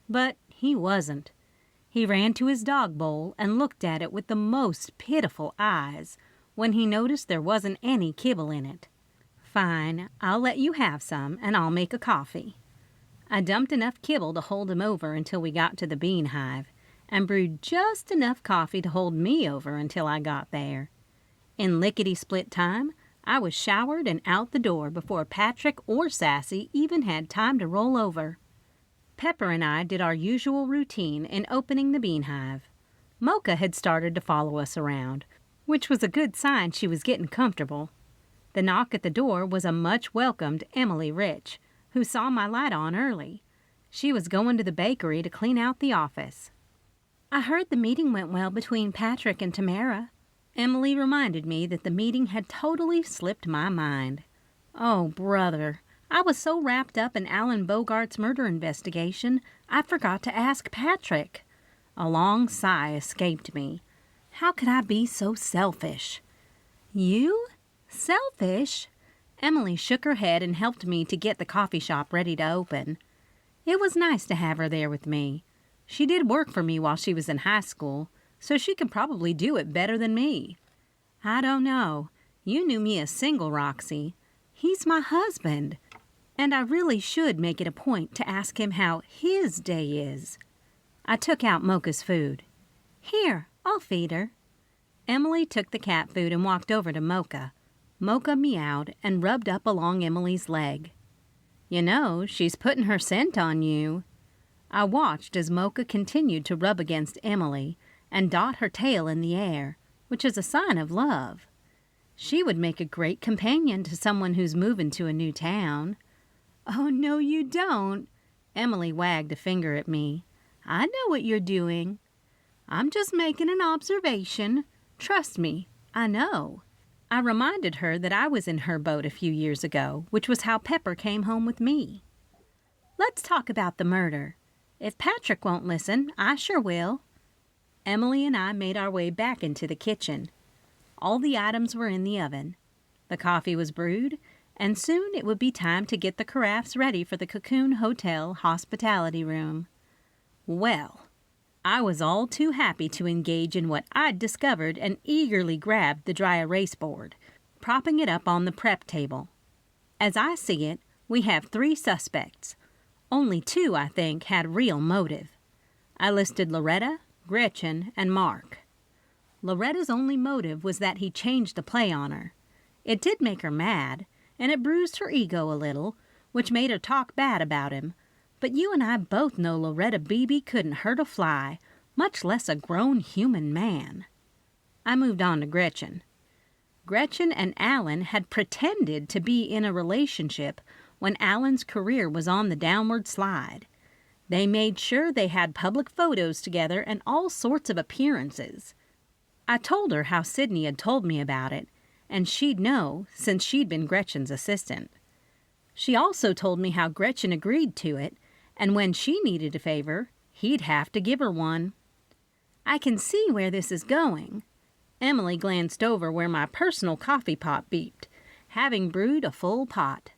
but he wasn't. He ran to his dog bowl and looked at it with the most pitiful eyes when he noticed there wasn't any kibble in it. Fine, I'll let you have some and I'll make a coffee. I dumped enough kibble to hold him over until we got to the Bean Hive and brewed just enough coffee to hold me over until I got there. In lickety-split time, I was showered and out the door before Patrick or Sassy even had time to roll over. Pepper and I did our usual routine in opening the Bean Hive. Mocha had started to follow us around, which was a good sign she was getting comfortable. The knock at the door was a much-welcomed Emily Rich, who saw my light on early. She was going to the bakery to clean out the office. I heard the meeting went well between Patrick and Tamara. Emily reminded me that the meeting had totally slipped my mind. Oh, brother, I was so wrapped up in Alan Bogart's murder investigation, I forgot to ask Patrick. A long sigh escaped me. How could I be so selfish? You? Selfish? Emily shook her head and helped me to get the coffee shop ready to open. It was nice to have her there with me. She did work for me while she was in high school, so she could probably do it better than me. I don't know. You knew me as single, Roxy. He's my husband. And I really should make it a point to ask him how his day is. I took out Mocha's food. Here, I'll feed her. Emily took the cat food and walked over to Mocha. Mocha meowed and rubbed up along Emily's leg. You know, she's putting her scent on you. I watched as Mocha continued to rub against Emily and dot her tail in the air, which is a sign of love. She would make a great companion to someone who's moving to a new town. Oh, no, you don't. Emily wagged a finger at me. I know what you're doing. I'm just making an observation. Trust me, I know. I reminded her that I was in her boat a few years ago, which was how Pepper came home with me. Let's talk about the murder. If Patrick won't listen, I sure will. Emily and I made our way back into the kitchen. All the items were in the oven. The coffee was brewed, and soon it would be time to get the carafes ready for the Cocoon Hotel hospitality room. Well, I was all too happy to engage in what I'd discovered and eagerly grabbed the dry erase board, propping it up on the prep table. As I see it, we have 3 suspects. Only 2, I think, had real motive. I listed Loretta, Gretchen, and Mark. Loretta's only motive was that he changed the play on her. It did make her mad, and it bruised her ego a little, which made her talk bad about him. But you and I both know Loretta Bebe couldn't hurt a fly, much less a grown human man. I moved on to Gretchen. Gretchen and Alan had pretended to be in a relationship when Alan's career was on the downward slide. They made sure they had public photos together and all sorts of appearances. I told her how Sydney had told me about it, and she'd know since she'd been Gretchen's assistant. She also told me how Gretchen agreed to it, and when she needed a favor, he'd have to give her one. I can see where this is going. Emily glanced over where my personal coffee pot beeped, having brewed a full pot.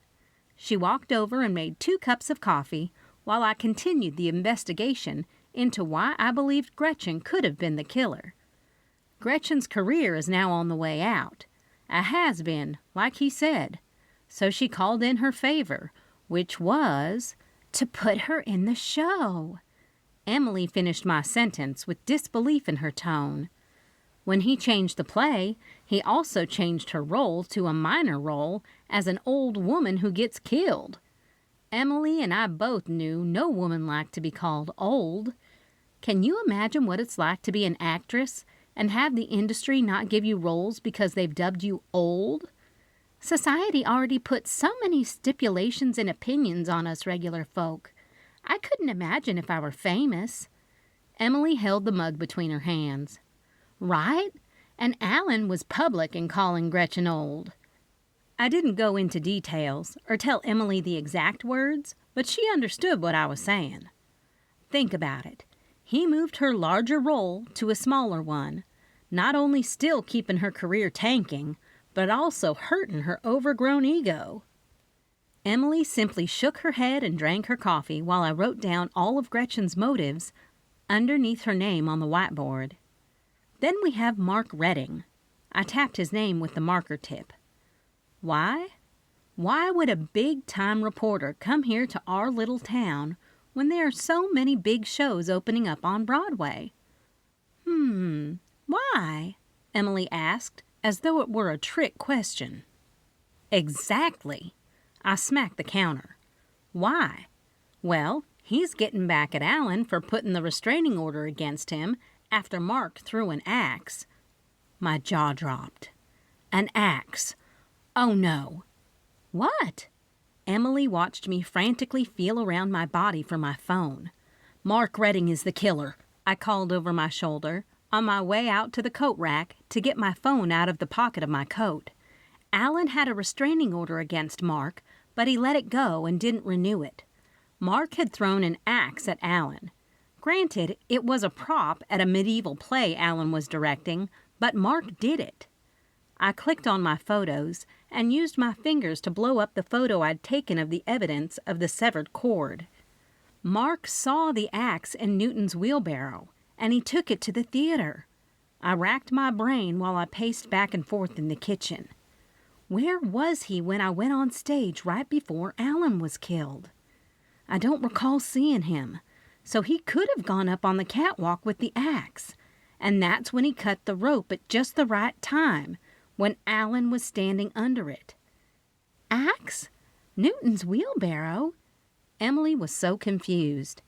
She walked over and made 2 cups of coffee while I continued the investigation into why I believed Gretchen could have been the killer. Gretchen's career is now on the way out. A has-been, like he said. So she called in her favor, which was to put her in the show. Emily finished my sentence with disbelief in her tone. When he changed the play, he also changed her role to a minor role as an old woman who gets killed. Emily and I both knew no woman liked to be called old. Can you imagine what it's like to be an actress and have the industry not give you roles because they've dubbed you old? Society already puts so many stipulations and opinions on us regular folk. I couldn't imagine if I were famous. Emily held the mug between her hands. Right? And Alan was public in calling Gretchen old. I didn't go into details or tell Emily the exact words, but she understood what I was saying. Think about it. He moved her larger role to a smaller one, not only still keeping her career tanking, but also hurting her overgrown ego. Emily simply shook her head and drank her coffee while I wrote down all of Gretchen's motives underneath her name on the whiteboard. Then we have Mark Redding. I tapped his name with the marker tip. Why? Why would a big-time reporter come here to our little town when there are so many big shows opening up on Broadway? Why? Emily asked, as though it were a trick question. Exactly. I smacked the counter. Why? Well, he's getting back at Alan for putting the restraining order against him after Mark threw an axe. My jaw dropped. An axe. Oh, no. What? Emily watched me frantically feel around my body for my phone. Mark Redding is the killer, I called over my shoulder, on my way out to the coat rack to get my phone out of the pocket of my coat. Alan had a restraining order against Mark, but he let it go and didn't renew it. Mark had thrown an axe at Alan. Granted, it was a prop at a medieval play Alan was directing, but Mark did it. I clicked on my photos and used my fingers to blow up the photo I'd taken of the evidence of the severed cord. Mark saw the axe in Newton's wheelbarrow, and he took it to the theater. I racked my brain while I paced back and forth in the kitchen. Where was he when I went on stage right before Alan was killed? I don't recall seeing him, so he could have gone up on the catwalk with the axe. and that's when he cut the rope at just the right time, when Alan was standing under it. Axe? Newton's wheelbarrow? Emily was so confused.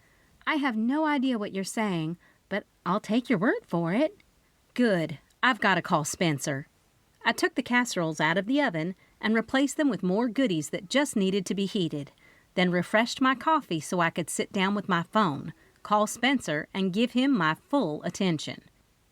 I have no idea what you're saying, but I'll take your word for it. Good. I've got to call Spencer. I took the casseroles out of the oven and replaced them with more goodies that just needed to be heated, then refreshed my coffee so I could sit down with my phone, call Spencer, and give him my full attention.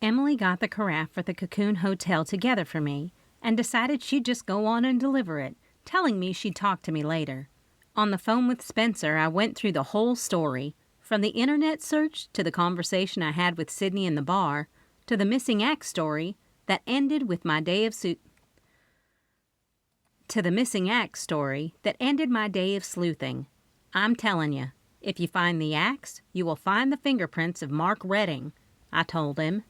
Emily got the carafe for the Cocoon Hotel together for me and decided she'd just go on and deliver it, telling me she'd talk to me later. On the phone with Spencer, I went through the whole story, from the internet search to the conversation I had with Sydney in the bar, to the missing axe story that ended with my day of sleuthing. I'm telling you, if you find the axe, you will find the fingerprints of Mark Redding, I told him.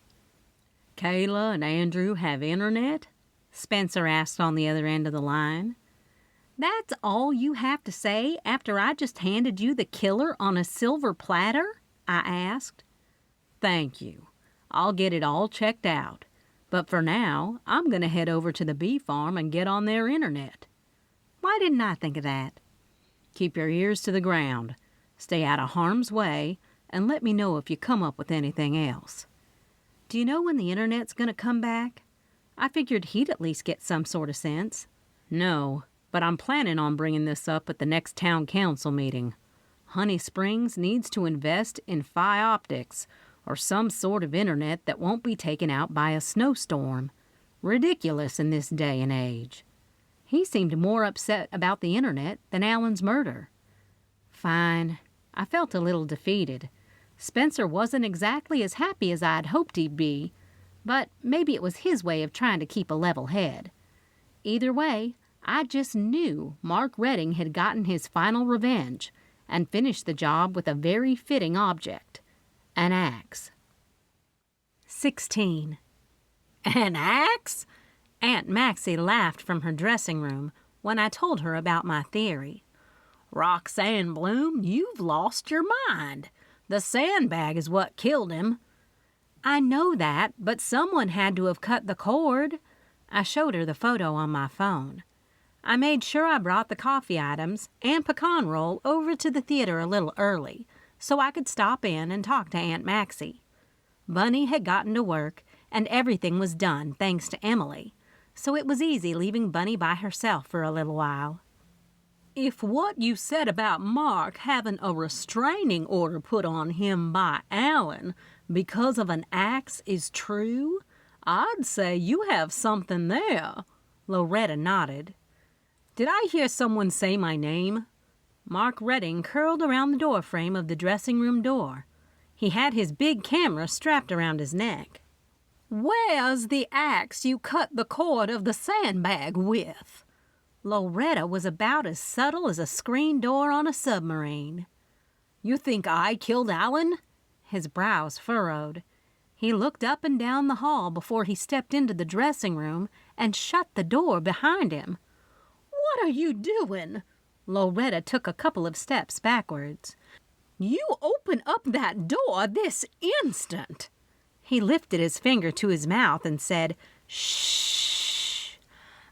Kayla and Andrew have internet? Spencer asked on the other end of the line. That's all you have to say after I just handed you the killer on a silver platter? I asked. Thank you. I'll get it all checked out. But for now, I'm going to head over to the bee farm and get on their internet. Why didn't I think of that? Keep your ears to the ground. Stay out of harm's way, and let me know if you come up with anything else. Do you know when the internet's going to come back? I figured he'd at least get some sort of sense. No, but I'm planning on bringing this up at the next town council meeting. Honey Springs needs to invest in Phi Optics, or some sort of internet that won't be taken out by a snowstorm. Ridiculous in this day and age. He seemed more upset about the internet than Alan's murder. Fine. I felt a little defeated. Spencer wasn't exactly as happy as I'd hoped he'd be, but maybe it was his way of trying to keep a level head. Either way, I just knew Mark Redding had gotten his final revenge and finished the job with a very fitting object, an axe. 16. An axe? Aunt Maxi laughed from her dressing room when I told her about my theory. Roxanne Bloom, you've lost your mind. The sandbag is what killed him. I know that, but someone had to have cut the cord. I showed her the photo on my phone. I made sure I brought the coffee items and pecan roll over to the theater a little early so I could stop in and talk to Aunt Maxi. Bunny had gotten to work, and everything was done thanks to Emily, so it was easy leaving Bunny by herself for a little while. If what you said about Mark having a restraining order put on him by Alan because of an axe is true, I'd say you have something there. Loretta nodded. Did I hear someone say my name? Mark Redding curled around the doorframe of the dressing room door. He had his big camera strapped around his neck. Where's the axe you cut the cord of the sandbag with? Loretta was about as subtle as a screen door on a submarine. You think I killed Alan? His brows furrowed. He looked up and down the hall before he stepped into the dressing room and shut the door behind him. What are you doing? Loretta took a couple of steps backwards. You open up that door this instant. He lifted his finger to his mouth and said, Shh.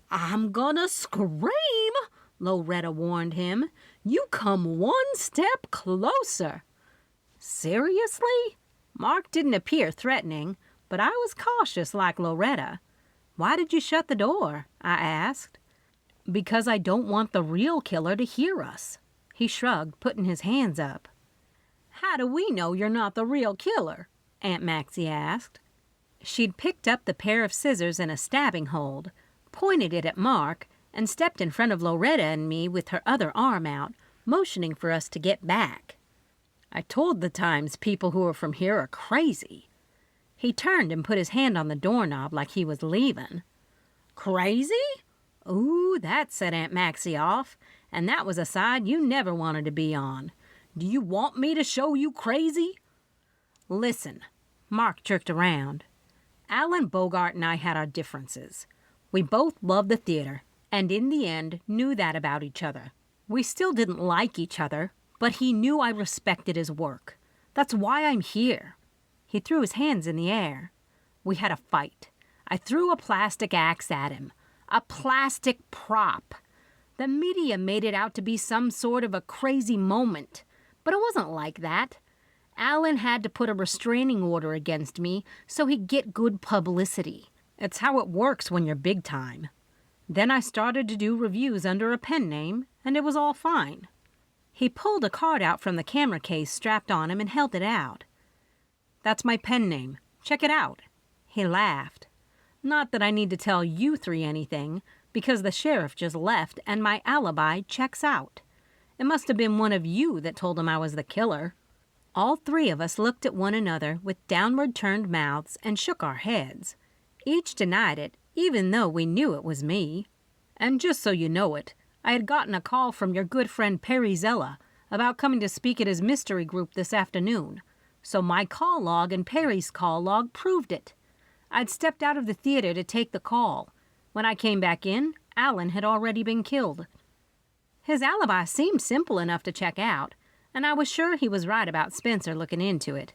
I'm gonna scream, Loretta warned him. You come one step closer. Seriously? Mark didn't appear threatening, but I was cautious like Loretta. Why did you shut the door? I asked. Because I don't want the real killer to hear us. He shrugged, putting his hands up. How do we know you're not the real killer? Aunt Maxi asked. She'd picked up the pair of scissors in a stabbing hold, pointed it at Mark, and stepped in front of Loretta and me with her other arm out, motioning for us to get back. I told the Times people who are from here are crazy. He turned and put his hand on the doorknob like he was leaving. Crazy? Ooh, that set Aunt Maxi off, and that was a side you never wanted to be on. Do you want me to show you crazy? Listen, Mark jerked around. Alan Bogart and I had our differences. We both loved the theater, and in the end knew that about each other. We still didn't like each other, but he knew I respected his work. That's why I'm here. He threw his hands in the air. We had a fight. I threw a plastic axe at him. A plastic prop. The media made it out to be some sort of a crazy moment, but it wasn't like that. Alan had to put a restraining order against me so he'd get good publicity. It's how it works when you're big time. Then I started to do reviews under a pen name, and it was all fine. He pulled a card out from the camera case strapped on him and held it out. That's my pen name. Check it out. He laughed. Not that I need to tell you three anything, because the sheriff just left and my alibi checks out. It must have been one of you that told him I was the killer. All three of us looked at one another with downward-turned mouths and shook our heads. Each denied it, even though we knew it was me. And just so you know it, I had gotten a call from your good friend Perry Zella about coming to speak at his mystery group this afternoon. So my call log and Perry's call log proved it. I'd stepped out of the theater to take the call. When I came back in, Alan had already been killed. His alibi seemed simple enough to check out, and I was sure he was right about Spencer looking into it.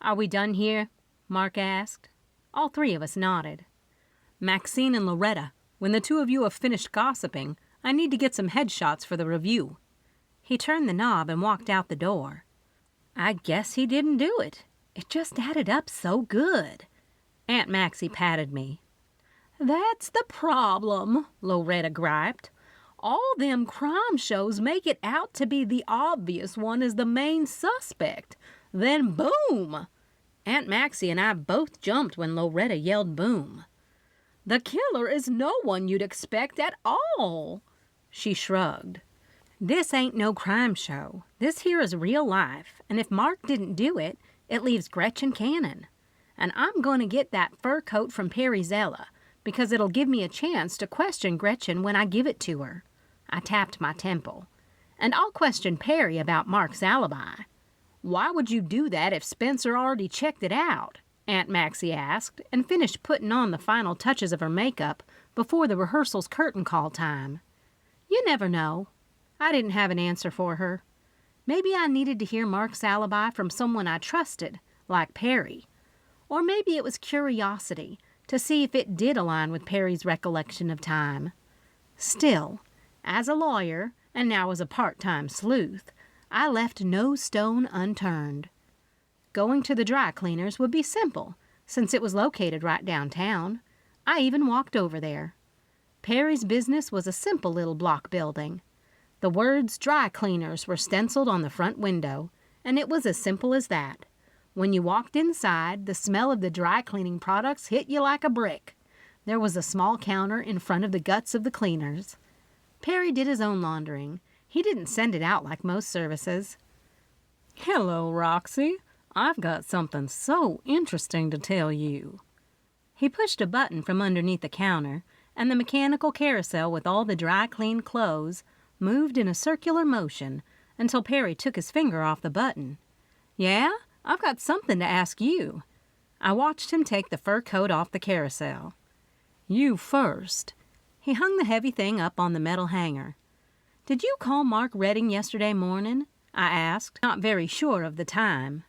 Are we done here? Mark asked. All three of us nodded. Maxine and Loretta, when the two of you have finished gossiping, I need to get some headshots for the review. He turned the knob and walked out the door. I guess he didn't do it. It just added up so good. Aunt Maxi patted me. That's the problem, Loretta griped. All them crime shows make it out to be the obvious one as the main suspect. Then boom! Aunt Maxi and I both jumped when Loretta yelled boom. The killer is no one you'd expect at all. She shrugged. This ain't no crime show. This here is real life, and if Mark didn't do it, it leaves Gretchen Cannon. And I'm going to get that fur coat from Perry Zella, because it'll give me a chance to question Gretchen when I give it to her. I tapped my temple. And I'll question Perry about Mark's alibi. Why would you do that if Spencer already checked it out? Aunt Maxi asked, and finished putting on the final touches of her makeup before the rehearsal's curtain call time. You never know. I didn't have an answer for her. Maybe I needed to hear Mark's alibi from someone I trusted, like Perry. Or maybe it was curiosity, to see if it did align with Perry's recollection of time. Still, as a lawyer, and now as a part-time sleuth, I left no stone unturned. Going to the dry cleaners would be simple, since it was located right downtown. I even walked over there. Perry's business was a simple little block building. The words dry cleaners were stenciled on the front window, and it was as simple as that. When you walked inside, the smell of the dry cleaning products hit you like a brick. There was a small counter in front of the guts of the cleaners. Perry did his own laundering. He didn't send it out like most services. Hello, Roxy. I've got something so interesting to tell you. He pushed a button from underneath the counter, and the mechanical carousel with all the dry cleaned clothes moved in a circular motion until Perry took his finger off the button. Yeah? I've got something to ask you. I watched him take the fur coat off the carousel. You first. He hung the heavy thing up on the metal hanger. Did you call Mark Redding yesterday morning? I asked, not very sure of the time.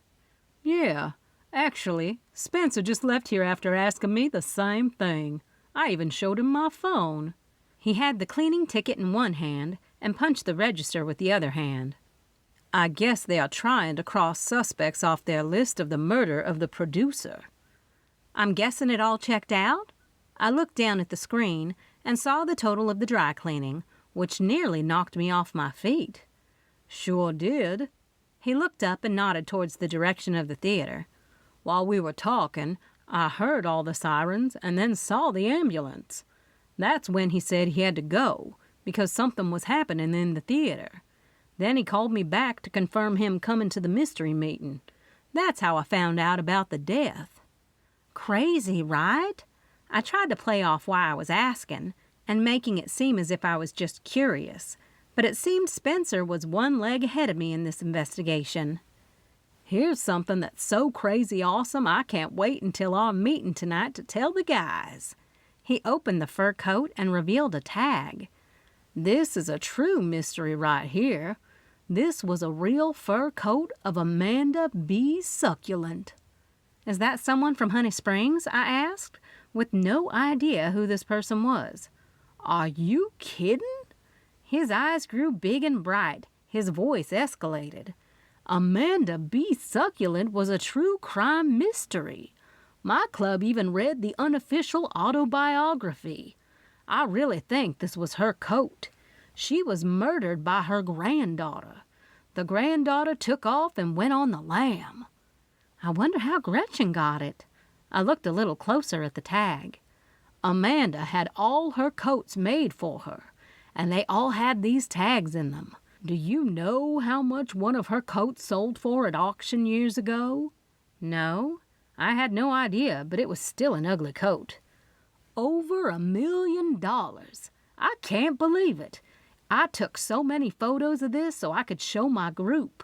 Yeah, actually, Spencer just left here after asking me the same thing. I even showed him my phone. He had the cleaning ticket in one hand and punched the register with the other hand. I guess they are trying to cross suspects off their list of the murder of the producer. I'm guessing it all checked out? I looked down at the screen and saw the total of the dry cleaning, which nearly knocked me off my feet. Sure did. He looked up and nodded towards the direction of the theater. While we were talking, I heard all the sirens and then saw the ambulance. That's when he said he had to go, because something was happening in the theater. Then he called me back to confirm him coming to the mystery meeting. That's how I found out about the death. Crazy, right? I tried to play off why I was asking, and making it seem as if I was just curious, but it seemed Spencer was one leg ahead of me in this investigation. Here's something that's so crazy awesome I can't wait until our meeting tonight to tell the guys. He opened the fur coat and revealed a tag. This is a true mystery right here. This was a real fur coat of Amanda B. Succulent. Is that someone from Honey Springs? I asked, with no idea who this person was. Are you kidding? His eyes grew big and bright. His voice escalated. Amanda B. Succulent was a true crime mystery. My club even read the unofficial autobiography. I really think this was her coat. She was murdered by her granddaughter. The granddaughter took off and went on the lam. I wonder how Gretchen got it. I looked a little closer at the tag. Amanda had all her coats made for her, and they all had these tags in them. Do you know how much one of her coats sold for at auction years ago? No, I had no idea, but it was still an ugly coat. Over $1 million. I can't believe it. I took so many photos of this so I could show my group.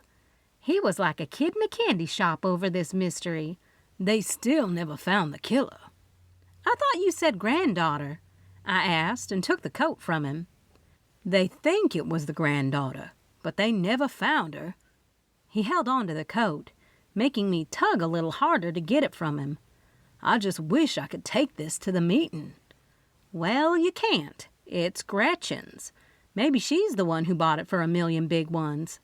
He was like a kid in a candy shop over this mystery. They still never found the killer. I thought you said granddaughter, I asked and took the coat from him. They think it was the granddaughter, but they never found her. He held on to the coat, making me tug a little harder to get it from him. I just wish I could take this to the meeting. Well, you can't. It's Gretchen's. Maybe she's the one who bought it for $1 million big ones.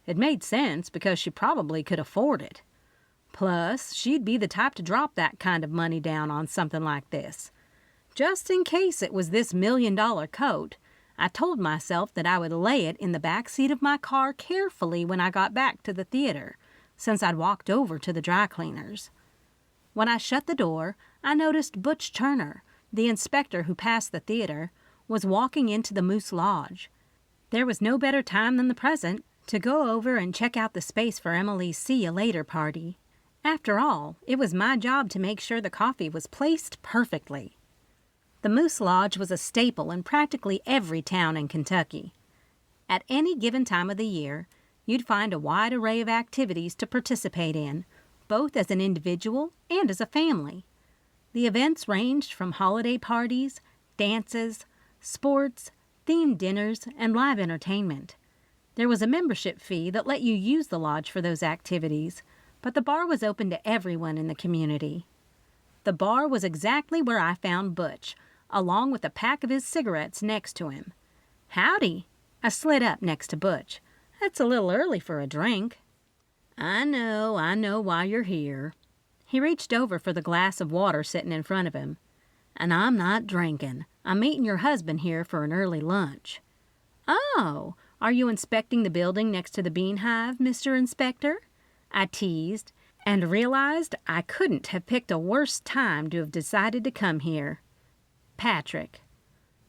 It made sense because she probably could afford it. Plus, she'd be the type to drop that kind of money down on something like this. Just in case it was this $1 million coat, I told myself that I would lay it in the back seat of my car carefully when I got back to the theater, since I'd walked over to the dry cleaners. When I shut the door, I noticed Butch Turner, the inspector who passed the theater, was walking into the Moose Lodge. There was no better time than the present to go over and check out the space for Emily's see-you-later party. After all, it was my job to make sure the coffee was placed perfectly. The Moose Lodge was a staple in practically every town in Kentucky. At any given time of the year, you'd find a wide array of activities to participate in, both as an individual and as a family. The events ranged from holiday parties, dances, sports, themed dinners, and live entertainment. There was a membership fee that let you use the lodge for those activities, but the bar was open to everyone in the community. The bar was exactly where I found Butch, along with a pack of his cigarettes next to him. Howdy! I slid up next to Butch. That's a little early for a drink. I know why you're here. He reached over for the glass of water sitting in front of him. And I'm not drinking. I'm meeting your husband here for an early lunch. Oh, are you inspecting the building next to the Bean Hive, Mr. Inspector? I teased, and realized I couldn't have picked a worse time to have decided to come here. Patrick.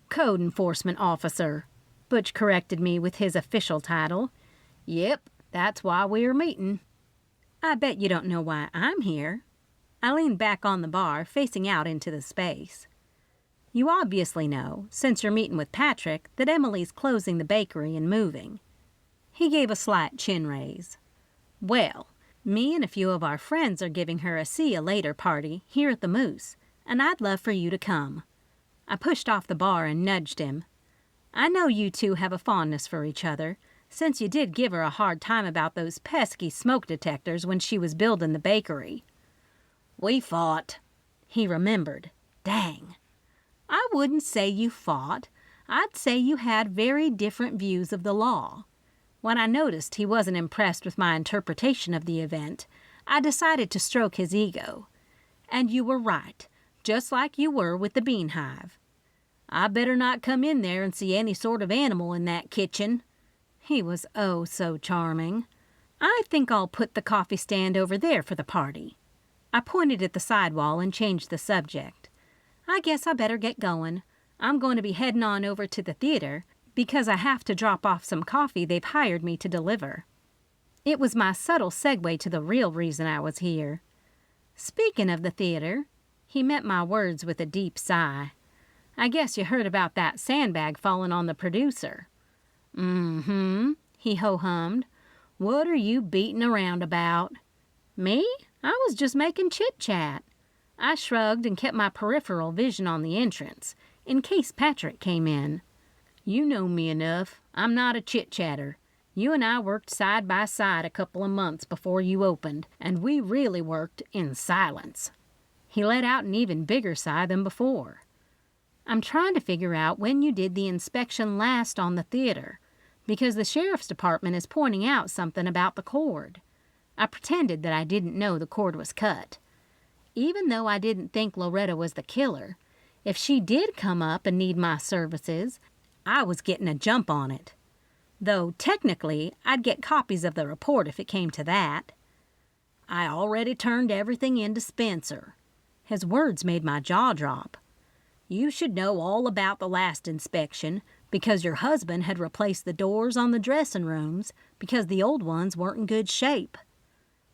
Code Enforcement Officer. Butch corrected me with his official title. Yep, that's why we're meeting. I bet you don't know why I'm here. I leaned back on the bar, facing out into the space. You obviously know, since you're meeting with Patrick, that Emily's closing the bakery and moving. He gave a slight chin raise. Well, me and a few of our friends are giving her a see-you-later party here at the Moose, and I'd love for you to come. I pushed off the bar and nudged him. I know you two have a fondness for each other, since you did give her a hard time about those pesky smoke detectors when she was building the bakery. We fought. He remembered. Dang. I wouldn't say you fought. I'd say you had very different views of the law. When I noticed he wasn't impressed with my interpretation of the event, I decided to stroke his ego. And you were right, just like you were with the Bean Hive. I better not come in there and see any sort of animal in that kitchen. He was oh so charming. I think I'll put the coffee stand over there for the party. I pointed at the sidewall and changed the subject. I guess I better get going. I'm going to be heading on over to the theater because I have to drop off some coffee they've hired me to deliver. It was my subtle segue to the real reason I was here. Speaking of the theater, he met my words with a deep sigh. I guess you heard about that sandbag falling on the producer. Mm-hmm, he ho-hummed. What are you beating around about? Me? I was just making chit-chat. I shrugged and kept my peripheral vision on the entrance, in case Patrick came in. You know me enough. I'm not a chit-chatter. You and I worked side by side a couple of months before you opened, and we really worked in silence." He let out an even bigger sigh than before. "I'm trying to figure out when you did the inspection last on the theater, because the sheriff's department is pointing out something about the cord." I pretended that I didn't know the cord was cut. Even though I didn't think Loretta was the killer, if she did come up and need my services, I was getting a jump on it. Though technically, I'd get copies of the report if it came to that. "I already turned everything in to Spencer." His words made my jaw drop. "You should know all about the last inspection because your husband had replaced the doors on the dressing rooms because the old ones weren't in good shape."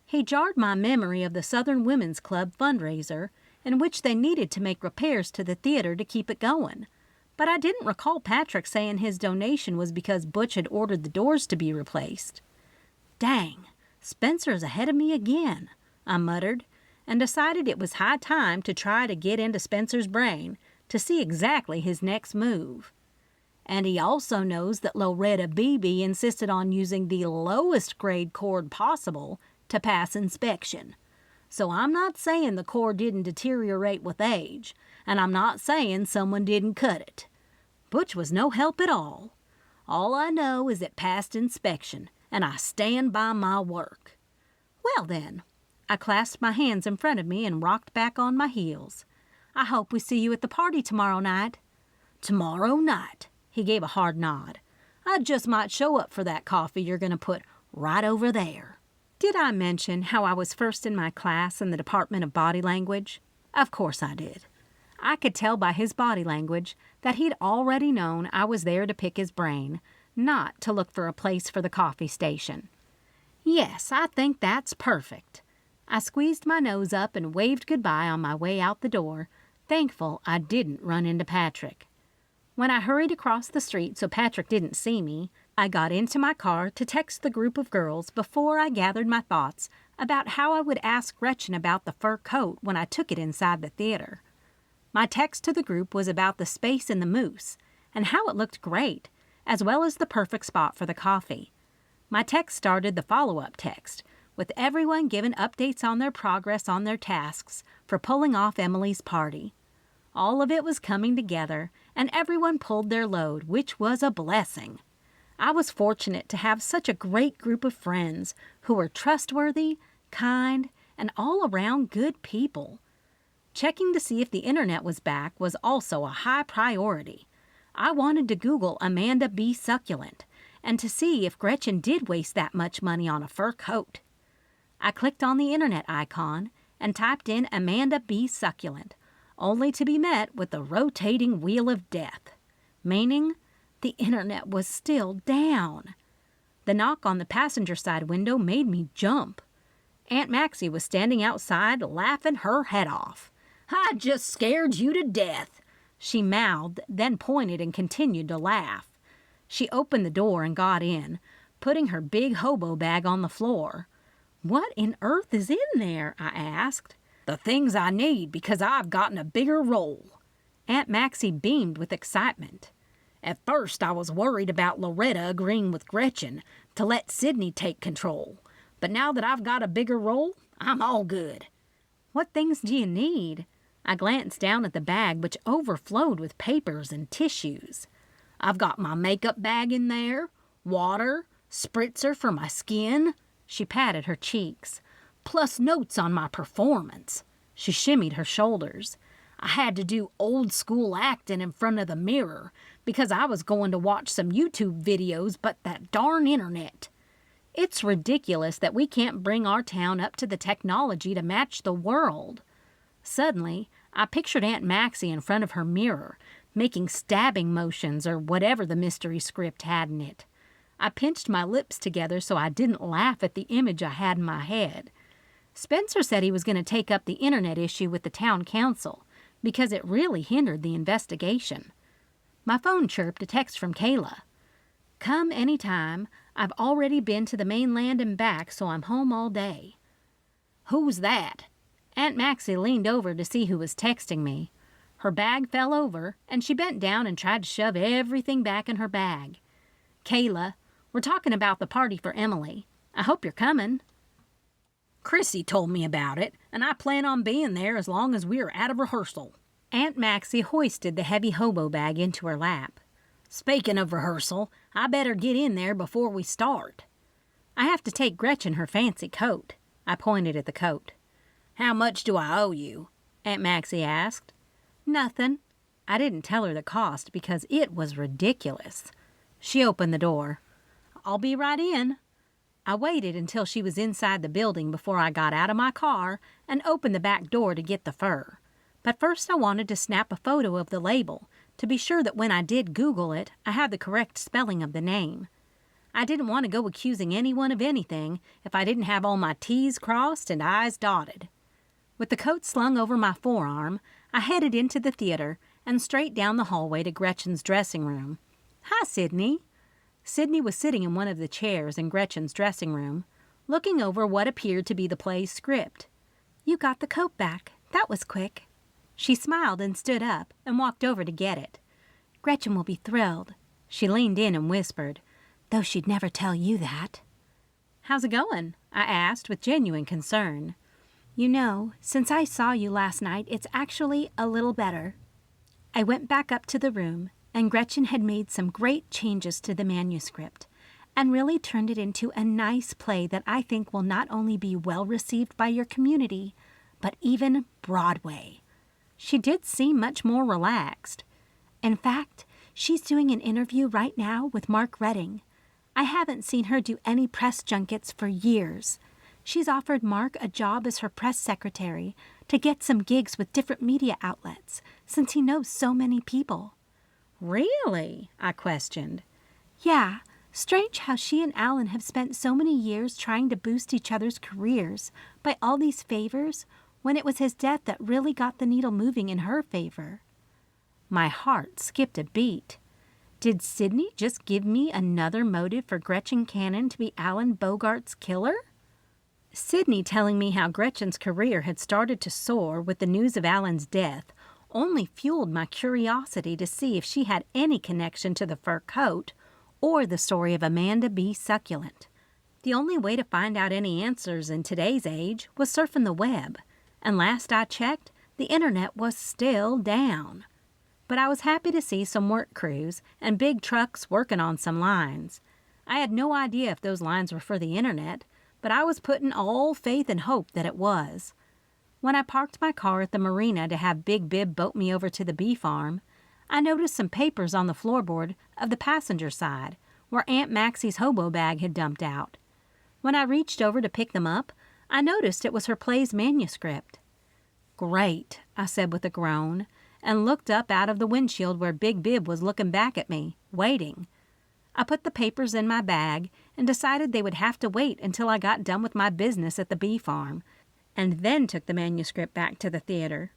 He jarred my memory of the Southern Women's Club fundraiser in which they needed to make repairs to the theater to keep it going. But I didn't recall Patrick saying his donation was because Butch had ordered the doors to be replaced. "Dang, Spencer's ahead of me again," I muttered, and decided it was high time to try to get into Spencer's brain to see exactly his next move. "And he also knows that Loretta Bebe insisted on using the lowest grade cord possible to pass inspection. So I'm not saying the cord didn't deteriorate with age, and I'm not saying someone didn't cut it. Butch was no help at all. All I know is it passed inspection, and I stand by my work." "Well then," I clasped my hands in front of me and rocked back on my heels. "I hope we see you at the party tomorrow night." "Tomorrow night," he gave a hard nod. "I just might show up for that coffee you're going to put right over there." Did I mention how I was first in my class in the Department of Body Language? Of course I did. I could tell by his body language that he'd already known I was there to pick his brain, not to look for a place for the coffee station. "Yes, I think that's perfect." I squeezed my nose up and waved goodbye on my way out the door, thankful I didn't run into Patrick. When I hurried across the street so Patrick didn't see me, I got into my car to text the group of girls before I gathered my thoughts about how I would ask Gretchen about the fur coat when I took it inside the theater. My text to the group was about the space in the moose and how it looked great, as well as the perfect spot for the coffee. My text started the follow-up text, with everyone giving updates on their progress on their tasks for pulling off Emily's party. All of it was coming together, and everyone pulled their load, which was a blessing. I was fortunate to have such a great group of friends who were trustworthy, kind, and all around good people. Checking to see if the internet was back was also a high priority. I wanted to Google Amanda B. Succulent and to see if Gretchen did waste that much money on a fur coat. I clicked on the internet icon and typed in Amanda B. Succulent, only to be met with the rotating wheel of death, meaning the internet was still down. The knock on the passenger side window made me jump. Aunt Maxi was standing outside laughing her head off. "I just scared you to death," she mouthed, then pointed and continued to laugh. She opened the door and got in, putting her big hobo bag on the floor. "What in earth is in there?" I asked. "The things I need because I've gotten a bigger role." Aunt Maxi beamed with excitement. "At first I was worried about Loretta agreeing with Gretchen to let Sydney take control, but now that I've got a bigger role, I'm all good." "What things do you need?" I glanced down at the bag, which overflowed with papers and tissues. "I've got my makeup bag in there, water, spritzer for my skin," she patted her cheeks, "plus notes on my performance." She shimmied her shoulders. "I had to do old school acting in front of the mirror because I was going to watch some YouTube videos, but that darn internet. It's ridiculous that we can't bring our town up to the technology to match the world." Suddenly, I pictured Aunt Maxi in front of her mirror, making stabbing motions or whatever the mystery script had in it. I pinched my lips together so I didn't laugh at the image I had in my head. Spencer said he was going to take up the internet issue with the town council because it really hindered the investigation. My phone chirped a text from Kayla. "Come anytime. I've already been to the mainland and back, so I'm home all day." "Who's that?" Aunt Maxi leaned over to see who was texting me. Her bag fell over, and she bent down and tried to shove everything back in her bag. "Kayla, We're talking about the party for Emily. I hope you're coming." "Chrissy told me about it, and I plan on being there as long as we are out of rehearsal." Aunt Maxi hoisted the heavy hobo bag into her lap. "Speaking of rehearsal, I better get in there before we start." "I have to take Gretchen her fancy coat." I pointed at the coat. "How much do I owe you?" Aunt Maxi asked. "Nothing." I didn't tell her the cost because it was ridiculous. She opened the door. "I'll be right in." I waited until she was inside the building before I got out of my car and opened the back door to get the fur. But first I wanted to snap a photo of the label to be sure that when I did Google it, I had the correct spelling of the name. I didn't want to go accusing anyone of anything if I didn't have all my T's crossed and I's dotted. With the coat slung over my forearm, I headed into the theater and straight down the hallway to Gretchen's dressing room. "Hi, Sydney." Sydney was sitting in one of the chairs in Gretchen's dressing room, looking over what appeared to be the play's script. "You got the coat back. That was quick." She smiled and stood up and walked over to get it. "Gretchen will be thrilled." She leaned in and whispered, "though she'd never tell you that." "How's it going?" I asked with genuine concern. "You know, since I saw you last night, it's actually a little better." I went back up to the room, and Gretchen had made some great changes to the manuscript and really turned it into a nice play that I think will not only be well received by your community, but even Broadway. She did seem much more relaxed. In fact, she's doing an interview right now with Mark Redding. I haven't seen her do any press junkets for years. She's offered Mark a job as her press secretary to get some gigs with different media outlets, since he knows so many people. "Really?" I questioned. "Yeah, strange how she and Alan have spent so many years trying to boost each other's careers by all these favors, when it was his death that really got the needle moving in her favor." My heart skipped a beat. Did Sydney just give me another motive for Gretchen Cannon to be Alan Bogart's killer? Sydney telling me how Gretchen's career had started to soar with the news of Alan's death only fueled my curiosity to see if she had any connection to the fur coat or the story of Amanda B. Succulent. The only way to find out any answers in today's age was surfing the web, and last I checked, the internet was still down. But I was happy to see some work crews and big trucks working on some lines. I had no idea if those lines were for the internet, but I was putting all faith and hope that it was. When I parked my car at the marina to have Big Bib boat me over to the bee farm, I noticed some papers on the floorboard of the passenger side where Aunt Maxi's hobo bag had dumped out. When I reached over to pick them up, I noticed it was her play's manuscript. "Great," I said with a groan, and looked up out of the windshield where Big Bib was looking back at me, waiting. I put the papers in my bag and decided they would have to wait until I got done with my business at the bee farm, and then took the manuscript back to the theater.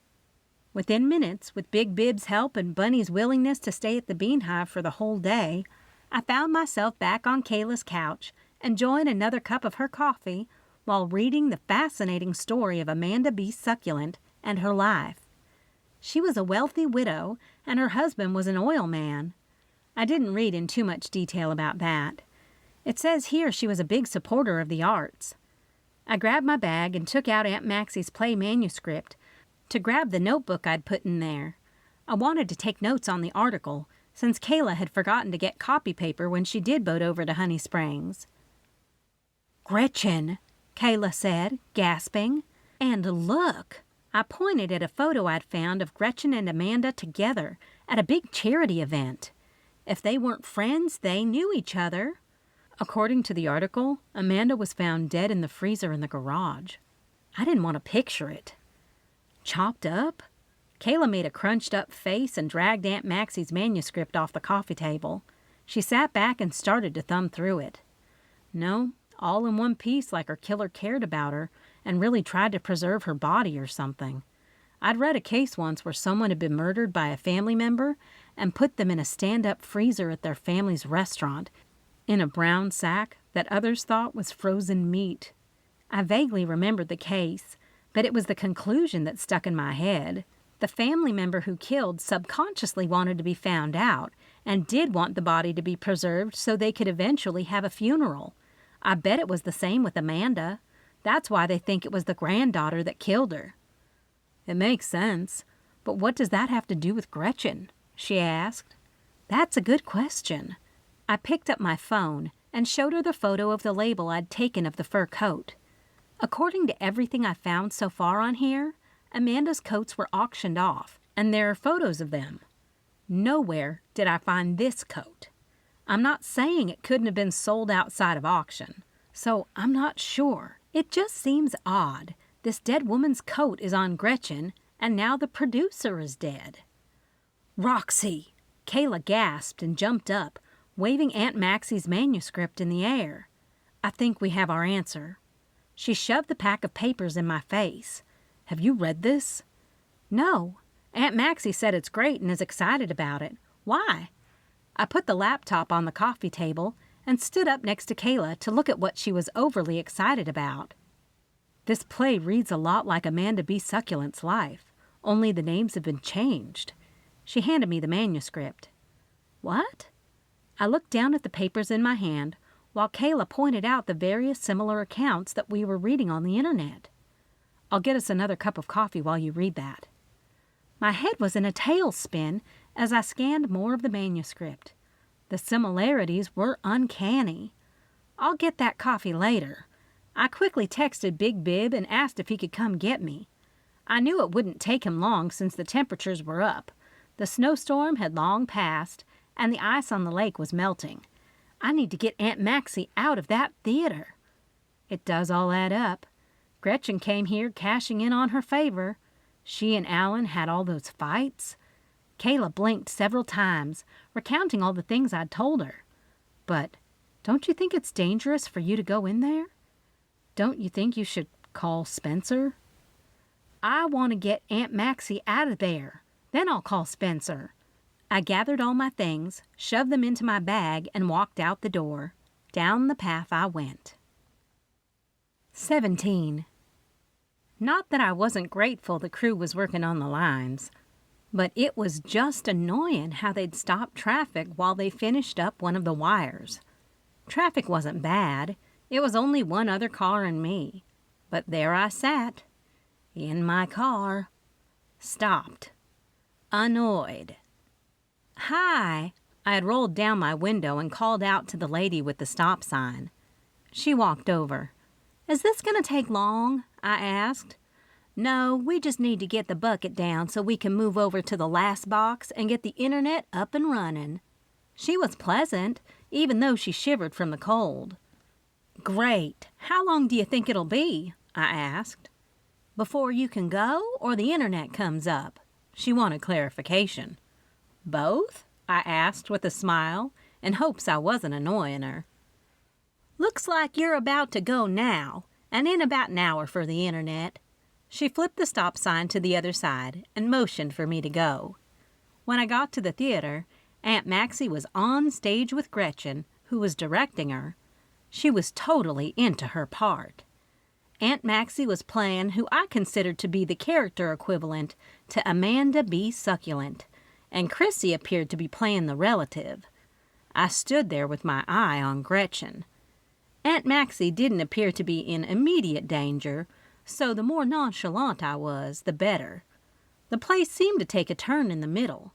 Within minutes, with Big Bib's help and Bunny's willingness to stay at the Bean Hive for the whole day, I found myself back on Kayla's couch, enjoying another cup of her coffee while reading the fascinating story of Amanda B. Succulent and her life. She was a wealthy widow, and her husband was an oil man. I didn't read in too much detail about that. It says here she was a big supporter of the arts. I grabbed my bag and took out Aunt Maxi's play manuscript to grab the notebook I'd put in there. I wanted to take notes on the article, since Kayla had forgotten to get copy paper when she did boat over to Honey Springs. "Gretchen," Kayla said, gasping. "And look!" I pointed at a photo I'd found of Gretchen and Amanda together at a big charity event. If they weren't friends, they knew each other. According to the article, Amanda was found dead in the freezer in the garage. I didn't want to picture it. Chopped up? Kayla made a crunched-up face and dragged Aunt Maxi's manuscript off the coffee table. She sat back and started to thumb through it. No, all in one piece like her killer cared about her and really tried to preserve her body or something. I'd read a case once where someone had been murdered by a family member and put them in a stand-up freezer at their family's restaurant in a brown sack that others thought was frozen meat. I vaguely remembered the case, but it was the conclusion that stuck in my head. The family member who killed subconsciously wanted to be found out and did want the body to be preserved so they could eventually have a funeral. I bet it was the same with Amanda. That's why they think it was the granddaughter that killed her." "It makes sense. But what does that have to do with Gretchen?" she asked. "That's a good question." I picked up my phone and showed her the photo of the label I'd taken of the fur coat. According to everything I found so far on here, Amanda's coats were auctioned off, and there are photos of them. Nowhere did I find this coat. I'm not saying it couldn't have been sold outside of auction, so I'm not sure. It just seems odd. This dead woman's coat is on Gretchen, and now the producer is dead. "Roxy!" Kayla gasped and jumped up, waving Aunt Maxi's manuscript in the air. "I think we have our answer." She shoved the pack of papers in my face. "Have you read this?" "No. Aunt Maxi said it's great and is excited about it. Why?" I put the laptop on the coffee table and stood up next to Kayla to look at what she was overly excited about. "This play reads a lot like Amanda B. Succulent's life, only the names have been changed." She handed me the manuscript. "What?" I looked down at the papers in my hand while Kayla pointed out the various similar accounts that we were reading on the internet. "I'll get us another cup of coffee while you read that." My head was in a tailspin as I scanned more of the manuscript. The similarities were uncanny. "I'll get that coffee later." I quickly texted Big Bib and asked if he could come get me. I knew it wouldn't take him long since the temperatures were up. The snowstorm had long passed, and the ice on the lake was melting. I need to get Aunt Maxi out of that theater. It does all add up. Gretchen came here cashing in on her favor. She and Alan had all those fights. Kayla blinked several times, recounting all the things I'd told her. "But don't you think it's dangerous for you to go in there? Don't you think you should call Spencer?" "I want to get Aunt Maxi out of there. Then I'll call Spencer." I gathered all my things, shoved them into my bag, and walked out the door. Down the path I went. 17. Not that I wasn't grateful the crew was working on the lines, but it was just annoying how they'd stop traffic while they finished up one of the wires. Traffic wasn't bad. It was only one other car and me. But there I sat, in my car, stopped, annoyed. "Hi!" I had rolled down my window and called out to the lady with the stop sign. She walked over. "Is this going to take long?" I asked. "No, we just need to get the bucket down so we can move over to the last box and get the internet up and running." She was pleasant, even though she shivered from the cold. "Great. How long do you think it'll be?" I asked. "Before you can go or the internet comes up?" She wanted clarification. "Both?" I asked with a smile, in hopes I wasn't annoying her. "Looks like you're about to go now, and in about an hour for the internet." She flipped the stop sign to the other side and motioned for me to go. When I got to the theater, Aunt Maxi was on stage with Gretchen, who was directing her. She was totally into her part. Aunt Maxi was playing who I considered to be the character equivalent to Amanda B. Succulent, and Chrissy appeared to be playing the relative. I stood there with my eye on Gretchen. Aunt Maxi didn't appear to be in immediate danger, so the more nonchalant I was, the better. The play seemed to take a turn in the middle.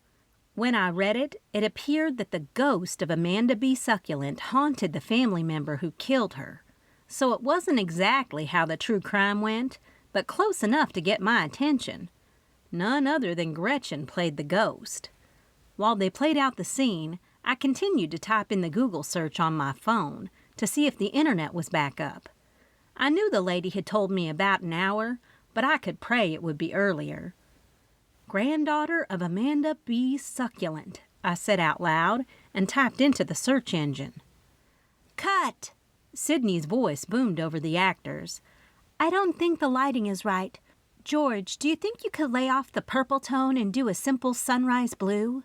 When I read it, it appeared that the ghost of Amanda B. Succulent haunted the family member who killed her. So it wasn't exactly how the true crime went, but close enough to get my attention. None other than Gretchen played the ghost. While they played out the scene, I continued to type in the Google search on my phone to see if the internet was back up. I knew the lady had told me about an hour, but I could pray it would be earlier. "Granddaughter of Amanda B. Succulent," I said out loud and typed into the search engine. "Cut!" Sydney's voice boomed over the actors. "I don't think the lighting is right. George, do you think you could lay off the purple tone and do a simple sunrise blue?"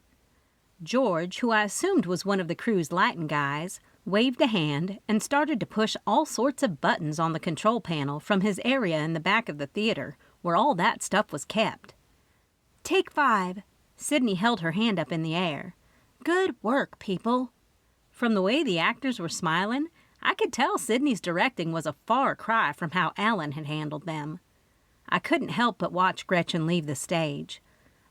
George, who I assumed was one of the crew's lighting guys, waved a hand and started to push all sorts of buttons on the control panel from his area in the back of the theater, where all that stuff was kept. "Take 5. Sydney held her hand up in the air. Good work, people." From the way the actors were smiling, I could tell Sydney's directing was a far cry from how Alan had handled them. I couldn't help but watch Gretchen leave the stage.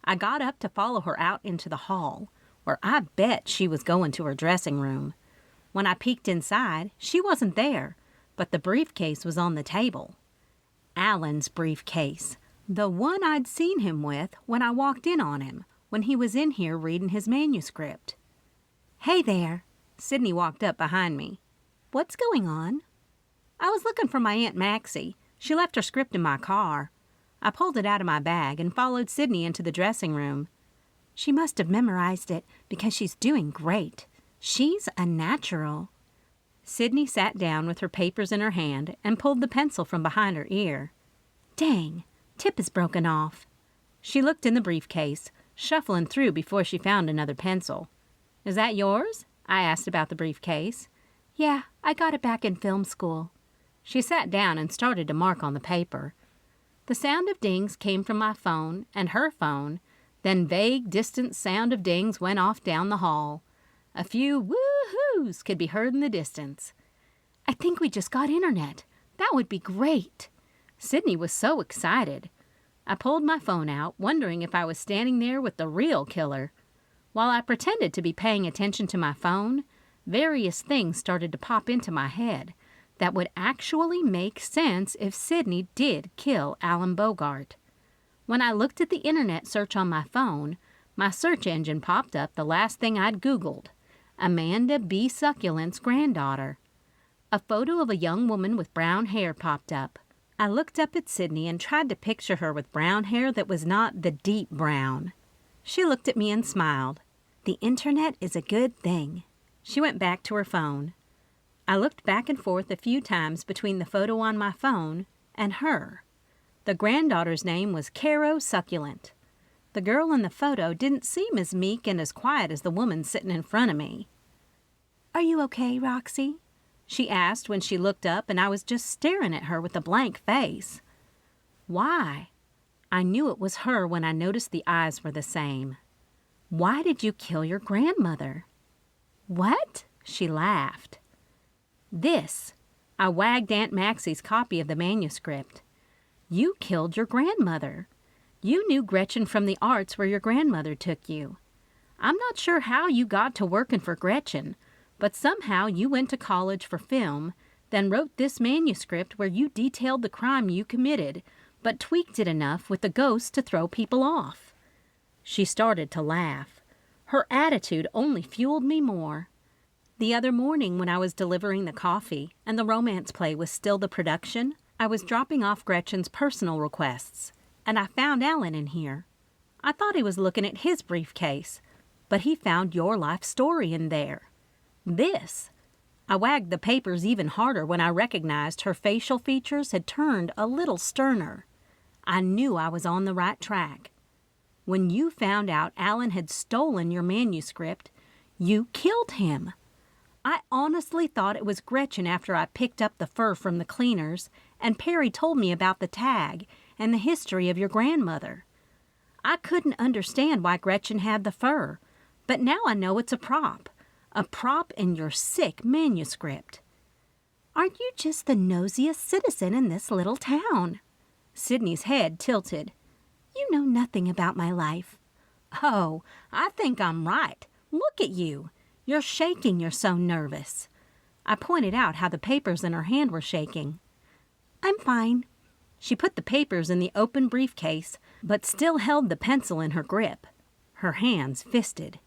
I got up to follow her out into the hall, where I bet she was going to her dressing room. When I peeked inside, she wasn't there, but the briefcase was on the table. Alan's briefcase, the one I'd seen him with when I walked in on him, when he was in here reading his manuscript. "Hey there," Sydney walked up behind me. "What's going on?" "I was looking for my Aunt Maxi. She left her script in my car." I pulled it out of my bag and followed Sydney into the dressing room. "She must have memorized it because she's doing great. She's a natural." Sydney sat down with her papers in her hand and pulled the pencil from behind her ear. "Dang, tip is broken off." She looked in the briefcase, shuffling through before she found another pencil. "Is that yours?" I asked about the briefcase. "Yeah, I got it back in film school." She sat down and started to mark on the paper. The sound of dings came from my phone and her phone, then vague, distant sound of dings went off down the hall. A few woo-hoos could be heard in the distance. "I think we just got internet. That would be great." Sydney was so excited. I pulled my phone out, wondering if I was standing there with the real killer. While I pretended to be paying attention to my phone, various things started to pop into my head that would actually make sense if Sydney did kill Alan Bogart. When I looked at the internet search on my phone, my search engine popped up the last thing I'd Googled, Amanda B. Succulent's granddaughter. A photo of a young woman with brown hair popped up. I looked up at Sydney and tried to picture her with brown hair that was not the deep brown. She looked at me and smiled. "The internet is a good thing." She went back to her phone. I looked back and forth a few times between the photo on my phone and her. The granddaughter's name was Caro Succulent. The girl in the photo didn't seem as meek and as quiet as the woman sitting in front of me. "Are you okay, Roxy?" she asked when she looked up, and I was just staring at her with a blank face. "Why?" I knew it was her when I noticed the eyes were the same. "Why did you kill your grandmother?" "What?" She laughed. "This." I wagged Aunt Maxi's copy of the manuscript. "You killed your grandmother. You knew Gretchen from the arts where your grandmother took you. I'm not sure how you got to working for Gretchen, but somehow you went to college for film, then wrote this manuscript where you detailed the crime you committed, but tweaked it enough with the ghost to throw people off." She started to laugh. Her attitude only fueled me more. The other morning when I was delivering the coffee and the romance play was still the production, I was dropping off Gretchen's personal requests, and I found Alan in here. I thought he was looking at his briefcase, but he found your life story in there. This. I wagged the papers even harder when I recognized her facial features had turned a little sterner. I knew I was on the right track. When you found out Alan had stolen your manuscript, you killed him. I honestly thought it was Gretchen after I picked up the fur from the cleaners and Perry told me about the tag and the history of your grandmother. I couldn't understand why Gretchen had the fur, but now I know it's a prop in your sick manuscript. Aren't you just the nosiest citizen in this little town? Sydney's head tilted. You know nothing about my life. Oh, I think I'm right. Look at you. You're shaking, you're so nervous. I pointed out how the papers in her hand were shaking. I'm fine. She put the papers in the open briefcase, but still held the pencil in her grip. Her hands fisted.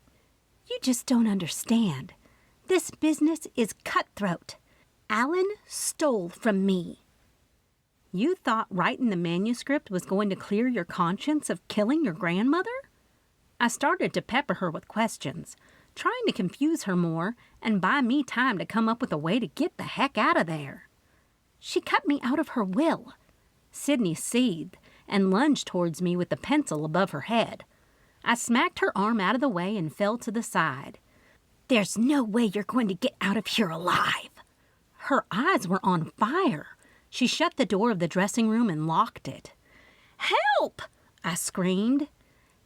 You just don't understand. This business is cutthroat. Alan stole from me. You thought writing the manuscript was going to clear your conscience of killing your grandmother? I started to pepper her with questions, trying to confuse her more and buy me time to come up with a way to get the heck out of there. She cut me out of her will. Sydney seethed and lunged towards me with the pencil above her head. I smacked her arm out of the way and fell to the side. There's no way you're going to get out of here alive. Her eyes were on fire. She shut the door of the dressing room and locked it. Help! I screamed.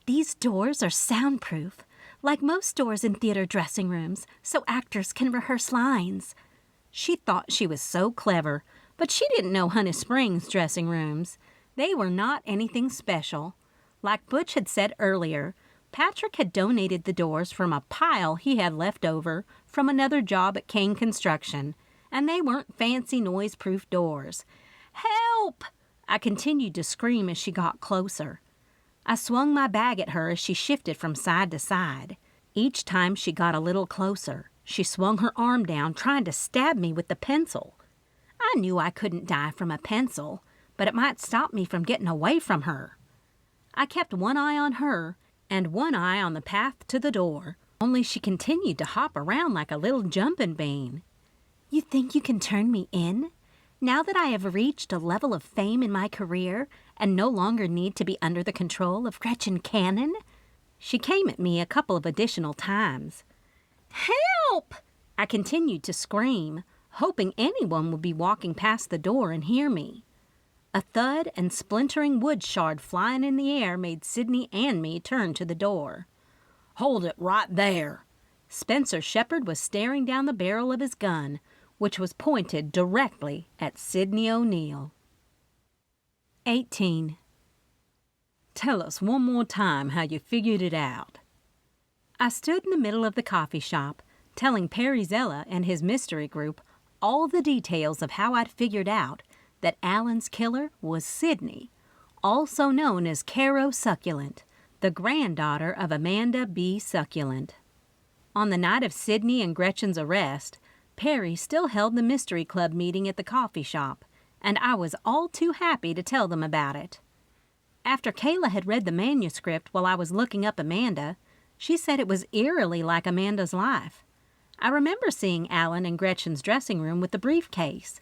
These doors are soundproof, like most doors in theater dressing rooms, so actors can rehearse lines. She thought she was so clever, but she didn't know Honey Springs dressing rooms. They were not anything special. Like Butch had said earlier, Patrick had donated the doors from a pile he had left over from another job at Kane Construction, and they weren't fancy noise-proof doors. "Help!" I continued to scream as she got closer. I swung my bag at her as she shifted from side to side. Each time she got a little closer, she swung her arm down, trying to stab me with the pencil. I knew I couldn't die from a pencil, but it might stop me from getting away from her. I kept one eye on her and one eye on the path to the door, only she continued to hop around like a little jumping bean. "You think you can turn me in? Now that I have reached a level of fame in my career and no longer need to be under the control of Gretchen Cannon?" She came at me a couple of additional times. "Help!" I continued to scream, hoping anyone would be walking past the door and hear me. A thud and splintering wood shard flying in the air made Sydney and me turn to the door. "Hold it right there!" Spencer Shepard was staring down the barrel of his gun, which was pointed directly at Sydney O'Neill. 18. "Tell us one more time how you figured it out." I stood in the middle of the coffee shop, telling Perry Zella and his mystery group all the details of how I'd figured out that Alan's killer was Sydney, also known as Caro Succulent, the granddaughter of Amanda B. Succulent. On the night of Sydney and Gretchen's arrest, Perry still held the mystery club meeting at the coffee shop, and I was all too happy to tell them about it. After Kayla had read the manuscript while I was looking up Amanda, she said it was eerily like Amanda's life. I remember seeing Alan in Gretchen's dressing room with the briefcase.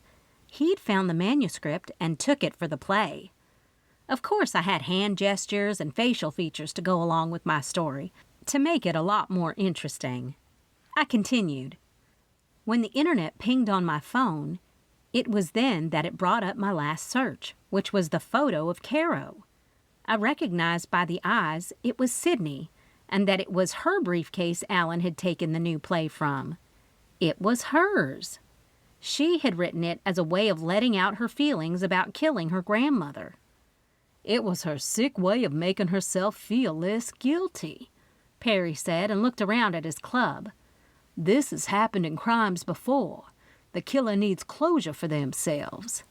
He'd found the manuscript and took it for the play. Of course, I had hand gestures and facial features to go along with my story to make it a lot more interesting. I continued. When the internet pinged on my phone, it was then that it brought up my last search, which was the photo of Caro. I recognized by the eyes it was Sydney, and that it was her briefcase Alan had taken the new play from. It was hers. She had written it as a way of letting out her feelings about killing her grandmother. "It was her sick way of making herself feel less guilty," Perry said and looked around at his club. "This has happened in crimes before. The killer needs closure for themselves."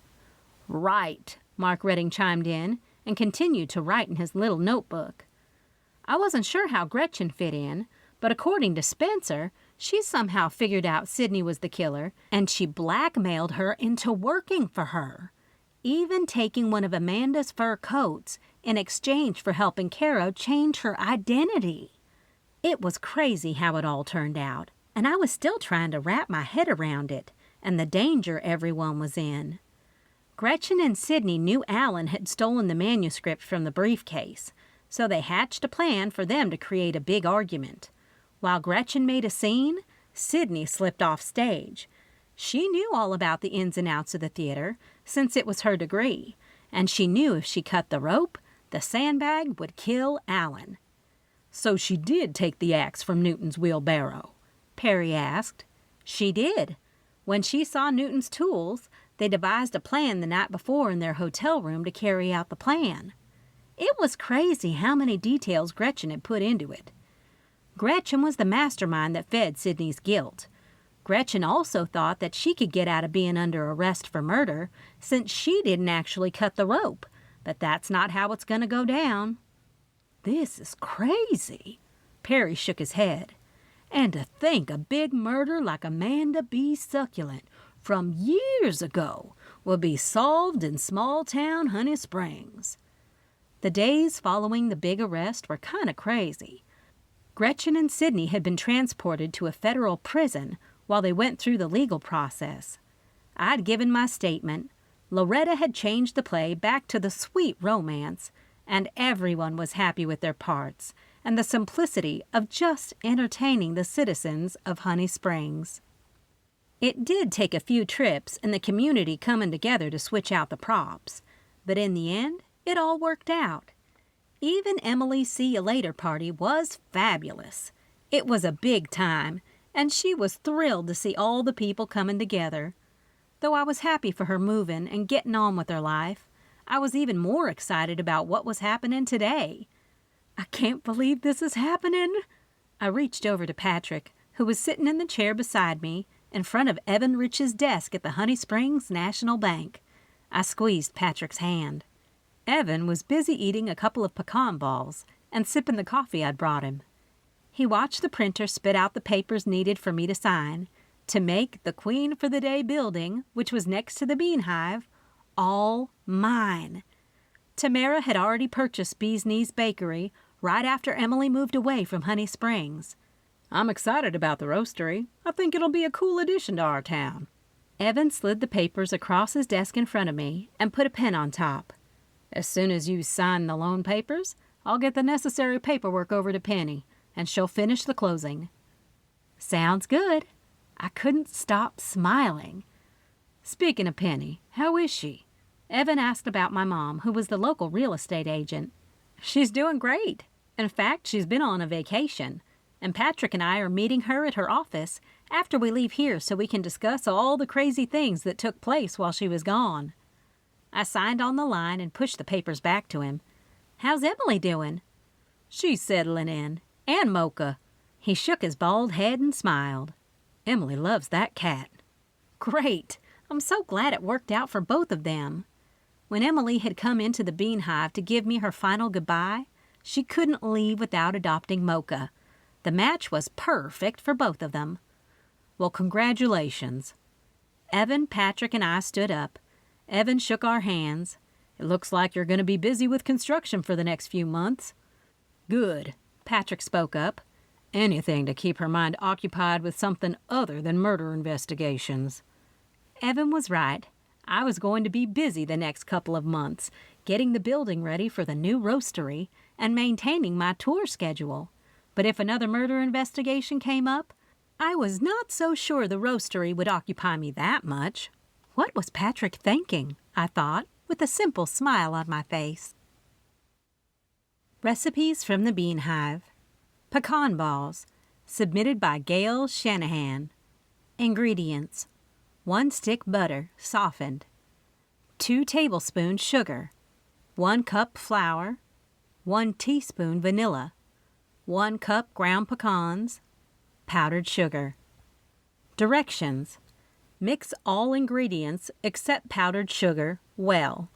"Right," Mark Redding chimed in and continued to write in his little notebook. I wasn't sure how Gretchen fit in, but according to Spencer, she somehow figured out Sydney was the killer, and she blackmailed her into working for her, even taking one of Amanda's fur coats in exchange for helping Caro change her identity. It was crazy how it all turned out, and I was still trying to wrap my head around it and the danger everyone was in. Gretchen and Sydney knew Alan had stolen the manuscript from the briefcase, so they hatched a plan for them to create a big argument. While Gretchen made a scene, Sydney slipped off stage. She knew all about the ins and outs of the theater, since it was her degree, and she knew if she cut the rope, the sandbag would kill Alan. "So she did take the axe from Newton's wheelbarrow?" Perry asked. "She did. When she saw Newton's tools, they devised a plan the night before in their hotel room to carry out the plan." It was crazy how many details Gretchen had put into it. Gretchen was the mastermind that fed Sydney's guilt. Gretchen also thought that she could get out of being under arrest for murder since she didn't actually cut the rope, but that's not how it's going to go down. "This is crazy," Perry shook his head. "And to think a big murder like Amanda B. Succulent from years ago will be solved in small-town Honey Springs." The days following the big arrest were kind of crazy. Gretchen and Sydney had been transported to a federal prison while they went through the legal process. I'd given my statement. Loretta had changed the play back to the sweet romance, and everyone was happy with their parts and the simplicity of just entertaining the citizens of Honey Springs. It did take a few trips and the community coming together to switch out the props, but in the end, it all worked out. Even Emily's See You Later party was fabulous. It was a big time, and she was thrilled to see all the people coming together. Though I was happy for her moving and getting on with her life, I was even more excited about what was happening today. I can't believe this is happening. I reached over to Patrick, who was sitting in the chair beside me in front of Evan Rich's desk at the Honey Springs National Bank. I squeezed Patrick's hand. Evan was busy eating a couple of pecan balls and sipping the coffee I'd brought him. He watched the printer spit out the papers needed for me to sign to make the Queen for the Day building, which was next to the Bean Hive, all mine. Tamara had already purchased Bee's Knees Bakery right after Emily moved away from Honey Springs. I'm excited about the roastery. I think it'll be a cool addition to our town. Evan slid the papers across his desk in front of me and put a pen on top. As soon as you sign the loan papers, I'll get the necessary paperwork over to Penny, and she'll finish the closing. Sounds good. I couldn't stop smiling. Speaking of Penny, how is she? Evan asked about my mom, who was the local real estate agent. She's doing great. In fact, she's been on a vacation, and Patrick and I are meeting her at her office after we leave here so we can discuss all the crazy things that took place while she was gone. I signed on the line and pushed the papers back to him. How's Emily doing? She's settling in. And Mocha. He shook his bald head and smiled. Emily loves that cat. Great. I'm so glad it worked out for both of them. When Emily had come into the Bean Hive to give me her final goodbye, she couldn't leave without adopting Mocha. The match was perfect for both of them. Well, congratulations. Evan, Patrick, and I stood up. Evan shook our hands. It looks like you're going to be busy with construction for the next few months. Good. Patrick spoke up. Anything to keep her mind occupied with something other than murder investigations. Evan was right. I was going to be busy the next couple of months, getting the building ready for the new roastery and maintaining my tour schedule. But if another murder investigation came up, I was not so sure the roastery would occupy me that much. What was Patrick thinking? I thought, with a simple smile on my face. Recipes from the Bean Hive. Pecan balls, submitted by Gail Shanahan. Ingredients: 1 stick butter, softened. 2 tablespoons sugar. 1 cup flour. 1 teaspoon vanilla. 1 cup ground pecans. Powdered sugar. Directions: mix all ingredients except powdered sugar well.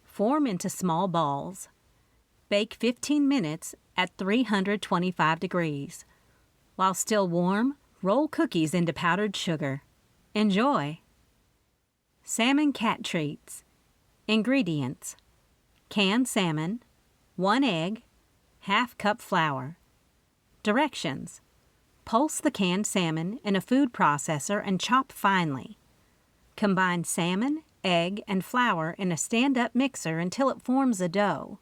Form into small balls. Bake 15 minutes at 325 degrees. While still warm, roll cookies into powdered sugar. Enjoy. Salmon cat treats. Ingredients: canned salmon, 1 egg, ½ cup flour. Directions: pulse the canned salmon in a food processor and chop finely. Combine salmon, egg, and flour in a stand-up mixer until it forms a dough.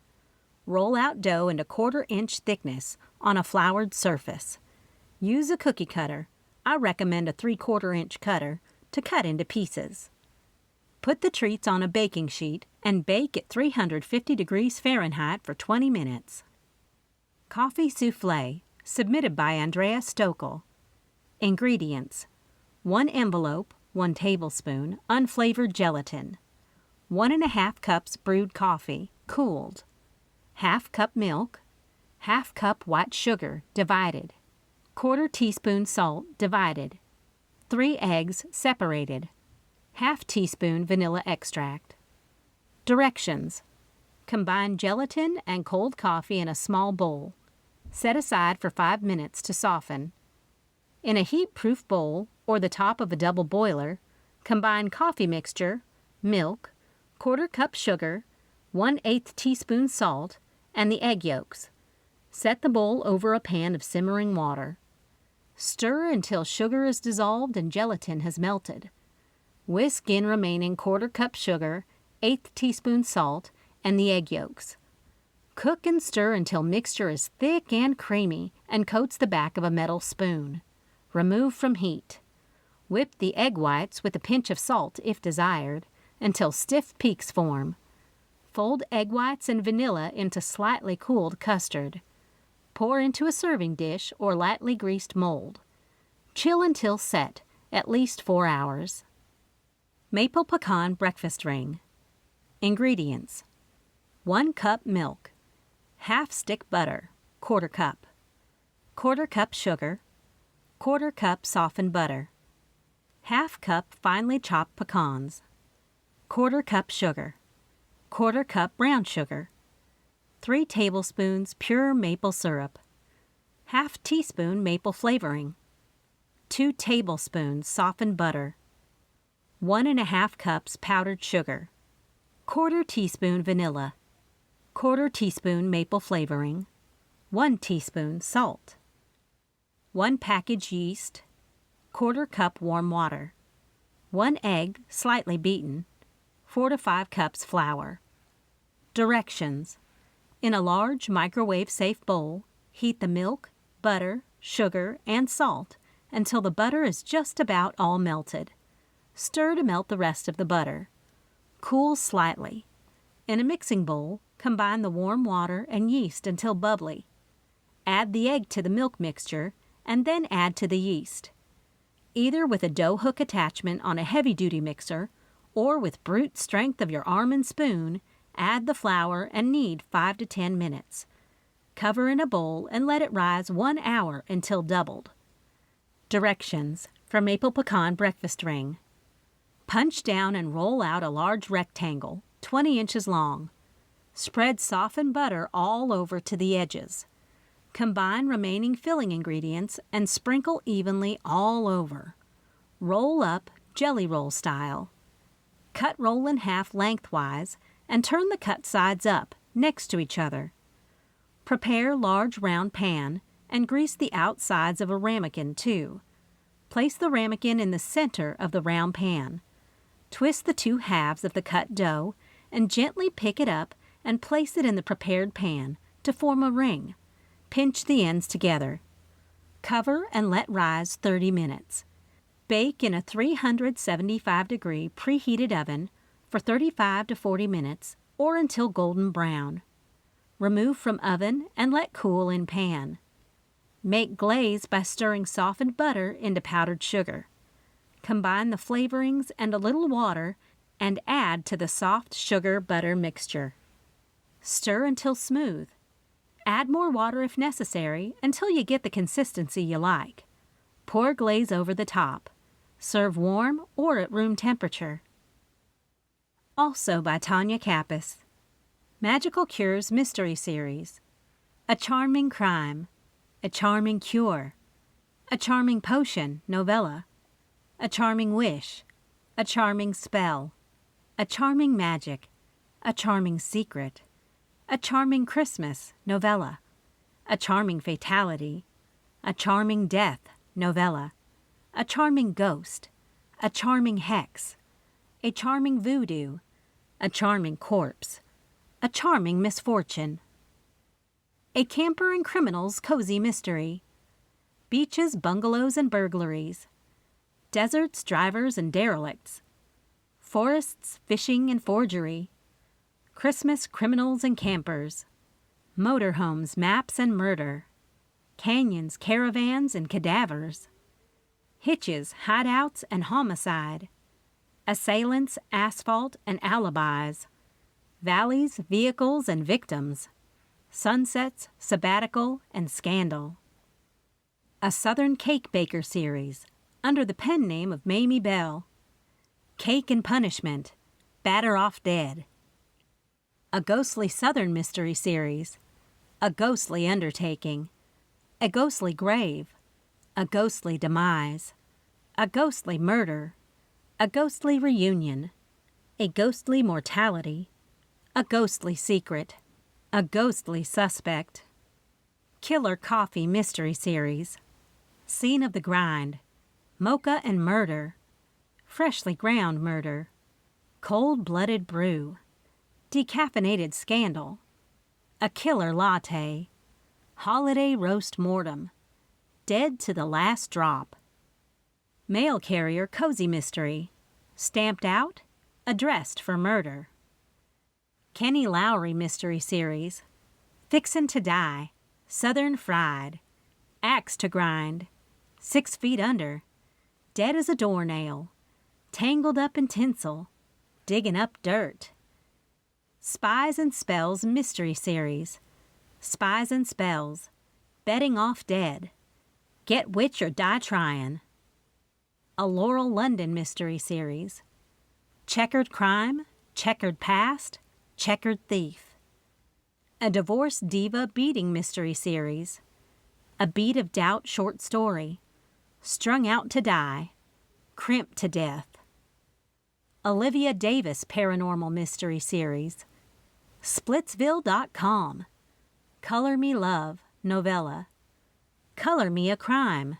Roll out dough into 1/4 inch thickness on a floured surface. Use a cookie cutter, I recommend a 3/4 inch cutter, to cut into pieces. Put the treats on a baking sheet and bake at 350 degrees Fahrenheit for 20 minutes. Coffee soufflé, submitted by Andrea Stokel. Ingredients: 1 envelope, 1 tablespoon, unflavored gelatin. 1½ cups brewed coffee, cooled. ½ cup milk. ½ cup white sugar, divided. 1/4 teaspoon salt, divided. 3 eggs, separated. ½ teaspoon vanilla extract. Directions: combine gelatin and cold coffee in a small bowl. Set aside for 5 minutes to soften. In a heat-proof bowl or the top of a double boiler, combine coffee mixture, milk, 1/4 cup sugar, 1/8 teaspoon salt, and the egg yolks. Set the bowl over a pan of simmering water. Stir until sugar is dissolved and gelatin has melted. Whisk in remaining 1/4 cup sugar, 1/8 teaspoon salt, and the egg yolks. Cook and stir until mixture is thick and creamy and coats the back of a metal spoon. Remove from heat. Whip the egg whites with a pinch of salt if desired until stiff peaks form. Fold egg whites and vanilla into slightly cooled custard. Pour into a serving dish or lightly greased mold. Chill until set, at least 4 hours. Maple Pecan Breakfast Ring. Ingredients: 1 cup milk, half stick butter, 1/4 cup, 1/4 cup sugar, 1/4 cup softened butter, half cup finely chopped pecans, 1/4 cup sugar, 1/4 cup brown sugar, 3 tablespoons pure maple syrup, half teaspoon maple flavoring, 2 tablespoons softened butter, 1½ cups powdered sugar, 1/4 teaspoon vanilla, 1/4 teaspoon maple flavoring, 1 teaspoon salt, 1 package yeast, 1/4 cup warm water, 1 egg slightly beaten, 4 to 5 cups flour. Directions: in a large microwave-safe bowl, heat the milk, butter, sugar, and salt until the butter is just about all melted. Stir to melt the rest of the butter. Cool slightly. In a mixing bowl, combine the warm water and yeast until bubbly. Add the egg to the milk mixture and then add to the yeast. Either with a dough hook attachment on a heavy-duty mixer or with brute strength of your arm and spoon, add the flour and knead 5 to 10 minutes. Cover in a bowl and let it rise 1 hour until doubled. Directions for Maple Pecan Breakfast Ring. Punch down and roll out a large rectangle, 20 inches long. Spread softened butter all over to the edges. Combine remaining filling ingredients and sprinkle evenly all over. Roll up jelly roll style. Cut roll in half lengthwise and turn the cut sides up, next to each other. Prepare large round pan and grease the outsides of a ramekin too. Place the ramekin in the center of the round pan. Twist the 2 halves of the cut dough and gently pick it up and place it in the prepared pan to form a ring. Pinch the ends together. Cover and let rise 30 minutes. Bake in a 375-degree preheated oven for 35 to 40 minutes or until golden brown. Remove from oven and let cool in pan. Make glaze by stirring softened butter into powdered sugar. Combine the flavorings and a little water and add to the soft sugar-butter mixture. Stir until smooth. Add more water if necessary until you get the consistency you like. Pour glaze over the top. Serve warm or at room temperature. Also by Tanya Kappas. Magical Cures Mystery Series. A Charming Crime. A Charming Cure. A Charming Potion novella. A Charming Wish. A Charming Spell. A Charming Magic. A Charming Secret. A Charming Christmas novella. A Charming Fatality. A Charming Death novella. A Charming Ghost. A Charming Hex. A Charming Voodoo. A Charming Corpse. A Charming Misfortune. A Camper and Criminal's Cozy Mystery. Beaches, Bungalows, and Burglaries. Deserts, Drivers, and Derelicts. Forests, Fishing, and Forgery. Christmas, Criminals, and Campers. Motorhomes, Maps, and Murder. Canyons, Caravans, and Cadavers. Hitches, Hideouts, and Homicide. Assailants, Asphalt, and Alibis. Valleys, Vehicles, and Victims. Sunsets, Sabbatical, and Scandal. A Southern Cake Baker series, under the pen name of Mamie Bell. Cake and Punishment, Batter Off Dead. A Ghostly Southern Mystery series, A Ghostly Undertaking. A Ghostly Grave. A Ghostly Demise. A Ghostly Murder. A Ghostly Reunion. A Ghostly Mortality. A Ghostly Secret. A Ghostly Suspect. Killer Coffee Mystery Series. Scene of the Grind. Mocha and Murder. Freshly Ground Murder. Cold-Blooded Brew. Decaffeinated Scandal. A Killer Latte. Holiday Roast Mortem. Dead to the Last Drop. Mail Carrier Cozy Mystery. Stamped Out. Addressed for Murder. Kenny Lowry Mystery Series. Fixin' to Die. Southern Fried, Axe to Grind, 6 Feet Under, Dead as a Doornail, Tangled Up in Tinsel, Digging Up Dirt. Spies and Spells Mystery Series, Spies and Spells, Betting Off Dead, Get Witch or Die Tryin'. A Laurel London Mystery Series, Checkered Crime, Checkered Past, Checkered Thief. A Divorced Diva Beating Mystery Series, A Beat of Doubt Short Story, Strung Out to Die, Crimped to Death. Olivia Davis Paranormal Mystery Series, Splitsville.com, Color Me Love novella, Color Me a Crime,